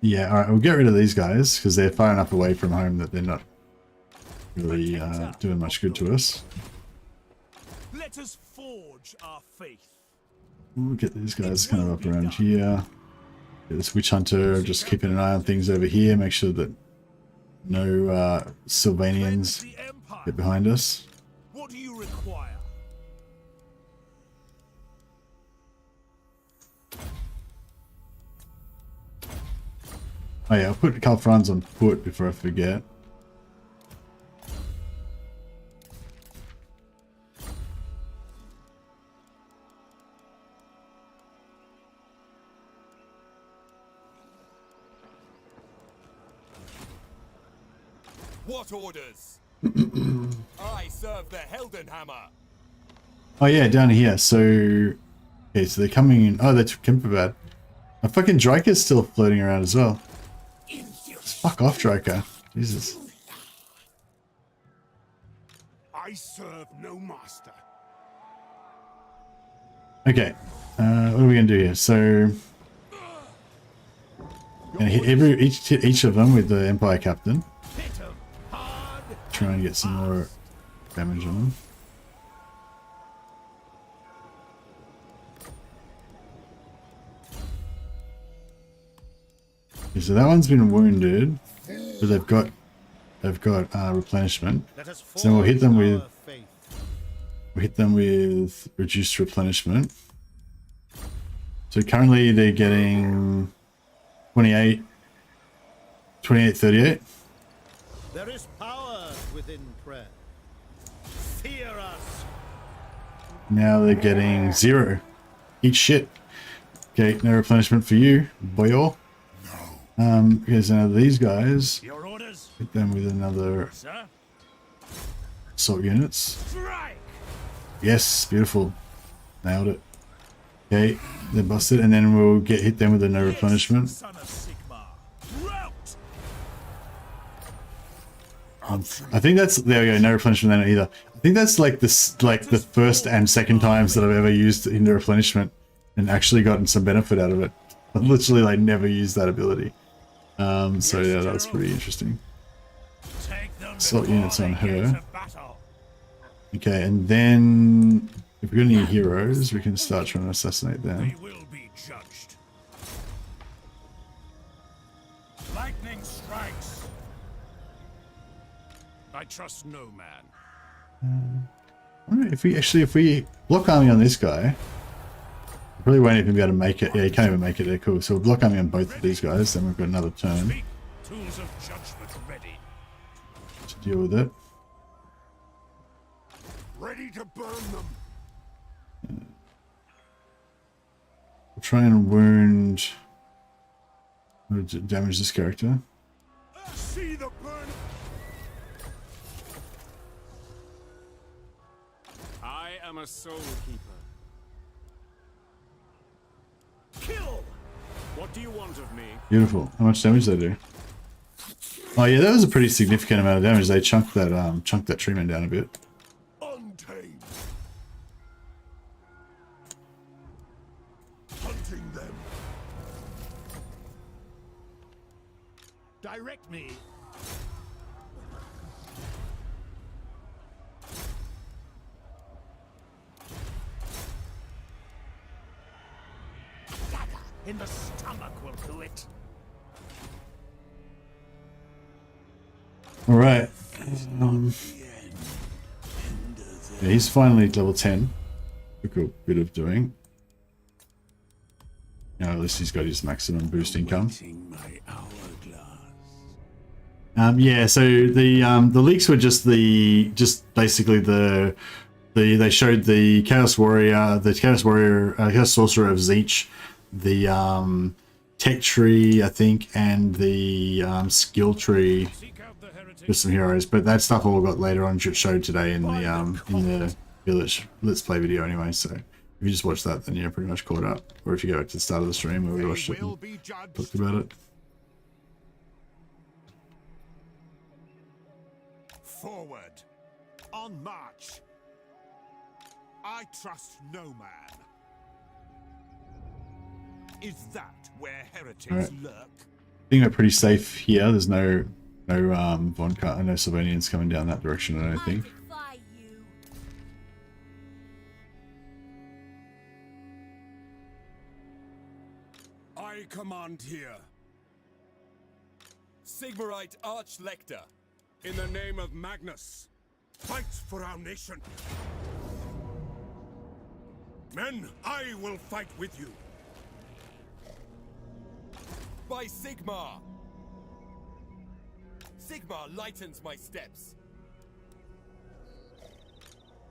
Yeah, all right. We'll get rid of these guys because they're far enough away from home that they're not really doing much good to us. Let us forge our faith. We'll get these guys kind of up around here. This witch hunter, just keeping an eye on things over here. Make sure that no Sylvanians get behind us. What do you require? Oh yeah, I'll put Karl Franz on foot before I forget. What orders? I serve the Heldenhammer. Oh yeah, down here. So, okay, so they're coming in. Oh, they took Kemperbad. My fucking Dryker's still floating around as well. Fuck off, Dryker. Jesus. I serve no master. Okay, what are we gonna do here? So, gonna hit each of them with the Empire Captain. Try and get some more damage on them. Okay, so that one's been wounded, but they've got replenishment. So we'll hit them with reduced replenishment. So currently they're getting 28, 38. There is power within prayer. Fear us. Now they're getting 0. Eat shit. Okay, no replenishment for you, boyo. Because now these guys, Your orders, hit them with another sir. assault units. Strike. Yes, beautiful. Nailed it. Okay, they're busted, and then we'll hit them with a no replenishment. Son of Sigmar. Rout. I think that's, there we go, no replenishment then either. I think that's like this, like the first and second times that I've ever used in the replenishment and actually gotten some benefit out of it. I've literally like never used that ability. So yeah, that was pretty interesting. Assault units on her. Okay, and then if we've got any heroes, we can start trying to assassinate them. They will be judged. Lightning strikes. I trust no man. I wonder if we block army on this guy, we probably won't even be able to make it. Yeah, you can't even make it there. Cool. So we'll block army on both of these guys, then we've got another turn Speak. Tools of judgment ready. to deal with it. Ready to burn them. We'll try and wound, damage this character. See the burn. I am a soul keeper. Kill. What do you want of me? Beautiful. How much damage they do? Oh yeah, that was a pretty significant amount of damage. They chunked that tree man down a bit. Untamed. Hunting them. Direct me. In the stomach will do it. All right. Yeah, he's finally level 10. Took a bit of doing. You know, at least he's got his maximum boost income. Yeah, so the leaks were just basically they showed the Chaos Warrior, Chaos Sorcerer of Zeech, the tech tree, I think, and the skill tree. There's some heroes, but that stuff all got later on showed today in the Vilitch Let's Play video anyway. So if you just watch that, then you're pretty much caught up. Or if you go back to the start of the stream where we watched it and talked about it. Forward. On march. I trust no man. Is that where heretics lurk? I think we're pretty safe here. There's no Sylvanians coming down that direction, I don't think. defy you. I command here. Sigmarite Archlector. In the name of Magnus, fight for our nation. Men, I will fight with you. By Sigmar. Sigmar lightens my steps.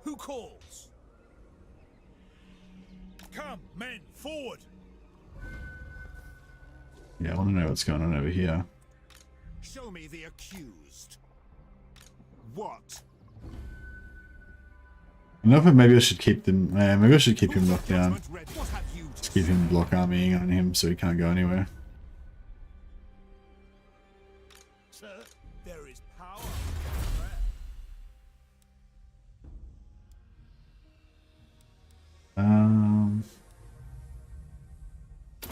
Who calls? Come, men, forward! Yeah, I want to know what's going on over here. Show me the accused. What? I don't know if maybe I should keep them. Maybe I should keep him locked down. Judgment ready. What have you to Just keep him block armying on him so he can't go anywhere. Sir, there is power.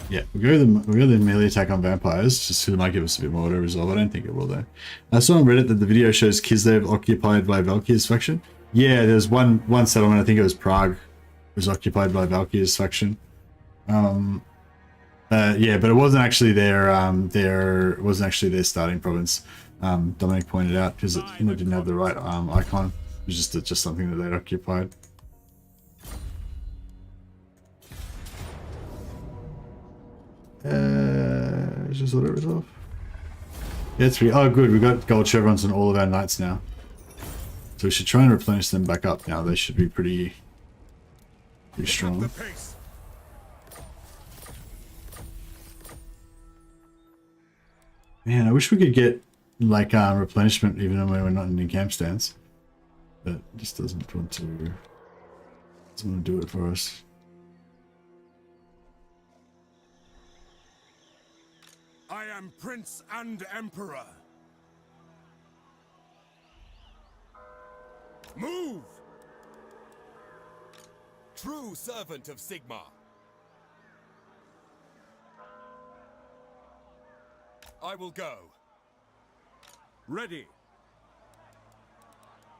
Yeah, we'll go the melee attack on vampires, just so it might give us a bit more to resolve. I don't think it will though. I saw on Reddit that the video shows Kislev occupied by Valkyr's faction. Yeah, there's one settlement, I think it was Prague, was occupied by Valkyr's faction. Yeah, but it wasn't actually their starting province. Dominic pointed out because it didn't have the right icon. It was just something that they'd occupied. Just let it resolve. Yeah, it's pretty. Oh, good. We've got gold chevrons on all of our knights now, so we should try and replenish them back up now. They should be pretty strong. Man, I wish we could get like replenishment even when we're not in camp stance, but it just doesn't want to do it for us. I am Prince and Emperor. Move! True servant of Sigmar. I will go. Ready.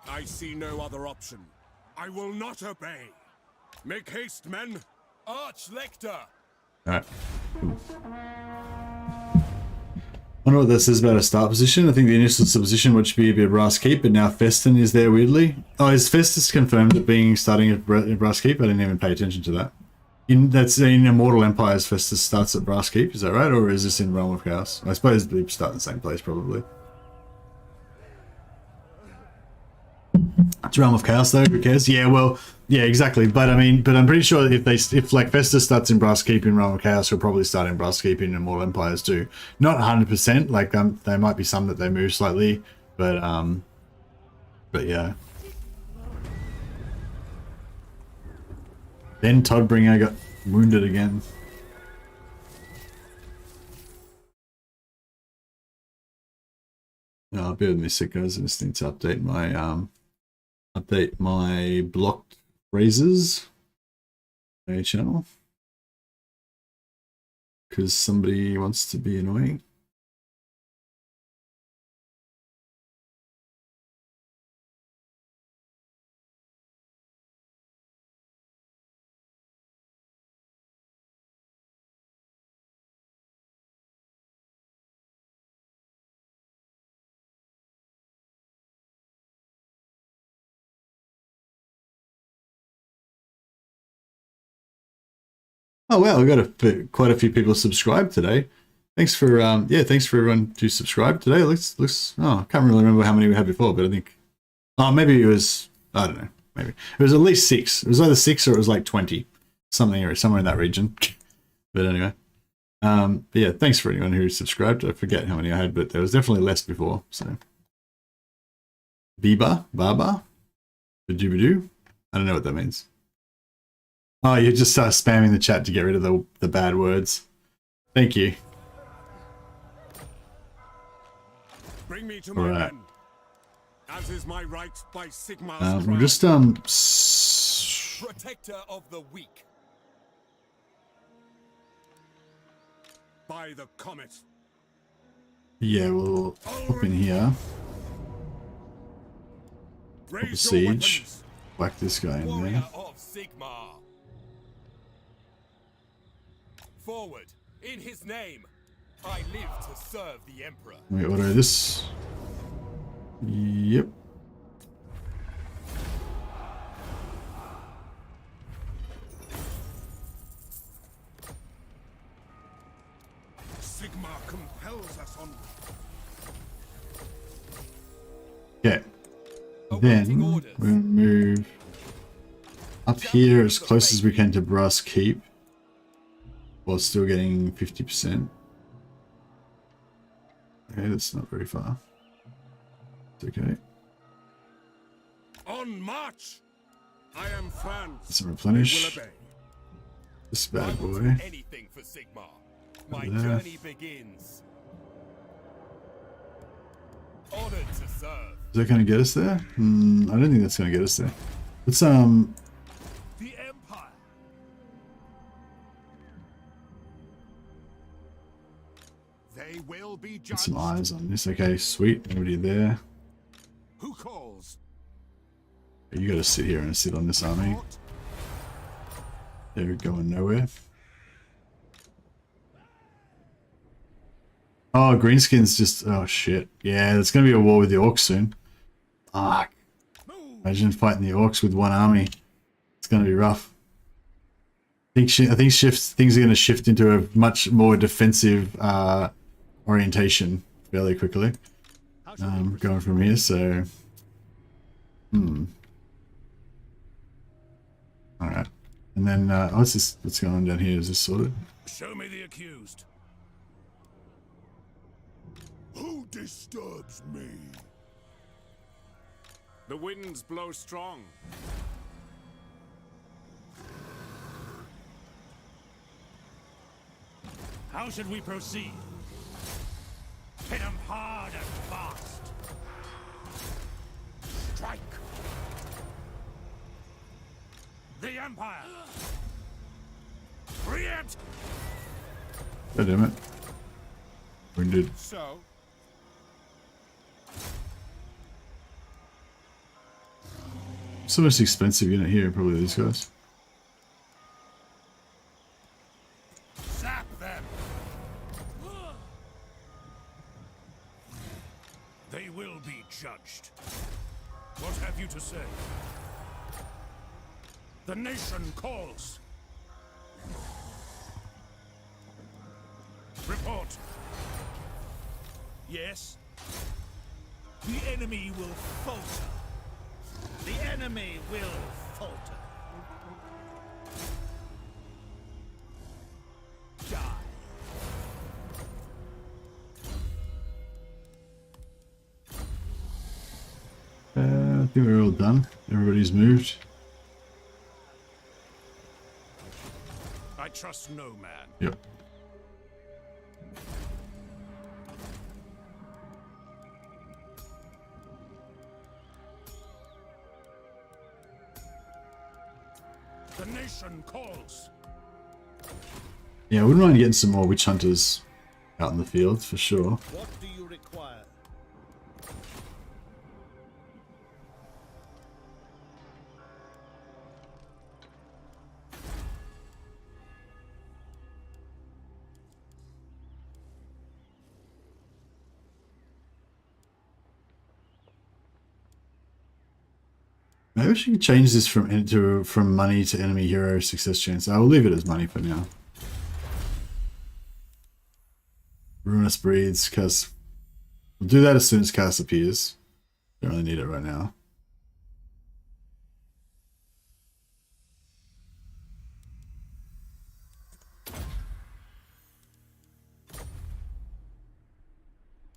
I see no other option. I will not obey. Make haste, men. Archlector. Alright. Cool. I don't know what this is about a start position. I think the initial position would be a Brass Keep, but now Festin is there weirdly. Oh, is Festus confirmed at being starting at Brass Keep? I didn't even pay attention to that. That's in Immortal Empires, Festus starts at Brass Keep, is that right? Or is this in Realm of Chaos? I suppose they start in the same place, probably. It's Realm of Chaos though, who cares? Yeah, well, yeah, exactly. But I mean, I'm pretty sure if like Festus starts in Brass Keep in Realm of Chaos, he'll probably start in Brass Keep in Immortal Empires too. Not 100%. Like there might be some that they move slightly, but yeah. Then Toddbringer got wounded again. No, bear with me, sickos. I just need to update my blocked phrases channel because somebody wants to be annoying. Oh wow, we got quite a few people subscribed today. Thanks for thanks for everyone who subscribed today. Looks I can't really remember how many we had before, but I think maybe it was, I don't know, maybe it was at least 6. It was either 6 or it was like 20, something or somewhere in that region. But anyway, but yeah, thanks for anyone who subscribed. I forget how many I had, but there was definitely less before. So Baba, Badoo, I don't know what that means. Oh, you're just spamming the chat to get rid of the bad words. Thank you. Bring me to my men. As is my right by Sigmar's We're just protector of the weak. By the comet. Yeah, we'll hop in here. Pop a siege. Whack this guy in there. Of Sigmar. Forward. In his name, I live to serve the Emperor. Let me auto this. Yep. Sigmar compels us on. Okay. Then we're gonna move up here as close as we can to Brass Keep, while still getting 50%. Okay, that's not very far. It's okay. On march! I am Franz. Let's We replenish will obey. this I bad will boy. do anything for Sigmar. My There. journey begins. Honored to serve. Is that gonna get us there? I don't think that's gonna get us there. Let's The Empire. They will be get judged. some eyes on this. Okay, sweet. Nobody there. Who calls? You gotta sit here and sit on this army. They're going nowhere. Oh, Greenskin's just... Oh, shit. Yeah, there's gonna be a war with the Orcs soon. Fuck. Imagine fighting the Orcs with one army. It's gonna be rough. I think things are gonna shift into a much more defensive orientation fairly quickly. Going from here, so... Alright. And then, what's going on down here? Is this sorted? Show me the accused. Who disturbs me? The winds blow strong. How should we proceed? Hit 'em hard and fast. Strike. The Empire. Preempt. God damn it. Wounded. So, It's the most expensive unit here, probably these guys. Zap them. They will be judged. What have you to say? The nation calls. Report. Yes. The enemy will falter. The enemy will falter. Die. I think we're all done. Everybody's moved. I trust no man. Yep. The nation calls. Yeah, I wouldn't mind getting some more witch hunters out in the field for sure. What do you require? Maybe I should change this from money to enemy hero success chance. I will leave it as money for now. Ruinous breeds, because we'll do that as soon as cast appears. Don't really need it right now.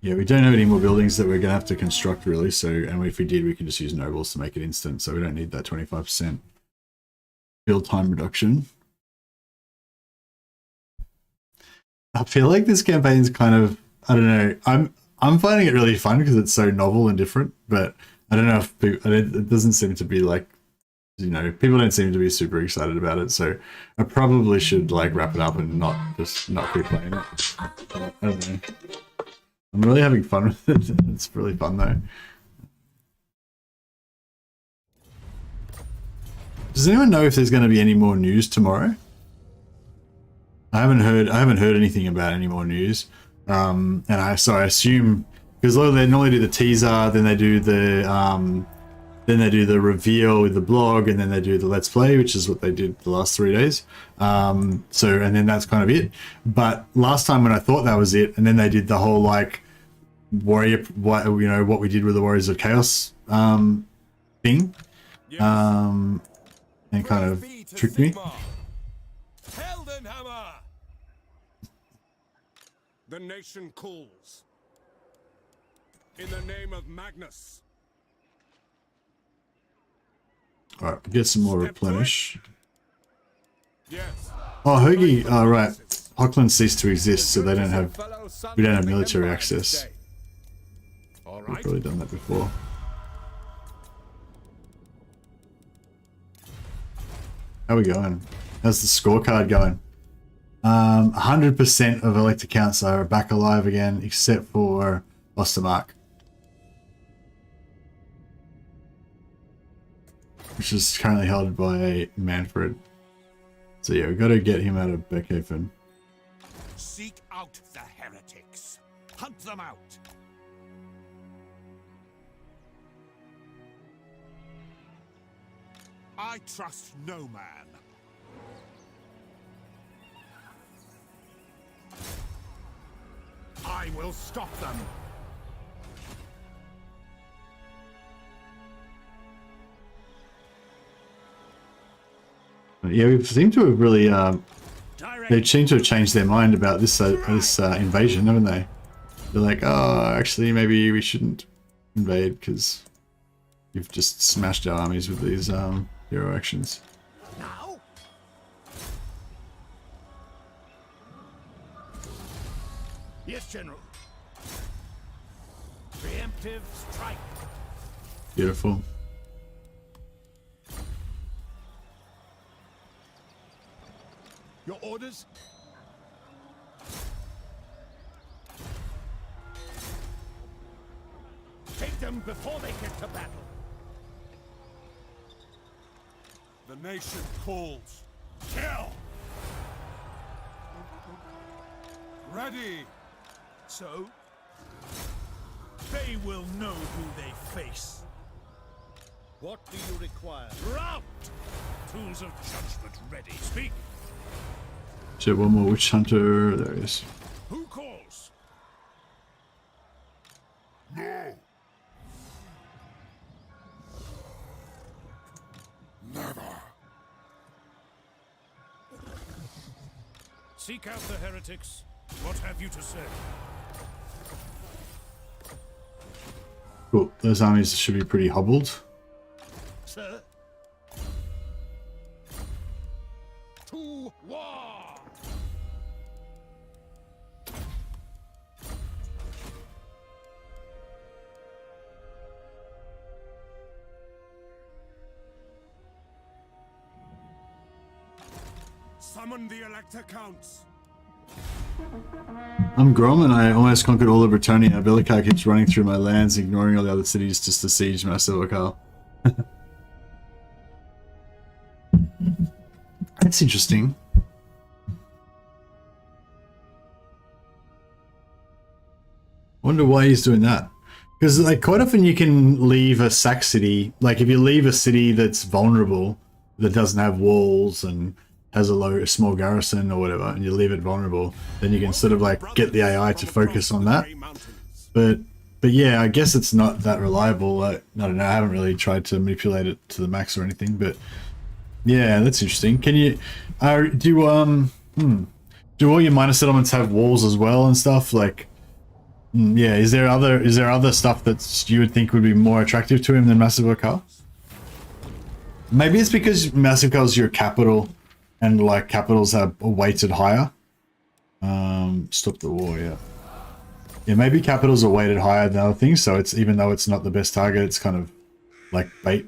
Yeah, we don't have any more buildings that we're gonna have to construct really, so, and if we did, we can just use nobles to make it instant, so we don't need that 25% build time reduction. I feel like this campaign's kind of, I don't know, I'm finding it really fun because it's so novel and different, but I don't know if people, it doesn't seem to be like, you know, people don't seem to be super excited about it, so I probably should like wrap it up and not keep playing it. I don't know. I'm really having fun with it. It's really fun though. Does anyone know if there's going to be any more news tomorrow? I haven't heard anything about any more news. And I assume, because they normally do the teaser, then they do the reveal with the blog, and then they do the let's play, which is what they did the last 3 days. And then that's kind of it. But last time when I thought that was it, and then they did the whole like what we did with the Warriors of Chaos thing, and kind of tricked me. The nation calls. In the name of Magnus. Alright, get some more replenish. Yes. Oh, Hoagie, right. Hockland ceased to exist, so we don't have military access. We've probably done that before. How are we going? How's the scorecard going? 100% of elected counts are back alive again, except for Ostermark, which is currently held by Manfred. So yeah, we've got to get him out of Beckhaven. Seek out the heretics. Hunt them out. I trust no man. I will stop them. Yeah, we seem to have really they seem to have changed their mind about this invasion, haven't they? They're like, oh, actually, maybe we shouldn't invade because you've just smashed our armies with these hero actions. Now? Yes, General. Preemptive strike. Beautiful. Your orders? Take them before they get to battle. The nation calls. Kill! Ready! So, they will know who they face. What do you require? Rout! Tools of judgment ready. Speak! So one more witch hunter. There he is. Who calls? No! Never! Seek out the heretics. What have you to say? Cool. Those armies should be pretty hobbled. Sir? To war! Summon the Elector Counts! I'm Grom and I almost conquered all of Britannia. Vilitch keeps running through my lands, ignoring all the other cities just to siege my silver Karl. That's interesting. Wonder why he's doing that. Because like quite often you can leave a sack city, like if you leave a city that's vulnerable, that doesn't have walls and has a small garrison or whatever, and you leave it vulnerable, then you can sort of like get the AI to focus on that. But yeah, I guess it's not that reliable. I don't know, I haven't really tried to manipulate it to the max or anything, but yeah, that's interesting. Can you do all your minor settlements have walls as well and stuff? Like yeah, is there other stuff that you would think would be more attractive to him than Massive Karl? Maybe it's because Massive Karl is your capital, and like capitals are weighted higher. Stop the war, yeah. Yeah, maybe capitals are weighted higher than other things, so it's, even though it's not the best target, it's kind of like bait.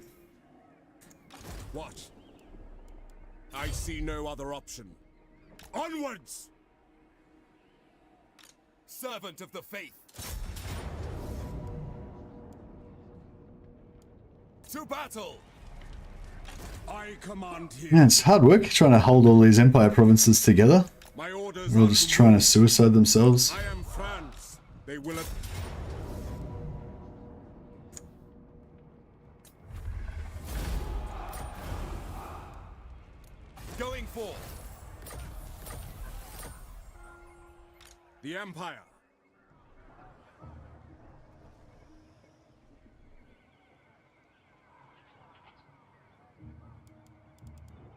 What? I see no other option. Onwards! Servant of the faith. To battle! I command here. Man, it's hard work trying to hold all these empire provinces together. My orders They're all are just to trying to move. suicide themselves. I am Franz. They will. Going forth. The Empire.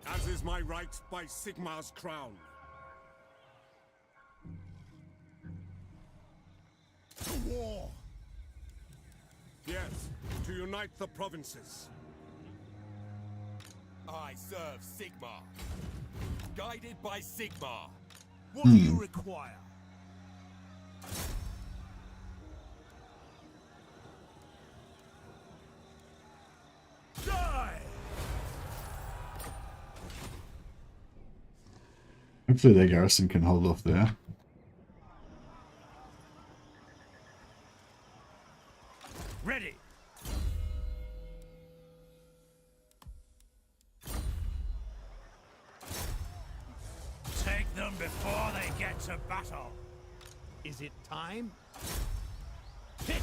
As is my right by Sigmar's crown. To war! Yes, to unite the provinces. I serve Sigmar. Guided by Sigmar. What do you require? Die! Hopefully their garrison can hold off there. Ready! Take them before they get to battle. Is it time? Hit!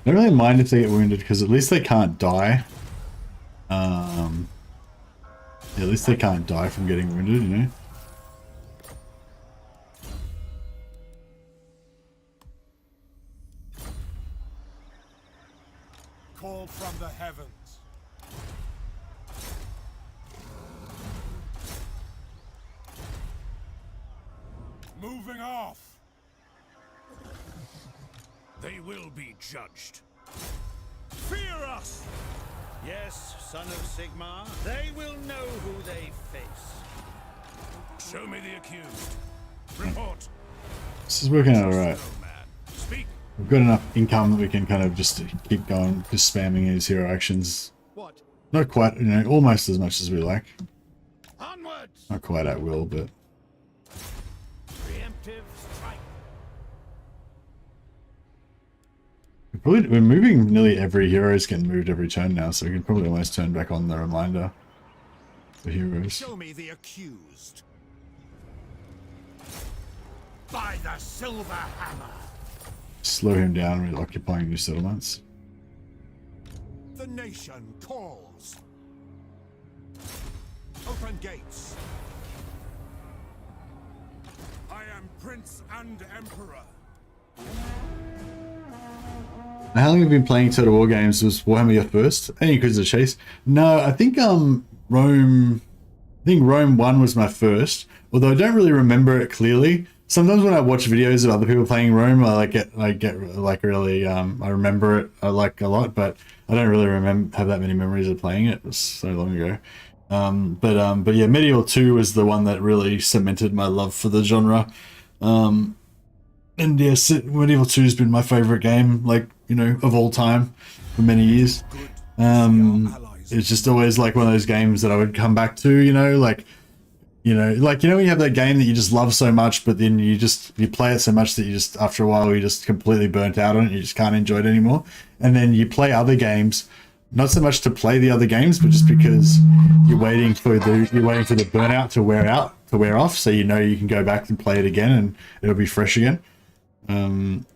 I don't really mind if they get wounded because at least they can't die. Yeah, at least they can't die from getting wounded, you know? Call from the heavens. Moving off. They will be judged. Fear us! Yes, son of Sigmar, they will know who they face. Show me the accused. Report. This is working out alright. Speak. We've got enough income that we can kind of just keep going, just spamming his hero actions. What? Not quite, you know, almost as much as we like. Onwards! Not quite at will, but... Preemptive strike. We're moving nearly every hero is getting moved every turn now, so we can probably almost turn back on the reminder for heroes. Show me the accused. By the silver hammer. Slow him down with occupying new settlements. The nation calls. Open gates. I am Prince and Emperor. How long have you been playing Total War games? Was Warhammer your first? Any Cruise of the Chase? No, I think Rome 1 was my first, although I don't really remember it clearly. Sometimes when I watch videos of other people playing Rome, I get really I remember it like a lot, but I don't really have that many memories of playing it. It was so long ago. But yeah, Medieval 2 was the one that really cemented my love for the genre. And yes, Medieval 2 has been my favorite game, like, you know, of all time for many years. It's just always like one of those games that I would come back to, you know, when you have that game that you just love so much, but then you play it so much that you just, after a while, you're just completely burnt out on it. You just can't enjoy it anymore. And then you play other games, not so much to play the other games, but just because you're waiting for the burnout to wear off, so you know you can go back and play it again and it'll be fresh again.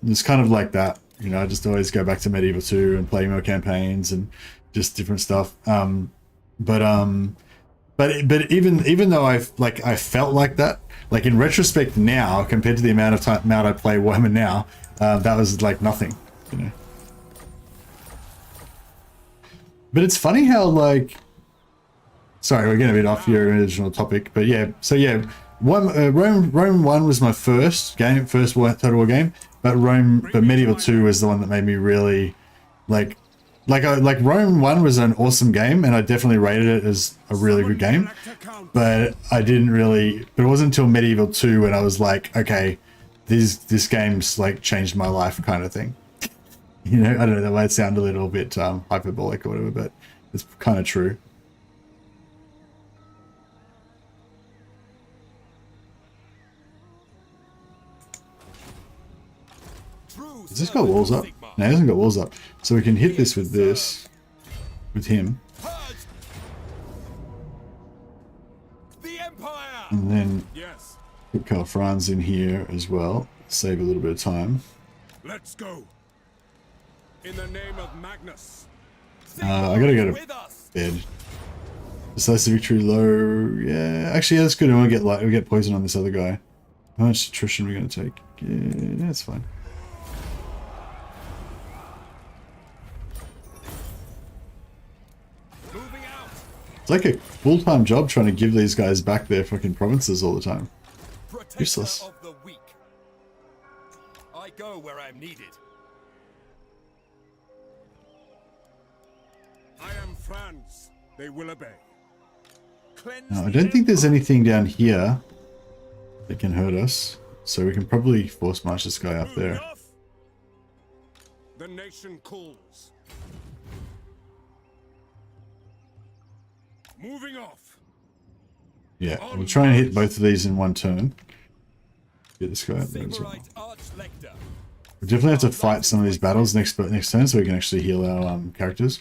It's kind of like that, you know. I just always go back to Medieval 2 and play more campaigns and just different stuff. But even though I felt like that, like in retrospect now, compared to the amount I play Warhammer now, that was like nothing, you know. But it's funny how, like, sorry, we're getting a bit off your original topic, but yeah. So yeah, Rome 1 was my first Total War game, but Medieval 2 was the one that made me really like Rome 1 was an awesome game, and I definitely rated it as a really good game. But it wasn't until Medieval 2 when I was like, okay, this game's like changed my life, kind of thing. You know, I don't know, that might sound a little bit hyperbolic or whatever, but it's kind of true. Has this got walls up? No, it hasn't got walls up. So we can hit this with him. And then Yes. put Karl Franz in here as well. Save a little bit of time. Let's go. In the name of Magnus. I gotta go to bed. Decisive victory low. Yeah, actually, yeah, that's good. I want to get we get poison on this other guy. How much attrition are we gonna take? Yeah, that's fine. Moving out. It's like a full-time job trying to give these guys back their fucking provinces all the time. Protector Useless. of the weak. I go where I'm needed. I am Franz. They will obey. Cleanse Now, I the don't think there's Empire. anything down here that can hurt us, so we can probably force march this guy up Moving there. off. The nation calls. Moving off. Yeah, we'll try and hit both of these in one turn. Get this guy up there as well. Sigmarite Archlector. We definitely have to fight some of these battles next turn so we can actually heal our characters.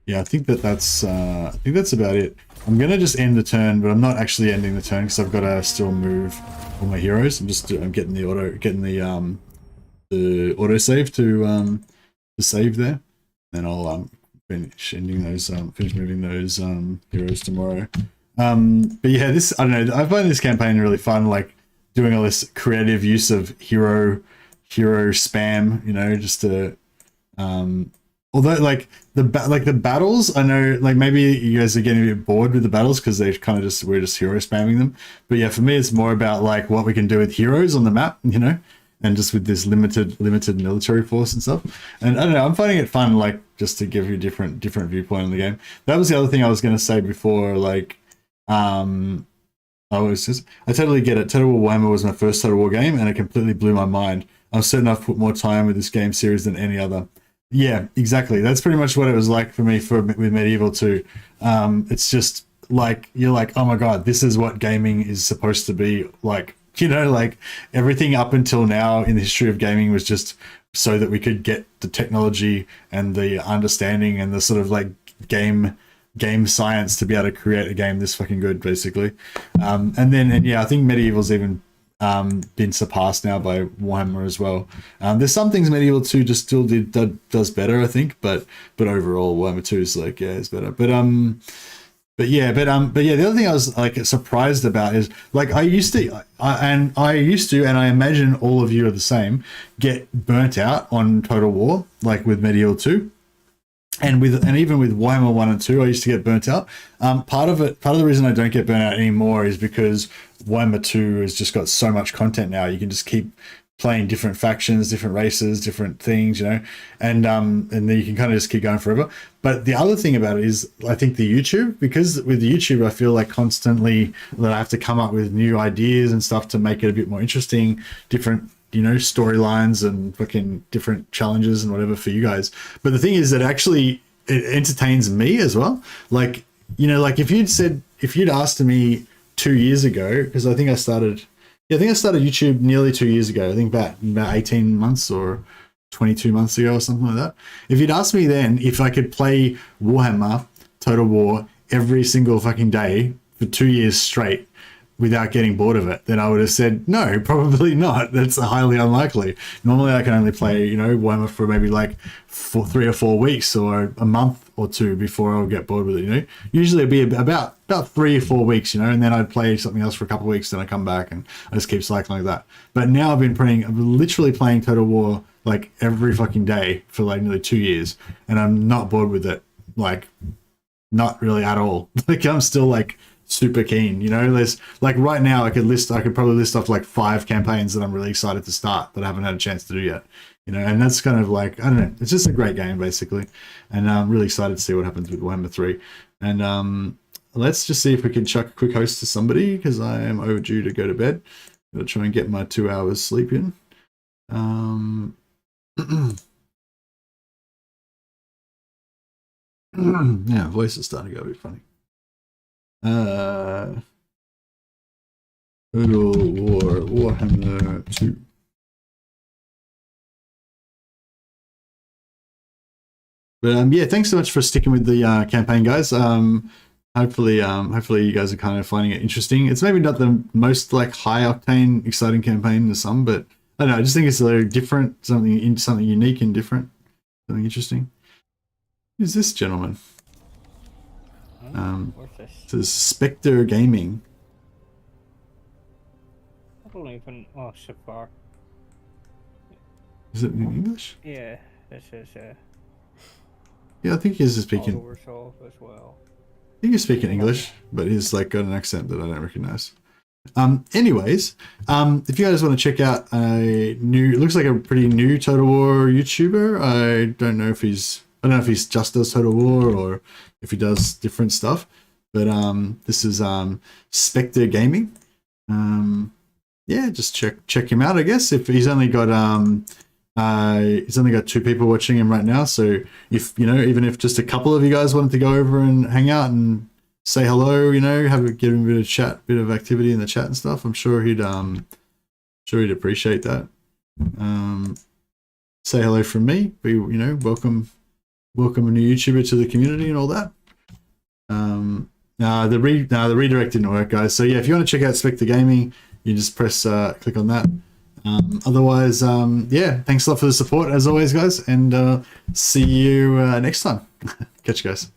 Yeah, I think that's about it. I'm gonna just end the turn, but I'm not actually ending the turn because I've got to still move all my heroes. I'm getting the auto save to save there. Then I'll finish moving those heroes tomorrow. But yeah, I don't know. I find this campaign really fun, like doing all this creative use of hero spam. You know, just to although like the battles, I know like maybe you guys are getting a bit bored with the battles because we're just hero spamming them. But yeah, for me it's more about like what we can do with heroes on the map, you know, and just with this limited military force and stuff. And I don't know, I'm finding it fun, like just to give you a different viewpoint on the game. That was the other thing I was going to say before, like I totally get it. Total War Warhammer was my first Total War game and it completely blew my mind. I'm certain I've put more time with this game series than any other. Yeah, exactly. That's pretty much what it was like for me with Medieval 2. It's just like, you're like, oh my god, this is what gaming is supposed to be like. You know, like everything up until now in the history of gaming was just so that we could get the technology and the understanding and the sort of like game science to be able to create a game this fucking good, basically. And yeah, I think Medieval's even been surpassed now by Warhammer as well. There's some things Medieval 2 just still does better, I think, but overall Warhammer 2 is like, yeah, it's better. But yeah, the other thing I was like surprised about is like I used to, and I imagine all of you are the same, get burnt out on Total War, like with Medieval 2. And even with Warhammer 1 and 2, I used to get burnt out. Part of the reason I don't get burnt out anymore is because Warhammer 2 has just got so much content now. You can just keep playing different factions, different races, different things, you know, and then you can kind of just keep going forever. But the other thing about it is, I think the YouTube, because with YouTube, I feel like constantly that I have to come up with new ideas and stuff to make it a bit more interesting, different, you know, storylines and fucking different challenges and whatever for you guys. But the thing is that actually it entertains me as well. Like, you know, like if you'd asked me 2 years ago, because I think I started YouTube nearly 2 years ago. I think about 18 months or 22 months ago or something like that. If you'd asked me then if I could play Warhammer Total War every single fucking day for 2 years straight without getting bored of it, then I would have said, no, probably not. That's highly unlikely. Normally I can only play, you know, Warhammer for maybe like 3 or 4 weeks or a month or two before I'll get bored with it, you know. Usually it'd be about 3 or 4 weeks, you know, and then I'd play something else for a couple of weeks, then I come back and I just keep cycling like that. But now I'm literally playing Total War like every fucking day for like nearly 2 years, and I'm not bored with it, like not really at all. Like I'm still like super keen, you know. There's like right now I could probably list off like 5 campaigns that I'm really excited to start that I haven't had a chance to do yet, you know. And that's kind of like, I don't know, it's just a great game basically, and I'm really excited to see what happens with Warhammer 3. And let's just see if we can chuck a quick host to somebody, because I am overdue to go to bed. Gotta try and get my 2 hours sleep in. Yeah, voice is starting to go a bit funny. Total War Warhammer 2. But yeah, thanks so much for sticking with the campaign, guys. hopefully you guys are kind of finding it interesting. It's maybe not the most like high octane, exciting campaign to some, but I don't know. I just think it's a little different, something unique and different, something interesting. Who's this gentleman? What's this? It says Spectre Gaming. I don't even. Oh, so far. Is it in English? Yeah, this is. Yeah, I think he's speaking. Resolve as well. I think he's speaking English, but he's like got an accent that I don't recognize. Anyways, if you guys want to check out a new, it looks like a pretty new Total War YouTuber. I don't know if he's just does Total War or if he does different stuff. But this is Spectre Gaming. Yeah, just check him out. I guess if he's only got 2 people watching him right now. So if even if just a couple of you guys wanted to go over and hang out and say hello, give him a bit of chat, bit of activity in the chat and stuff, I'm sure he'd appreciate that. Say hello from me. Be welcome a new YouTuber to the community and all that. The redirect didn't work, guys. So yeah, if you want to check out Spectre Gaming, you just press click on that. Otherwise, yeah, thanks a lot for the support as always, guys, and see you next time. Catch you guys.